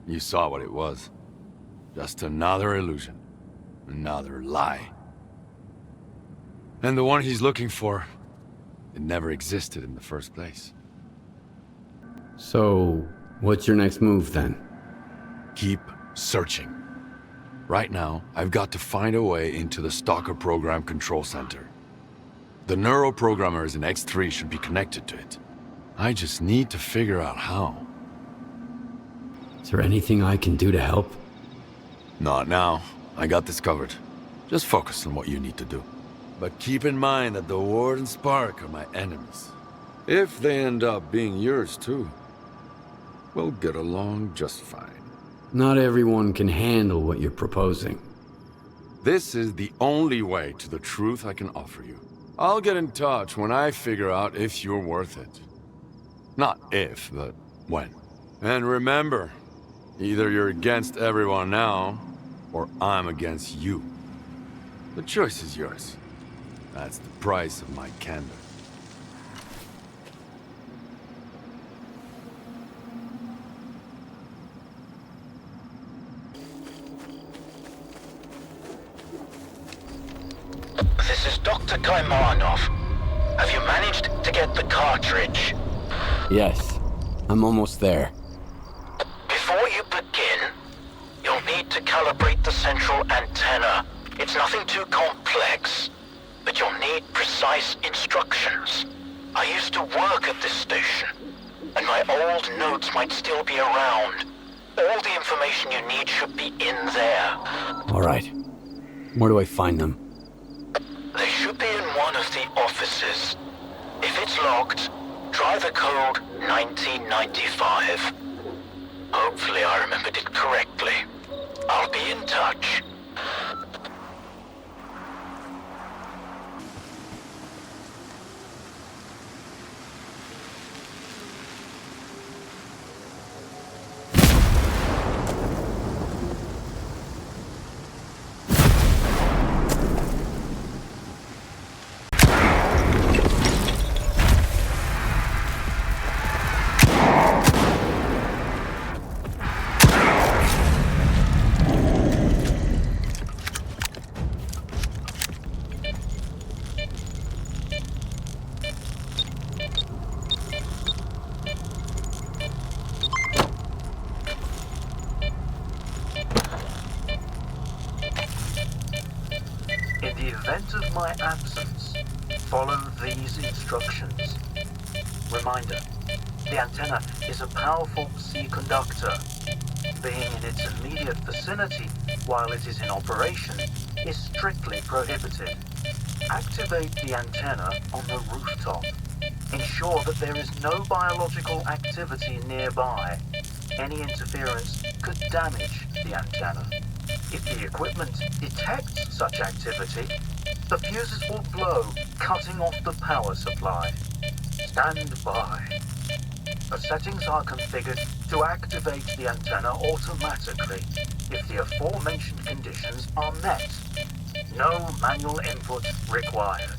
you saw what it was. Just another illusion. Another lie. And the one he's looking for, it never existed in the first place. So, what's your next move then? Keep searching. Right now, I've got to find a way into the Stalker program control center. The neuroprogrammers in X3 should be connected to it. I just need to figure out how. Is there anything I can do to help? Not now. I got this covered. Just focus on what you need to do. But keep in mind that the Ward and Spark are my enemies. If they end up being yours too, we'll get along just fine. Not everyone can handle what you're proposing. This is the only way to the truth I can offer you. I'll get in touch when I figure out if you're worth it. Not if, but when. And remember, either you're against everyone now, or I'm against you. The choice is yours. That's the price of my candor. This is Dr. Kaimanov. Have you managed to get the cartridge? Yes, I'm almost there. Before you begin, you'll need to calibrate the central antenna. It's nothing too complex, but you'll need precise instructions. I used to work at this station, and my old notes might still be around. All the information you need should be in there. All right. Where do I find them? They should be in one of the offices. If it's locked, try the code 1995. Hopefully I remembered it correctly. I'll be in touch. In the event of my absence, follow these instructions. Reminder, the antenna is a powerful C conductor. Being in its immediate vicinity while it is in operation is strictly prohibited. Activate the antenna on the rooftop. Ensure that there is no biological activity nearby. Any interference could damage the antenna. If the equipment detects such activity, the fuses will blow, cutting off the power supply. Stand by. The settings are configured to activate the antenna automatically if the aforementioned conditions are met. No manual input required.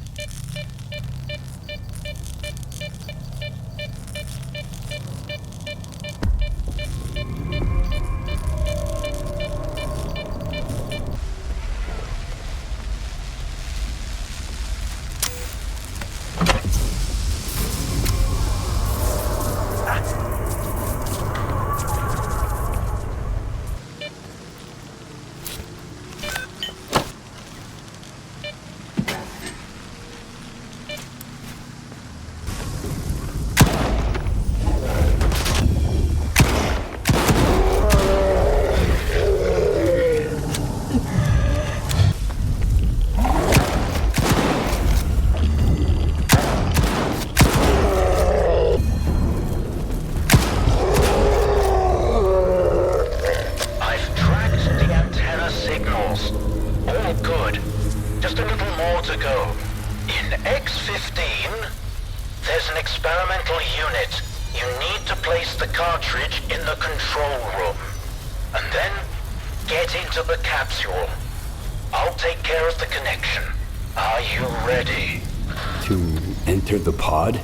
Enter the pod?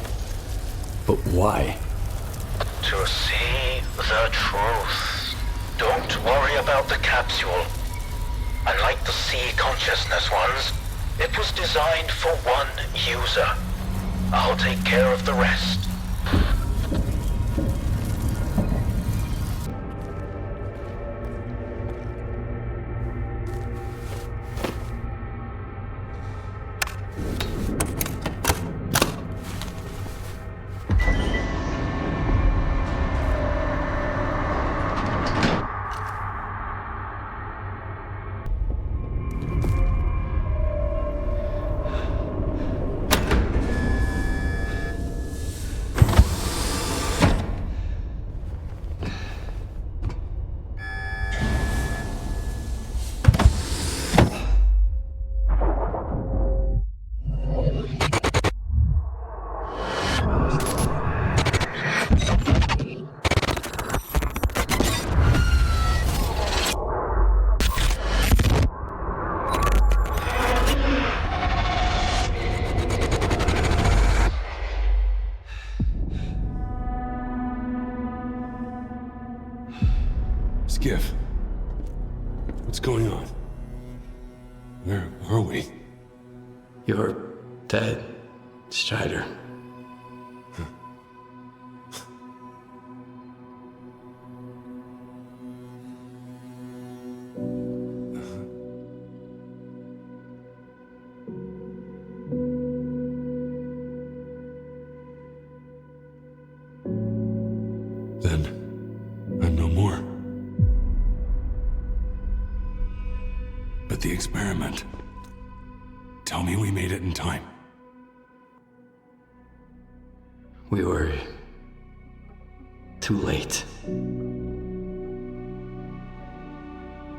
But why? To see the truth. Don't worry about the capsule. Unlike the sea consciousness ones, it was designed for one user. I'll take care of the rest. Skiff. What's going on? Where are we? You're dead, Strider. Then I'm no more. But the experiment. Tell me we made it in time. We were too late.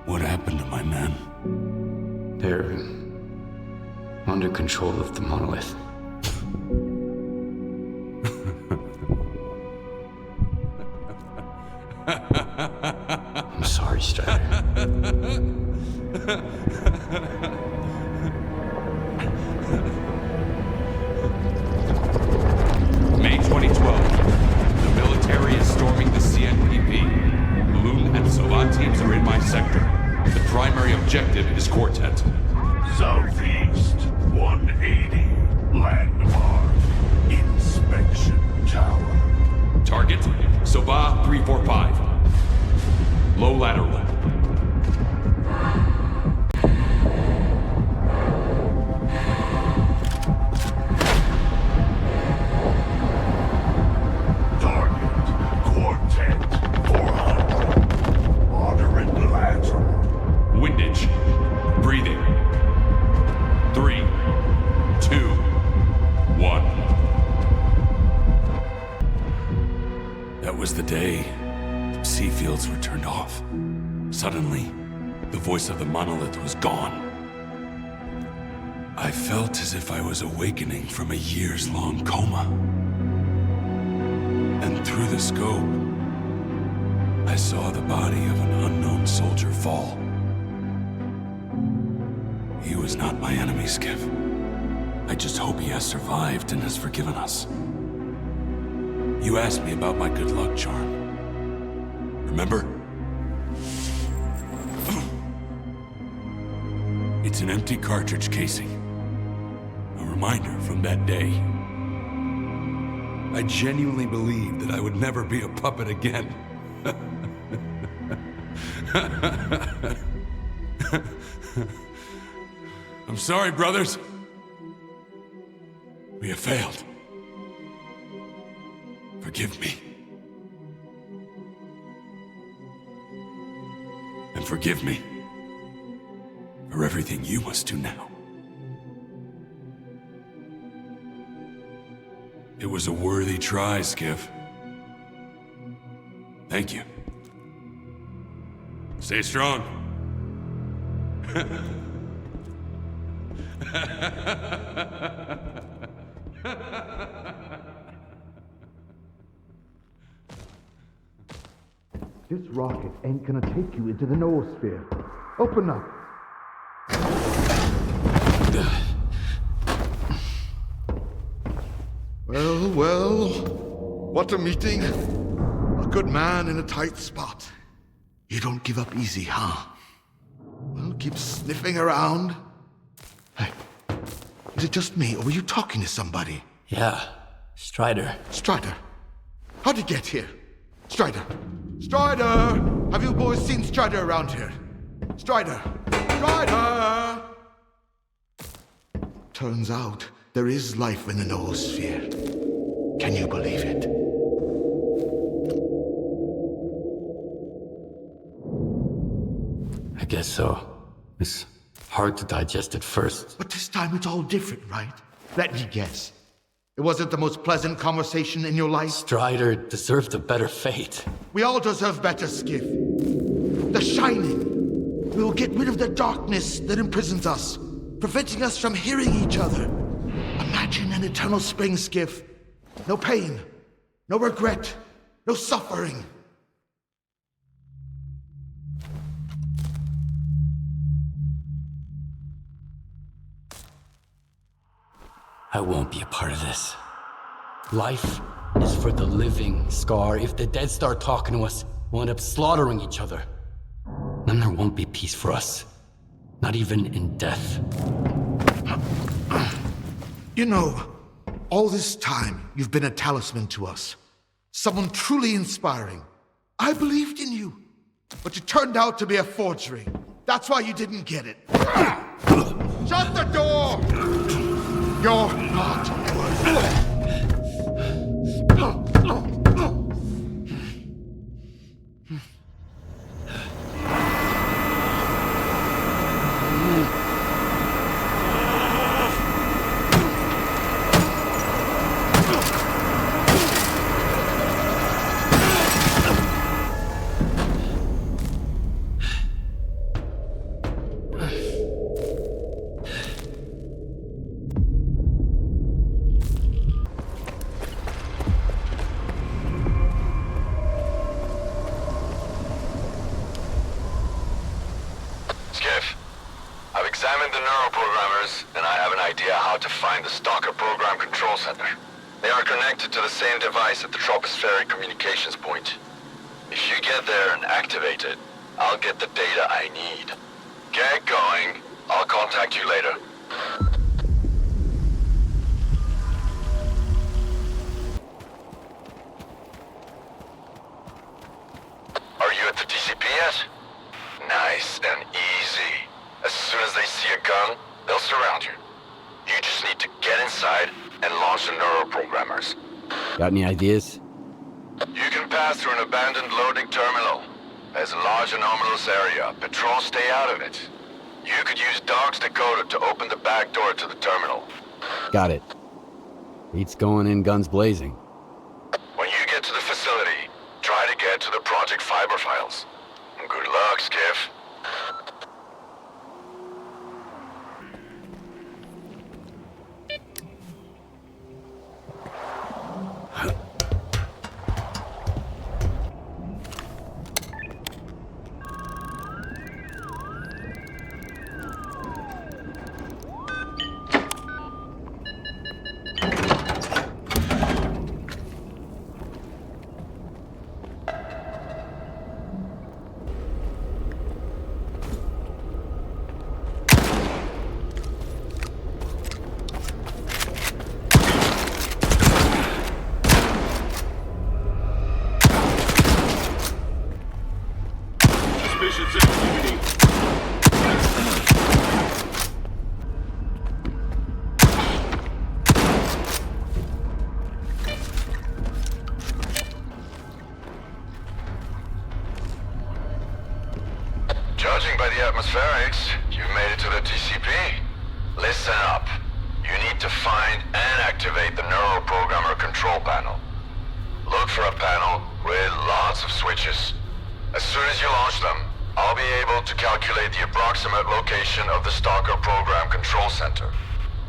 What happened to my men? They're under control of the monolith. I'm sorry, Strider. May 2012. The military is storming the CNPP. Bloom and Savat teams are in my sector. The primary objective is Quartet. Southeast 180. Landmark. Inspection tower. Target, Soba 345. Low lateral. Windage. Breathing. 3, 2, 1. That was the day the sea fields were turned off. Suddenly, the voice of the monolith was gone. I felt as if I was awakening from a years-long coma. And through the scope, I saw the body of an unknown soldier fall. He was not my enemy, Skiff. I just hope he has survived and has forgiven us. You asked me about my good luck charm. Remember? It's an empty cartridge casing. A reminder from that day. I genuinely believed that I would never be a puppet again. I'm sorry, brothers. We have failed. Forgive me. And forgive me for everything you must do now. It was a worthy try, Skiff. Thank you. Stay strong. This rocket ain't gonna take you into the noosphere. Open up. Well, well. What a meeting. A good man in a tight spot. You don't give up easy, huh? Well, keep sniffing around? Hey, is it just me, or were you talking to somebody? Yeah, Strider. Strider? How'd you get here? Strider! Strider! Have you boys seen Strider around here? Strider! Strider! Turns out there is life in the noosphere. Can you believe it? I guess so. It's hard to digest at first. But this time it's all different, right? Let me guess. It wasn't the most pleasant conversation in your life? Strider deserved a better fate. We all deserve better, Skiff. The Shining. We will get rid of the darkness that imprisons us, preventing us from hearing each other. Imagine an eternal spring, Skiff. No pain, no regret, no suffering. I won't be a part of this. Life is for the living, Scar. If the dead start talking to us, we'll end up slaughtering each other. Then there won't be peace for us. Not even in death. You know, all this time you've been a talisman to us. Someone truly inspiring. I believed in you. But you turned out to be a forgery. That's why you didn't get it. Shut the door! You're not worth it. I've examined the neuroprogrammers, and I have an idea how to find the Stalker program control center. They are connected to the same device at the tropospheric communications point. If you get there and activate it, I'll get the data I need. Get going. I'll contact you later. Are you at the TCP yet? Nice and easy. As soon as they see a gun, they'll surround you. You just need to get inside and launch the neuroprogrammers. Got any ideas? You can pass through an abandoned loading terminal. There's a large anomalous area. Patrol stay out of it. You could use Dog's decoder to open the back door to the terminal. Got it. Beats going in guns blazing. When you get to the facility, try to get to the Project Fiber files. Good luck, Skiff. Judging by the atmospherics, you've made it to the TCP. Listen up. You need to find and activate the neuroprogrammer control panel. Look for a panel with lots of switches. As soon as you launch them, I'll be able to calculate the approximate location of the Stalker program control center.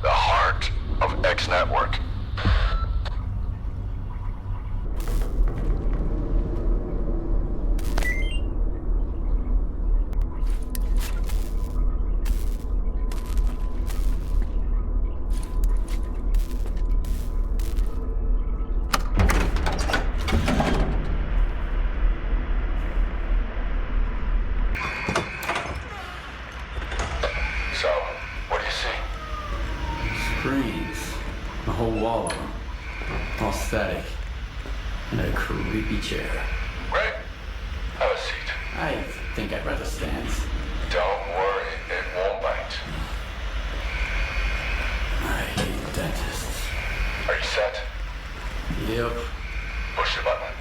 The heart of X Network. aesthetic. And a creepy chair. Right. Have a seat. I think I'd rather stand. Don't worry, it won't bite. I hate dentists. Are you set? Yep. Push the button.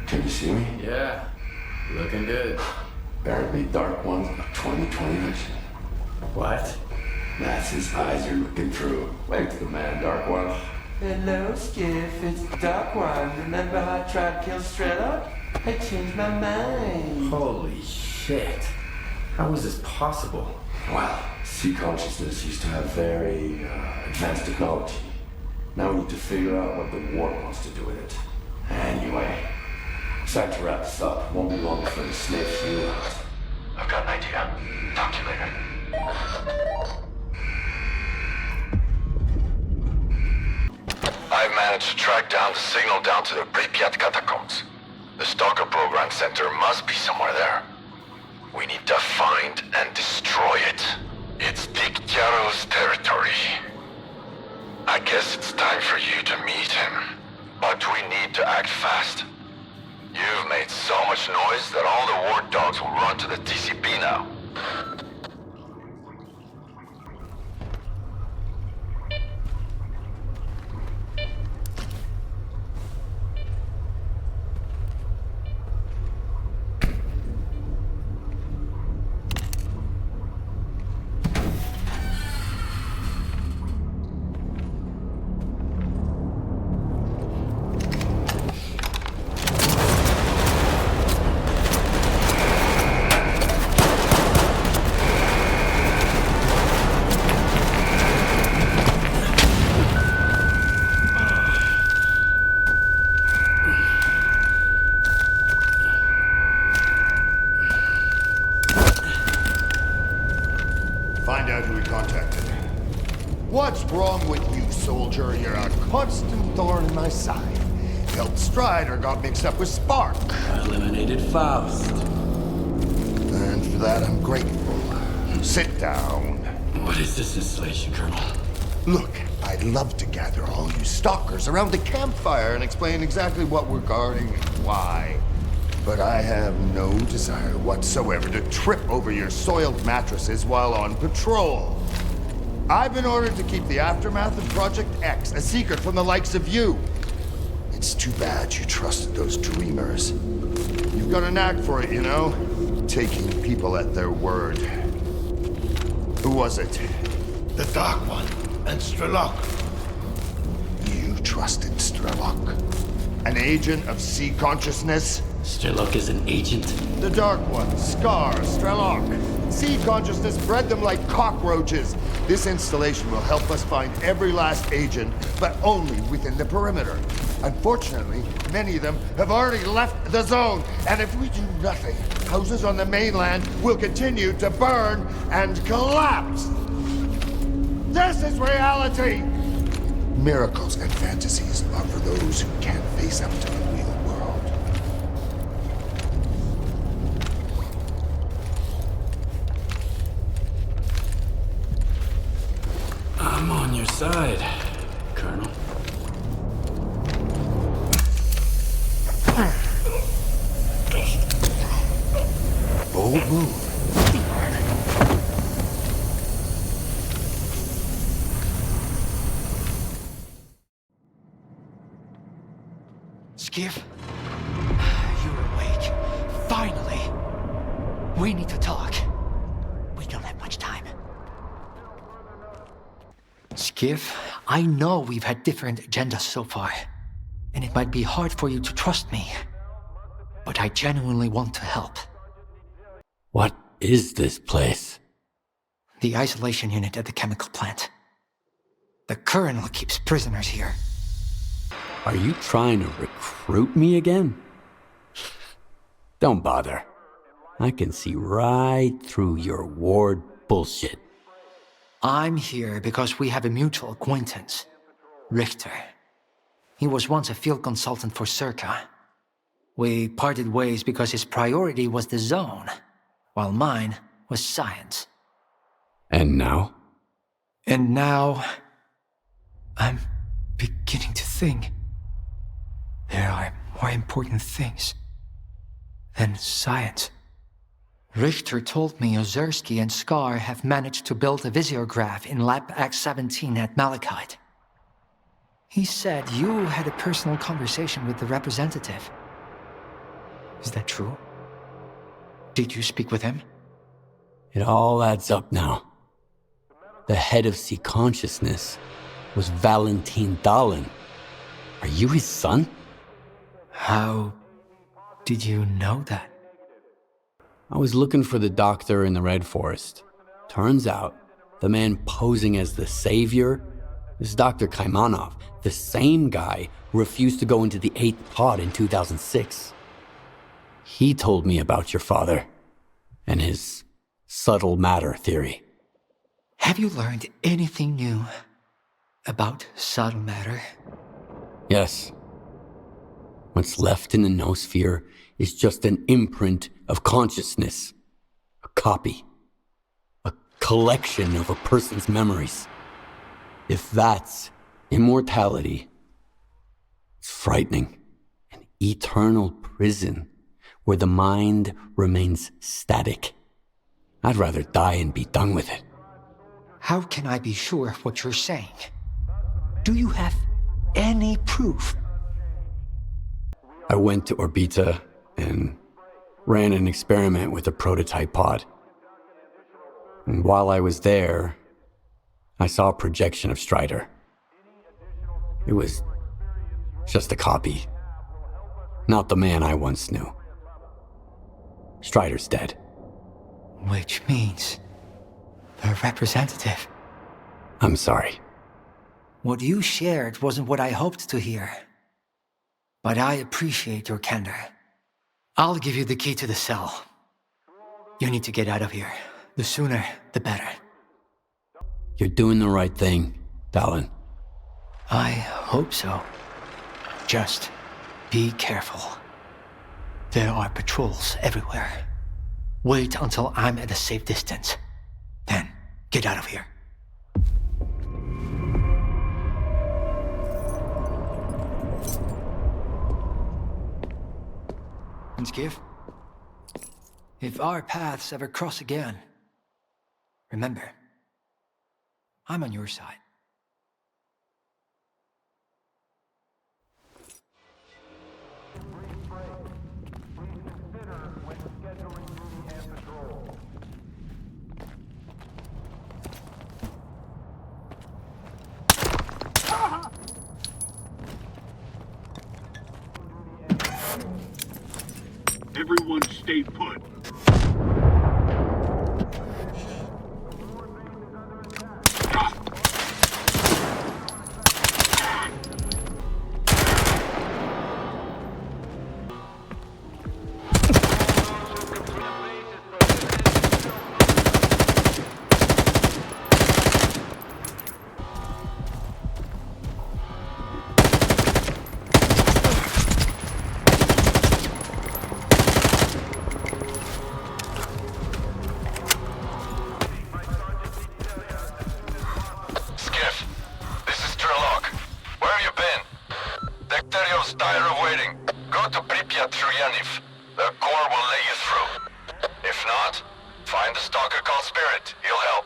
Can you see me? Yeah. Looking good. Barely Dark One's 2020 vision. What? That's his eyes you're looking through. Wave to the man, Dark One. Hello, Skiff. It's Dark One. Remember how I tried to kill Strela? I changed my mind. Holy shit. How is this possible? Well, sea consciousness used to have very advanced technology. Now we need to figure out what the war wants to do with it. Anyway, it's time to wrap this up. Won't be long before the sniff you out. I've got an idea. Talk to you later. I've managed to track down the signal down to the Pripyat catacombs. The Stalker program center must be somewhere there. We need to find and destroy it. It's Dictyaro's territory. I guess it's time for you to meet him. But we need to act fast. You've made so much noise that all the war dogs will run to the TCP now. Find out who he contacted. What's wrong with you, soldier? You're a constant thorn in my side. Helped Strider got mixed up with Spark. Eliminated Faust. And for that, I'm grateful. Sit down. What is this installation, Colonel? Look, I'd love to gather all you stalkers around the campfire and explain exactly what we're guarding and why. But I have no desire whatsoever to trip over your soiled mattresses while on patrol. I've been ordered to keep the aftermath of Project X a secret from the likes of you. It's too bad you trusted those dreamers. You've got a knack for it, you know? Taking people at their word. Who was it? The Dark One and Strelok. You trusted Strelok? An agent of sea consciousness? Strelok is an agent? The Dark One, Scar, Strelok. Sea consciousness bred them like cockroaches. This installation will help us find every last agent, but only within the perimeter. Unfortunately, many of them have already left the zone, and if we do nothing, houses on the mainland will continue to burn and collapse. This is reality! Miracles and fantasies are for those who can't face up to the real world. I'm on your side, Colonel. Bold move. Skiff, you're awake. Finally. We need to talk. We don't have much time. Skiff, I know we've had different agendas so far, and it might be hard for you to trust me, but I genuinely want to help. What is this place? The isolation unit at the chemical plant. The Colonel keeps prisoners here. Are you trying to recruit me again? Don't bother. I can see right through your ward bullshit. I'm here because we have a mutual acquaintance, Richter. He was once a field consultant for Circa. We parted ways because his priority was the zone, while mine was science. And now? And now, I'm beginning to think there are more important things than science. Richter told me Ozersky and Scar have managed to build a visiograph in Lab X-17 at Malachite. He said you had a personal conversation with the representative. Is that true? Did you speak with him? It all adds up now. The head of C Consciousness was Valentin Dahlen. Are you his son? How did you know that? I was looking for the doctor in the Red Forest. Turns out, the man posing as the savior is Dr. Kaimanov, the same guy who refused to go into the 8th pod in 2006. He told me about your father and his subtle matter theory. Have you learned anything new about subtle matter? Yes. What's left in the noosphere is just an imprint of consciousness. A copy. A collection of a person's memories. If that's immortality, it's frightening. An eternal prison where the mind remains static. I'd rather die and be done with it. How can I be sure of what you're saying? Do you have any proof? I went to Orbita and ran an experiment with a prototype pod. And while I was there, I saw a projection of Strider. It was just a copy. Not the man I once knew. Strider's dead. Which means the representative. I'm sorry. What you shared wasn't what I hoped to hear. But I appreciate your candor. I'll give you the key to the cell. You need to get out of here. The sooner, the better. You're doing the right thing, Dahlen. I hope so. Just be careful. There are patrols everywhere. Wait until I'm at a safe distance. Then, get out of here. And Skiff, if our paths ever cross again, remember, I'm on your side. Everyone stay put. The Corps will lay you through. If not, find the Stalker called Spirit. He'll help.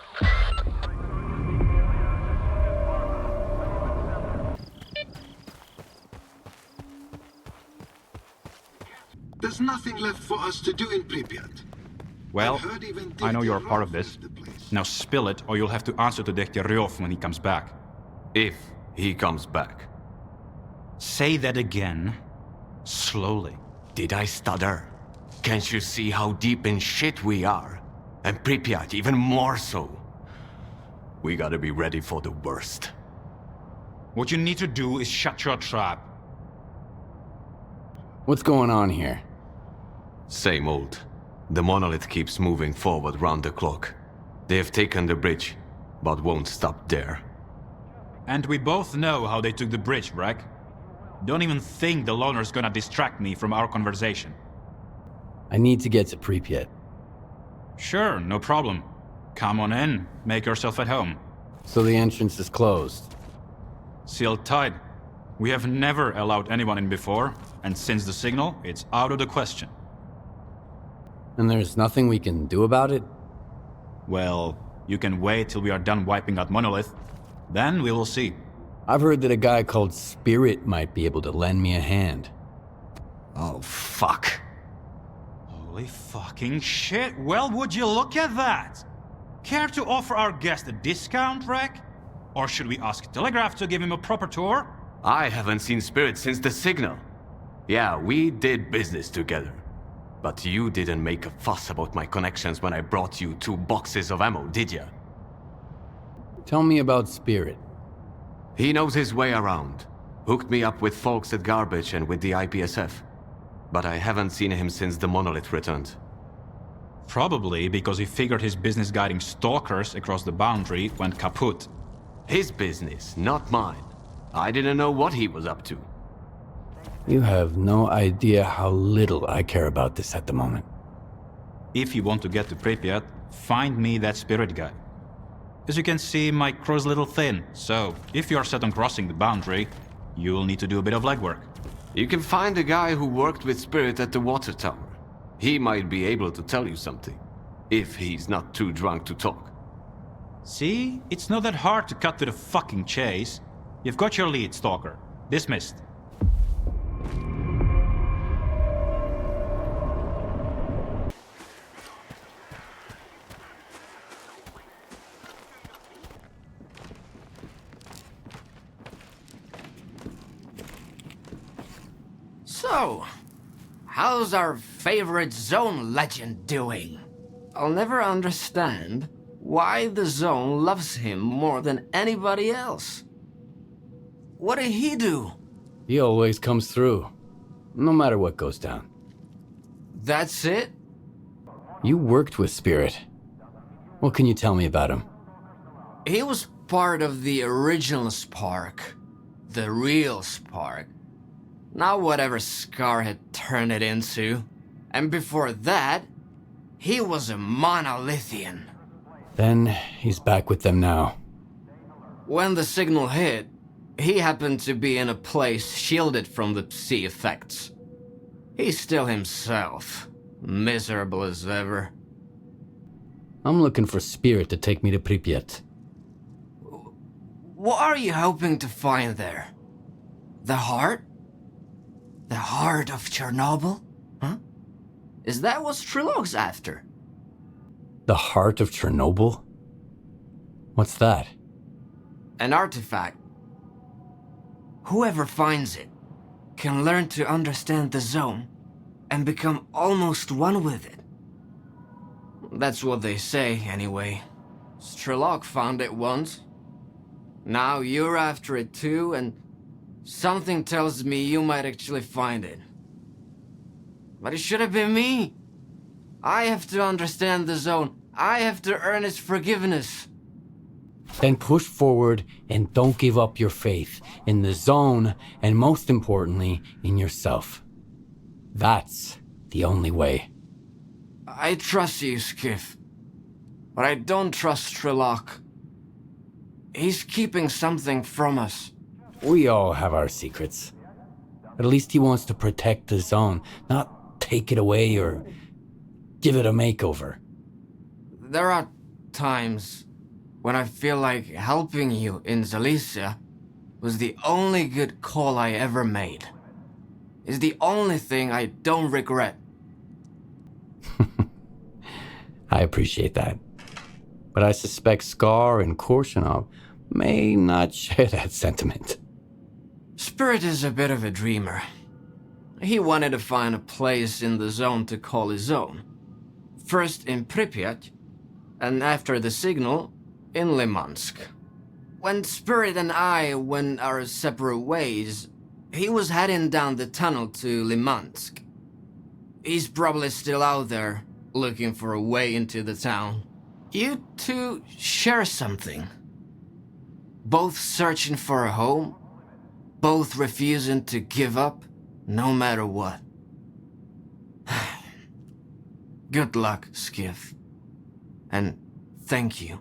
There's nothing left for us to do in Pripyat. Well, I know you're a part of this. Now spill it, or you'll have to answer to Degtyaryov when he comes back. If he comes back. Say that again. Slowly. Did I stutter? Can't you see how deep in shit we are? And Pripyat even more so. We gotta be ready for the worst. What you need to do is shut your trap. What's going on here? Same old. The monolith keeps moving forward round the clock. They have taken the bridge, but won't stop there. And we both know how they took the bridge, Brack. Don't even think the loner's gonna distract me from our conversation. I need to get to Pripyat. Sure, no problem. Come on in, make yourself at home. So the entrance is closed. Sealed tight. We have never allowed anyone in before, and since the signal, it's out of the question. And there's nothing we can do about it? Well, you can wait till we are done wiping out Monolith. Then we will see. I've heard that a guy called Spirit might be able to lend me a hand. Oh, fuck. Holy fucking shit, well, would you look at that? Care to offer our guest a discount, Rek? Or should we ask Telegraph to give him a proper tour? I haven't seen Spirit since the signal. Yeah, we did business together. But you didn't make a fuss about my connections when I brought you 2 boxes of ammo, did ya? Tell me about Spirit. He knows his way around. Hooked me up with folks at Garbage and with the IPSF. But I haven't seen him since the Monolith returned. Probably because he figured his business guiding stalkers across the boundary went kaput. His business, not mine. I didn't know what he was up to. You have no idea how little I care about this at the moment. If you want to get to Pripyat, find me that Spirit guy. As you can see, my crow's a little thin, so if you are set on crossing the boundary, you'll need to do a bit of legwork. You can find a guy who worked with Spirit at the water tower. He might be able to tell you something, if he's not too drunk to talk. See? It's not that hard to cut to the fucking chase. You've got your lead, Stalker. Dismissed. So, how's our favorite zone legend doing? I'll never understand why the zone loves him more than anybody else. What did he do? He always comes through, no matter what goes down. That's it? You worked with Spirit. What can you tell me about him? He was part of the original Spark. The real Spark. Not whatever Scar had turned it into. And before that, he was a monolithian. Then he's back with them now. When the signal hit, he happened to be in a place shielded from the sea effects. He's still himself, miserable as ever. I'm looking for Spirit to take me to Pripyat. What are you hoping to find there? The heart? The Heart of Chornobyl? Huh? Is that what Trilog's after? The Heart of Chornobyl? What's that? An artifact. Whoever finds it can learn to understand the zone and become almost one with it. That's what they say, anyway. Strelok found it once. Now you're after it too, and something tells me you might actually find it. But it should have been me. I have to understand the zone. I have to earn its forgiveness. Then push forward and don't give up your faith in the zone, and most importantly, in yourself. That's the only way. I trust you, Skiff. But I don't trust Strelok. He's keeping something from us. We all have our secrets. At least he wants to protect the zone, not take it away or give it a makeover. There are times when I feel like helping you in Zalicia was the only good call I ever made. It's the only thing I don't regret. I appreciate that. But I suspect Scar and Korshunov may not share that sentiment. Spirit is a bit of a dreamer. He wanted to find a place in the zone to call his own. First in Pripyat, and after the signal, in Limansk. When Spirit and I went our separate ways, he was heading down the tunnel to Limansk. He's probably still out there, looking for a way into the town. You two share something. Both searching for a home, both refusing to give up, no matter what. Good luck, Skiff. And thank you.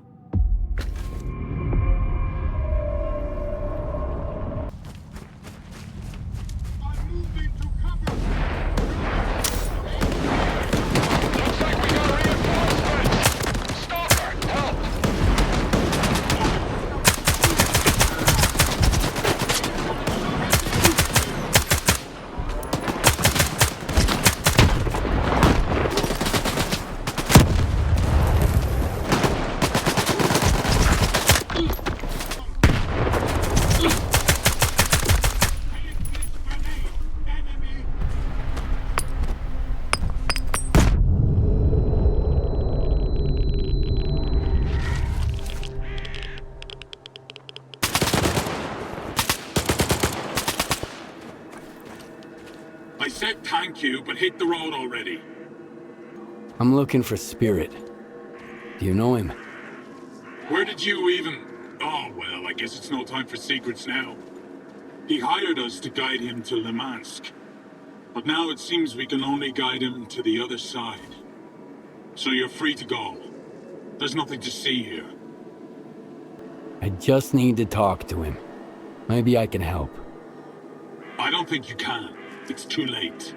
said thank you, but hit the road already. I'm looking for Spirit. Do you know him? Where did you even... Oh, well, I guess it's no time for secrets now. He hired us to guide him to Limansk. But now it seems we can only guide him to the other side. So you're free to go. There's nothing to see here. I just need to talk to him. Maybe I can help. I don't think you can. It's too late.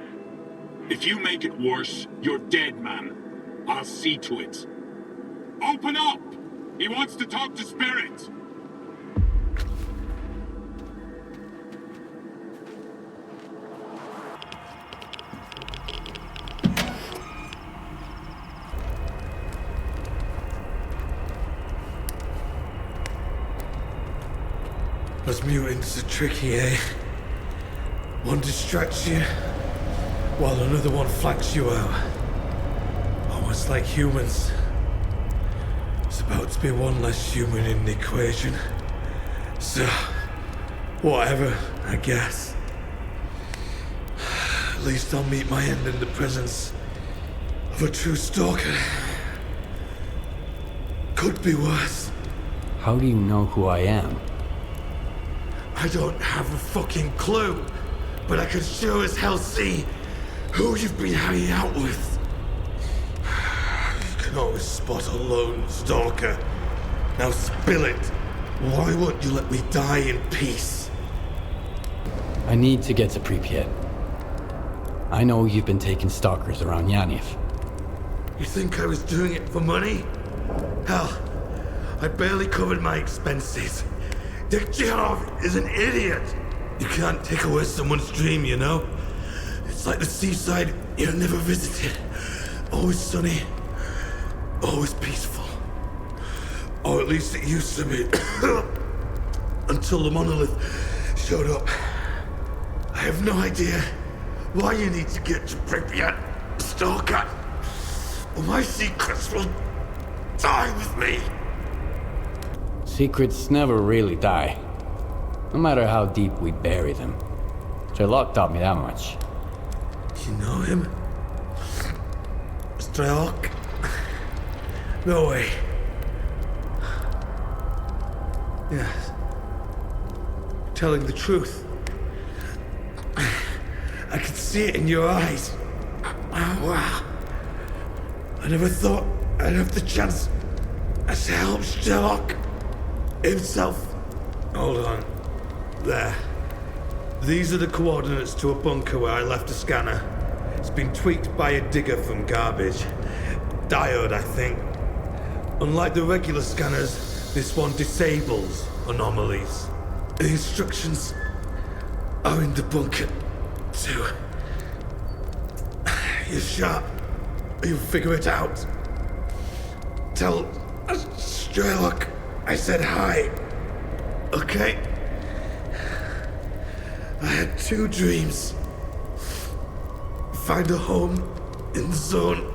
If you make it worse, you're dead, man. I'll see to it. Open up! He wants to talk to Spirit! Those mutants are tricky, eh? One distracts you, while another one flanks you out. Almost like humans. It's about to be one less human in the equation. So, whatever, I guess. At least I'll meet my end in the presence of a true stalker. Could be worse. How do you know who I am? I don't have a fucking clue, but I can sure as hell see who you've been hanging out with. You can always spot a lone stalker. Now spill it. Why won't you let me die in peace? I need to get to Pripyat. I know you've been taking stalkers around Yaniv. You think I was doing it for money? Hell, I barely covered my expenses. Dikjanov is an idiot! You can't take away someone's dream, you know? It's like the seaside you never visited. Always sunny, always peaceful. Or at least it used to be. Until the monolith showed up. I have no idea why you need to get to Pripyat, Stalker. My secrets will die with me. Secrets never really die. No matter how deep we bury them. Strelok taught me that much. You know him? Strelok? No way. Yes. Telling the truth. I can see it in your eyes. Wow. I never thought I'd have the chance to help Strelok himself. Hold on. There. These are the coordinates to a bunker where I left a scanner. It's been tweaked by a digger from garbage. Diode, I think. Unlike the regular scanners, this one disables anomalies. The instructions are in the bunker, too. You're sharp. You'll figure it out. Tell Strelok I said hi. Okay? I had two dreams. Find a home in the zone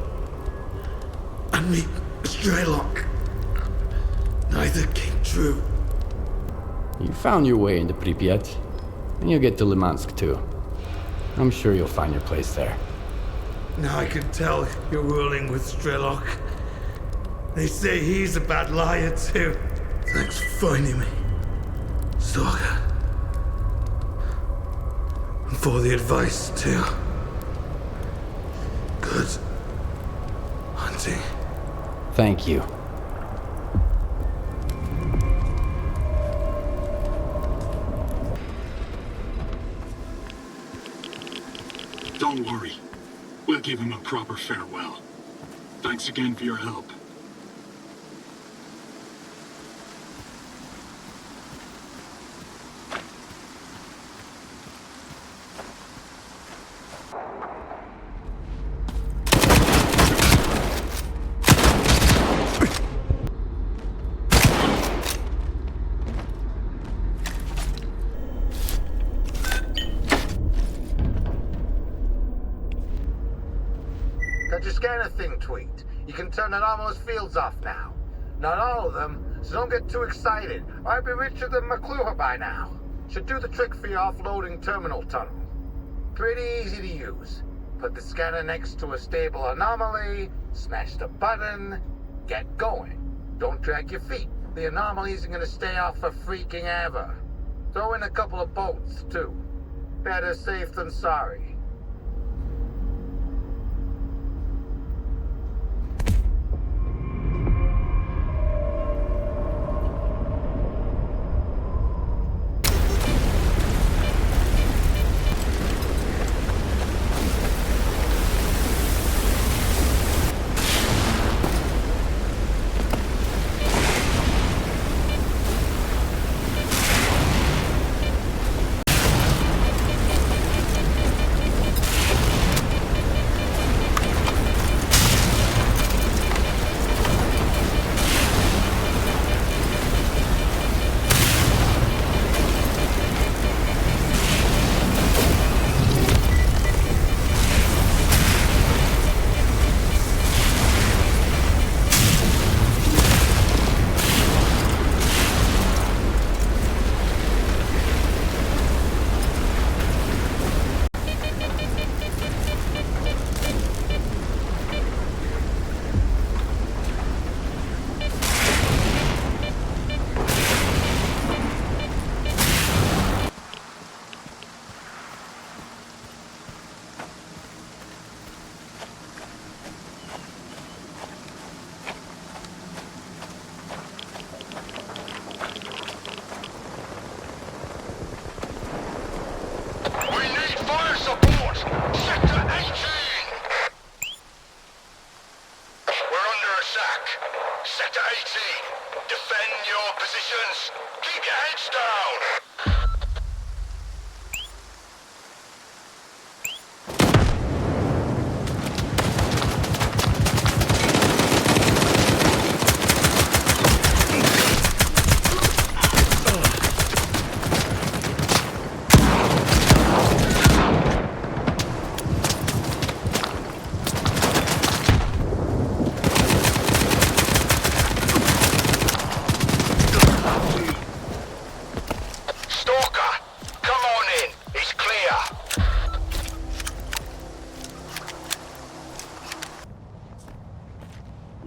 and meet Strelok. Neither came true. You found your way into Pripyat, and you'll get to Limansk too. I'm sure you'll find your place there. Now I can tell you're ruling with Strelok. They say he's a bad liar too. Thanks for finding me, Stalker. And for the advice too. Good hunting. Thank you. Don't worry. We'll give him a proper farewell. Thanks again for your help. Got your scanner thing tweaked. You can turn anomalous fields off now. Not all of them, so don't get too excited. I'd be richer than McClure by now. Should do the trick for your offloading terminal tunnel. pretty easy to use. Put the scanner next to a stable anomaly, smash the button, get going. Don't drag your feet. The anomalies are gonna stay off for freaking ever. Throw in a couple of bolts, too. Better safe than sorry.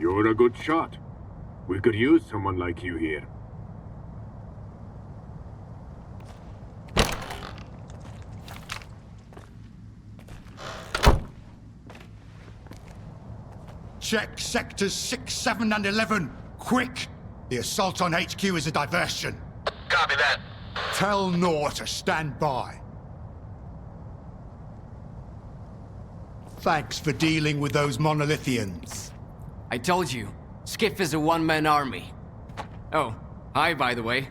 You're a good shot. We could use someone like you here. Check sectors 6, 7, and 11. Quick! The assault on HQ is a diversion. Copy that. Tell Nor to stand by. Thanks for dealing with those monolithians. I told you, Skiff is a one-man army. Oh, hi, by the way.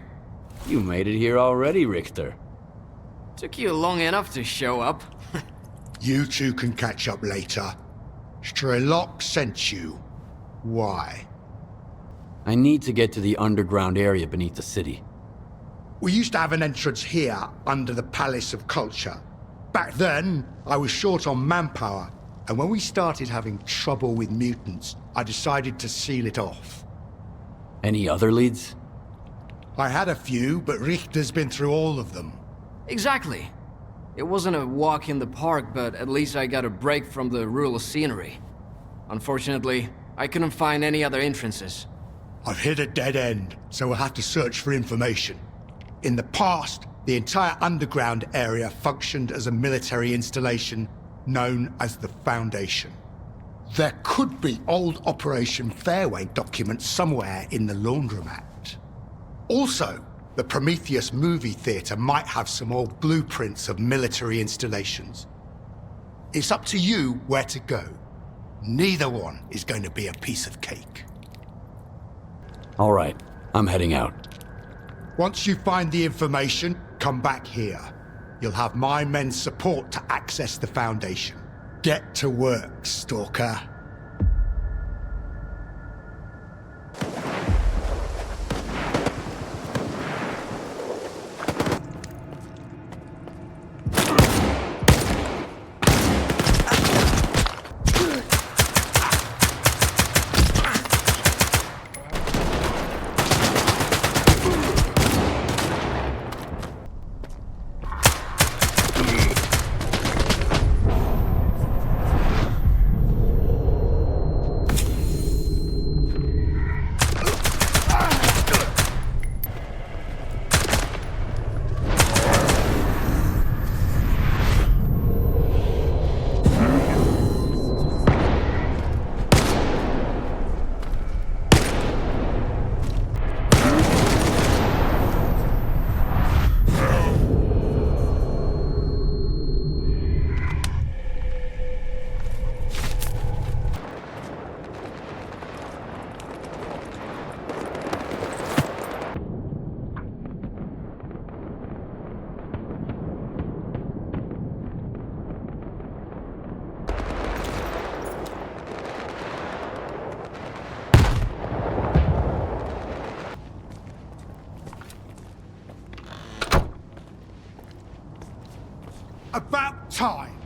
You made it here already, Richter. Took you long enough to show up. You two can catch up later. Strelok sent you. Why? I need to get to the underground area beneath the city. We used to have an entrance here, under the Palace of Culture. Back then, I was short on manpower, and when we started having trouble with mutants, I decided to seal it off. Any other leads? I had a few, but Richter's been through all of them. Exactly. It wasn't a walk in the park, but at least I got a break from the rural scenery. Unfortunately, I couldn't find any other entrances. I've hit a dead end, so we'll have to search for information. In the past, the entire underground area functioned as a military installation known as the Foundation. There could be old Operation Fairway documents somewhere in the laundromat. Also, the Prometheus movie theater might have some old blueprints of military installations. It's up to you where to go. Neither one is going to be a piece of cake. All right, I'm heading out. Once you find the information, come back here. You'll have my men's support to access the Foundation. Get to work, Stalker. About time.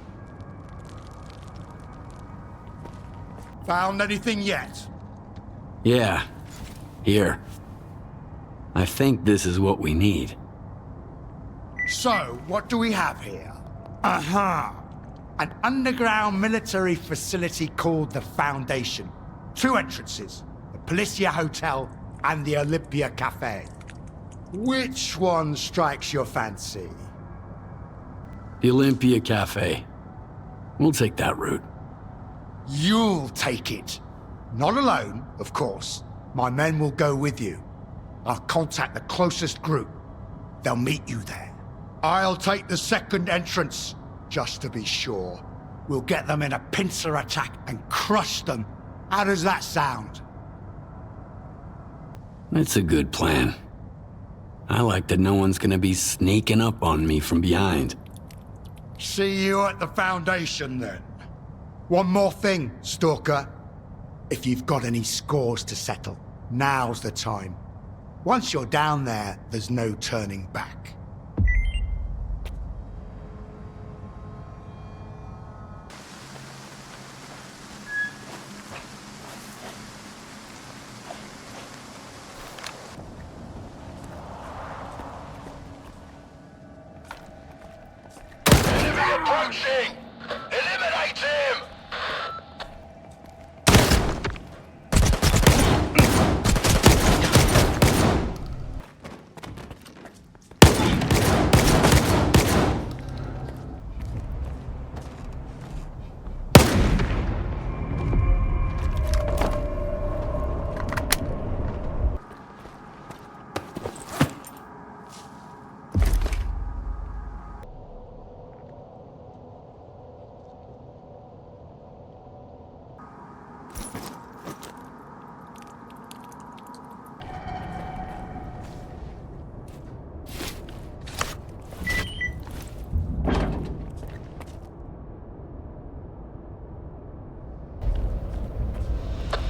Found anything yet? Yeah. Here. I think this is what we need. So, what do we have here? An underground military facility called the Foundation. 2 entrances, the Policia Hotel and the Olympia Cafe. Which one strikes your fancy? The Olympia Cafe. We'll take that route. You'll take it. Not alone, of course. My men will go with you. I'll contact the closest group. They'll meet you there. I'll take the second entrance, just to be sure. We'll get them in a pincer attack and crush them. How does that sound? It's a good plan. I like that no one's gonna be sneaking up on me from behind. See you at the Foundation, then. One more thing, Stalker. If you've got any scores to settle, now's the time. Once you're down there, there's no turning back. Enemy approaching! Eliminate him!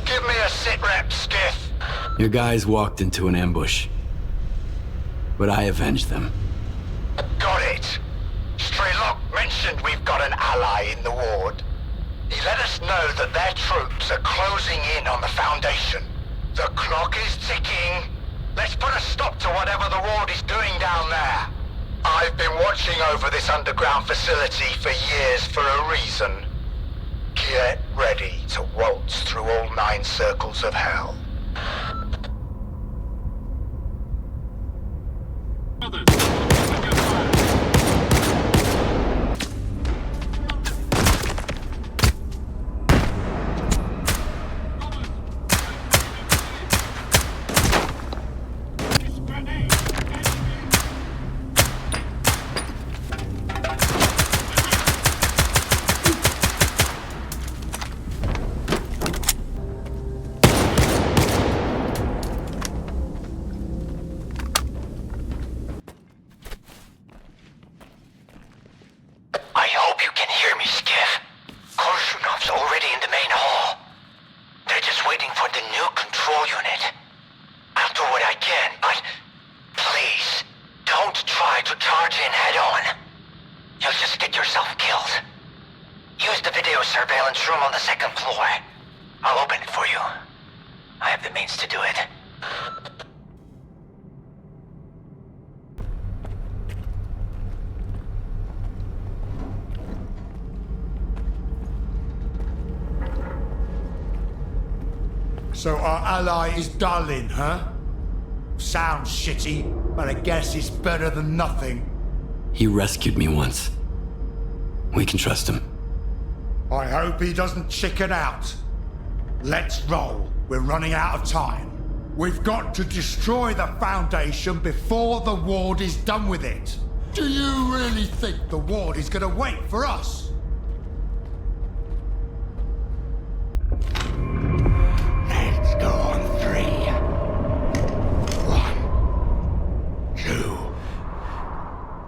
Give me a sit-rep, Skiff. Your guys walked into an ambush. But I avenged them. Got it. Strelok mentioned we've got an ally in the ward. He let us know that their troops are closing in on the Foundation. The clock is ticking. Let's put a stop to whatever the ward is doing down there. I've been watching over this underground facility for years for a reason. Get ready to waltz through all 9 circles of hell. I hope you can hear me, Skiff. Korshunov's already in the main hall. They're just waiting for the new control unit. I'll do what I can, but please, don't try to charge in head-on. You'll just get yourself killed. Use the video surveillance room on the 2nd floor. I'll open it for you. I have the means to do it. So our ally is Darlin, huh? Sounds shitty, but I guess it's better than nothing. He rescued me once. We can trust him. I hope he doesn't chicken out. Let's roll. We're running out of time. We've got to destroy the Foundation before the ward is done with it. Do you really think the ward is gonna wait for us? Let's go on 3. 1, 2.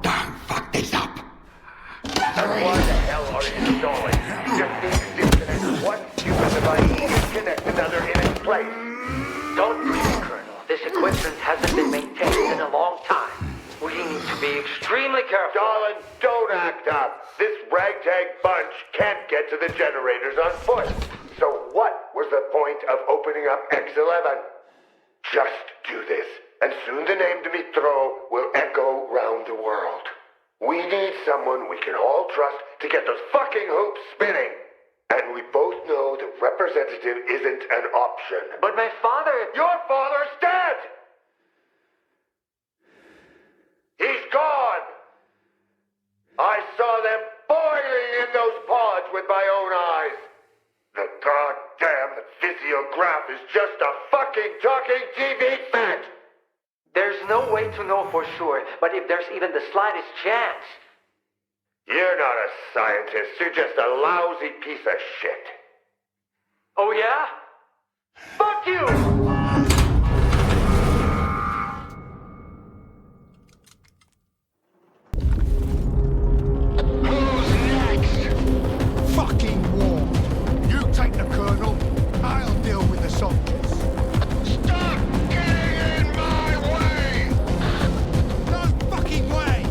Don't fuck this up. Why the hell are you stalling? You just need to disconnect one stupid device and connect another in its place. Don't worry, Colonel. This equipment hasn't been maintained in a long time. We need to be extremely careful. Darling, don't packed up. This ragtag bunch can't get to the generators on foot. So what was the point of opening up X11? Just do this, and soon the name Dmitro will echo round the world. We need someone we can all trust to get those fucking hoops spinning. And we both know the representative isn't an option. But my father... Your father's dead! He's gone! I saw them boiling in those pods with my own eyes. The goddamn physiograph is just a fucking talking TV set! There's no way to know for sure, but if there's even the slightest chance... You're not a scientist, you're just a lousy piece of shit. Oh yeah? Fuck you! Fucking war! You take the colonel, I'll deal with the soldiers. Stop getting in my way! No fucking way!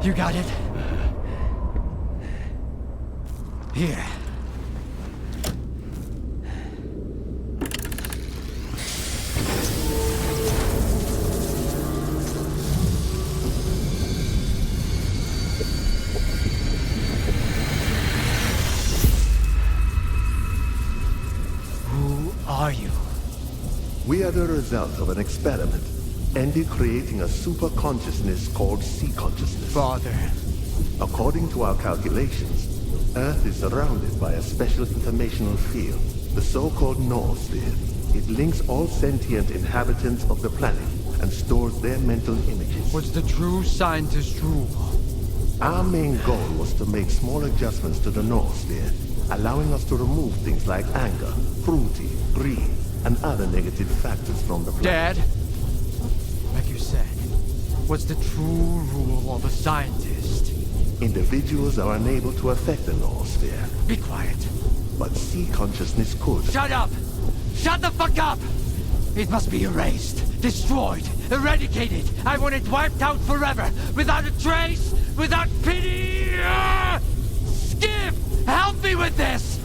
You got it? Here. Who are you? We are the result of an experiment. Andy creating a super consciousness called C-consciousness. Father. According to our calculations, Earth is surrounded by a special informational field, the so-called noosphere. It links all sentient inhabitants of the planet and stores their mental images. What's the true scientist rule? Our main goal was to make small adjustments to the noosphere, allowing us to remove things like anger, cruelty, greed, and other negative factors from the planet. Dad? Like you said, what's the true rule of a scientist? Individuals are unable to affect the noosphere. Be quiet. But C-consciousness could. Shut up! Shut the fuck up! It must be erased, destroyed, eradicated. I want it wiped out forever, without a trace, without pity! Skiff! Help me with this!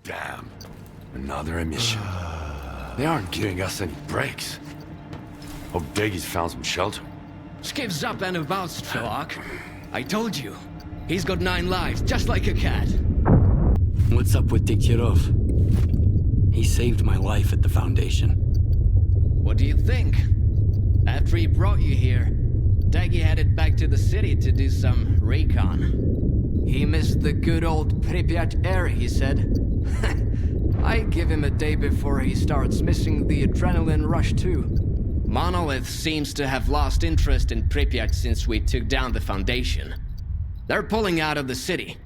Damn. Another emission. They aren't giving us any breaks. Hope Deggy's found some shelter. Skiff's up and about, Strelok. I told you. He's got 9 lives, just like a cat. What's up with Degtярov? He saved my life at the Foundation. What do you think? After he brought you here, Deggy headed back to the city to do some recon. He missed the good old Pripyat air, he said. I give him a day before he starts missing the adrenaline rush too. Monolith seems to have lost interest in Pripyat since we took down the Foundation. They're pulling out of the city.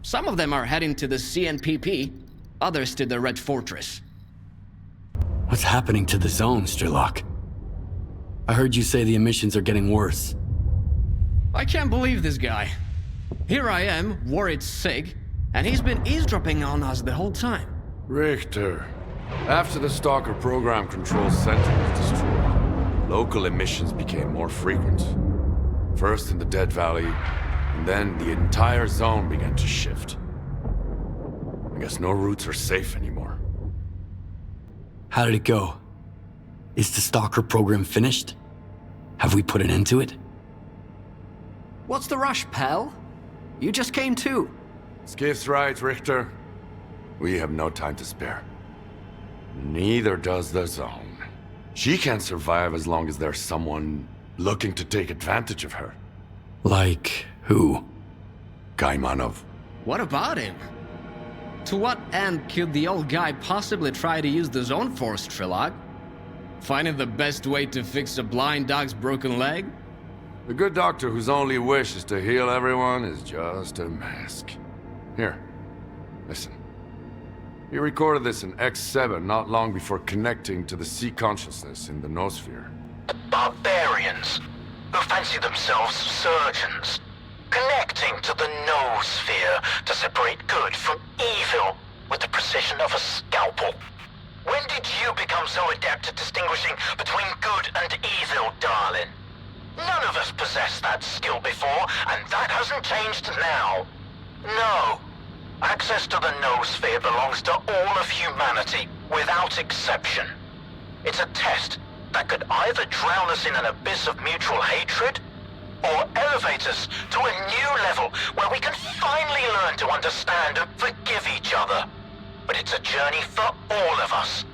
Some of them are heading to the CNPP, others to the Red Fortress. What's happening to the zone, Strelok? I heard you say the emissions are getting worse. I can't believe this guy. Here I am, worried sick, and he's been eavesdropping on us the whole time. Richter, after the Stalker program control center was destroyed, local emissions became more frequent. First in the Dead Valley, and then the entire zone began to shift. I guess no routes are safe anymore. How did it go? Is the Stalker program finished? Have we put an end to it? What's the rush, pal? You just came too. Skiff's right, Richter. We have no time to spare. Neither does the zone. She can't survive as long as there's someone looking to take advantage of her. Like who? Kaimanov. What about him? To what end could the old guy possibly try to use the zone force, Strelok? Finding the best way to fix a blind dog's broken leg? The good doctor whose only wish is to heal everyone is just a mask. Here, listen. He recorded this in X7 not long before connecting to the sea consciousness in the noosphere. Barbarians who fancy themselves surgeons, connecting to the noosphere to separate good from evil with the precision of a scalpel. When did you become so adept at distinguishing between good and evil, darling? None of us possessed that skill before, and that hasn't changed now. No. Access to the noosphere belongs to all of humanity, without exception. It's a test that could either drown us in an abyss of mutual hatred, or elevate us to a new level where we can finally learn to understand and forgive each other. But it's a journey for all of us,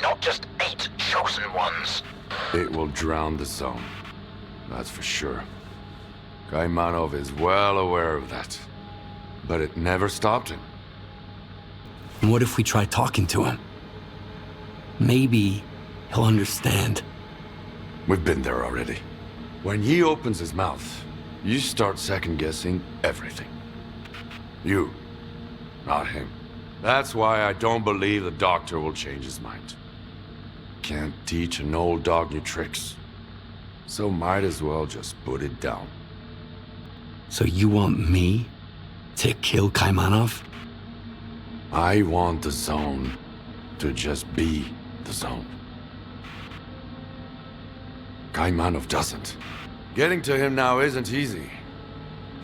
not just 8 chosen ones. It will drown the zone. That's for sure. Kaimanov is well aware of that. But it never stopped him. And what if we try talking to him? Maybe he'll understand. We've been there already. When he opens his mouth, you start second-guessing everything. You, not him. That's why I don't believe the doctor will change his mind. Can't teach an old dog new tricks. So might as well just put it down. So you want me to kill Kaimanov? I want the zone to just be the zone. Kaimanov doesn't. Getting to him now isn't easy.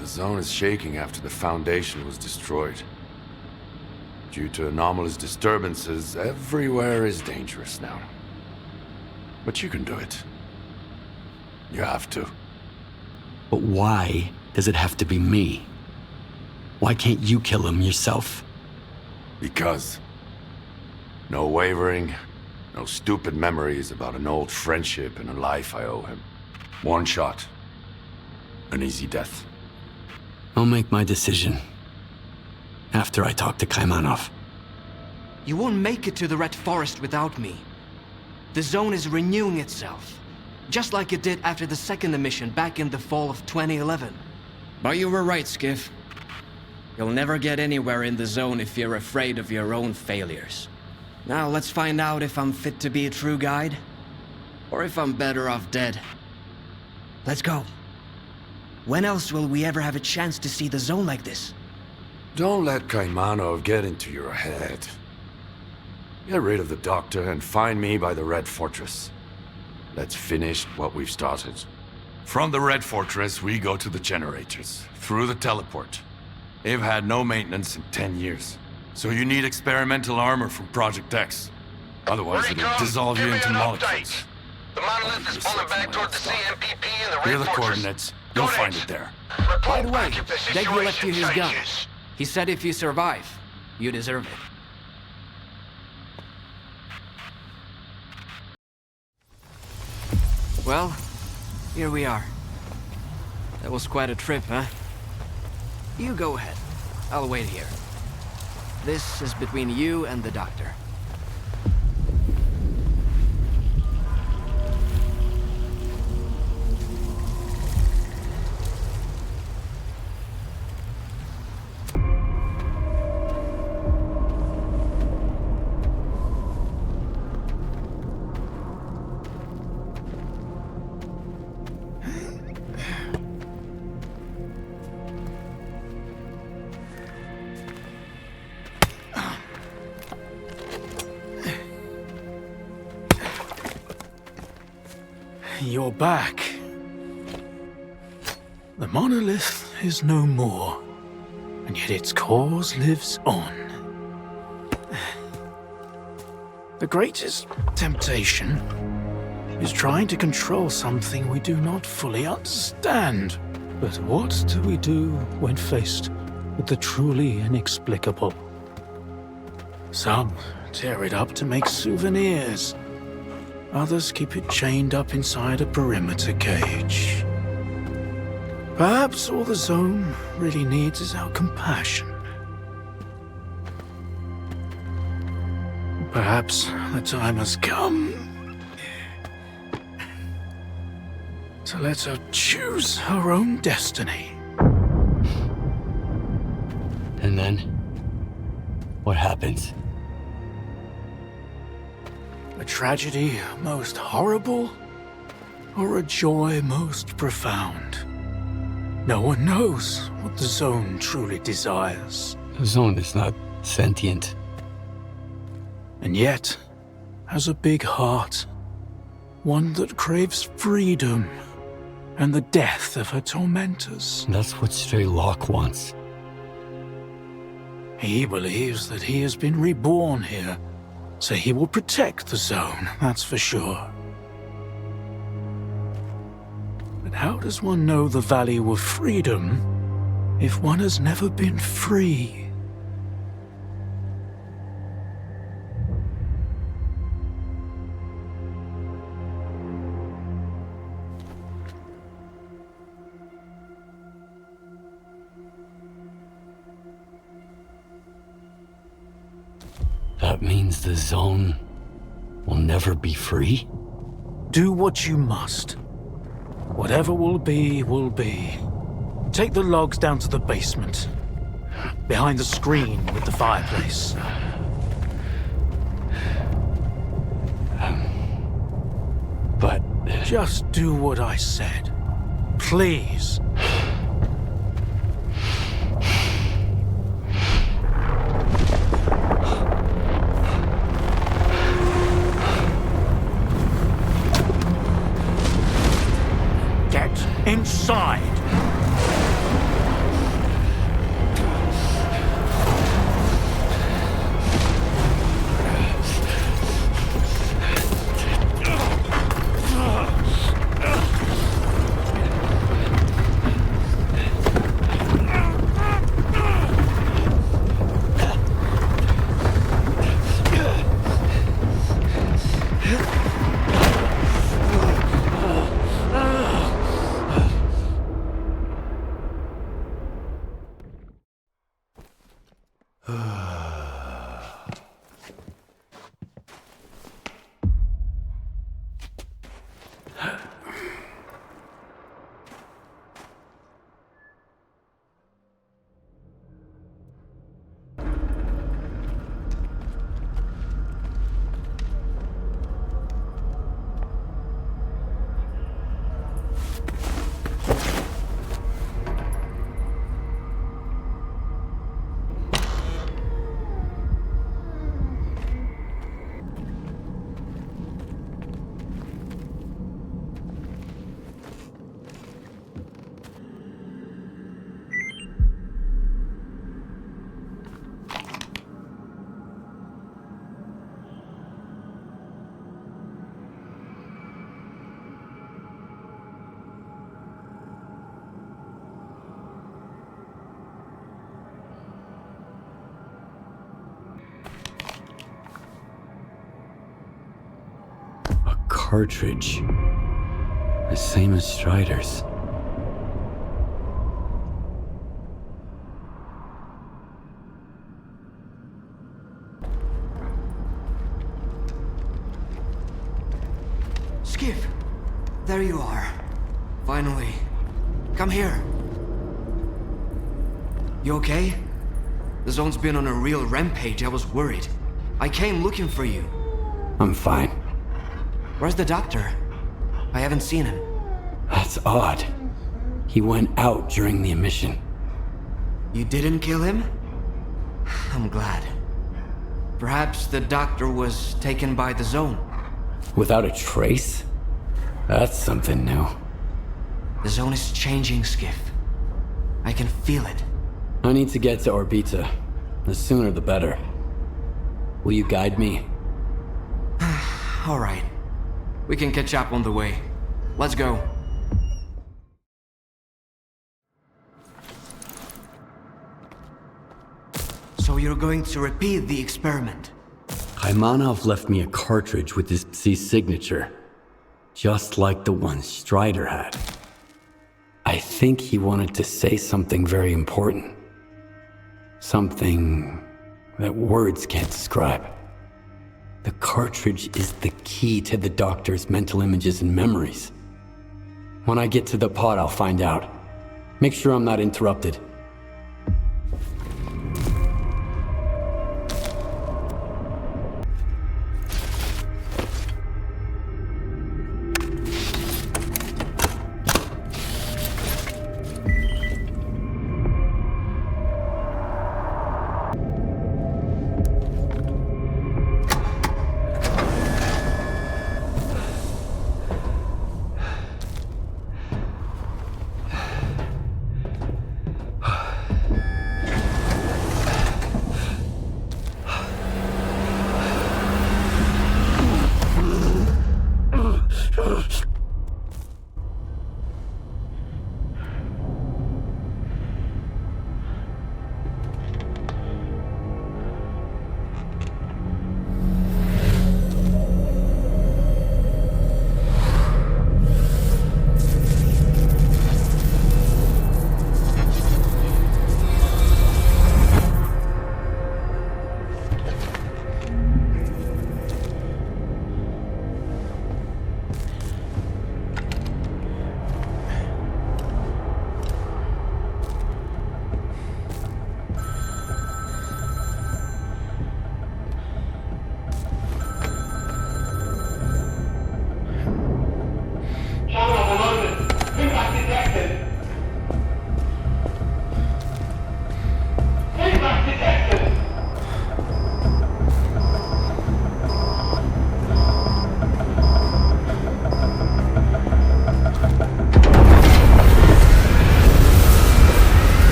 The zone is shaking after the Foundation was destroyed. Due to anomalous disturbances, everywhere is dangerous now. But you can do it. You have to. But why does it have to be me? Why can't you kill him yourself? Because. No wavering, no stupid memories about an old friendship and a life I owe him. One shot. An easy death. I'll make my decision after I talk to Kaimanov. You won't make it to the Red Forest without me. The zone is renewing itself, just like it did after the second emission back in the fall of 2011. But you were right, Skiff. You'll never get anywhere in the zone if you're afraid of your own failures. Now let's find out if I'm fit to be a true guide, or if I'm better off dead. Let's go. When else will we ever have a chance to see the zone like this? Don't let Kaimanov get into your head. Get rid of the Doctor and find me by the Red Fortress. Let's finish what we've started. From the Red Fortress, we go to the generators, through the teleport. They've had no maintenance in 10 years. So you need experimental armor from Project X. Otherwise it'll dissolve you into molecules. The monolith is pulling back toward the CMPP and the Red Here are the Fortress. coordinates. You'll find it there. By the way, Deggy left you his gun. He said if you survive, you deserve it. Well, here we are. That was quite a trip, huh? You go ahead. I'll wait here. This is between you and the Doctor. You're back. The monolith is no more, and yet its cause lives on. The greatest temptation is trying to control something we do not fully understand. But what do we do when faced with the truly inexplicable? Some tear it up to make souvenirs. Others keep it chained up inside a perimeter cage. Perhaps all the zone really needs is our compassion. Perhaps the time has come to let her choose her own destiny. And then, what happens? A tragedy most horrible, or a joy most profound? No one knows what the zone truly desires. The zone is not sentient. And yet, has a big heart. One that craves freedom and the death of her tormentors. That's what Stray Locke wants. He believes that he has been reborn here, so he will protect the zone, that's for sure. But how does one know the value of freedom if one has never been free? That means the zone will never be free? Do what you must. Whatever will be, will be. Take the logs down to the basement. Behind the screen with the fireplace. But... Just do what I said. Please. Inside! cartridge. The same as Strider's. Skiff! There you are. Finally. Come here. You okay? The zone's been on a real rampage. I was worried. I came looking for you. I'm fine. Where's the doctor? I haven't seen him. That's odd. He went out during the emission. You didn't kill him? I'm glad. Perhaps the doctor was taken by the zone. Without a trace? That's something new. The zone is changing, Skiff. I can feel it. I need to get to Orbita. The sooner the better. Will you guide me? All right. We can catch up on the way. Let's go. So you're going to repeat the experiment? Kaimanov left me a cartridge with his Psi signature. Just like the one Strider had. I think he wanted to say something very important. Something that words can't describe. The cartridge is the key to the doctor's mental images and memories. When I get to the pod, I'll find out. Make sure I'm not interrupted.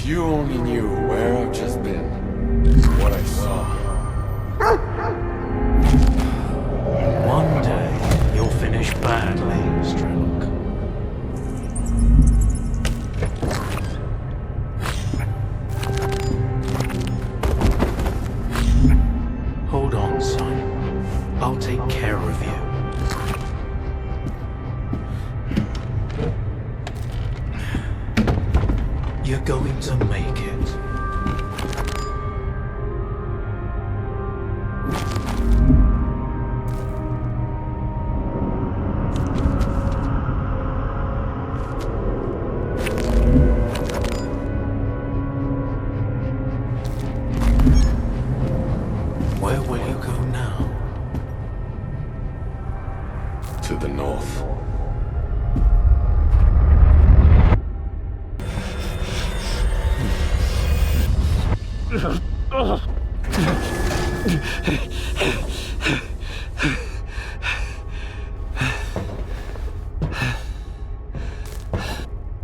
You only knew where I've just been, what I saw. One day, you'll finish badly, Stroke. Hold on, son. I'll take care of you. You're going to make it.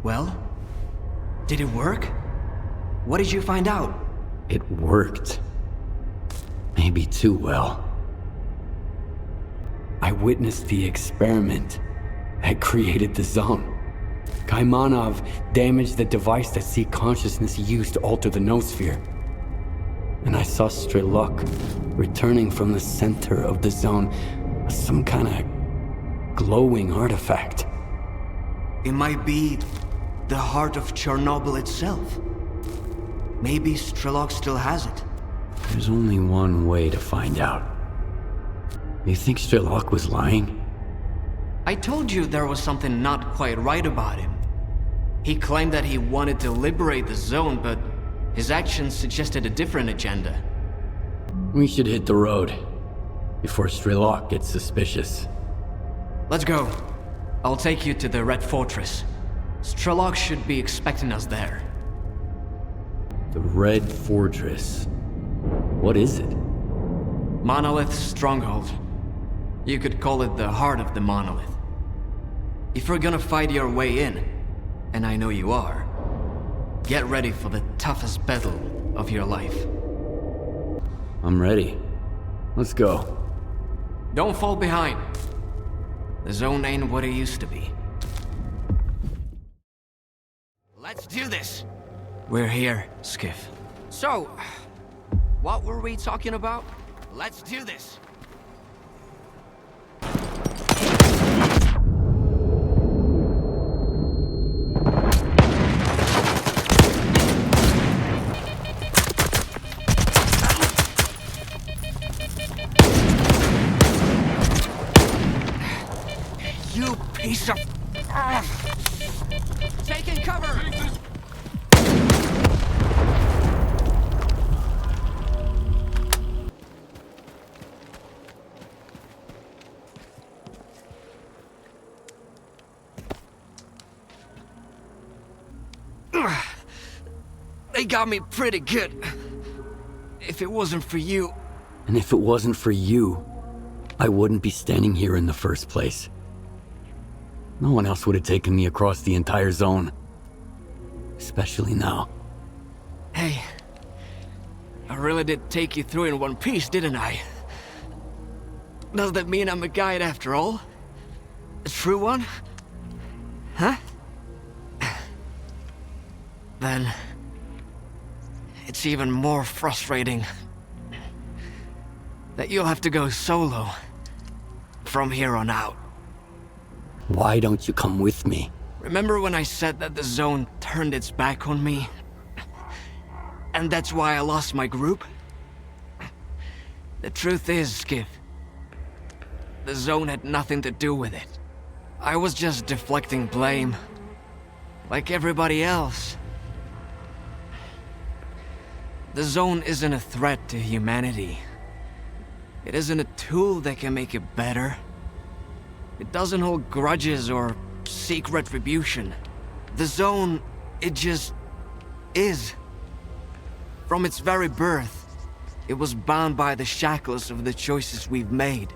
Well? Did it work? What did you find out? It worked. Maybe too well. I witnessed the experiment that created the zone. Kaimanov damaged the device that Sea Consciousness used to alter the noosphere. And I saw Strelok returning from the center of the zone with some kind of glowing artifact. It might be the Heart of Chornobyl itself. Maybe Strelok still has it. There's only one way to find out. You think Strelok was lying? I told you there was something not quite right about him. He claimed that he wanted to liberate the zone, but his actions suggested a different agenda. We should hit the road before Strelok gets suspicious. Let's go. I'll take you to the Red Fortress. Strelok should be expecting us there. The Red Fortress? What is it? Monolith's stronghold. You could call it the heart of the monolith. If you're gonna fight your way in, and I know you are, get ready for the toughest battle of your life. I'm ready. Let's go. Don't fall behind. The zone ain't what it used to be. Let's do this! We're here, Skiff. So, what were we talking about? Let's do this! You piece of... Taking cover! They got me pretty good. If it wasn't for you... And if it wasn't for you, I wouldn't be standing here in the first place. No one else would have taken me across the entire zone. Especially now. Hey, I really did take you through in one piece, didn't I? Does that mean I'm a guide after all? A true one? Huh? Then... it's even more frustrating that you'll have to go solo from here on out. Why don't you come with me? Remember when I said that the zone turned its back on me? And that's why I lost my group? The truth is, Skiff, the zone had nothing to do with it. I was just deflecting blame, like everybody else. The zone isn't a threat to humanity. It isn't a tool that can make it better. It doesn't hold grudges or seek retribution. The zone, it just is. From its very birth, it was bound by the shackles of the choices we've made.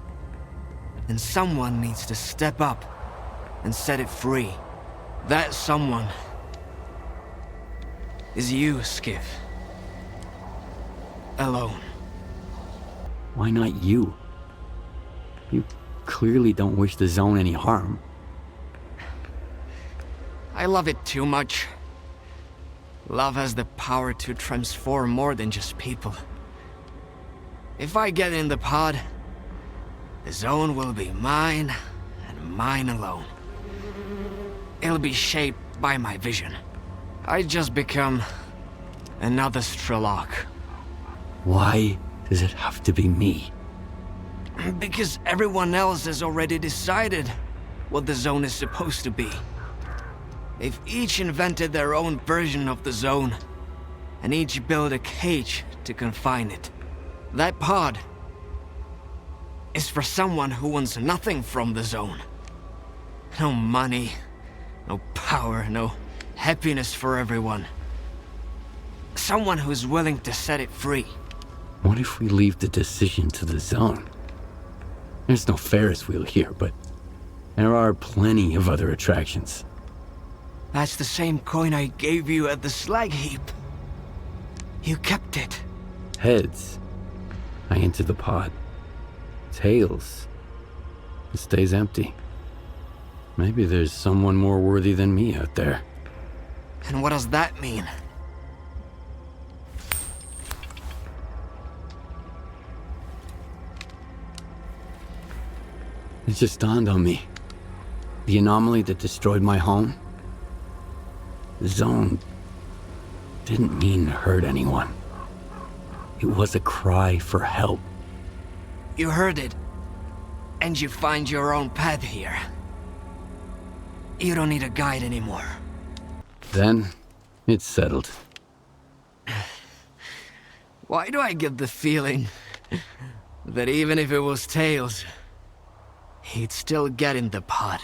And someone needs to step up and set it free. That someone is you, Skiff. Alone. Why not you? You clearly don't wish the zone any harm. I love it too much. Love has the power to transform more than just people. If I get in the pod, the zone will be mine, and mine alone. It'll be shaped by my vision. I just become another Strelok. Why does it have to be me? Because everyone else has already decided what the zone is supposed to be. They've each invented their own version of the zone, and each built a cage to confine it. That pod is for someone who wants nothing from the zone. No money, no power, no happiness for everyone. Someone who's willing to set it free. What if we leave the decision to the zone? There's no Ferris wheel here, but there are plenty of other attractions. That's the same coin I gave you at the slag heap. You kept it. Heads, I enter the pod. Tails, it stays empty. Maybe there's someone more worthy than me out there. And what does that mean? It just dawned on me. The anomaly that destroyed my home? The zone didn't mean to hurt anyone. It was a cry for help. You heard it. And you find your own path here. You don't need a guide anymore. Then, it's settled. Why do I get the feeling that even if it was Tails, he'd still get in the pod?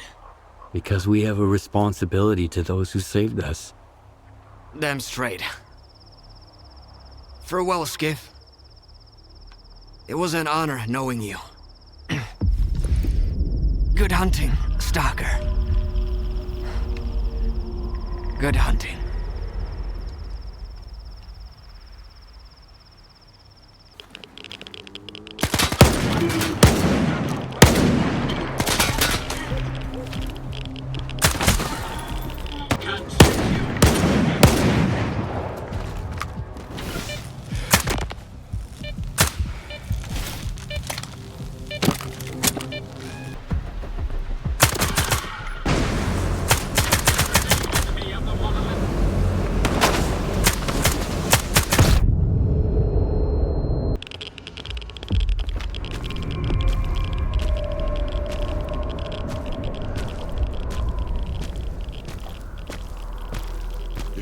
Because we have a responsibility to those who saved us. Damn straight. Farewell, Skiff. It was an honor knowing you. Good hunting, Stalker. Good hunting.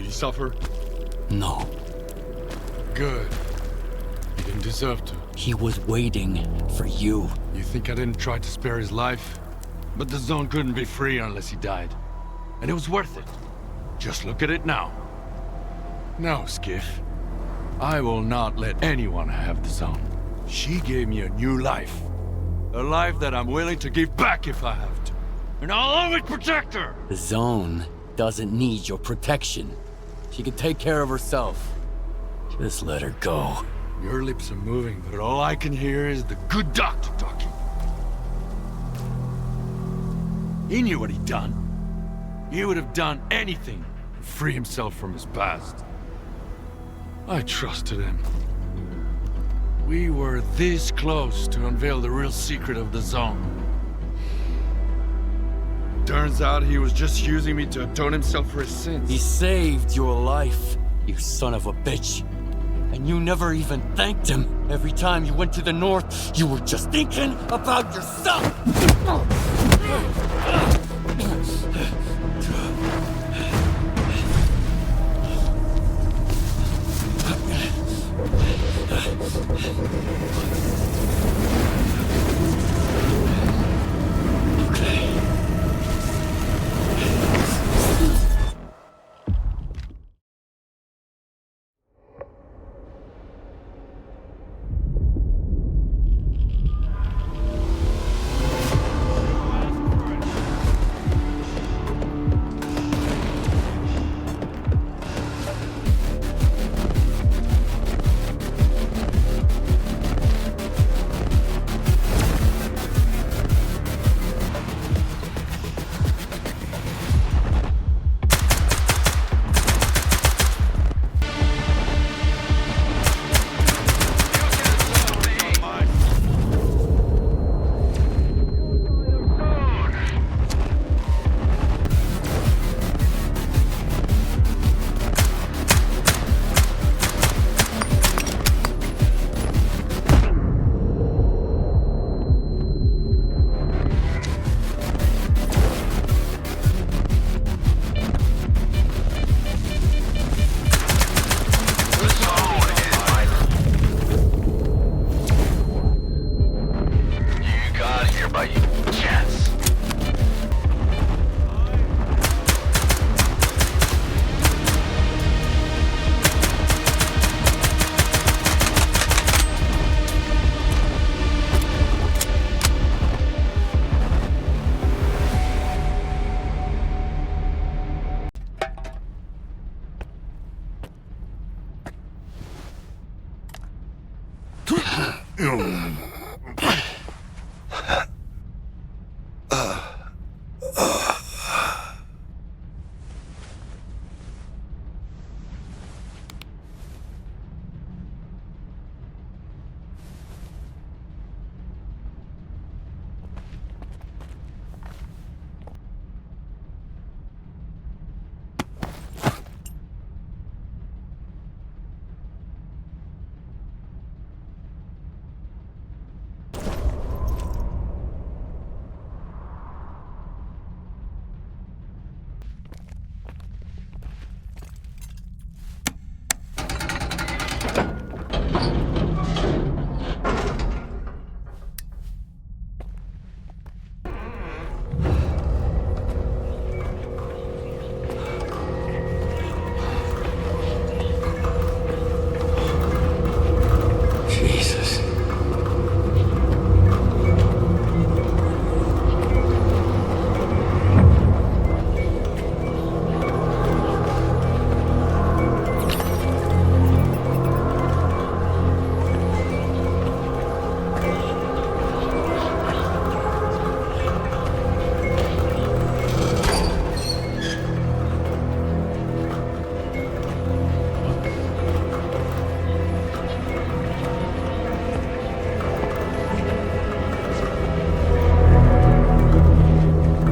Suffer? No. Good. He didn't deserve to. He was waiting for you. You think I didn't try to spare his life? But the zone couldn't be free unless he died. And it was worth it. Just look at it now. No, Skiff. I will not let anyone have the zone. She gave me a new life. A life that I'm willing to give back if I have to. And I'll always protect her! The zone doesn't need your protection. She can take care of herself. Just let her go. Your lips are moving, but all I can hear is the good doctor talking. He knew what he'd done. He would have done anything to free himself from his past. I trusted him. We were this close to unveil the real secret of the zone. Turns out he was just using me to atone himself for his sins. He saved your life, you son of a bitch. And you never even thanked him. Every time you went to the north, you were just thinking about yourself! Jesus.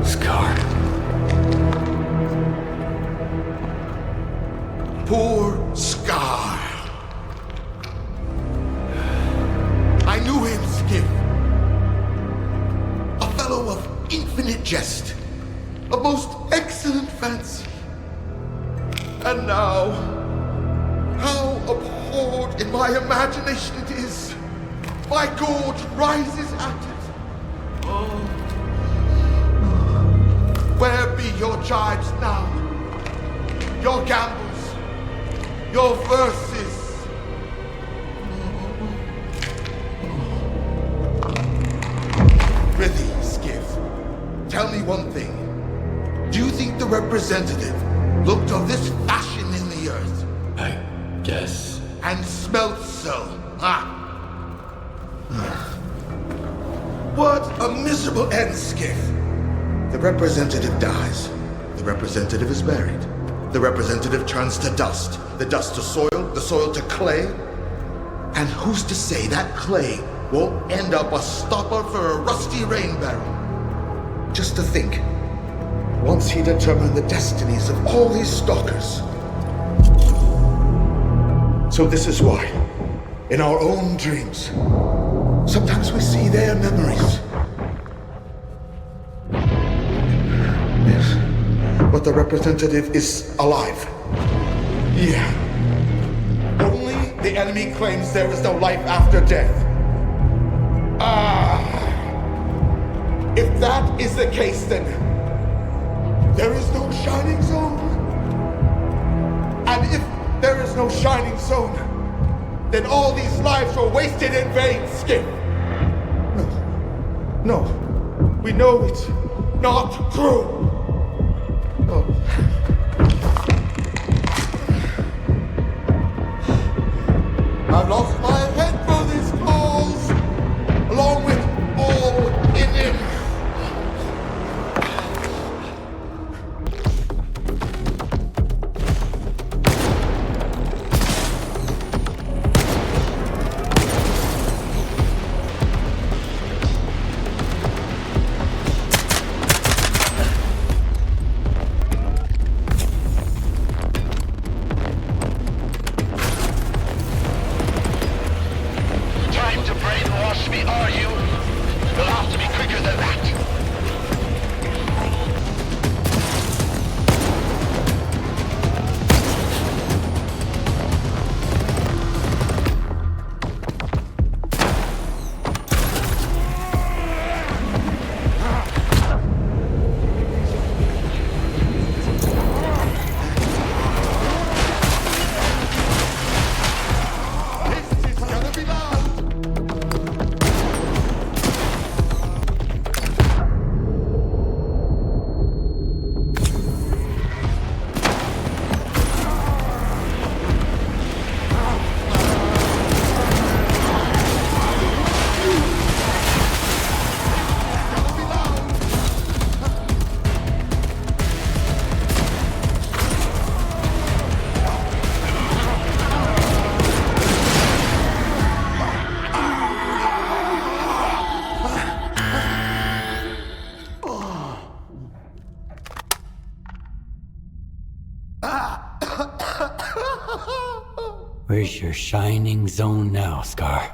Scar. Poor Scar. I knew him, Skip. A fellow of infinite jest, of most excellent fancy. And now, how abhorred in my imagination it is. My gorge rises at it. Oh. Where be your jibes now? Your gambles? Your verses? Prithee, Skiff, tell me one thing. Do you think the representative looked of this fashion in the earth? I guess. And smelt so, huh? What a miserable end, Skiff. The representative dies. The representative is buried. The representative turns to dust. The dust to soil, the soil to clay. And who's to say that clay won't end up a stopper for a rusty rain barrel? Just to think, once he determined the destinies of all these stalkers. So this is why, in our own dreams, sometimes we see their memories. But the representative is alive. Yeah. Only the enemy claims there is no life after death. If that is the case, then there is no shining zone. And if there is no shining zone, then all these lives were wasted in vain, Skip. No, we know it's not true. I've lost my head for these calls, along with all in it. Where's your shining zone now, Scar?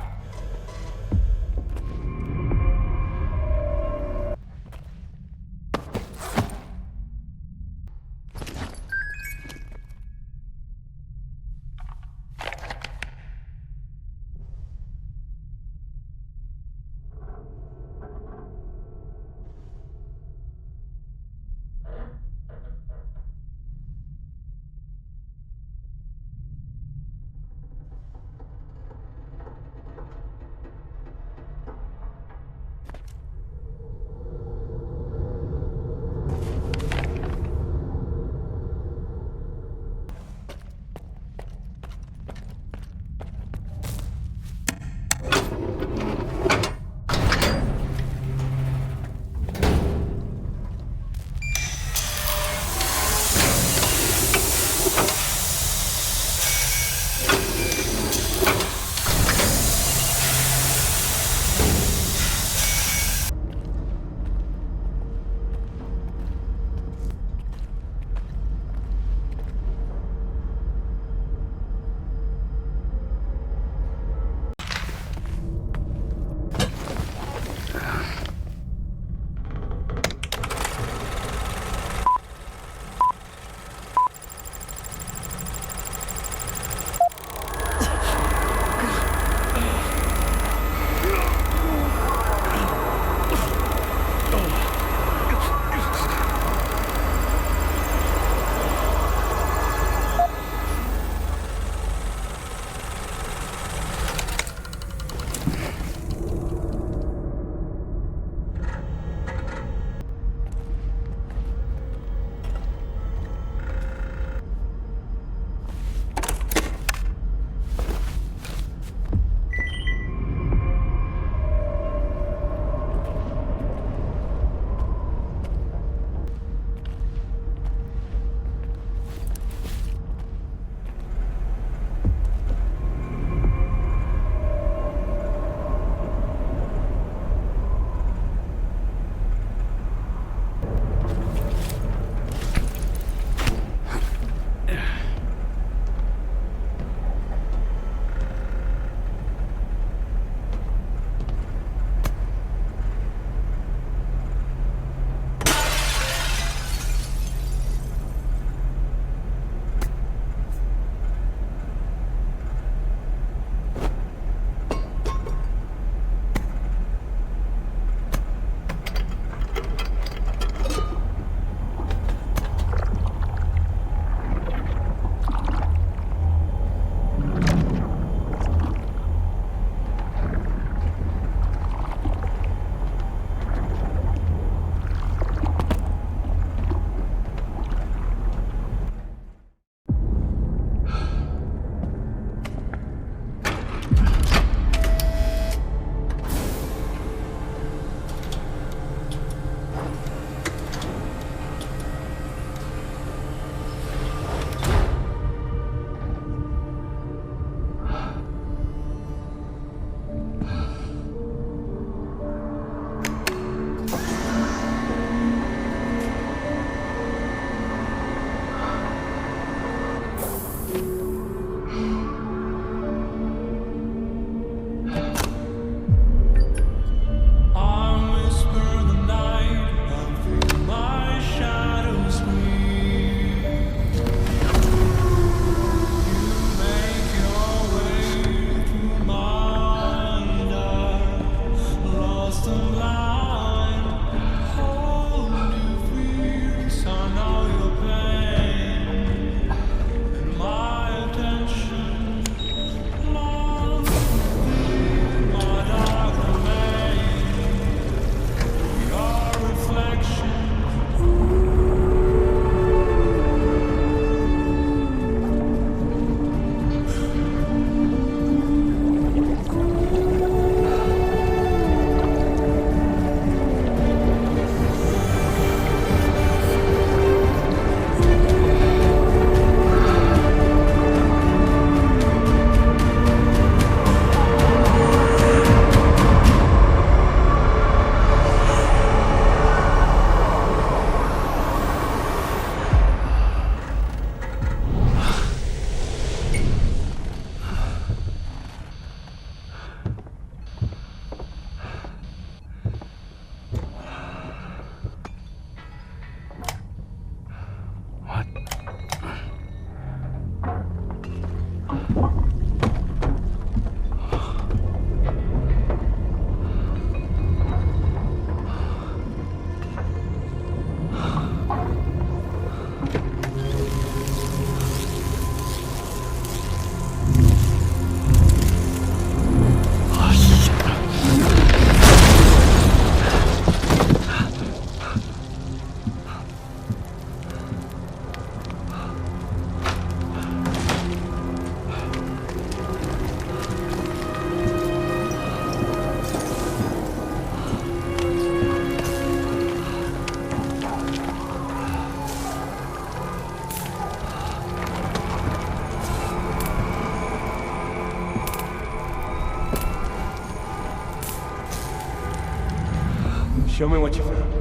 Show me what you found.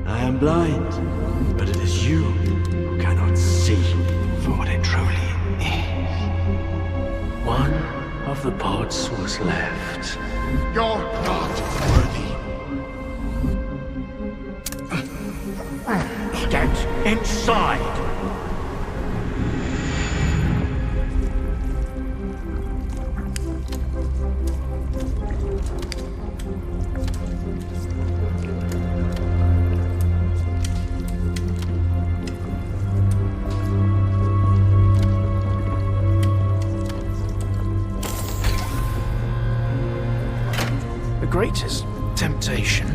I am blind, but it is you who cannot see for what it truly is. One of the pods was left. You're not worthy. Get inside! The greatest temptation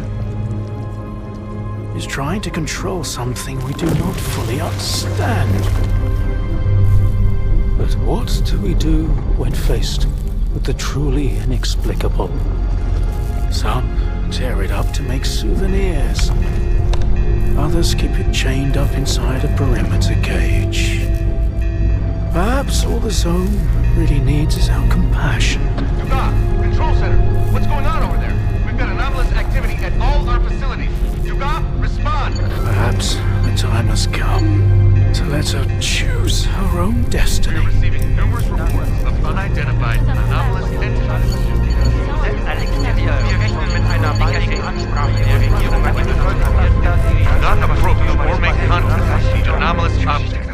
is trying to control something we do not fully understand. But what do we do when faced with the truly inexplicable? Some tear it up to make souvenirs. Others keep it chained up inside a perimeter cage. Perhaps all the zone really needs is our compassion. Dugas, Control Center, what's going on over there? We've got anomalous activity at all our facilities. Dugas, respond! Perhaps the time has come to let her choose her own destiny. We're receiving numerous reports of unidentified anomalous entities. Not approach or make contact with the anomalous objects.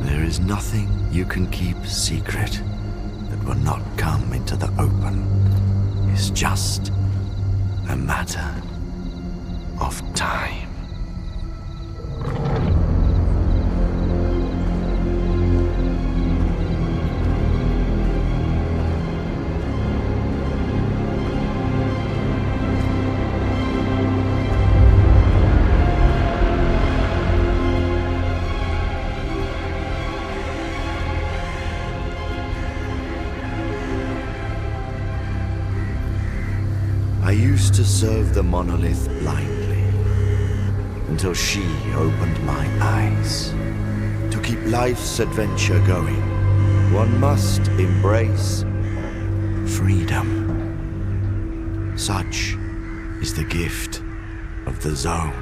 There is nothing you can keep secret that will not come into the open. It's just a matter of time. I used to serve the monolith blindly, until she opened my eyes. To keep life's adventure going, one must embrace freedom. Such is the gift of the zone.